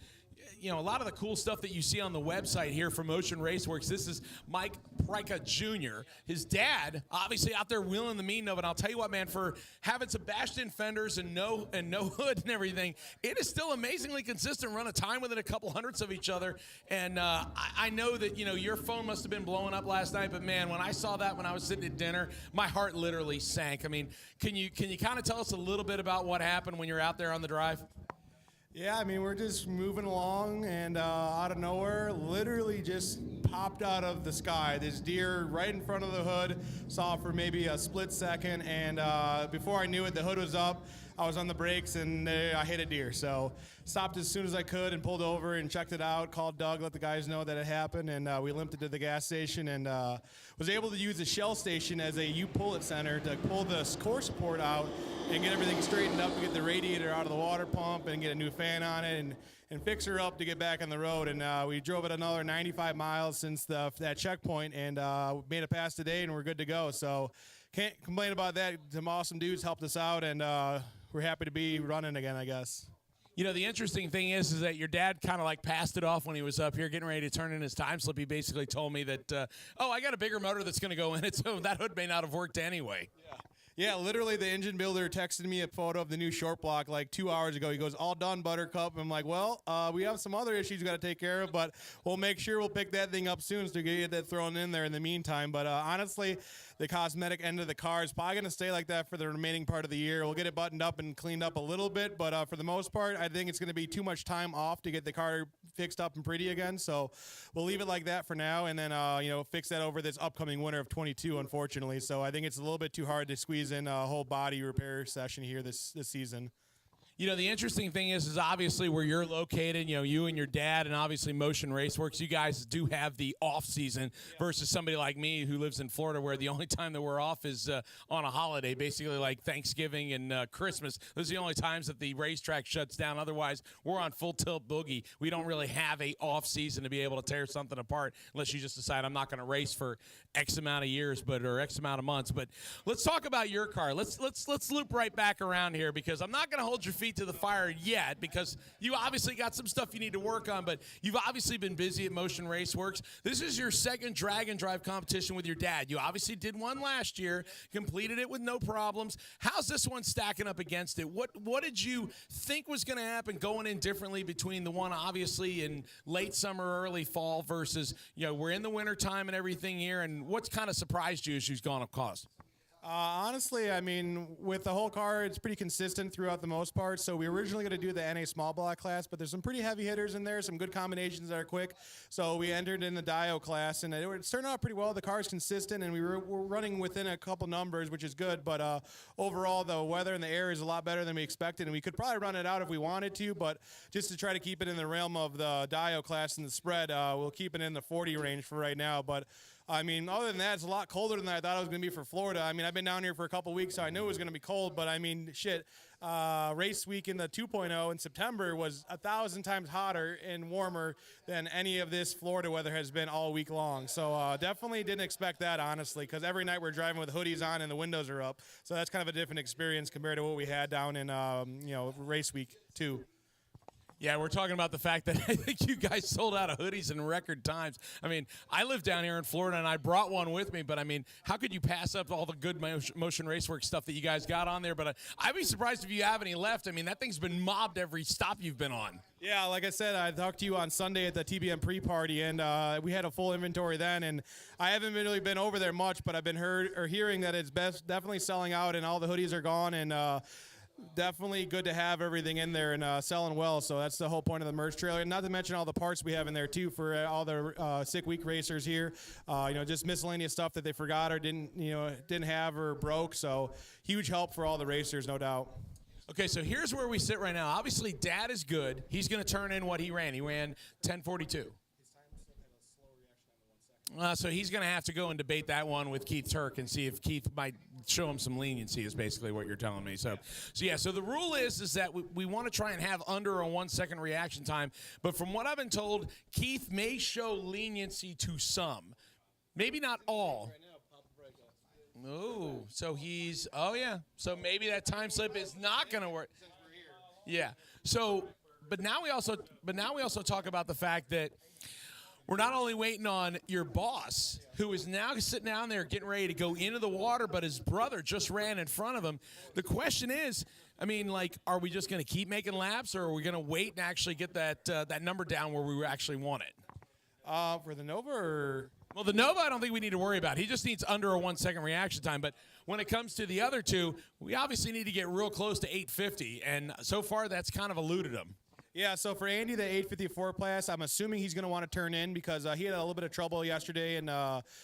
a lot of the cool stuff that you see on the website here from Motion Raceworks. This is Mike Pryka Jr. His dad, obviously out there wheeling the Mean Nova. And I'll tell you what, man, for having some bashed-in fenders and no hood and everything, it is still amazingly consistent. Run a time within a couple hundredths of each other. And I know that, your phone must have been blowing up last night. But, man, when I saw that when I was sitting at dinner, my heart literally sank. I mean, can you kind of tell us a little bit about what happened when you're out there on the drive? Yeah, we're just moving along, and out of nowhere, literally just popped out of the sky. This deer right in front of the hood, saw it for maybe a split second, and before I knew it, the hood was up. I was on the brakes, and I hit a deer. So stopped as soon as I could and pulled over and checked it out, called Doug, let the guys know that it happened, and we limped it to the gas station and was able to use the Shell station as a U-pull-it center to pull the core support out and get everything straightened up, and get the radiator out of the water pump and get a new fan on it and fix her up to get back on the road. And we drove it another 95 miles since that checkpoint and made it past today, and we're good to go. So can't complain about that. Some awesome dudes helped us out, and we're happy to be running again, I guess. The interesting thing is that your dad kind of like passed it off when he was up here getting ready to turn in his time slip. He basically told me that, I got a bigger motor that's going to go in it, so that hood may not have worked anyway. Yeah, literally the engine builder texted me a photo of the new short block like 2 hours ago. He goes, all done, Buttercup. And I'm like, well, we have some other issues we got to take care of, but we'll make sure we'll pick that thing up soon so get that thrown in there in the meantime. But honestly, the cosmetic end of the car is probably going to stay like that for the remaining part of the year. We'll get it buttoned up and cleaned up a little bit, but for the most part, I think it's going to be too much time off to get the car fixed up and pretty again. So we'll leave it like that for now, and then fix that over this upcoming winter of 22, unfortunately. So I think it's a little bit too hard to squeeze in a whole body repair session here this season. The interesting thing is obviously where you're located, you and your dad and obviously Motion Raceworks, you guys do have the off season versus somebody like me who lives in Florida where the only time that we're off is on a holiday, basically like Thanksgiving and Christmas. Those are the only times that the racetrack shuts down. Otherwise, we're on full tilt boogie. We don't really have a off season to be able to tear something apart unless you just decide I'm not going to race for X amount of years or X amount of months. But let's talk about your car. Let's loop right back around here because I'm not going to hold your feet to the fire yet because you obviously got some stuff you need to work on, but you've obviously been busy at Motion Raceworks. This is your second drag and drive competition with your dad. You obviously did one last year, completed it with no problems. How's this one stacking up against it? What did you think was going to happen going in differently between the one obviously in late summer, early fall versus, we're in the winter time and everything here, and what's kind of surprised you as you've gone across? Honestly, I mean, with the whole car, it's pretty consistent throughout the most part. So we were originally going to do the NA small block class, but there's some pretty heavy hitters in there, some good combinations that are quick. So we entered in the Dio class, and it's turned out pretty well. The car's consistent, and we're running within a couple numbers, which is good. But overall, the weather and the air is a lot better than we expected, and we could probably run it out if we wanted to. But just to try to keep it in the realm of the Dio class and the spread, we'll keep it in the 40 range for right now. But I mean, other than that, it's a lot colder than I thought it was going to be for Florida. I mean, I've been down here for a couple weeks, so I knew it was going to be cold. But I mean, shit, race week in the 2.0 in September was 1,000 times hotter and warmer than any of this Florida weather has been all week long. So definitely didn't expect that, honestly, because every night we're driving with hoodies on and the windows are up. So that's kind of a different experience compared to what we had down in race week 2. Yeah, we're talking about the fact that I think you guys sold out of hoodies in record times. I mean, I live down here in Florida, and I brought one with me, but I mean, how could you pass up all the good Motion Raceworks stuff that you guys got on there? But I'd be surprised if you have any left. I mean, that thing's been mobbed every stop you've been on. Yeah, like I said, I talked to you on Sunday at the TBM pre-party, and we had a full inventory then, and I haven't really been over there much, but I've been hearing that it's definitely selling out, and all the hoodies are gone, and definitely good to have everything in there and selling well. So that's the whole point of the merch trailer. And not to mention all the parts we have in there too for all the sick week racers here. Just miscellaneous stuff that they forgot or didn't have or broke. So huge help for all the racers, no doubt. Okay, so here's where we sit right now. Obviously, Dad is good. He's going to turn in what he ran. He ran 10:42. So he's going to have to go and debate that one with Keith Turk and see if Keith might show him some leniency is basically what you're telling me. So the rule is that we want to try and have under a 1 second reaction time. But from what I've been told, Keith may show leniency to some. Maybe not all. Oh, so So maybe that time slip is not going to work. Yeah. So, but now we also talk about the fact that we're not only waiting on your boss, who is now sitting down there getting ready to go into the water, but his brother just ran in front of him. The question is, I mean, are we just going to keep making laps, or are we going to wait and actually get that number down where we actually want it? For the Nova, or? Well, the Nova, I don't think we need to worry about. He just needs under a 1 second reaction time. But when it comes to the other two, we obviously need to get real close to 850, and so far that's kind of eluded him. Yeah, so for Andy, the 854 class, I'm assuming he's going to want to turn in because he had a little bit of trouble yesterday in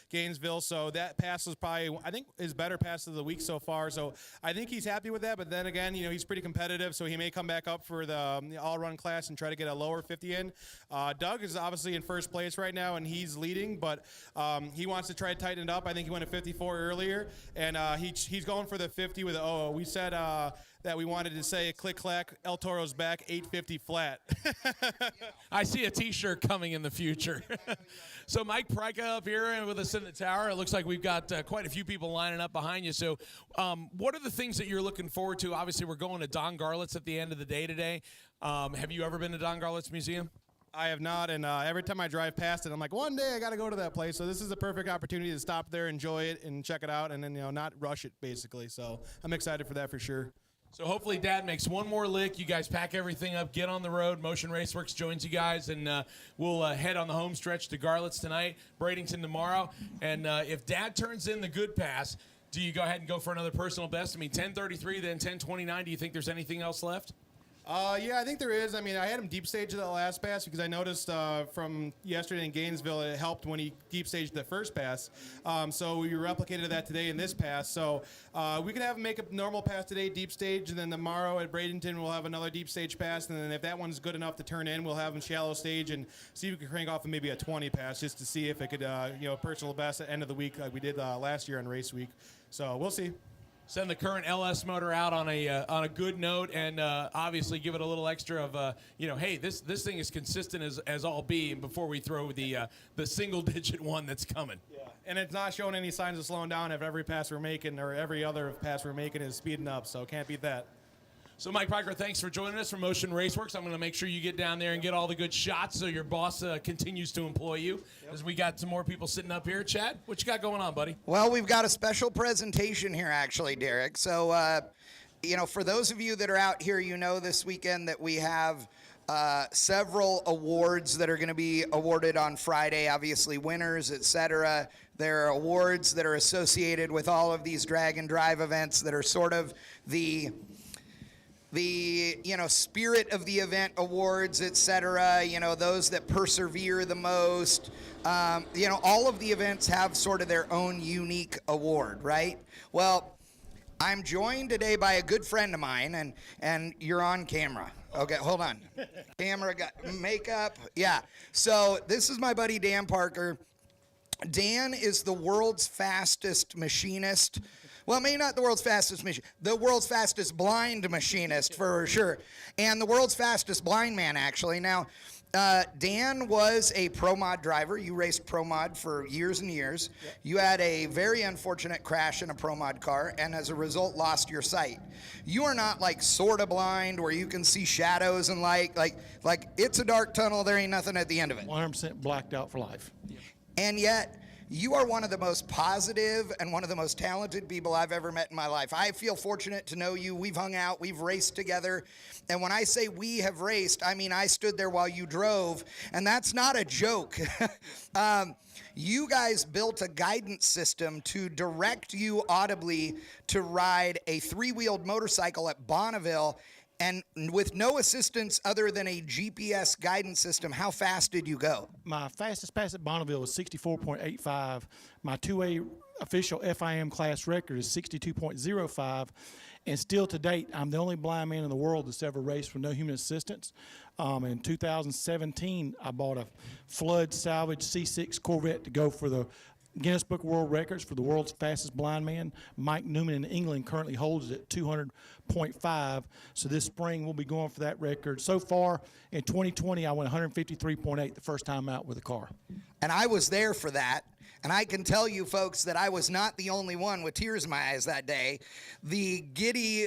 Gainesville. So that pass was probably, I think, his better pass of the week so far. So I think he's happy with that. But then again, he's pretty competitive, so he may come back up for the all-run class and try to get a lower 50 in. Doug is obviously in first place right now, and he's leading, but he wants to try to tighten it up. I think he went to 54 earlier, and he's going for the 50 with the OO. We said that we wanted to say click-clack, El Toro's back, 850 flat. I see a T-shirt coming in the future. So Mike Pryka up here with us in the tower. It looks like we've got quite a few people lining up behind you. So what are the things that you're looking forward to? Obviously, we're going to Don Garlett's at the end of the day today. Have you ever been to Don Garlett's Museum? I have not, and every time I drive past it, I'm like, one day I got to go to that place. So this is a perfect opportunity to stop there, enjoy it, and check it out, and then not rush it, basically. So I'm excited for that for sure. So hopefully Dad makes one more lick. You guys pack everything up, get on the road. Motion Raceworks joins you guys, and we'll head on the home stretch to Garlett's tonight, Bradenton tomorrow. And if Dad turns in the good pass, do you go ahead and go for another personal best? I mean, 10:33, then 10:29. Do you think there's anything else left? Yeah, I think there is. I mean, I had him deep stage the last pass because I noticed from yesterday in Gainesville it helped when he deep staged the first pass. So we replicated that today in this pass. So we could have him make a normal pass today, deep stage, and then tomorrow at Bradenton we'll have another deep stage pass. And then if that one's good enough to turn in, we'll have him shallow stage and see if we can crank off maybe a 20 pass just to see if it could, personal best at the end of the week like we did last year on race week. So we'll see. Send the current LS motor out on a good note, and obviously give it a little extra of hey, this thing is consistent as all be before we throw the single digit one that's coming. Yeah, and it's not showing any signs of slowing down if every pass we're making or every other pass we're making is speeding up. So can't beat that. So, Mike Piker, thanks for joining us from Motion Raceworks. I'm going to make sure you get down there and get all the good shots so your boss continues to employ you. As we got some more people sitting up here. Chad, what you got going on, buddy? Well, we've got a special presentation here, actually, Derek. So, for those of you that are out here, this weekend that we have several awards that are going to be awarded on Friday, obviously winners, etc. There are awards that are associated with all of these drag and drive events that are sort of the spirit of the event awards, etc. Those that persevere the most. All of the events have sort of their own unique award, right? Well, I'm joined today by a good friend of mine, and you're on camera. Okay, hold on. Camera, got makeup. Yeah. So this is my buddy Dan Parker. Dan is the world's fastest machinist. Well, maybe not the world's fastest machinist, the world's fastest blind machinist for sure, and the world's fastest blind man, actually. Now, Dan was a Pro Mod driver. You raced Pro Mod for years and years. Yep. You had a very unfortunate crash in a Pro Mod car, and as a result, lost your sight. You are not like sort of blind where you can see shadows and like it's a dark tunnel. There ain't nothing at the end of it. 100% blacked out for life. And yet, you are one of the most positive and one of the most talented people I've ever met in my life. I feel fortunate to know you. We've hung out, we've raced together. And when I say we have raced, I mean I stood there while you drove, and that's not a joke. You guys built a guidance system to direct you audibly to ride a three-wheeled motorcycle at Bonneville, and with no assistance other than a GPS guidance system. How fast did you go? My fastest pass at Bonneville was 64.85. My 2A official FIM class record is 62.05. And still to date, I'm the only blind man in the world that's ever raced with no human assistance. In 2017, I bought a Flood salvage C6 Corvette to go for the Guinness Book of World Records for the world's fastest blind man. Mike Newman in England currently holds it at 200.5. So this spring we'll be going for that record. So far in 2020, I went 153.8 the first time out with a car. And I was there for that. And I can tell you folks that I was not the only one with tears in my eyes that day. The giddy,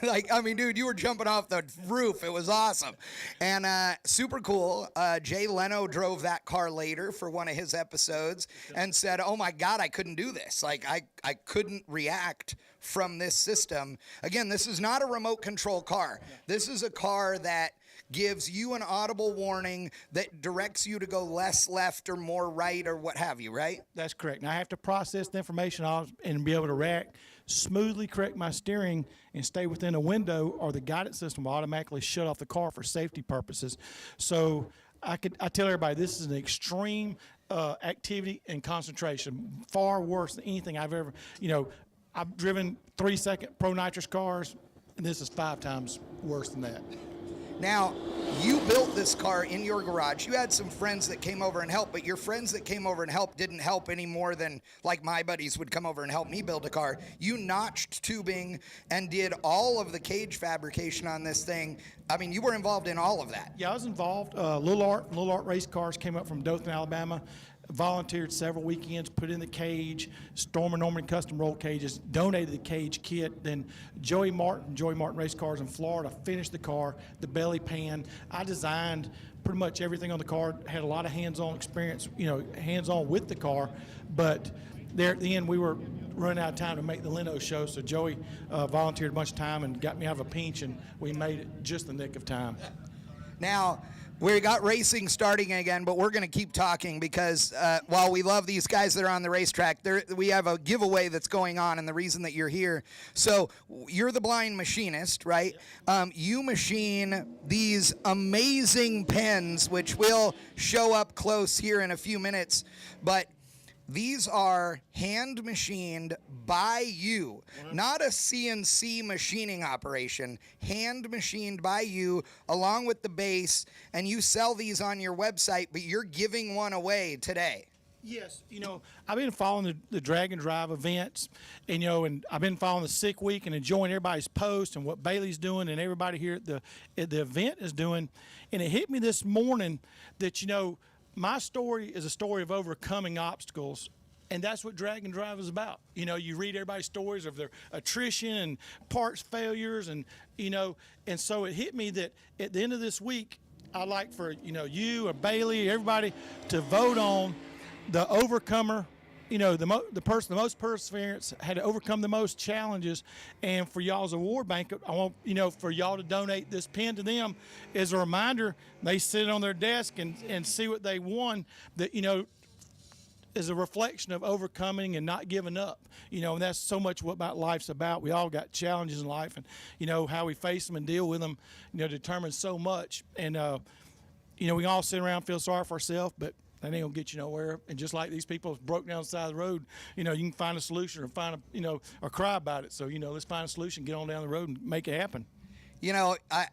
dude, you were jumping off the roof. It was awesome. And super cool. Jay Leno drove that car later for one of his episodes and said, oh my God, I couldn't do this. I couldn't react from this system. Again, this is not a remote control car. This is a car that gives you an audible warning that directs you to go less left or more right or what have you, right? That's correct. Now I have to process the information and be able to react, smoothly correct my steering, and stay within a window, or the guidance system will automatically shut off the car for safety purposes. So I tell everybody this is an extreme activity and concentration, far worse than anything I've ever, I've driven 3-second Pro Nitrous cars, and this is 5 times worse than that. Now, you built this car in your garage. You had some friends that came over and helped, but your friends that came over and helped didn't help any more than like my buddies would come over and help me build a car. You notched tubing and did all of the cage fabrication on this thing. I mean, you were involved in all of that. Yeah, I was involved. Little Art Race Cars came up from Dothan, Alabama. Volunteered several weekends, put in the cage, Storm and Norman custom roll cages, donated the cage kit. Then Joey Martin Race Cars in Florida finished the car, the belly pan. I designed pretty much everything on the car, had a lot of hands-on experience, hands-on with the car. But there at the end, we were running out of time to make the Leno show, so Joey volunteered a bunch of time and got me out of a pinch, and we made it just the nick of time. Now, we got racing starting again, but we're going to keep talking because while we love these guys that are on the racetrack, we have a giveaway that's going on, and the reason that you're here. So you're the blind machinist, right? You machine these amazing pens, which will show up close here in a few minutes, but these are hand machined by you, not a CNC machining operation, hand machined by you along with the base, and you sell these on your website, but you're giving one away today. Yes, I've been following the drag and drive events, and I've been following the Sick Week and enjoying everybody's posts and what Bailey's doing and everybody here at the event is doing. And it hit me this morning that, my story is a story of overcoming obstacles, and that's what drag and drive is about. You read everybody's stories of their attrition and parts failures, and and so it hit me that at the end of this week, I'd like for you or Bailey, everybody, to vote on the overcomer the person the most perseverance had to overcome the most challenges, and for y'all's award banquet, I want for y'all to donate this pin to them as a reminder. They sit it on their desk and see what they won. That is a reflection of overcoming and not giving up. And that's so much what about life's about. We all got challenges in life, and how we face them and deal with them determines so much. And we all sit around and feel sorry for ourselves, but that ain't gonna get you nowhere. And just like these people broke down the side of the road, you can find a solution or find or cry about it. So let's find a solution, get on down the road, and make it happen.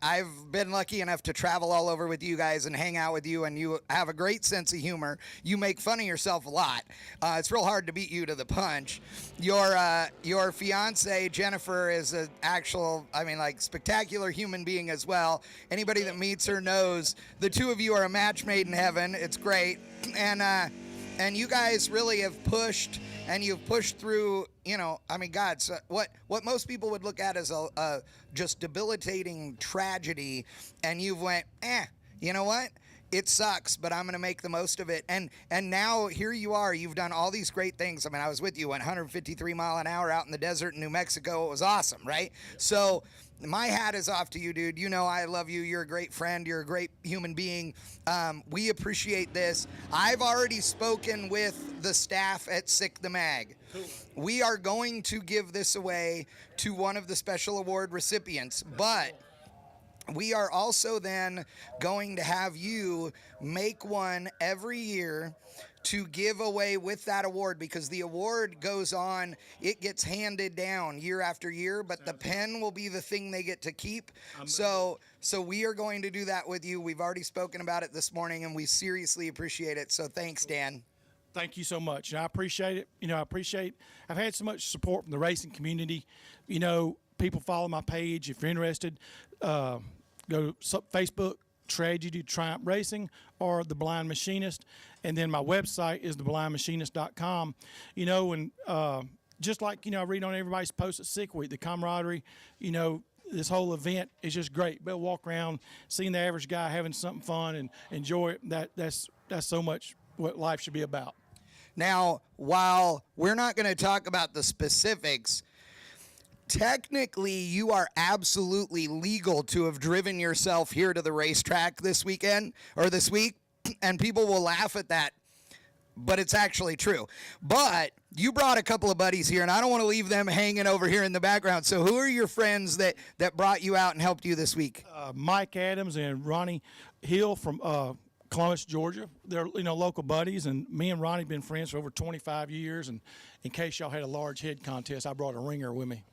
I've been lucky enough to travel all over with you guys and hang out with you, and you have a great sense of humor. You make fun of yourself a lot. It's real hard to beat you to the punch. Your fiance Jennifer is an actual, spectacular human being as well. Anybody that meets her knows the two of you are a match made in heaven. It's great, and you guys really have pushed. And you've pushed through, God, so what most people would look at as a just debilitating tragedy, and you've went, you know what? It sucks, but I'm going to make the most of it. And now here you are. You've done all these great things. I was with you, went 153 mile an hour out in the desert in New Mexico. It was awesome, right? So my hat is off to you, dude. I love you. You're a great friend. You're a great human being. We appreciate this. I've already spoken with the staff at Sick the Mag. Cool. We are going to give this away to one of the special award recipients, but we are also then going to have you make one every year to give away with that award, because the award goes on, it gets handed down year after year, but the pen will be the thing they get to keep. So we are going to do that with you. We've already spoken about it this morning, and we seriously appreciate it. So thanks, Dan. Thank you so much. I appreciate it. I've had so much support from the racing community. People follow my page. If you're interested, go to Facebook, Tragedy Triumph Racing, or The Blind Machinist. And then my website is theblindmachinist.com. And just like, I read on everybody's posts at Sick Week, the camaraderie, this whole event is just great. But walk around, seeing the average guy having something fun and enjoy it, that's so much what life should be about. Now, while we're not going to talk about the specifics, technically, you are absolutely legal to have driven yourself here to the racetrack this weekend or this week, and people will laugh at that, but it's actually true. But you brought a couple of buddies here, and I don't want to leave them hanging over here in the background. So who are your friends that brought you out and helped you this week? Mike Adams and Ronnie Hill from Columbus, Georgia. They're local buddies, and me and Ronnie have been friends for over 25 years. And in case y'all had a large head contest, I brought a ringer with me.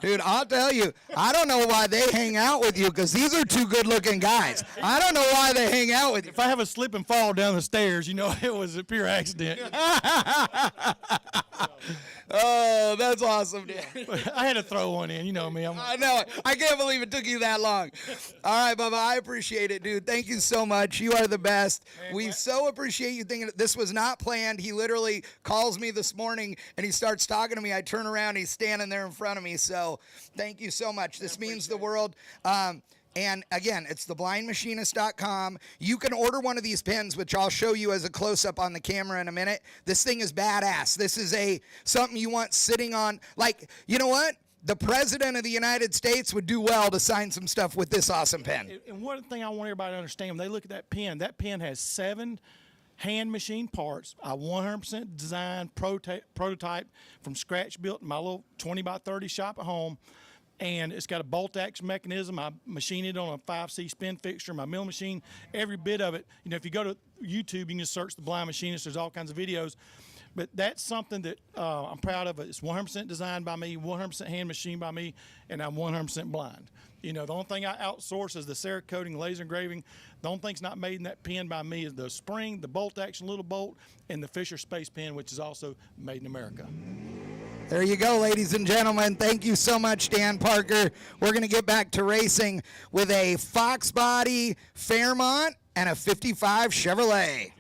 Dude, I'll tell you, I don't know why they hang out with you, because these are two good-looking guys. I don't know why they hang out with you. If I have a slip and fall down the stairs, it was a pure accident. Oh, that's awesome, dude. I had to throw one in. You know me. I know. I can't believe it took you that long. All right, Bubba, I appreciate it, dude. Thank you so much. You are the best. We so appreciate you thinking this was not planned. He literally calls me this morning, and he starts talking to me. I turn around, he's standing there in front of me. So thank you so much. This means the world. And again, it's theblindmachinist.com. You can order one of these pens, which I'll show you as a close-up on the camera in a minute. This thing is badass. This is something you want sitting on. Like, you know what? The President of the United States would do well to sign some stuff with this awesome pen. And one thing I want everybody to understand, when they look at that pen has 7 hand machine parts. I 100% designed prototype from scratch built in my little 20 by 30 shop at home. And it's got a bolt action mechanism. I machine it on a 5C spin fixture, my mill machine, every bit of it. If you go to YouTube, you can just search The Blind Machinist. There's all kinds of videos. But that's something that I'm proud of. It's 100% designed by me, 100% hand machined by me, and I'm 100% blind. The only thing I outsource is the Cerakoting, laser engraving. The only thing's not made in that pen by me is the spring, the bolt action little bolt, and the Fisher Space pen, which is also made in America. There you go, ladies and gentlemen. Thank you so much, Dan Parker. We're going to get back to racing with a Fox Body Fairmont and a 55 Chevrolet.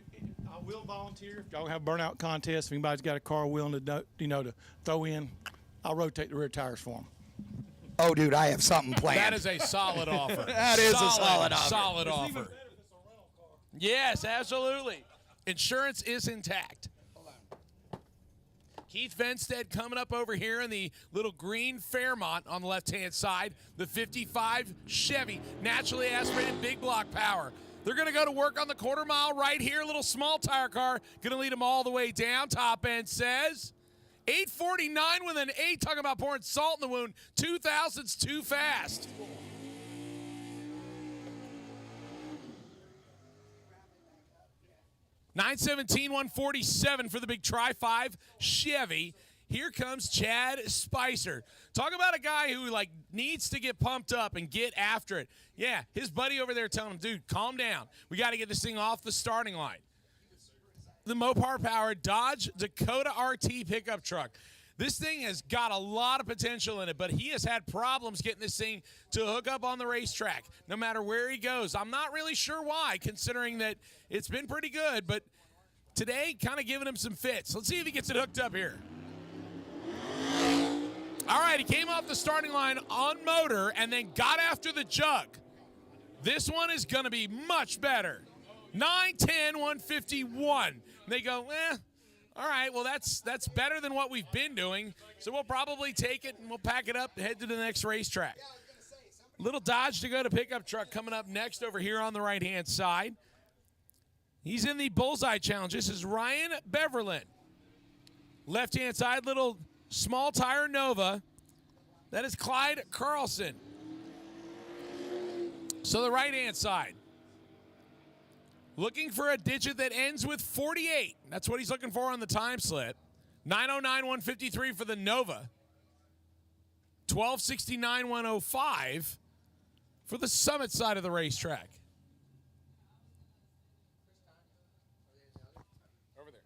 I will volunteer if y'all have burnout contests. If anybody's got a car willing to to throw in, I'll rotate the rear tires for them. Oh, dude, I have something planned. That is a solid offer. That is a solid offer. Solid offer. Yes, absolutely. Insurance is intact. Keith Venstead coming up over here in the little green Fairmont on the left-hand side. The 55 Chevy, naturally aspirated big block power. They're going to go to work on the quarter mile right here. Little small tire car going to lead them all the way down. Top end says 8:49 with an 8. Talking about pouring salt in the wound. 2000's too fast. $917, $147 for the big Tri-5 Chevy. Here comes Chad Spicer. Talk about a guy who needs to get pumped up and get after it. Yeah, his buddy over there telling him, dude, calm down. We got to get this thing off the starting line. The Mopar-powered Dodge Dakota RT pickup truck. This thing has got a lot of potential in it, but he has had problems getting this thing to hook up on the racetrack, no matter where he goes. I'm not really sure why, considering that it's been pretty good, but today kind of giving him some fits. Let's see if he gets it hooked up here. All right, he came off the starting line on motor and then got after the jug. This one is going to be much better. 910, 151. They go, all right, well, that's better than what we've been doing, so we'll probably take it and we'll pack it up and head to the next racetrack. Little Dodge Dakota pickup truck coming up next over here on the right-hand side. He's in the Bullseye Challenge. This is Ryan Beverlin. Left-hand side, little small tire Nova. That is Clyde Carlson. So the right-hand side. Looking for a digit that ends with 48. That's what he's looking for on the time slip. 909, 153 for the Nova. 1269, 105 for the Summit side of the racetrack. Over there.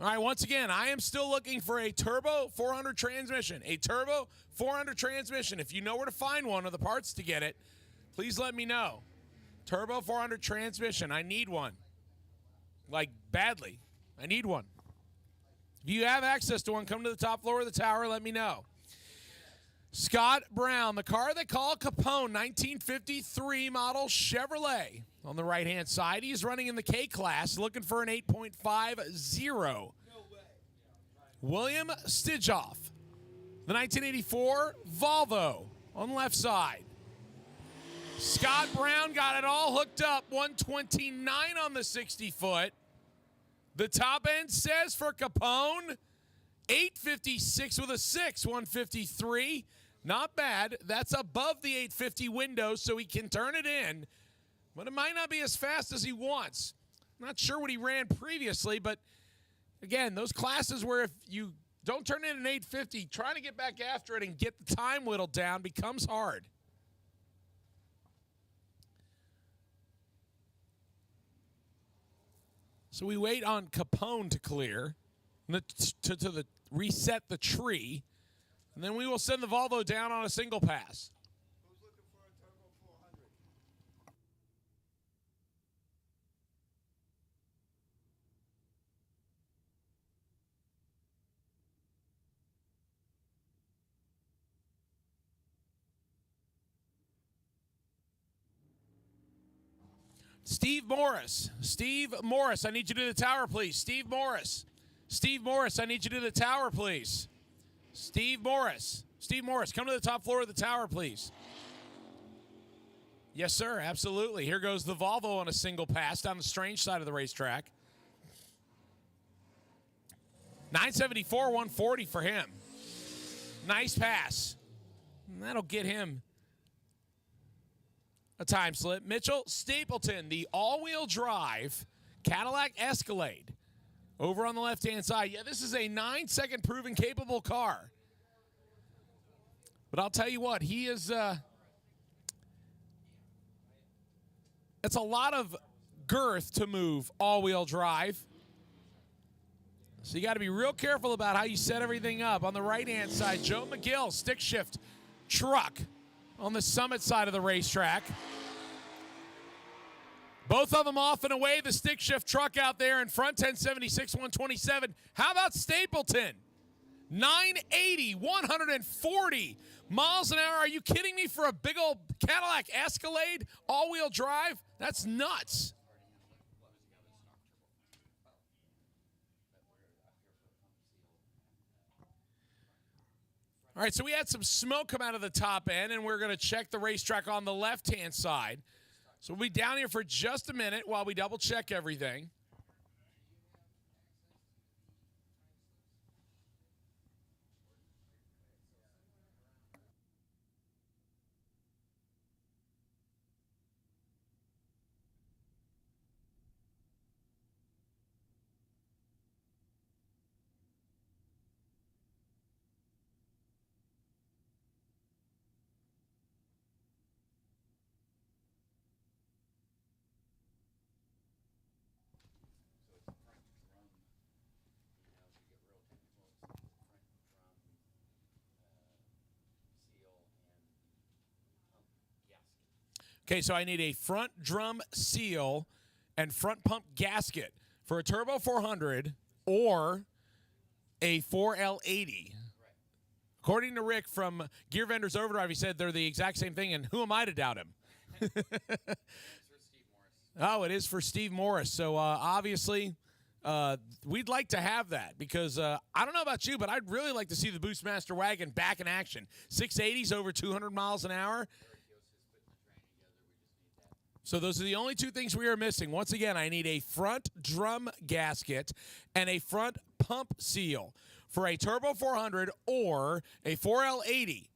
All right, once again, I am still looking for a turbo 400 transmission. A turbo 400 transmission. If you know where to find one or the parts to get it, please let me know. Turbo 400 transmission. I need one. Badly. I need one. If you have access to one, come to the top floor of the tower, let me know. Scott Brown, the car they call Capone, 1953 model Chevrolet. On the right-hand side, he's running in the K class, looking for an 8.50. William Stidjoff, the 1984 Volvo on the left side. Scott Brown got it all hooked up, 129 on the 60-foot. The top end says for Capone, 856 with a 6, 153. Not bad. That's above the 850 window, so he can turn it in. But it might not be as fast as he wants. Not sure what he ran previously, but again, those classes where if you don't turn in an 850, trying to get back after it and get the time whittled down becomes hard. So we wait on Capone to clear, to reset the tree, and then we will send the Volvo down on a single pass. Steve Morris. Steve Morris, I need you to the tower, please. Steve Morris. Steve Morris, I need you to the tower, please. Steve Morris. Steve Morris, come to the top floor of the tower, please. Yes, sir, absolutely. Here goes the Volvo on a single pass down the Strange side of the racetrack. 974, 140 for him. Nice pass. And that'll get him a time slip. Mitchell Stapleton, the all-wheel drive Cadillac Escalade. Over on the left-hand side. Yeah, this is a 9-second proven capable car. But I'll tell you what, he is, it's a lot of girth to move all-wheel drive. So you got to be real careful about how you set everything up. On the right-hand side, Joe McGill, stick shift truck on the Summit side of the racetrack. Both of them off and away. The stick shift truck out there in front, 1076, 127. How about Stapleton? 980, 140 miles an hour. Are you kidding me for a big old Cadillac Escalade all-wheel drive? That's nuts. All right, so we had some smoke come out of the top end, and we're going to check the racetrack on the left-hand side. So we'll be down here for just a minute while we double-check everything. Okay, so I need a front drum seal and front pump gasket for a Turbo 400 or a 4L80. According to Rick from Gear Vendors Overdrive, he said they're the exact same thing, and who am I to doubt him? Oh, it is for Steve Morris. So obviously, we'd like to have that because I don't know about you, but I'd really like to see the Boostmaster wagon back in action. 680s over 200 miles an hour. So those are the only two things we are missing. Once again, I need a front drum gasket and a front pump seal for a Turbo 400 or a 4L80.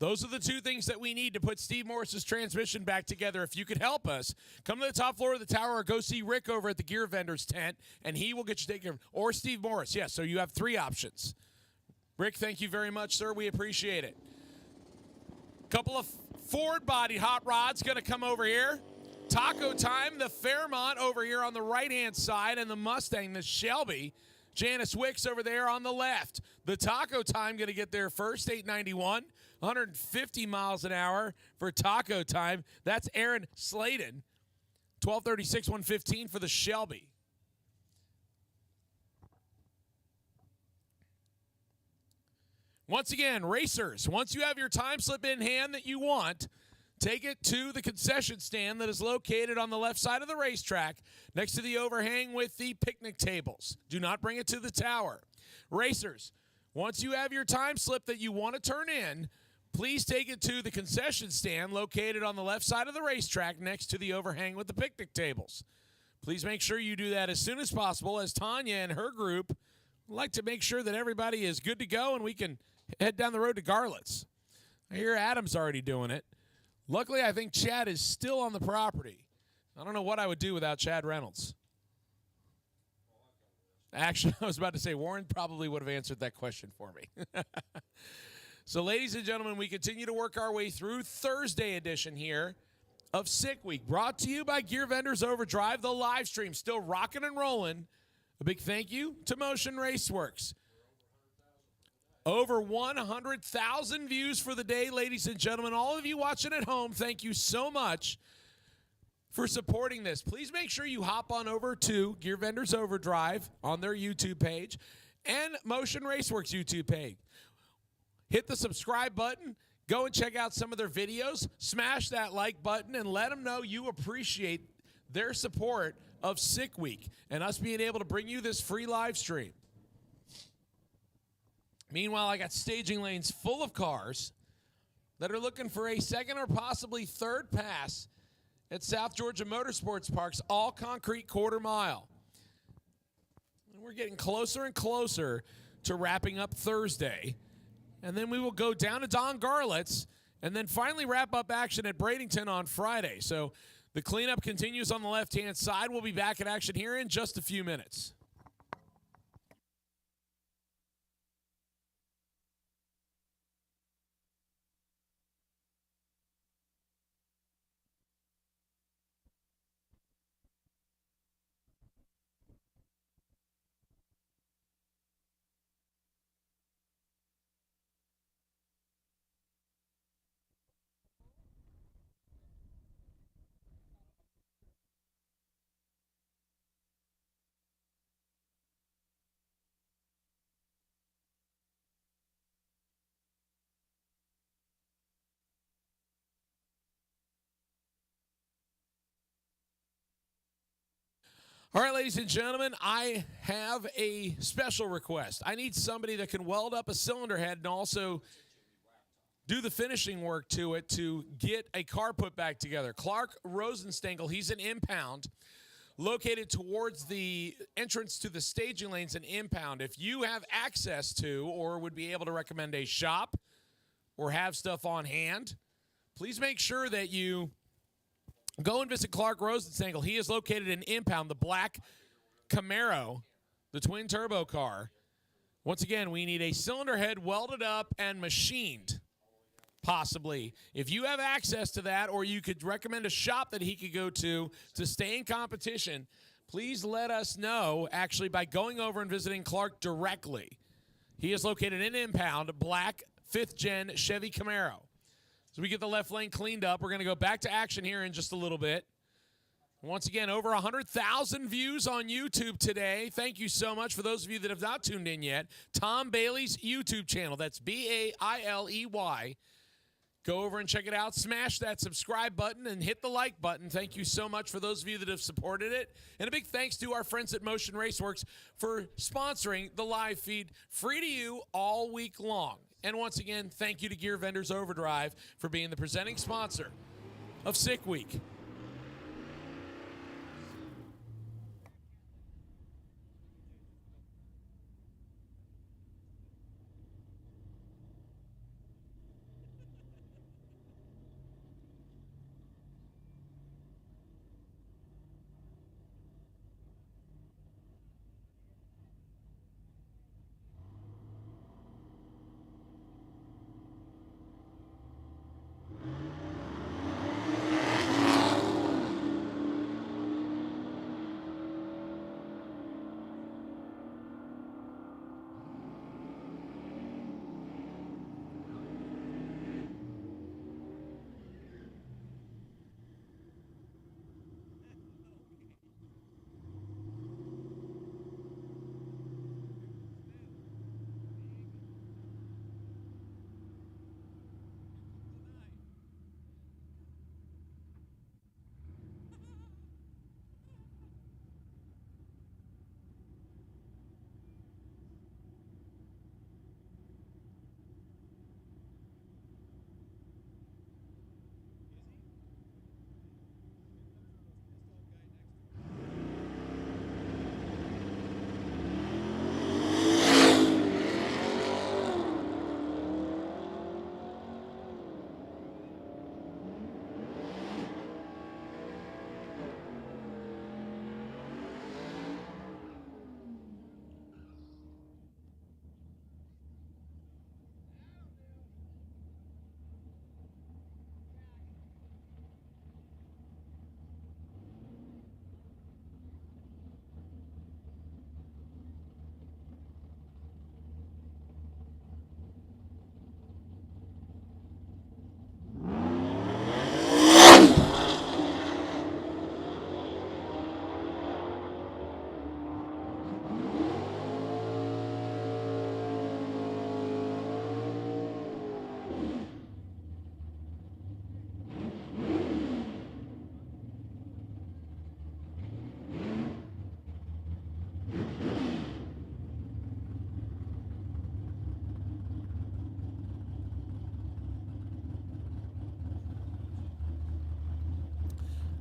Those are the two things that we need to put Steve Morris's transmission back together. If you could help us, come to the top floor of the tower or go see Rick over at the Gear Vendors tent, and he will get you taken care of. Or Steve Morris. Yes, so you have three options. Rick, thank you very much, sir. We appreciate it. Couple of Ford-bodied hot rods going to come over here. Taco Time, the Fairmont over here on the right-hand side, and the Mustang, the Shelby. Janice Wicks over there on the left. The Taco Time going to get there first, 891, 150 miles an hour for Taco Time. That's Aaron Sladen, 1236, 115 for the Shelby. Once again, racers, once you have your time slip in hand that you want, take it to the concession stand that is located on the left side of the racetrack next to the overhang with the picnic tables. Do not bring it to the tower. Racers, once you have your time slip that you want to turn in, please take it to the concession stand located on the left side of the racetrack next to the overhang with the picnic tables. Please make sure you do that as soon as possible, as Tanya and her group would like to make sure that everybody is good to go and we can head down the road to Garlett's. I hear Adam's already doing it. Luckily, I think Chad is still on the property. I don't know what I would do without Chad Reynolds. Actually, I was about to say Warren probably would have answered that question for me. So, ladies and gentlemen, we continue to work our way through Thursday edition here of Sick Week, brought to you by Gear Vendors Overdrive, the live stream still rocking and rolling. A big thank you to Motion Raceworks. Over 100,000 views for the day, ladies and gentlemen. All of you watching at home, thank you so much for supporting this. Please make sure you hop on over to Gear Vendors Overdrive on their YouTube page and Motion Raceworks YouTube page. Hit the subscribe button. Go and check out some of their videos. Smash that like button and let them know you appreciate their support of Sick Week and us being able to bring you this free live stream. Meanwhile, I got staging lanes full of cars that are looking for a second or possibly third pass at South Georgia Motorsports Park's all-concrete quarter mile. And we're getting closer and closer to wrapping up Thursday. And then we will go down to Don Garlett's and then finally wrap up action at Bradenton on Friday. So the cleanup continues on the left-hand side. We'll be back in action here in just a few minutes. All right, ladies and gentlemen, I have a special request. I need somebody that can weld up a cylinder head and also do the finishing work to it to get a car put back together. Clark Rosenstengel, he's an impound, located towards the entrance to the staging lanes in impound. If you have access to or would be able to recommend a shop or have stuff on hand, please make sure that you go and visit Clark Rosenstengel. He is located in impound, the black Camaro, the twin turbo car. Once again, we need a cylinder head welded up and machined, possibly. If you have access to that, or you could recommend a shop that he could go to stay in competition, please let us know, actually, by going over and visiting Clark directly. He is located in impound, black 5th gen Chevy Camaro. So we get the left lane cleaned up. We're going to go back to action here in just a little bit. Once again, over 100,000 views on YouTube today. Thank you so much for those of you that have not tuned in yet. Tom Bailey's YouTube channel. That's B-A-I-L-E-Y. Go over and check it out. Smash that subscribe button and hit the like button. Thank you so much for those of you that have supported it. And a big thanks to our friends at Motion Raceworks for sponsoring the live feed, free to you all week long. And once again, thank you to Gear Vendors Overdrive for being the presenting sponsor of Sick Week.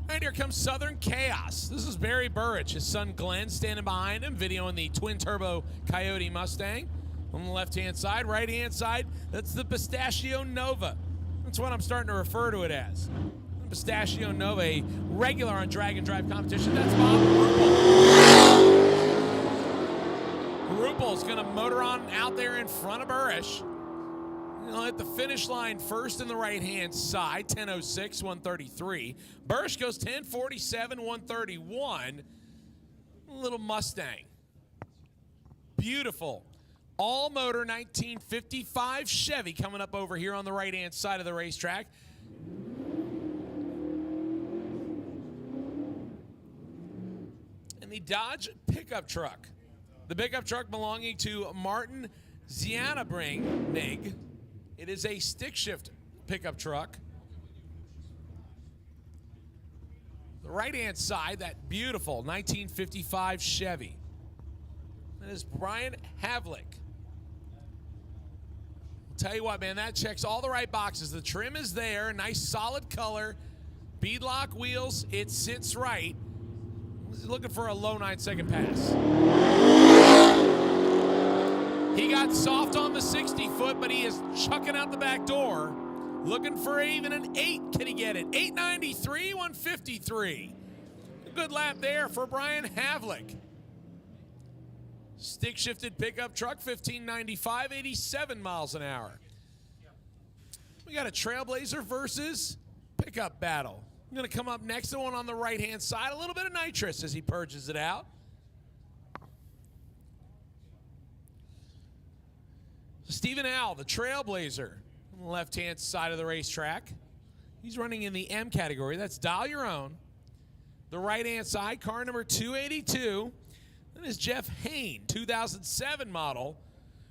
And here comes Southern Chaos. This is Barry Burridge, his son Glenn standing behind him, videoing the twin-turbo Coyote Mustang. On the left-hand side, right-hand side, that's the Pistachio Nova. That's what I'm starting to refer to it as. Pistachio Nova, a regular on drag and drive competition. That's Bob Ruppel. Ruppel's going to motor on out there in front of Burridge. He'll hit the finish line first in the right-hand side, 10:06, 133. Burridge goes 10:47, 131. Little Mustang. Beautiful. All-motor 1955 Chevy coming up over here on the right-hand side of the racetrack. And the Dodge pickup truck. The pickup truck belonging to Martin Zianabring. It is a stick shift pickup truck. The right-hand side, that beautiful 1955 Chevy. That is Brian Havlick. I'll tell you what, man, that checks all the right boxes. The trim is there, nice solid color, beadlock wheels, it sits right. He's looking for a low 9-second pass. He got soft on the 60-foot, but he is chucking out the back door. Looking for even an 8. Can he get it? 893, 153. A good lap there for Brian Havlick. Stick-shifted pickup truck, 1595, 87 miles an hour. We got a Trailblazer versus pickup battle. I'm going to come up next to one on the right-hand side. A little bit of nitrous as he purges it out. Stephen Al, the Trailblazer, on the left-hand side of the racetrack. He's running in the M category. That's dial your own. The right-hand side, car number 282. That is Jeff Hain, 2007 model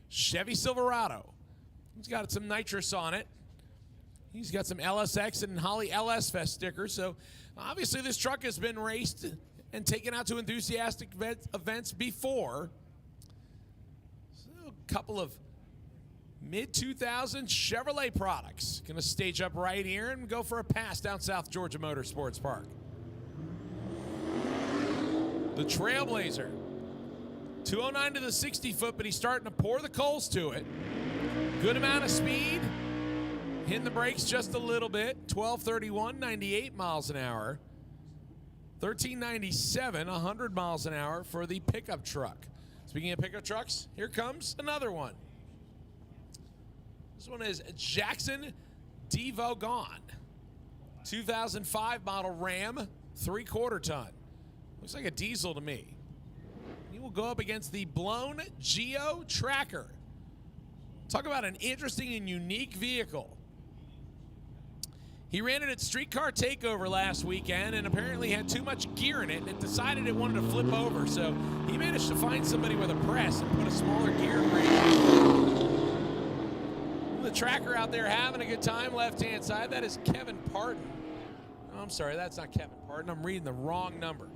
Chevy Silverado. He's got some nitrous on it. He's got some LSX and Holly LS Fest stickers. So obviously this truck has been raced and taken out to enthusiastic events before. So a couple of mid-2000 Chevrolet products. Going to stage up right here and go for a pass down South Georgia Motorsports Park. The Trailblazer. 209 to the 60-foot, but he's starting to pour the coals to it. Good amount of speed. Hitting the brakes just a little bit. 1231, 98 miles an hour. 1397, 100 miles an hour for the pickup truck. Speaking of pickup trucks, here comes another one. This one is Jackson D. Vaughan, 2005 model Ram, 3/4 ton. Looks like a diesel to me. He will go up against the blown Geo Tracker. Talk about an interesting and unique vehicle. He ran it at Streetcar Takeover last weekend and apparently had too much gear in it and it decided it wanted to flip over. So he managed to find somebody with a press and put a smaller gear range. The Tracker out there having a good time, left-hand side. That is Kevin Parton. Oh, I'm sorry, that's not Kevin Parton. I'm reading the wrong number.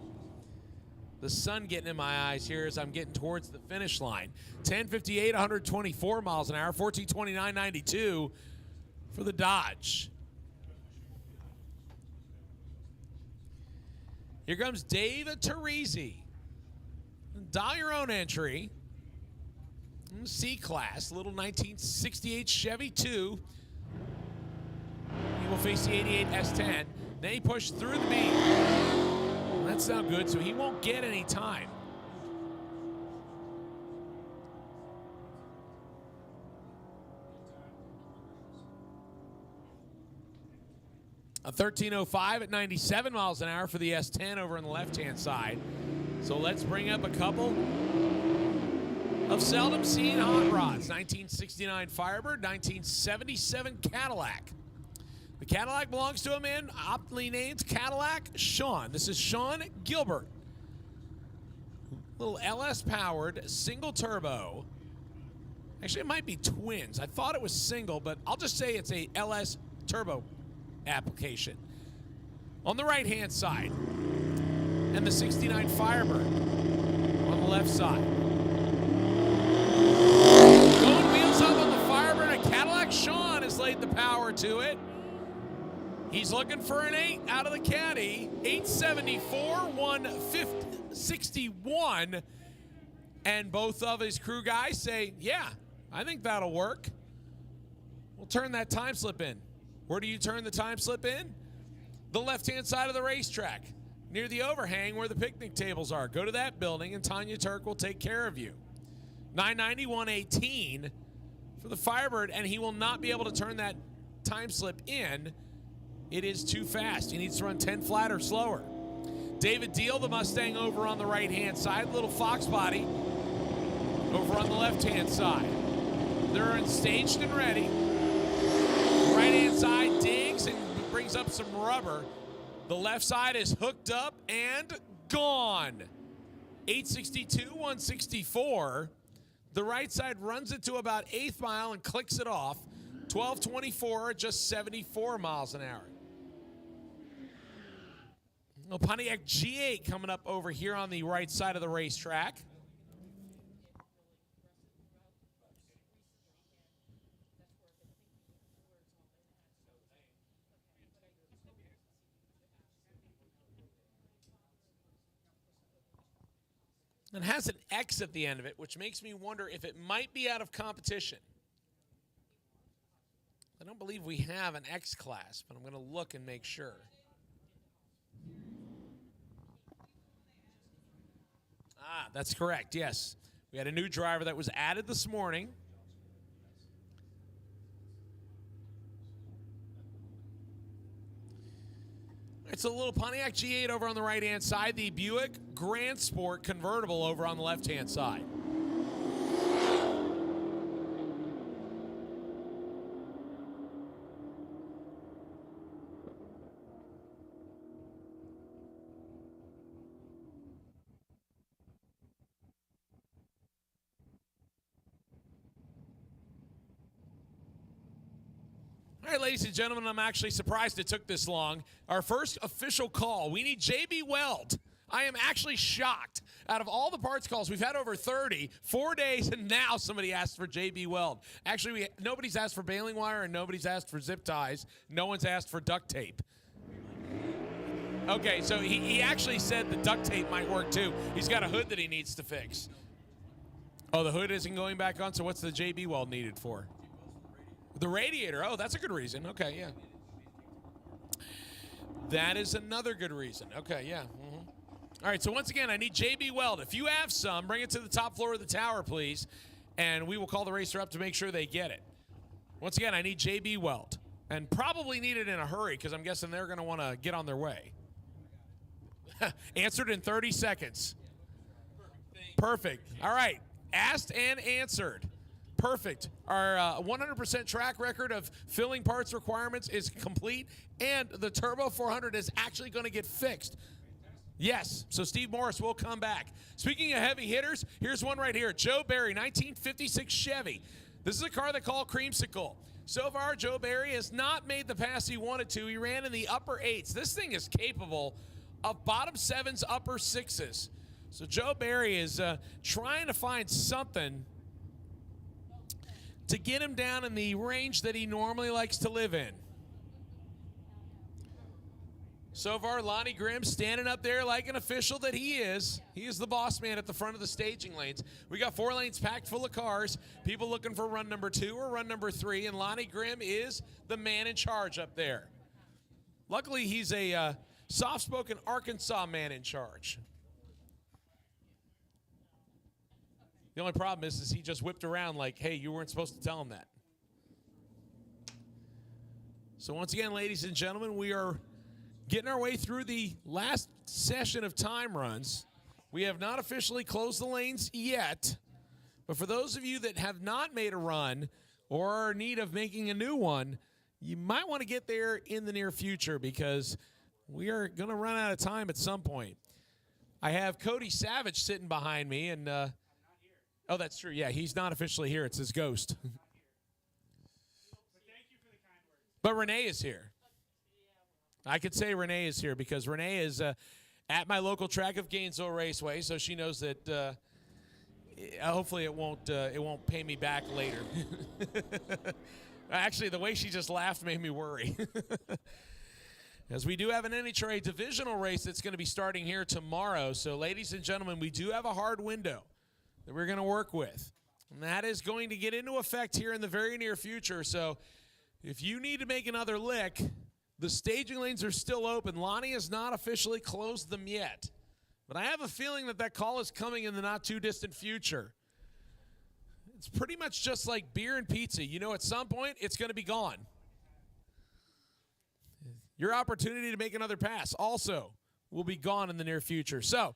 The sun getting in my eyes here as I'm getting towards the finish line. 1058, 124 miles an hour, 1429, 92 for the Dodge. Here comes Dave Teresi. Dial your own entry. C-Class, little 1968 Chevy 2. He will face the 88 S10. Then he pushed through the beam. That's not good, so he won't get any time. A 1305 at 97 miles an hour for the S10 over on the left-hand side. So let's bring up a couple of seldom seen hot rods. 1969 Firebird, 1977 Cadillac. The Cadillac belongs to a man aptly named Cadillac Sean. This is Sean Gilbert. Little LS powered single turbo. Actually, it might be twins. I thought it was single, but I'll just say it's a LS turbo application. On the right-hand side, and the 69 Firebird on the left side. Going wheels up on the Firebird, and Cadillac Sean has laid the power to it. He's looking for an 8 out of the caddy. 874, 161. And both of his crew guys say, yeah, I think that'll work. We'll turn that time slip in. Where do you turn the time slip in? The left-hand side of the racetrack, near the overhang where the picnic tables are. Go to that building, and Tanya Turk will take care of you. 990, 118 for the Firebird, and he will not be able to turn that time slip in. It is too fast. He needs to run 10 flat or slower. David Deal, the Mustang, over on the right-hand side. Little Fox body over on the left-hand side. They're staged and ready. Right-hand side digs and brings up some rubber. The left side is hooked up and gone. 862, 164. The right side runs it to about 8th mile and clicks it off. 1224, just 74 miles an hour. Well, Pontiac G8 coming up over here on the right side of the racetrack. And has an X at the end of it, which makes me wonder if it might be out of competition. I don't believe we have an X class, but I'm going to look and make sure. Ah, that's correct, yes. We had a new driver that was added this morning. It's a little Pontiac G8 over on the right-hand side, the Buick Grand Sport convertible over on the left-hand side. All right, ladies and gentlemen, I'm actually surprised it took this long. Our first official call, we need JB Weld. I am actually shocked. Out of all the parts calls, we've had over 30, 4 days, and now somebody asked for JB Weld. Actually, nobody's asked for baling wire, and nobody's asked for zip ties. No one's asked for duct tape. Okay, so he actually said the duct tape might work too. He's got a hood that he needs to fix. Oh, the hood isn't going back on, so what's the JB Weld needed for? The radiator. Oh, that's a good reason. Okay, yeah. That is another good reason. Okay, yeah. Mm-hmm. All right, so once again, I need JB Weld. If you have some, bring it to the top floor of the tower, please, and we will call the racer up to make sure they get it. Once again, I need JB Weld, and probably need it in a hurry because I'm guessing they're going to want to get on their way. Answered in 30 seconds. Perfect. All right, asked and answered. Perfect. Our 100% track record of filling parts requirements is complete, and the Turbo 400 is actually going to get fixed. Yes, so Steve Morris will come back. Speaking of heavy hitters, here's one right here. Joe Barry, 1956 Chevy. This is a car they call Creamsicle. So far, Joe Barry has not made the pass he wanted to. He ran in the upper 8s. This thing is capable of bottom 7s, upper 6s. So Joe Barry is trying to find something to get him down in the range that he normally likes to live in. So far, Lonnie Grimm standing up there like an official that he is. He is the boss man at the front of the staging lanes. We got 4 lanes packed full of cars, people looking for run number 2 or run number 3, and Lonnie Grimm is the man in charge up there. Luckily, he's a soft-spoken Arkansas man in charge. The only problem is he just whipped around like, hey, you weren't supposed to tell him that. So once again, ladies and gentlemen, we are getting our way through the last session of time runs. We have not officially closed the lanes yet, but for those of you that have not made a run or are in need of making a new one, you might want to get there in the near future because we are going to run out of time at some point. I have Cody Savage sitting behind me, and oh, that's true. Yeah, he's not officially here. It's his ghost. But Renee is here. I could say Renee is here because Renee is at my local track of Gainesville Raceway, so she knows that hopefully it won't pay me back later. Actually, the way she just laughed made me worry. As we do have an NHRA divisional race that's going to be starting here tomorrow. So, ladies and gentlemen, we do have a hard window that we're going to work with. And that is going to get into effect here in the very near future. So if you need to make another lick, the staging lanes are still open. Lonnie has not officially closed them yet. But I have a feeling that call is coming in the not-too-distant future. It's pretty much just like beer and pizza. You know, at some point, it's going to be gone. Your opportunity to make another pass also will be gone in the near future. So,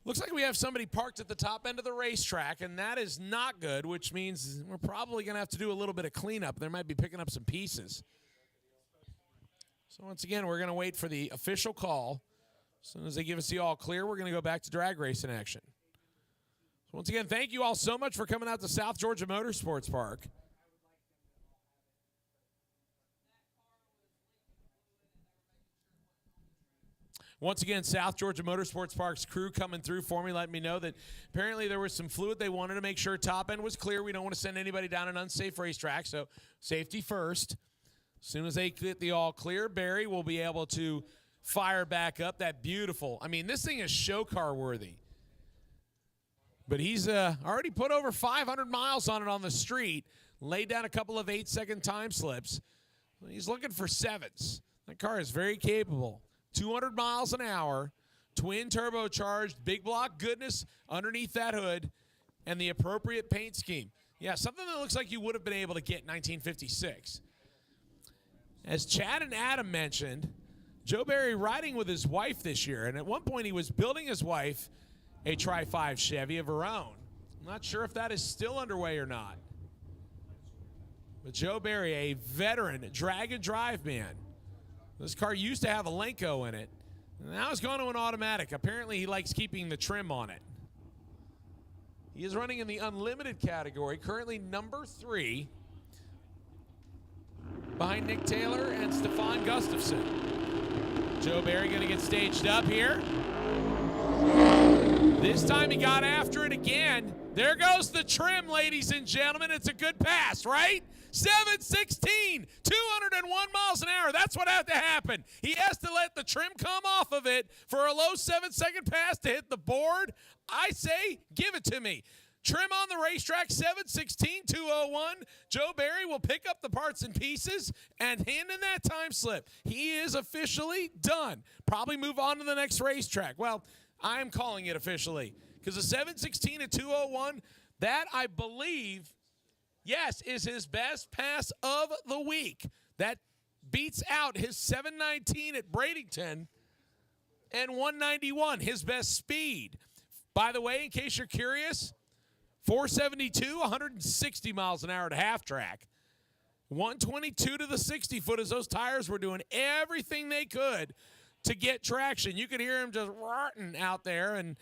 looks like we have somebody parked at the top end of the racetrack, and that is not good, which means we're probably going to have to do a little bit of cleanup. They might be picking up some pieces. So once again, we're going to wait for the official call. As soon as they give us the all clear, we're going to go back to drag racing action. So once again, thank you all so much for coming out to South Georgia Motorsports Park. Once again, South Georgia Motorsports Park's crew coming through for me, letting me know that apparently there was some fluid. They wanted to make sure top end was clear. We don't want to send anybody down an unsafe racetrack, so safety first. As soon as they get the all clear, Barry will be able to fire back up that beautiful. I mean, this thing is show car worthy. But he's already put over 500 miles on it on the street, laid down a couple of 8-second time slips. He's looking for 7s. That car is very capable. 200 miles an hour, twin turbocharged, big block goodness underneath that hood, and the appropriate paint scheme. Yeah, something that looks like you would have been able to get in 1956. As Chad and Adam mentioned, Joe Barry riding with his wife this year, and at one point he was building his wife a Tri-5 Chevy of her own. I'm not sure if that is still underway or not. But Joe Barry, a veteran drag and drive man. This car used to have a Lenko in it. Now it's gone to an automatic. Apparently he likes keeping the trim on it. He is running in the unlimited category, currently number 3, behind Nick Taylor and Stefan Gustafsson. Joe Barry going to get staged up here. This time he got after it again. There goes the trim, ladies and gentlemen. It's a good pass, right? 716, 201 miles an hour. That's what had to happen. He has to let the trim come off of it for a low 7-second pass to hit the board. I say, give it to me. Trim on the racetrack, 716, 201. Joe Barry will pick up the parts and pieces and hand in that time slip. He is officially done. Probably move on to the next racetrack. Well, I'm calling it officially because the 716 at 201, that I believe, yes, is his best pass of the week. That beats out his 719 at Bradenton and 191, his best speed. By the way, in case you're curious, 472, 160 miles an hour to half track. 122 to the 60 foot as those tires were doing everything they could to get traction. You could hear him just rotting out there, and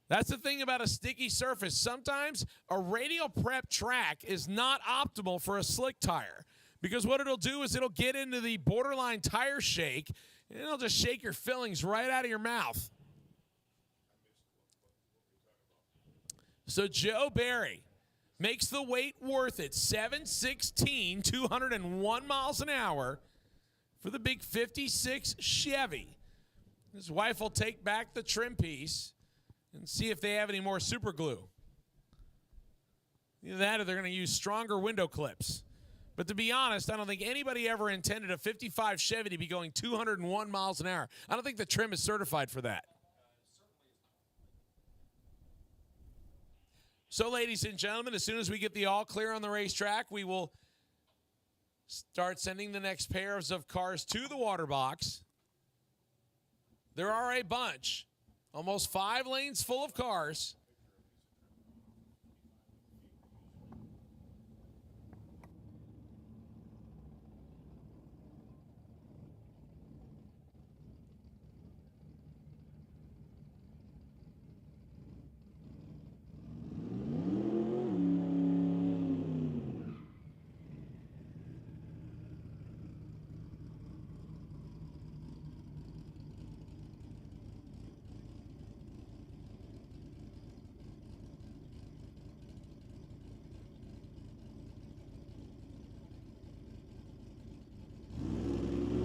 that's the thing about a sticky surface. Sometimes a radial prep track is not optimal for a slick tire because what it'll do is it'll get into the borderline tire shake, and it'll just shake your fillings right out of your mouth. So Joe Barry makes the wait worth it. 716, 201 miles an hour for the big 56 Chevy. His wife will take back the trim piece and see if they have any more super glue. Either that or they're going to use stronger window clips. But to be honest, I don't think anybody ever intended a 55 Chevy to be going 201 miles an hour. I don't think the trim is certified for that. So, ladies and gentlemen, as soon as we get the all clear on the racetrack, we will start sending the next pairs of cars to the water box. There are a bunch, almost 5 lanes full of cars.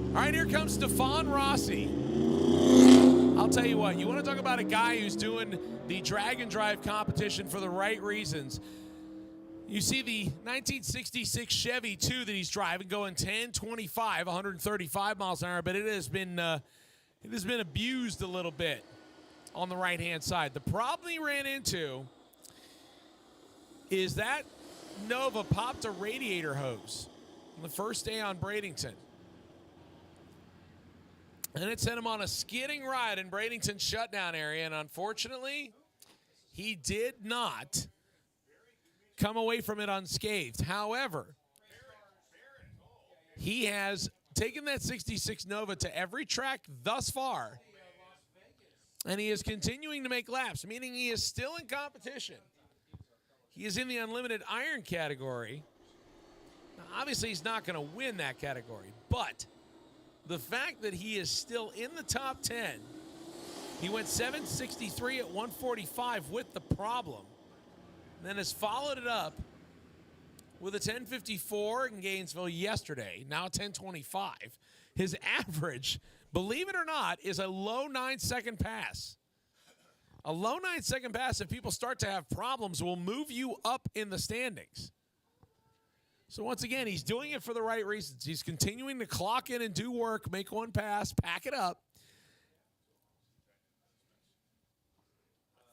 All right, here comes Stefan Rossi. I'll tell you what, you want to talk about a guy who's doing the drag and drive competition for the right reasons. You see the 1966 Chevy 2 that he's driving going 1025, 135 miles an hour, but it has been abused a little bit on the right-hand side. The problem he ran into is that Nova popped a radiator hose on the first day on Bradenton. And it sent him on a skidding ride in Bradenton's shutdown area, and unfortunately, he did not come away from it unscathed. However, he has taken that 66 Nova to every track thus far, and he is continuing to make laps, meaning he is still in competition. He is in the unlimited iron category. Now, obviously, he's not going to win that category, but the fact that he is still in the top 10. He went 763 at 145 with the problem. Then has followed it up with a 1054 in Gainesville yesterday, now 1025. His average, believe it or not, is a low 9-second pass. A low 9-second pass, if people start to have problems, will move you up in the standings. So once again, he's doing it for the right reasons. He's continuing to clock in and do work, make one pass, pack it up,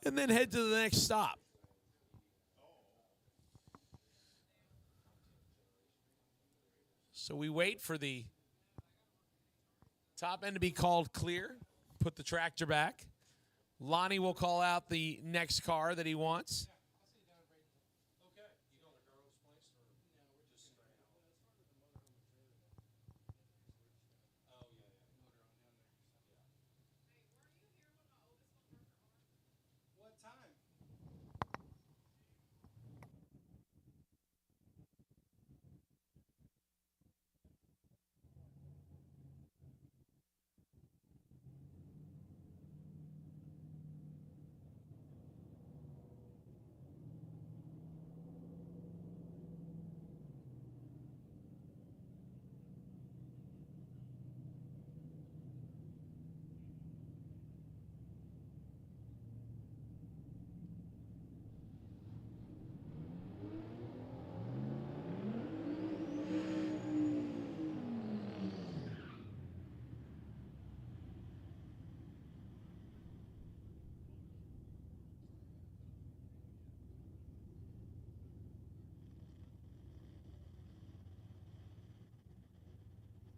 and then head to the next stop. So we wait for the top end to be called clear, put the tractor back. Lonnie will call out the next car that he wants.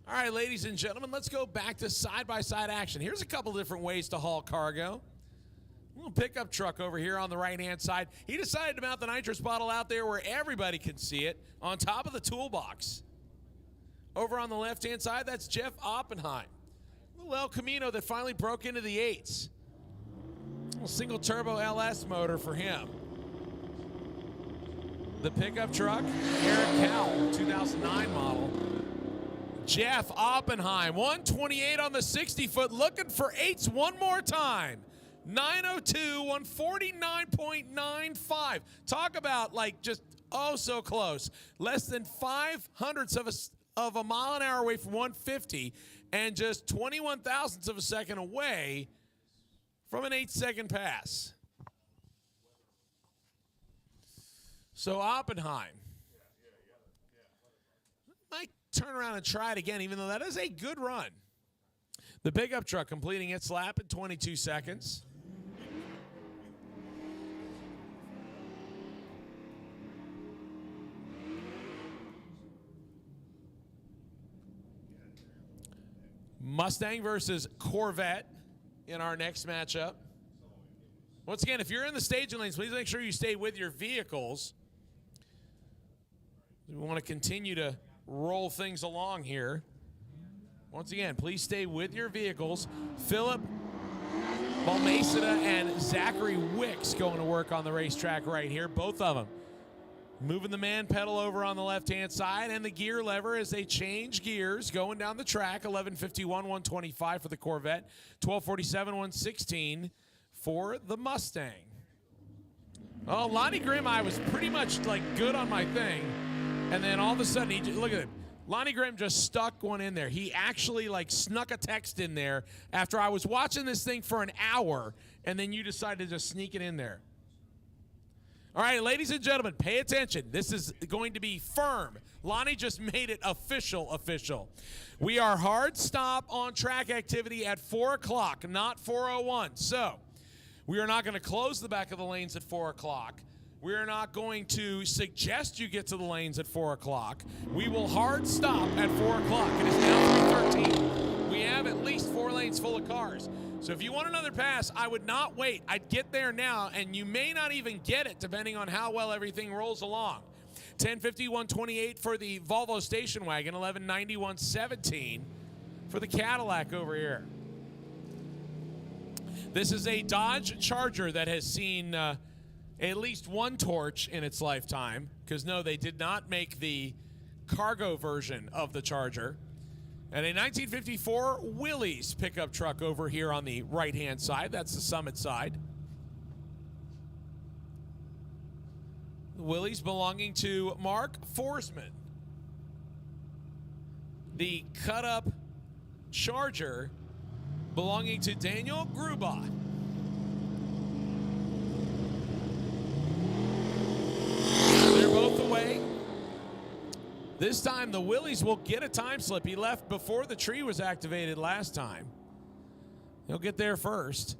All right, ladies and gentlemen, let's go back to side-by-side action. Here's a couple different ways to haul cargo. A little pickup truck over here on the right-hand side. He decided to mount the nitrous bottle out there where everybody can see it, on top of the toolbox. Over on the left-hand side, that's Jeff Oppenheim. Little El Camino that finally broke into the 8s. Little single-turbo LS motor for him. The pickup truck, Eric Cowell, 2009 model. Jeff Oppenheim, 128 on the 60-foot, looking for 8s one more time. 902, 149.95. Talk about, like, just so close. Less than 0.05 of a mile an hour away from 150, and just 21 thousandths of a second away from an 8-second pass. So Oppenheim might turn around and try it again, even though that is a good run. The pickup truck completing its lap in 22 seconds. Mustang versus Corvette in our next matchup. Once again, if you're in the staging lanes, please make sure you stay with your vehicles. We want to continue to roll things along here. Once again, please stay with your vehicles. Philip Balmaceda and Zachary Wicks going to work on the racetrack right here, both of them. Moving the man pedal over on the left-hand side and the gear lever as they change gears going down the track. 11:51, 125 for the Corvette. 12:47, 116 for the Mustang. Oh, Lonnie Grimm, I was pretty much like good on my thing. And then all of a sudden, he just, look at it. Lonnie Grimm just stuck one in there. He actually like snuck a text in there after I was watching this thing for an hour, and then you decided to just sneak it in there. All right, ladies and gentlemen, pay attention. This is going to be firm. Lonnie just made it official. We are hard stop on track activity at 4 o'clock, not 4:01. So we are not going to close the back of the lanes at 4 o'clock. We are not going to suggest you get to the lanes at 4 o'clock. We will hard stop at 4 o'clock. It is now 3:13. We have at least 4 lanes full of cars. So if you want another pass, I would not wait. I'd get there now, and you may not even get it depending on how well everything rolls along. 1050, 128 for the Volvo station wagon. 1190, 117 for the Cadillac over here. This is a Dodge Charger that has seen at least one torch in its lifetime, because no, they did not make the cargo version of the Charger. And a 1954 Willys pickup truck over here on the right-hand side. That's the Summit side. The Willys belonging to Mark Forsman. The cut-up Charger belonging to Daniel Gruba. They're both away. This time the Willys will get a time slip. He left before the tree was activated last time. He'll get there first.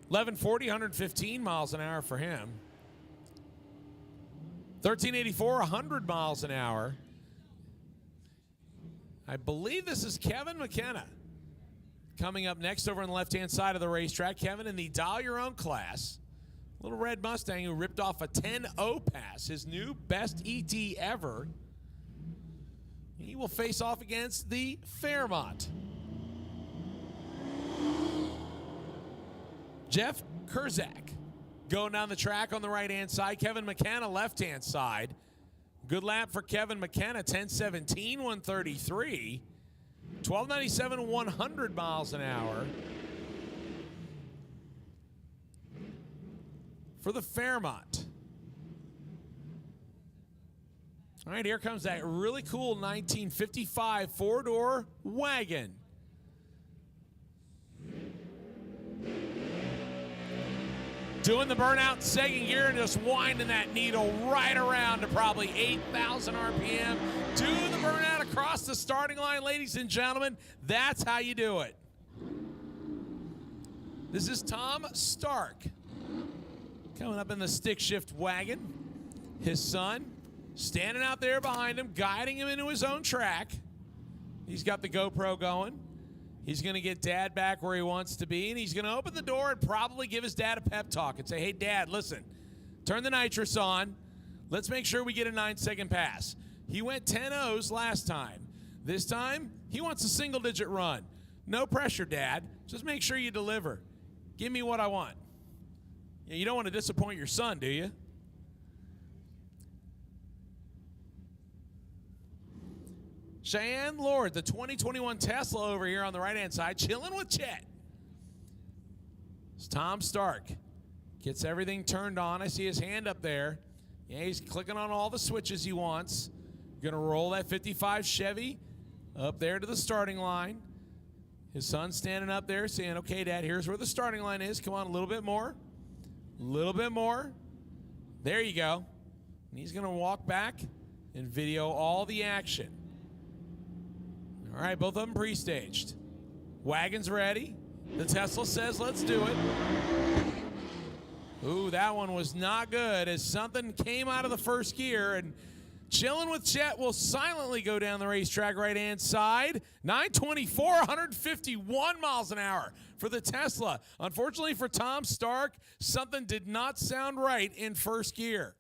1140, 115 miles an hour for him. 1384, 100 miles an hour. I believe this is Kevin McKenna coming up next over on the left-hand side of the racetrack. Kevin in the Dial Your Own class. Little red Mustang who ripped off a 10-0 pass, his new best ET ever. He will face off against the Fairmont. Jeff Kurzak going down the track on the right-hand side. Kevin McKenna, left-hand side. Good lap for Kevin McKenna, 10:17, 133. 12:97, 100 miles an hour. For the Fairmont. All right, here comes that really cool 1955 four-door wagon. Doing the burnout second gear and just winding that needle right around to probably 8,000 RPM. Doing the burnout across the starting line, ladies and gentlemen. That's how you do it. This is Tom Stark coming up in the stick shift wagon. His son standing out there behind him, guiding him into his own track. He's got the GoPro going. He's going to get Dad back where he wants to be, and he's going to open the door and probably give his dad a pep talk and say, hey, Dad, listen, turn the nitrous on. Let's make sure we get a 9-second pass. He went 10-0s last time. This time, he wants a single-digit run. No pressure, Dad. Just make sure you deliver. Give me what I want. You don't want to disappoint your son, do you? Cheyenne Lord, the 2021 Tesla over here on the right-hand side, chilling with Chet. It's Tom Stark. Gets everything turned on. I see his hand up there. Yeah, he's clicking on all the switches he wants. Gonna roll that 55 Chevy up there to the starting line. His son's standing up there saying, okay, Dad, here's where the starting line is. Come on, a little bit more. A little bit more. There you go. And he's gonna walk back and video all the action. All right, both of them pre-staged. Wagon's ready. The Tesla says, let's do it. Ooh, that one was not good as something came out of the first gear, and chilling with Chet will silently go down the racetrack right-hand side. 924, 151 miles an hour for the Tesla. Unfortunately for Tom Stark, something did not sound right in first gear.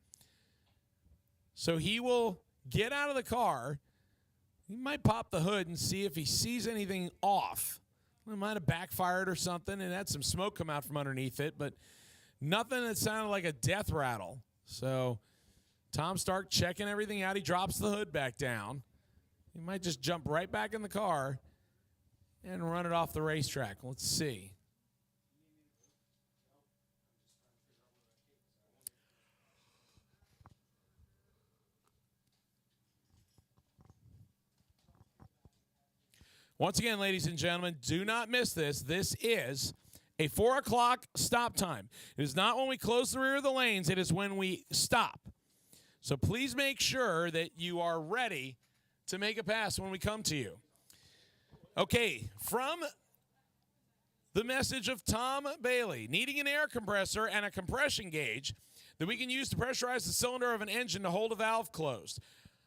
So he will get out of the car. He might pop the hood and see if he sees anything off. It might have backfired or something and had some smoke come out from underneath it, but nothing that sounded like a death rattle. So Tom Stark checking everything out. He drops the hood back down. He might just jump right back in the car and run it off the racetrack. Let's see. Once again, ladies and gentlemen, do not miss this. This is a 4 o'clock stop time. It is not when we close the rear of the lanes. It is when we stop. So please make sure that you are ready to make a pass when we come to you. Okay, from the message of Tom Bailey, needing an air compressor and a compression gauge that we can use to pressurize the cylinder of an engine to hold a valve closed.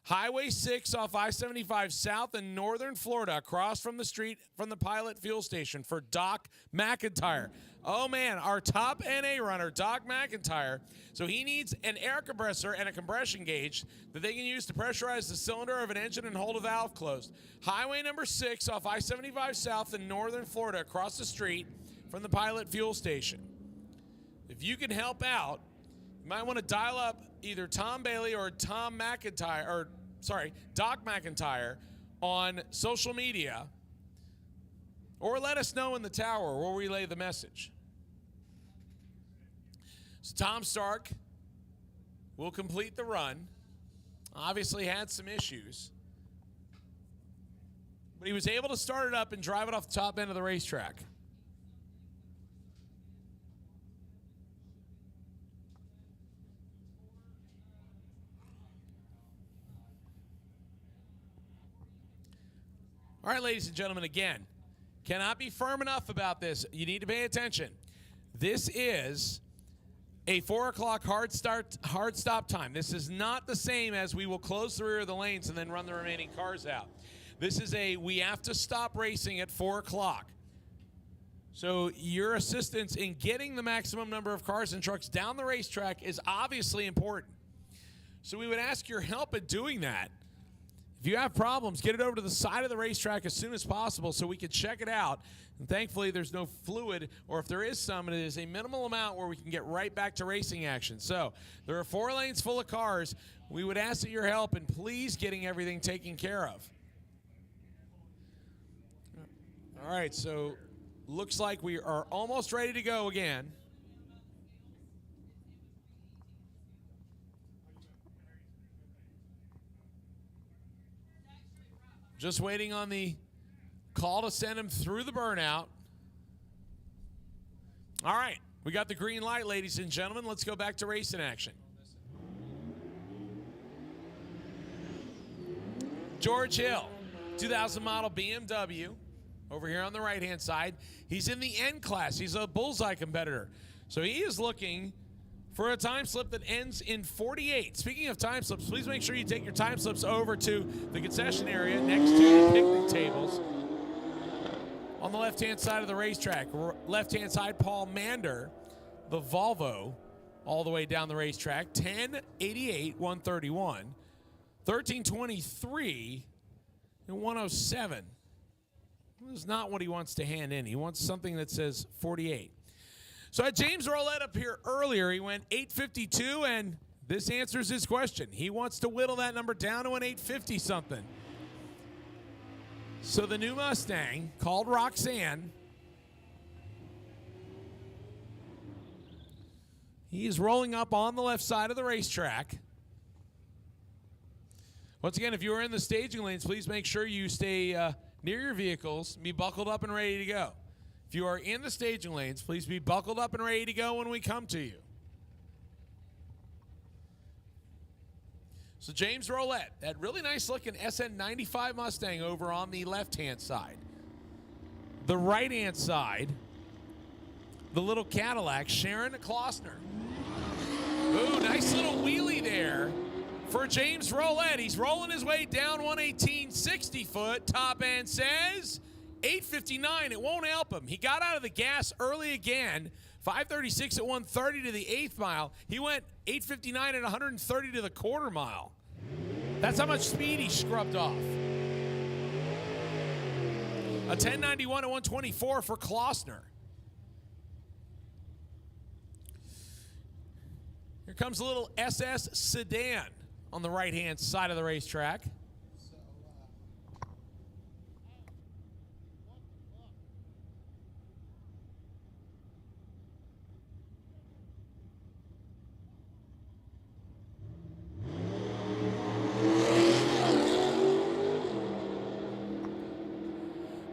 Highway 6 off I-75 South in northern Florida, across from the street from the Pilot Fuel Station for Doc McIntyre. Oh, man, our top NA runner, Doc McIntyre. So he needs an air compressor and a compression gauge that they can use to pressurize the cylinder of an engine and hold a valve closed. Highway number 6 off I-75 South in northern Florida, across the street from the Pilot Fuel Station. If you can help out, you might want to dial up either Tom Bailey or Doc McIntyre on social media or let us know in the tower. We'll relay the message. So Tom Stark will complete the run. Obviously had some issues, but he was able to start it up and drive it off the top end of the racetrack. All right, ladies and gentlemen, again, cannot be firm enough about this. You need to pay attention. This is a 4 o'clock hard stop time. This is not the same as we will close the rear of the lanes and then run the remaining cars out. This is we have to stop racing at 4 o'clock. So your assistance in getting the maximum number of cars and trucks down the racetrack is obviously important. So we would ask your help in doing that. If you have problems, get it over to the side of the racetrack as soon as possible so we can check it out. And thankfully, there's no fluid, or if there is some, it is a minimal amount where we can get right back to racing action. So there are 4 lanes full of cars. We would ask that your help in please getting everything taken care of. All right, so looks like we are almost ready to go again. Just waiting on the call to send him through the burnout. All right, we got the green light, ladies and gentlemen. Let's go back to racing action. George Hill, 2000 model BMW, over here on the right-hand side. He's in the N class. He's a bullseye competitor. So he is looking for a time slip that ends in 48. Speaking of time slips, please make sure you take your time slips over to the concession area next to the picnic tables. On the left-hand side of the racetrack, left-hand side, Paul Mander, the Volvo, all the way down the racetrack, 1088, 131, 1323, and 107. This is not what he wants to hand in. He wants something that says 48. So I had James Rolette up here earlier. He went 852, and this answers his question. He wants to whittle that number down to an 850 something. So the new Mustang, called Roxanne, he is rolling up on the left side of the racetrack. Once again, if you are in the staging lanes, please make sure you stay near your vehicles, be buckled up and ready to go. If you are in the staging lanes, please be buckled up and ready to go when we come to you. So James Rolette, that really nice looking SN95 Mustang over on the left-hand side. The right-hand side, the little Cadillac, Sharon Klossner. Ooh, nice little wheelie there for James Rolette. He's rolling his way down 118, 60 foot. Top end says 859. It won't help him. He got out of the gas early again. 536 at 130 to the 8th mile. He went 859 at 130 to the quarter mile. That's how much speed he scrubbed off. A 1091 at 124 for Klossner. Here comes a little SS sedan on the right-hand side of the racetrack.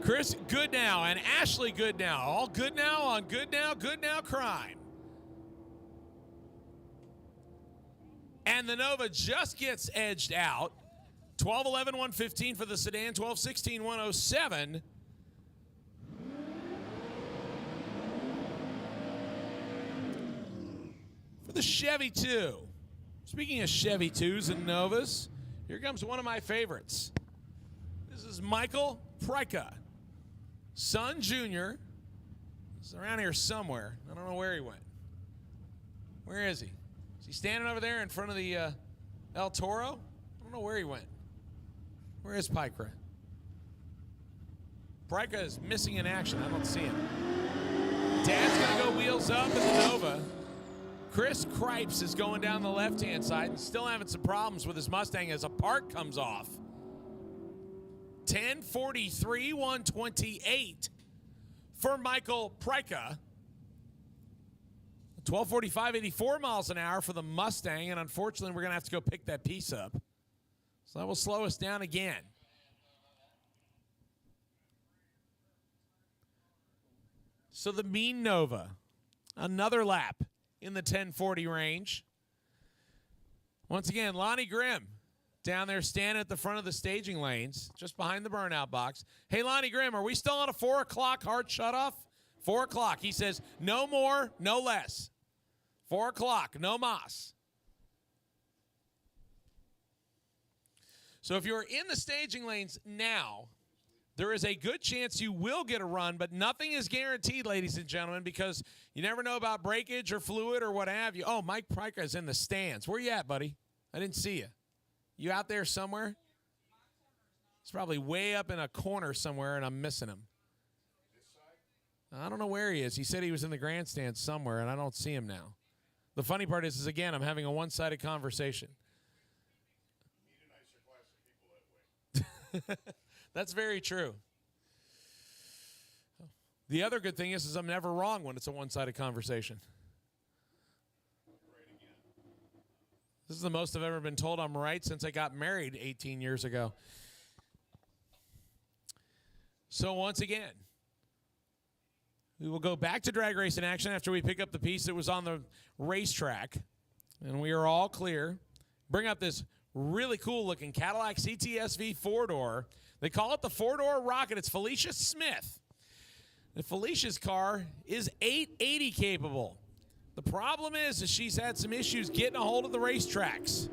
Chris Goodnow and Ashley Goodnow, all good now on Good Now Crime. And the Nova just gets edged out. 12-11, 115 for the sedan, 12-16, 107. For the Chevy 2. Speaking of Chevy 2s and Novas, here comes one of my favorites. This is Michael Pryka. Son Jr. He's around here somewhere. I don't know where he went. Where is he? Is he standing over there in front of the El Toro? I don't know where he went. Where is Pryka? Pryka is missing in action. I don't see him. Dad's going to go wheels up in the Nova. Chris Cripes is going down the left-hand side and still having some problems with his Mustang as a part comes off. 10:43, 128 for Michael Pryka. 12:45, 84 miles an hour for the Mustang, and unfortunately, we're going to have to go pick that piece up. So that will slow us down again. So the Mean Nova, another lap in the 10:40 range. Once again, Lonnie Grimm down there standing at the front of the staging lanes, just behind the burnout box. Hey, Lonnie Grimm, are we still on a 4 o'clock hard shutoff? 4 o'clock. He says, no more, no less. 4 o'clock, no mas. So if you're in the staging lanes now, there is a good chance you will get a run, but nothing is guaranteed, ladies and gentlemen, because you never know about breakage or fluid or what have you. Oh, Mike Pryka is in the stands. Where you at, buddy? I didn't see you. You out there somewhere? He's probably way up in a corner somewhere, and I'm missing him. I don't know where he is. He said he was in the grandstand somewhere, and I don't see him now. The funny part is again, I'm having a one-sided conversation. That's very true. The other good thing is I'm never wrong when it's a one-sided conversation. This is the most I've ever been told I'm right since I got married 18 years ago. So once again, we will go back to drag racing action after we pick up the piece that was on the racetrack. And we are all clear. Bring up this really cool-looking Cadillac CTSV four-door. They call it the four-door Rocket. It's Felicia Smith. And Felicia's car is 880 capable. The problem is that she's had some issues getting a hold of the racetracks.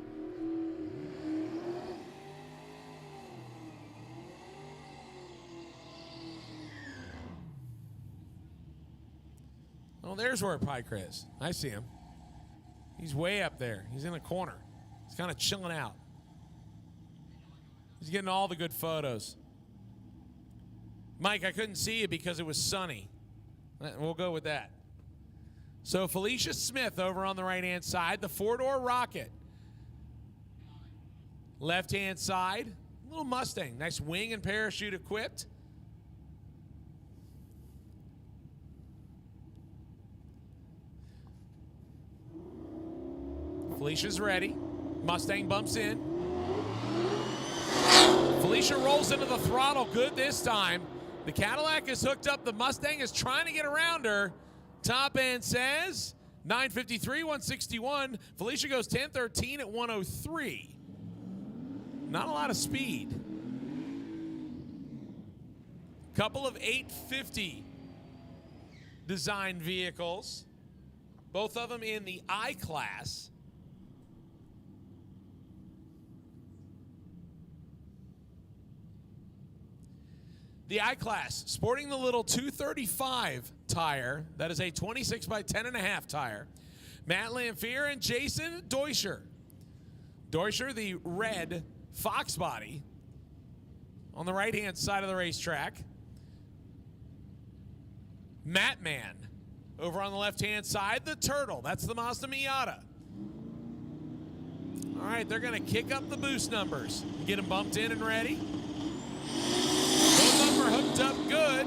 Oh, there's where Pryka is. I see him. He's way up there. He's in a corner. He's kind of chilling out. He's getting all the good photos. Mike, I couldn't see you because it was sunny. We'll go with that. So Felicia Smith over on the right-hand side, the four-door Rocket. Left-hand side, little Mustang. Nice wing and parachute equipped. Felicia's ready. Mustang bumps in. Felicia rolls into the throttle good this time. The Cadillac is hooked up. The Mustang is trying to get around her. Top end says 953, 161. Felicia goes 1013 at 103. Not a lot of speed. Couple of 850 design vehicles. Both of them in the I class. The I-Class, sporting the little 235 tire. That is a 26 by 10.5 tire. Matt Lamphere and Jason Deuscher. Deuscher, the red Fox body on the right-hand side of the racetrack. Matt Man over on the left-hand side, the Turtle. That's the Mazda Miata. All right, they're going to kick up the boost numbers. Get them bumped in and ready. Both of them are hooked up good.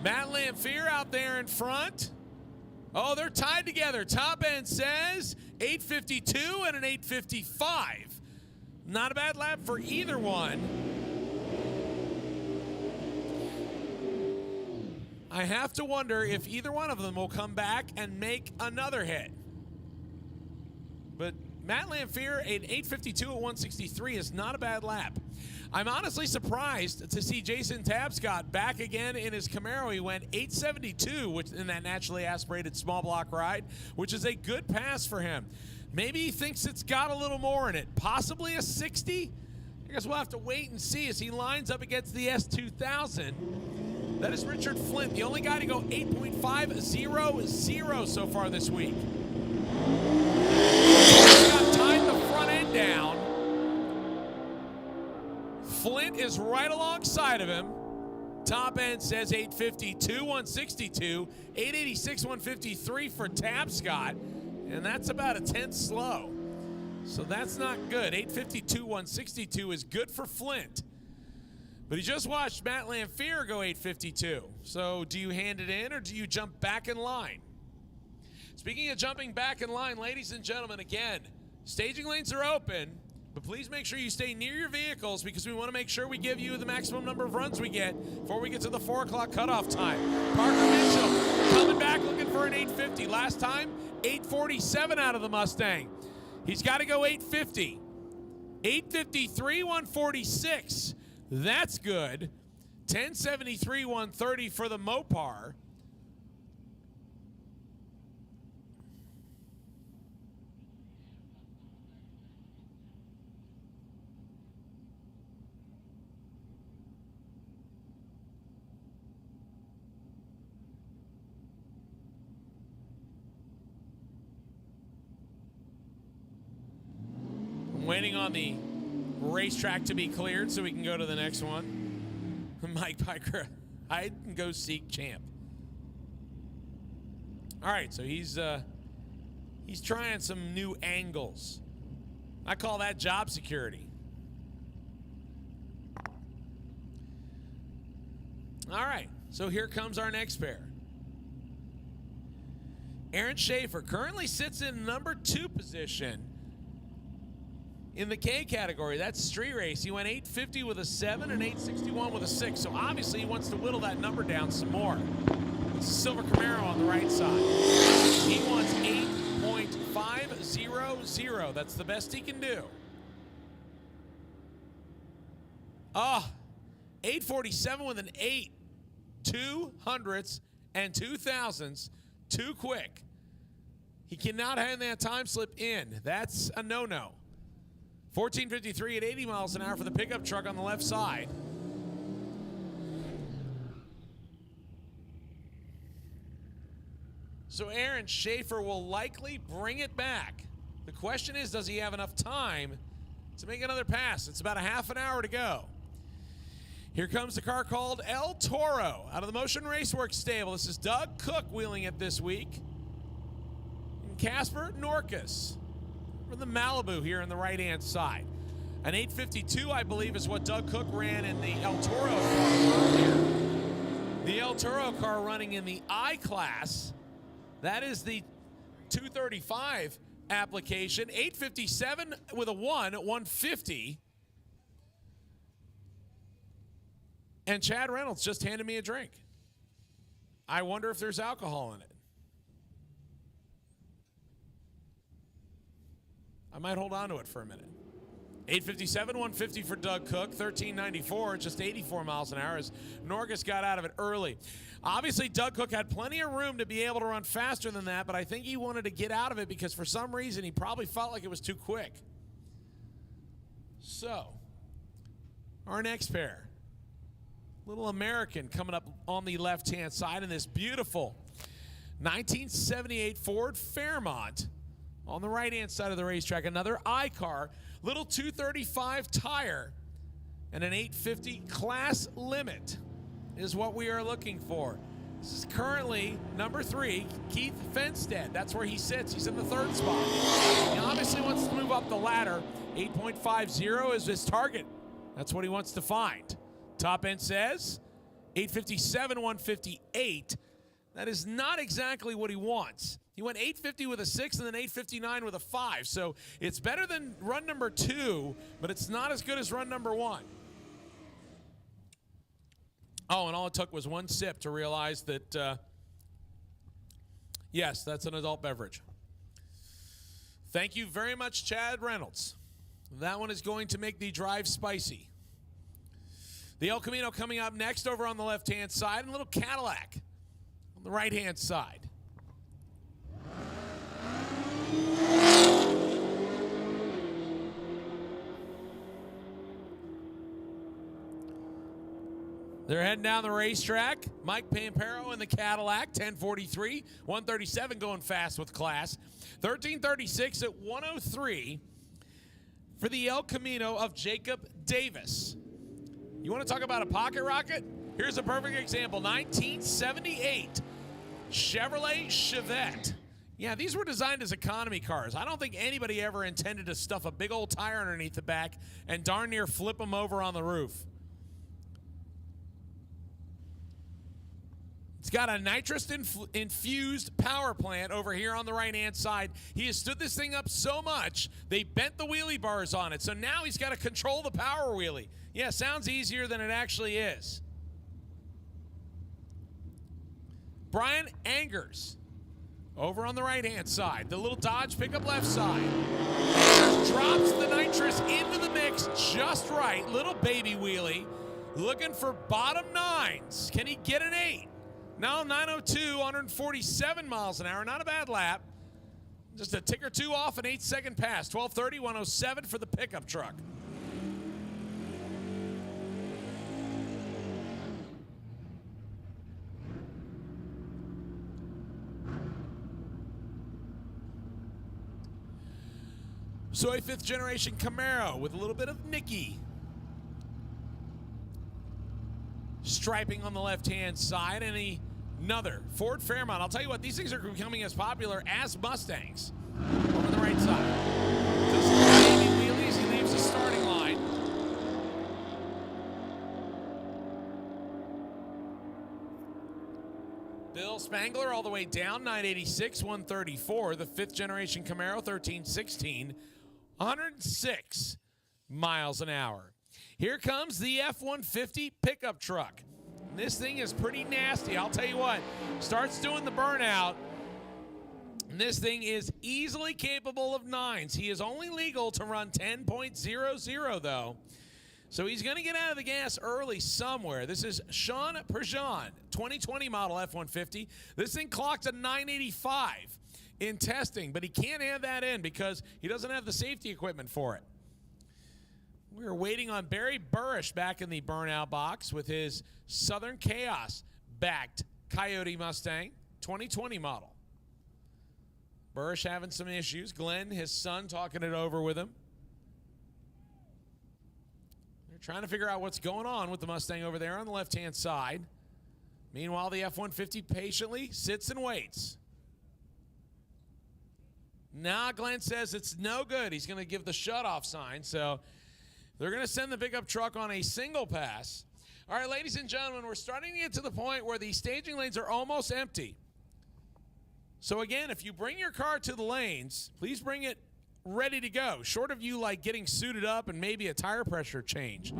Matt Lamphere out there in front. Oh, they're tied together. Top end says 852 and an 855. Not a bad lap for either one. I have to wonder if either one of them will come back and make another hit. But Matt Lamphere, an 852 at 163 is not a bad lap. I'm honestly surprised to see Jason Tapscott back again in his Camaro. He went 872 which, in that naturally aspirated small block ride, which is a good pass for him. Maybe he thinks it's got a little more in it. Possibly a 60? I guess we'll have to wait and see as he lines up against the S2000. That is Richard Flint, the only guy to go 8.500 so far this week. He got tied the front end down. Flint is right alongside of him. Top end says 852, 162, 886, 153 for Tapscott, and that's about a tenth slow. So that's not good. 852, 162 is good for Flint. But you just watched Matt Lanphier go 8:52. So do you hand it in or do you jump back in line? Speaking of jumping back in line, ladies and gentlemen, again, staging lanes are open, but please make sure you stay near your vehicles because we want to make sure we give you the maximum number of runs we get before we get to the 4 o'clock cutoff time. Parker Mitchell coming back looking for an 850. Last time, 847 out of the Mustang. He's got to go 850. 853, 146. That's good. 1073, 130 for the Mopar. I'm waiting on the racetrack to be cleared so we can go to the next one. Mike Piker, hide and go seek champ. All right, so he's trying some new angles. I call that job security. All right, so here comes our next pair. Aaron Schaefer currently sits in number 2 position in the K category. That's street race. He went 850 with a 7 and 861 with a 6. So obviously he wants to whittle that number down some more. It's a silver Camaro on the right side. He wants 8.500. That's the best he can do. 847 with an 8. 200s and 2000s. Too quick. He cannot hand that time slip in. That's a no-no. 1453 at 80 miles an hour for the pickup truck on the left side. So Aaron Schaefer will likely bring it back. The question is, does he have enough time to make another pass? It's about a half an hour to go. Here comes the car called El Toro out of the Motion Raceworks stable. This is Doug Cook wheeling it this week. And Casper Norkus from the Malibu here on the right-hand side. An 852, I believe, is what Doug Cook ran in the El Toro car earlier. The El Toro car running in the I class. That is the 235 application. 857 with a 1 at 150. And Chad Reynolds just handed me a drink. I wonder if there's alcohol in it. I might hold on to it for a minute. 857, 150 for Doug Cook, 1394, just 84 miles an hour as Norgus got out of it early. Obviously, Doug Cook had plenty of room to be able to run faster than that, but I think he wanted to get out of it because for some reason he probably felt like it was too quick. So, our next pair. Little American coming up on the left-hand side in this beautiful 1978 Ford Fairmont. On the right-hand side of the racetrack, another I-car, little 235 tire, and an 850 class limit is what we are looking for. This is currently number 3, Keith Fenstead. That's where he sits. He's in the 3rd spot. He obviously wants to move up the ladder. 8.50 is his target. That's what he wants to find. Top end says 857, 158. That is not exactly what he wants. He went 850 with a 6 and then 859 with a 5. So it's better than run number 2, but it's not as good as run number 1. Oh, and all it took was one sip to realize that, yes, that's an adult beverage. Thank you very much, Chad Reynolds. That one is going to make the drive spicy. The El Camino coming up next over on the left-hand side, and a little Cadillac on the right-hand side. They're heading down the racetrack. Mike Pampero in the Cadillac, 1043, 137 going fast with class. 1336 at 103 for the El Camino of Jacob Davis. You want to talk about a pocket rocket? Here's a perfect example. 1978 Chevrolet Chevette. Yeah, these were designed as economy cars. I don't think anybody ever intended to stuff a big old tire underneath the back and darn near flip them over on the roof. It's got a nitrous-infused power plant over here on the right-hand side. He has stood this thing up so much, they bent the wheelie bars on it. So now he's got to control the power wheelie. Yeah, sounds easier than it actually is. Brian Angers over on the right-hand side. The little Dodge pickup left side. Drops the nitrous into the mix just right. Little baby wheelie. Looking for bottom nines. Can he get an 8? No, 902, 147 miles an hour. Not a bad lap. Just a tick or two off an 8-second pass. 12:30, 107 for the pickup truck. So a 5th generation Camaro with a little bit of Nicky. Striping on the left-hand side, and another Ford Fairmont. I'll tell you what, these things are becoming as popular as Mustangs. Over the right side. Does some baby wheelies, he leaves the starting line. Bill Spangler all the way down, 986, 134. The 5th generation Camaro, 1316, 106 miles an hour. Here comes the F-150 pickup truck. This thing is pretty nasty. I'll tell you what, starts doing the burnout. And this thing is easily capable of 9s. He is only legal to run 10.00 though. So he's going to get out of the gas early somewhere. This is Sean Prejean, 2020 model F-150. This thing clocked a 985 in testing, but he can't have that in because he doesn't have the safety equipment for it. We're waiting on Barry Burrish back in the burnout box with his Southern Chaos-backed Coyote Mustang, 2020 model. Burrish having some issues. Glenn, his son, talking it over with him. They're trying to figure out what's going on with the Mustang over there on the left-hand side. Meanwhile, the F-150 patiently sits and waits. Now Glenn says it's no good. He's going to give the shut-off sign, so they're going to send the pickup truck on a single pass. All right, ladies and gentlemen, we're starting to get to the point where the staging lanes are almost empty. So again, if you bring your car to the lanes, please bring it ready to go. Short of you like getting suited up and maybe a tire pressure change.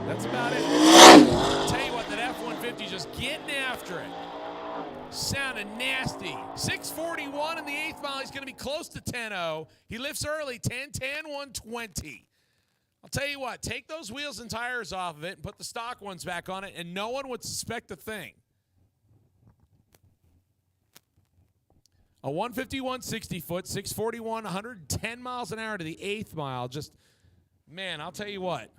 That's about it. I'll tell you what, that F-150 just getting after it. Sounding nasty. 6:41 in the 8th mile. He's going to be close to 10-0. He lifts early, 10-10, 120. I'll tell you what, take those wheels and tires off of it and put the stock ones back on it, and no one would suspect a thing. A 150, 160 foot, 641, 110 miles an hour to the 8th mile. Just, man, I'll tell you what,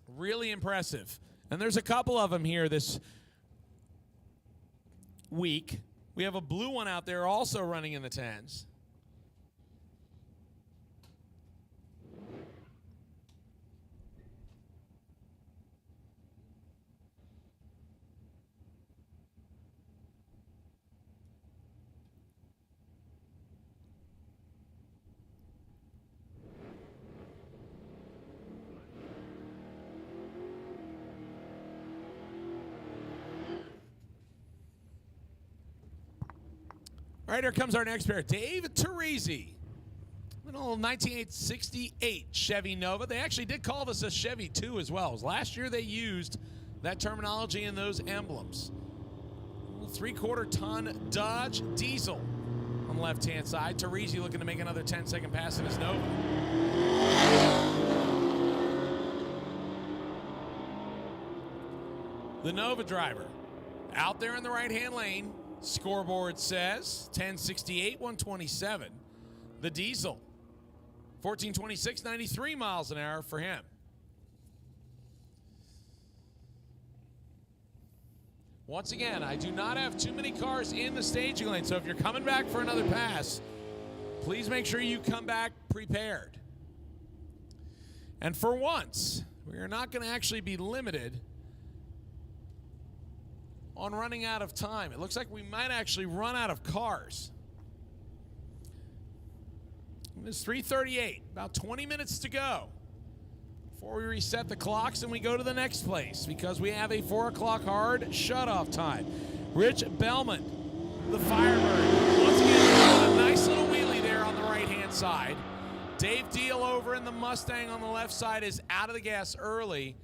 really impressive. And there's a couple of them here this week. We have a blue one out there also running in the 10s. All right, here comes our next pair. Dave Teresi. Little 1968 Chevy Nova. They actually did call this a Chevy 2 as well. Last year they used that terminology in those emblems. 3/4 ton Dodge diesel on the left-hand side. Teresi looking to make another 10-second pass in his Nova. The Nova driver out there in the right-hand lane. Scoreboard says 1068, 127. The diesel, 1426, 93 miles an hour for him. Once again, I do not have too many cars in the staging lane, so if you're coming back for another pass, please make sure you come back prepared. And for once, we are not going to actually be limited on running out of time. It looks like we might actually run out of cars. It's 3:38, about 20 minutes to go Before we reset the clocks and we go to the next place because we have a 4 o'clock hard shutoff time. Rich Bellman, the Firebird, once again doing a nice little wheelie there on the right-hand side. Dave Deal over in the Mustang on the left side is out of the gas early.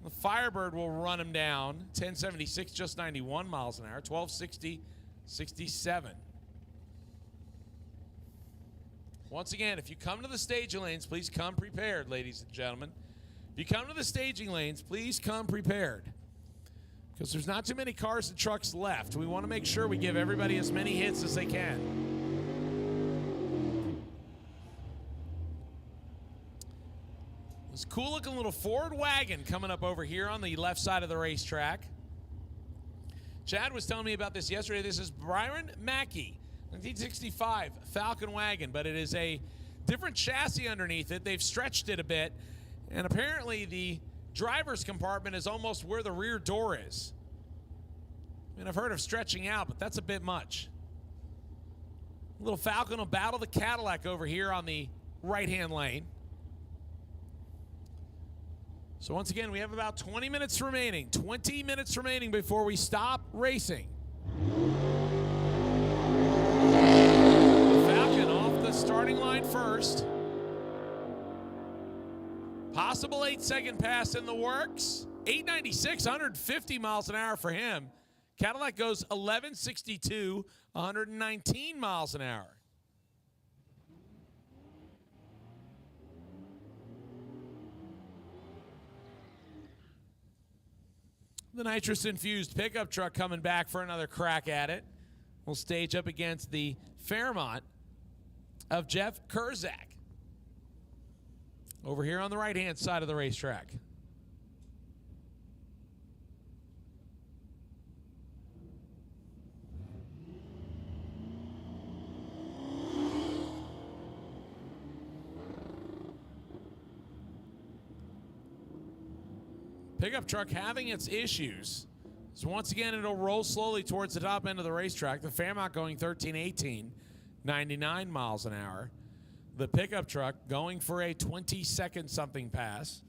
The Firebird will run him down. 1076, just 91 miles an hour. 1260, 67. Once again, if you come to the staging lanes, please come prepared, ladies and gentlemen. If you come to the staging lanes, please come prepared. Because there's not too many cars and trucks left. We want to make sure we give everybody as many hits as they can. This cool looking little Ford wagon coming up over here on the left side of the racetrack. Chad was telling me about this yesterday. This is Byron Mackey, 1965 Falcon wagon, but it is a different chassis underneath it. They've stretched it a bit, and apparently the driver's compartment is almost where the rear door is. I mean, I've heard of stretching out, but that's a bit much. Little Falcon will battle the Cadillac over here on the right-hand lane. So once again, we have about 20 minutes remaining. 20 minutes remaining before we stop racing. Falcon off the starting line first. Possible 8-second pass in the works. 896, 150 miles an hour for him. Cadillac goes 1162, 119 miles an hour. The nitrous-infused pickup truck coming back for another crack at it. We'll stage up against the Fairmont of Jeff Kurzak over here on the right-hand side of the racetrack. Pickup truck having its issues. So once again, it'll roll slowly towards the top end of the racetrack. The Fairmont going 1318, 99 miles an hour. The pickup truck going for a 20-second something pass.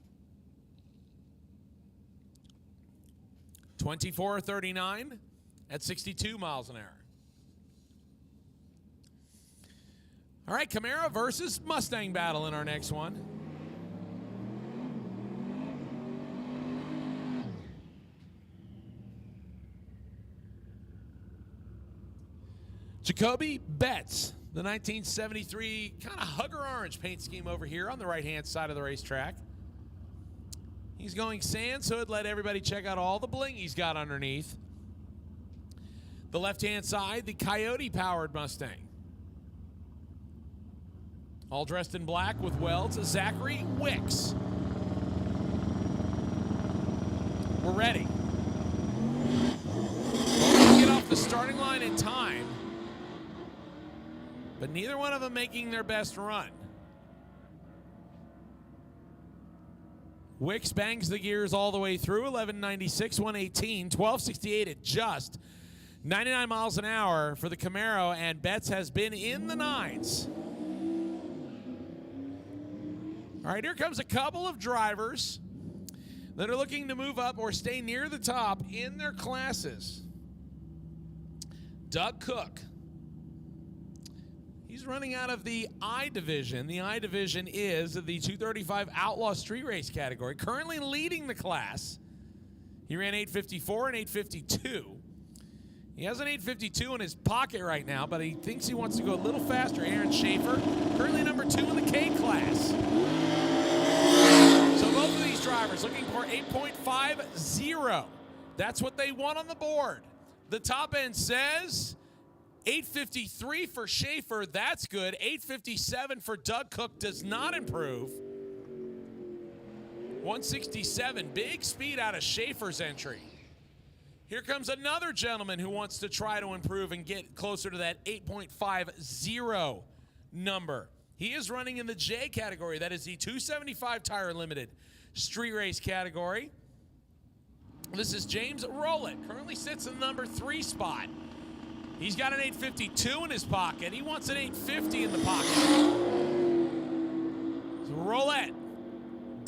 24:39 at 62 miles an hour. All right, Camaro versus Mustang battle in our next one. Jacoby Betts, the 1973 kind of hugger orange paint scheme over here on the right-hand side of the racetrack. He's going sans hood. Let everybody check out all the bling he's got underneath. The left-hand side, the Coyote-powered Mustang. All dressed in black with welds. Zachary Wicks. We're ready. Both get off the starting line in time, but neither one of them making their best run. Wicks bangs the gears all the way through. 1196, 118, 1268 at just 99 miles an hour for the Camaro, and Betts has been in the nines. All right, here comes a couple of drivers that are looking to move up or stay near the top in their classes. Doug Cook. He's running out of the I division. The I division is the 235 Outlaw Street Race category, currently leading the class. He ran 854 and 852. He has an 852 in his pocket right now, but he thinks he wants to go a little faster. Aaron Schaefer, currently number 2 in the K class. So both of these drivers looking for 8.50. That's what they want on the board. The top end says 853 for Schaefer, that's good. 857 for Doug Cook does not improve. 167, big speed out of Schaefer's entry. Here comes another gentleman who wants to try to improve and get closer to that 8.50 number. He is running in the J category. That is the 275 Tire Limited Street Race category. This is James Rowlett, currently sits in the number 3 spot. He's got an 852 in his pocket. He wants an 850 in the pocket. So Roulette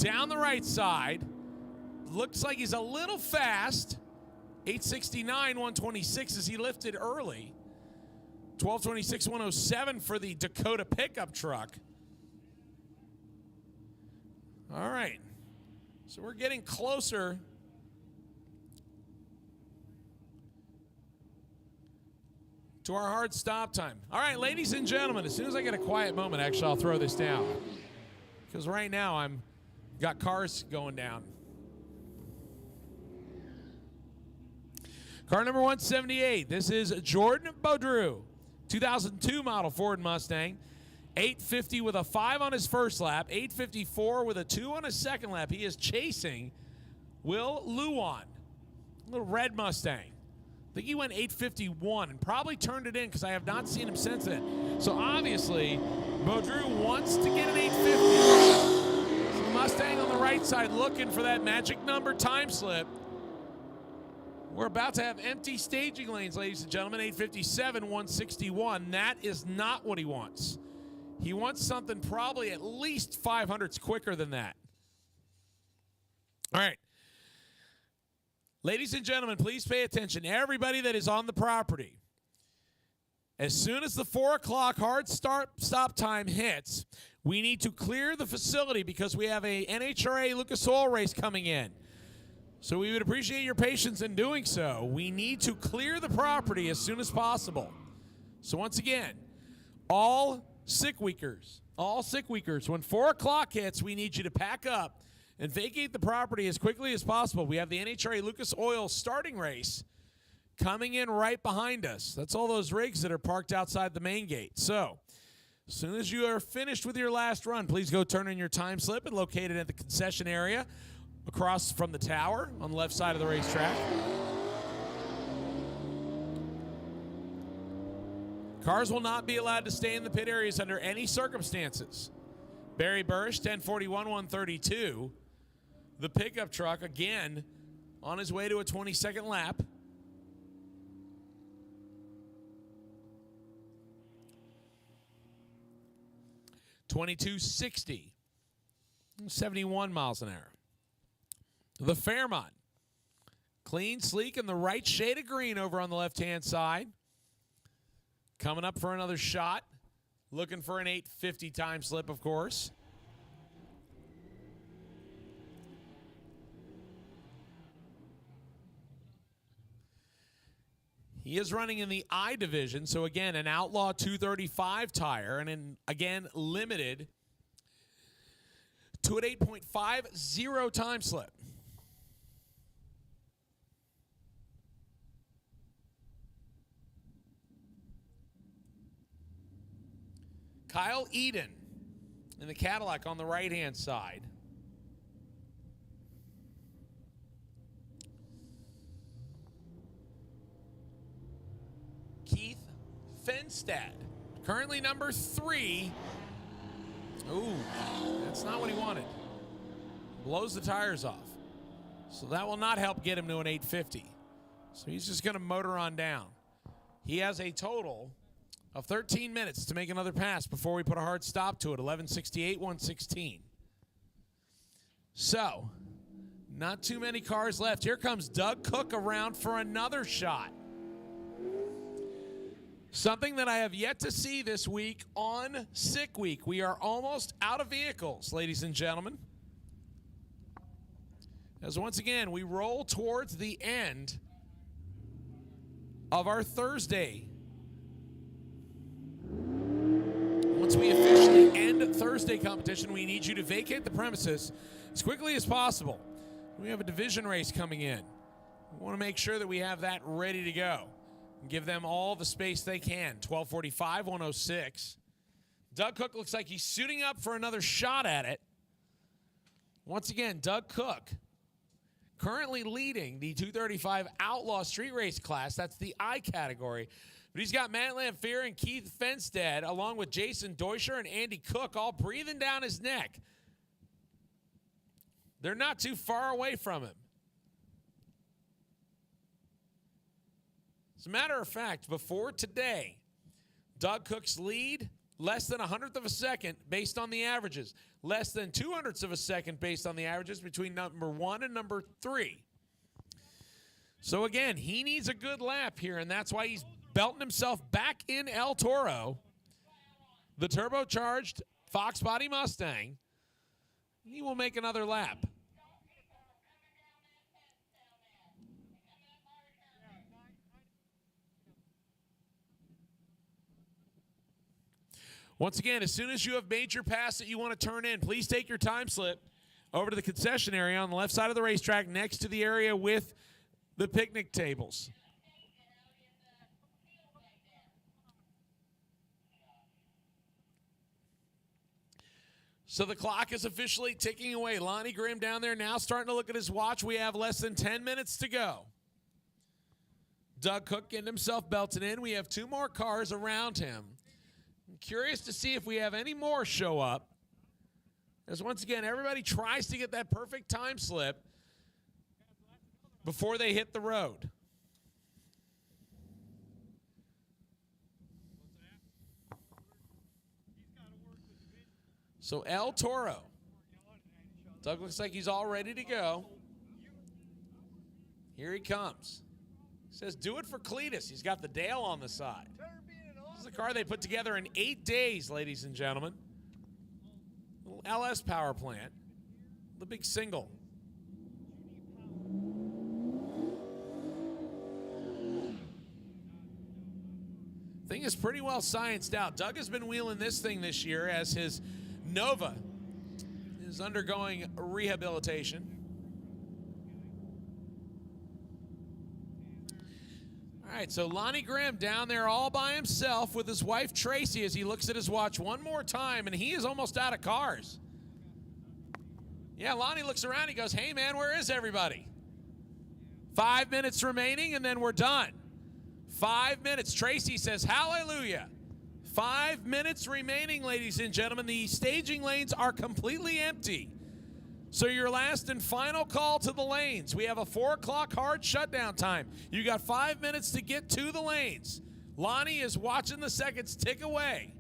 down the right side. Looks like he's a little fast. 869, 126 as he lifted early. 1226, 107 for the Dakota pickup truck. All right. So we're getting closer to our hard stop time. All right, ladies and gentlemen, as soon as I get a quiet moment, actually, I'll throw this down. Because right now I'm got cars going down. Car number 178. This is Jordan Baudreau, 2002 model Ford Mustang. 850 with a 5 on his first lap, 854 with a 2 on his second lap. He is chasing Will Luan, little red Mustang. I think he went 851 and probably turned it in because I have not seen him since then. So obviously, Baudreau wants to get an 850. So the Mustang on the right side looking for that magic number time slip. We're about to have empty staging lanes, ladies and gentlemen. 857, 161. That is not what he wants. He wants something probably at least 500s quicker than that. All right. Ladies and gentlemen, please pay attention. Everybody that is on the property, as soon as the 4 o'clock hard stop time hits, we need to clear the facility because we have a NHRA Lucas Oil race coming in. So we would appreciate your patience in doing so. We need to clear the property as soon as possible. So once again, all sick weekers, when 4 o'clock hits, we need you to pack up and vacate the property as quickly as possible. We have the NHRA Lucas Oil starting race coming in right behind us. That's all those rigs that are parked outside the main gate. So as soon as you are finished with your last run, please go turn in your time slip and locate it at the concession area across from the tower on the left side of the racetrack. Cars will not be allowed to stay in the pit areas under any circumstances. Barry Burrish, 1041, 132. The pickup truck, again, on his way to a 22nd lap. .2260, 71 miles an hour. The Fairmont, clean, sleek, and the right shade of green over on the left-hand side. Coming up for another shot. Looking for an 850 time slip, of course. He is running in the I division, so again, an Outlaw 235 tire, and again, limited to an 8.50 time slip. Kyle Eden in the Cadillac on the right-hand side. Keith Fenstad, currently number 3. Ooh, that's not what he wanted. Blows the tires off. So that will not help get him to an 850. So he's just going to motor on down. He has a total of 13 minutes to make another pass before we put a hard stop to it. 11:68, 116. So, not too many cars left. Here comes Doug Cook around for another shot. Something that I have yet to see this week on Sick Week. We are almost out of vehicles, ladies and gentlemen. As once again, we roll towards the end of our Thursday. Once we officially end Thursday competition, we need you to vacate the premises as quickly as possible. We have a division race coming in. We want to make sure that we have that ready to go and give them all the space they can. 12:45, 106. Doug Cook looks like he's suiting up for another shot at it. Once again, Doug Cook currently leading the 235 Outlaw Street Race class. That's the I category. But he's got Matt Lamphere and Keith Fenstad, along with Jason Deuscher and Andy Cook, all breathing down his neck. They're not too far away from him. As a matter of fact, before today, Doug Cook's lead less than 100th of a second based on the averages. Less than 200ths of a second based on the averages between number 1 and number 3. So again, he needs a good lap here, and that's why he's belting himself back in El Toro, the turbocharged Fox Body Mustang. He will make another lap. Once again, as soon as you have made your pass that you want to turn in, please take your time slip over to the concession area on the left side of the racetrack next to the area with the picnic tables. So the clock is officially ticking away. Lonnie Grimm down there now starting to look at his watch. We have less than 10 minutes to go. Doug Cook getting himself belted in. We have 2 more cars around him. I'm curious to see if we have any more show up. As once again, everybody tries to get that perfect time slip before they hit the road. So El Toro. Doug looks like he's all ready to go. Here he comes. Says, do it for Cletus. He's got the Dale on the side. This is the car they put together in 8 days, ladies and gentlemen. Little LS power plant. The big single. Thing is pretty well scienced out. Doug has been wheeling this thing this year as his Nova is undergoing rehabilitation. All right, so Lonnie Grimm down there all by himself with his wife Tracy as he looks at his watch one more time, and he is almost out of cars. Yeah, Lonnie looks around, he goes, hey man, where is everybody? 5 minutes remaining and then we're done. 5 minutes. Tracy says, hallelujah. 5 minutes remaining, ladies and gentlemen. The staging lanes are completely empty. So your last and final call to the lanes. We have a 4 o'clock hard shutdown time. You got 5 minutes to get to the lanes. Lonnie is watching the seconds tick away.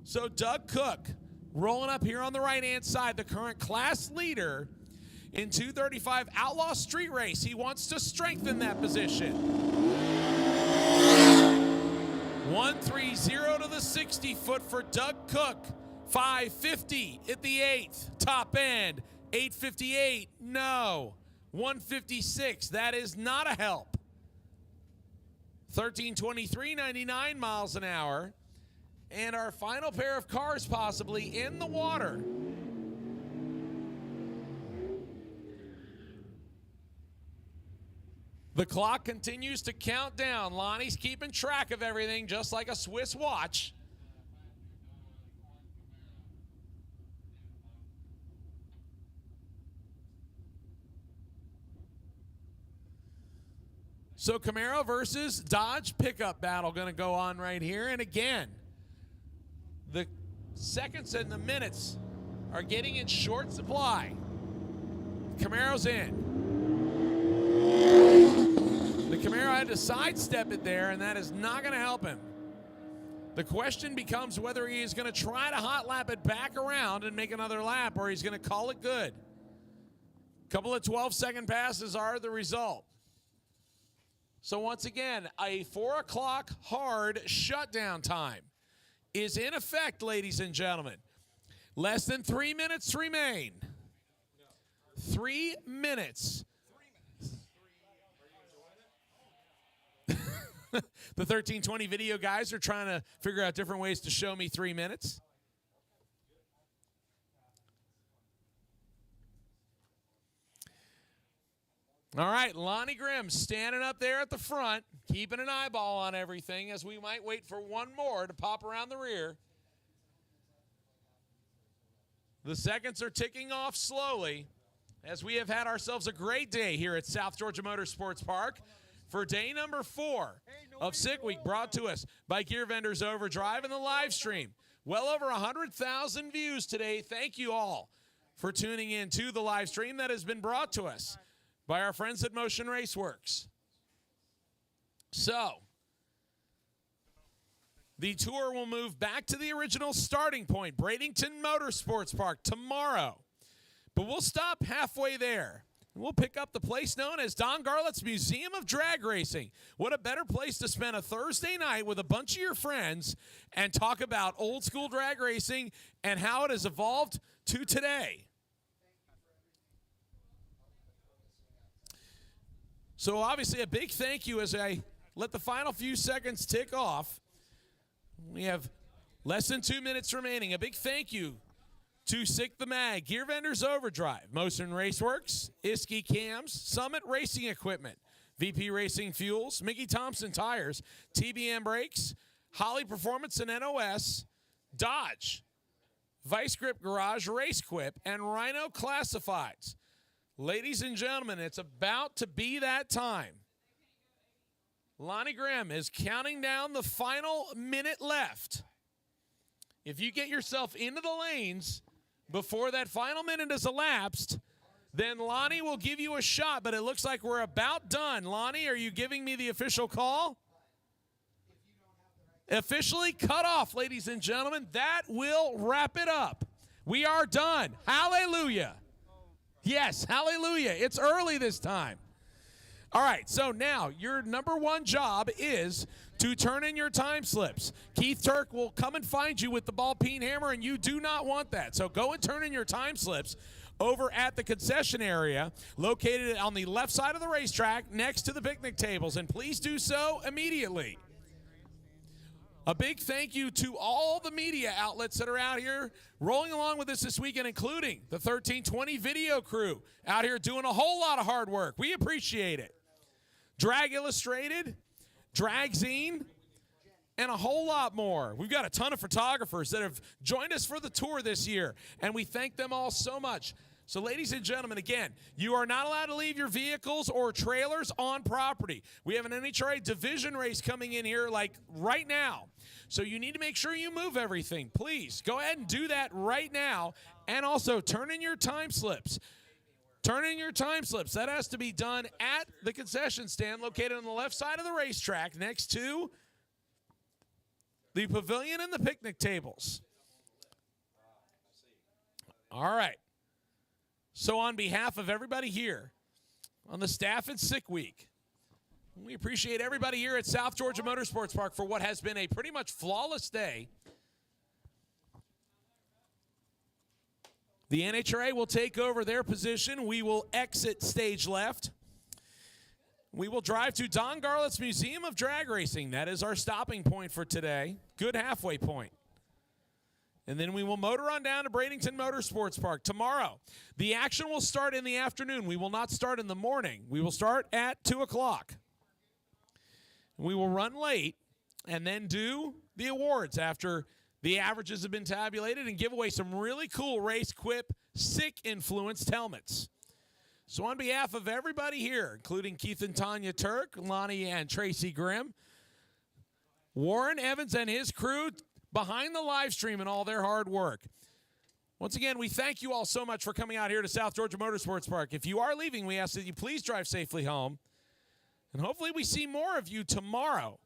So Doug Cook rolling up here on the right-hand side, the current class leader in 235 Outlaw Street Race. He wants to strengthen that position. 130 to the 60 foot for Doug Cook. 550 at the 8th. Top end. 858. No. 156. That is not a help. 1323.99 miles an hour. And our final pair of cars possibly in the water. The clock continues to count down. Lonnie's keeping track of everything just like a Swiss watch. So Camaro versus Dodge pickup battle going to go on right here. And again, the seconds and the minutes are getting in short supply. Camaro's in. The Camaro had to sidestep it there, and that is not going to help him. The question becomes whether he is going to try to hot lap it back around and make another lap, or he's going to call it good. A couple of 12-second passes are the result. So once again, a 4 o'clock hard shutdown time is in effect, ladies and gentlemen. Less than 3 minutes remain. 3 minutes. The 1320 video guys are trying to figure out different ways to show me 3 minutes. All right, Lonnie Grimm standing up there at the front, keeping an eyeball on everything as we might wait for one more to pop around the rear. The seconds are ticking off slowly as we have had ourselves a great day here at South Georgia Motorsports Park for day number 4 of Sick Week, brought to us by Gear Vendors Overdrive and the live stream. Well over 100,000 views today. Thank you all for tuning in to the live stream that has been brought to us by our friends at Motion Raceworks. So, The tour will move back to the original starting point, Bradenton Motorsports Park, tomorrow. But we'll stop halfway there. We'll pick up the place known as Don Garlett's Museum of Drag Racing. What a better place to spend a Thursday night with a bunch of your friends and talk about old school drag racing and how it has evolved to today. So obviously a big thank you as I let the final few seconds tick off. We have less than 2 minutes remaining. A big thank you to Sick the Mag, Gear Vendors Overdrive, Mosin Raceworks, Iski Cams, Summit Racing Equipment, VP Racing Fuels, Mickey Thompson Tires, TBM Brakes, Holly Performance and NOS, Dodge, Vice Grip Garage Race Quip, and Rhino Classifieds. Ladies and gentlemen, it's about to be that time. Lonnie Graham is counting down the final minute left. If you get yourself into the lanes before that final minute is elapsed, then Lonnie will give you a shot, but it looks like we're about done. Lonnie, are you giving me the official call? Officially cut off, ladies and gentlemen. That will wrap it up. We are done. Hallelujah. Yes, hallelujah. It's early this time. All right, so now your number one job is to turn in your time slips. Keith Turk will come and find you with the ball-peen hammer, and you do not want that. So go and turn in your time slips over at the concession area located on the left side of the racetrack next to the picnic tables, and please do so immediately. A big thank you to all the media outlets that are out here rolling along with us this weekend, including the 1320 video crew out here doing a whole lot of hard work. We appreciate it. Drag Illustrated, Drag Zine, and a whole lot more. We've got a ton of photographers that have joined us for the tour this year, and we thank them all so much. So, ladies and gentlemen, again, you are not allowed to leave your vehicles or trailers on property. We have an NHRA division race coming in here like right now. So you need to make sure you move everything. Please go ahead and do that right now. And also turn in your time slips. Turn in your time slips. That has to be done at the concession stand located on the left side of the racetrack next to the pavilion and the picnic tables. All right. So on behalf of everybody here on the staff at Sick Week, we appreciate everybody here at South Georgia Motorsports Park for what has been a pretty much flawless day. The NHRA will take over their position. We will exit stage left. We will drive to Don Garlett's Museum of Drag Racing. That is our stopping point for today. Good halfway point. And then we will motor on down to Bradenton Motorsports Park. Tomorrow, the action will start in the afternoon. We will not start in the morning. We will start at 2 o'clock. We will run late and then do the awards after the averages have been tabulated and give away some really cool Race Quip Sick influenced helmets. So on behalf of everybody here, including Keith and Tanya Turk, Lonnie and Tracy Grimm, Warren Evans and his crew behind the live stream and all their hard work. Once again, we thank you all so much for coming out here to South Georgia Motorsports Park. If you are leaving, we ask that you please drive safely home. And hopefully we see more of you tomorrow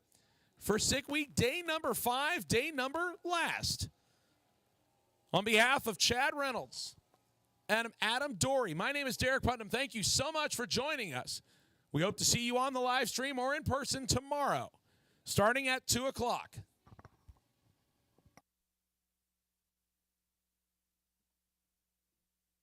for Sick Week, day number 5, day number last. On behalf of Chad Reynolds and Adam Dory, my name is Derek Putnam. Thank you so much for joining us. We hope to see you on the live stream or in person tomorrow, starting at 2 o'clock.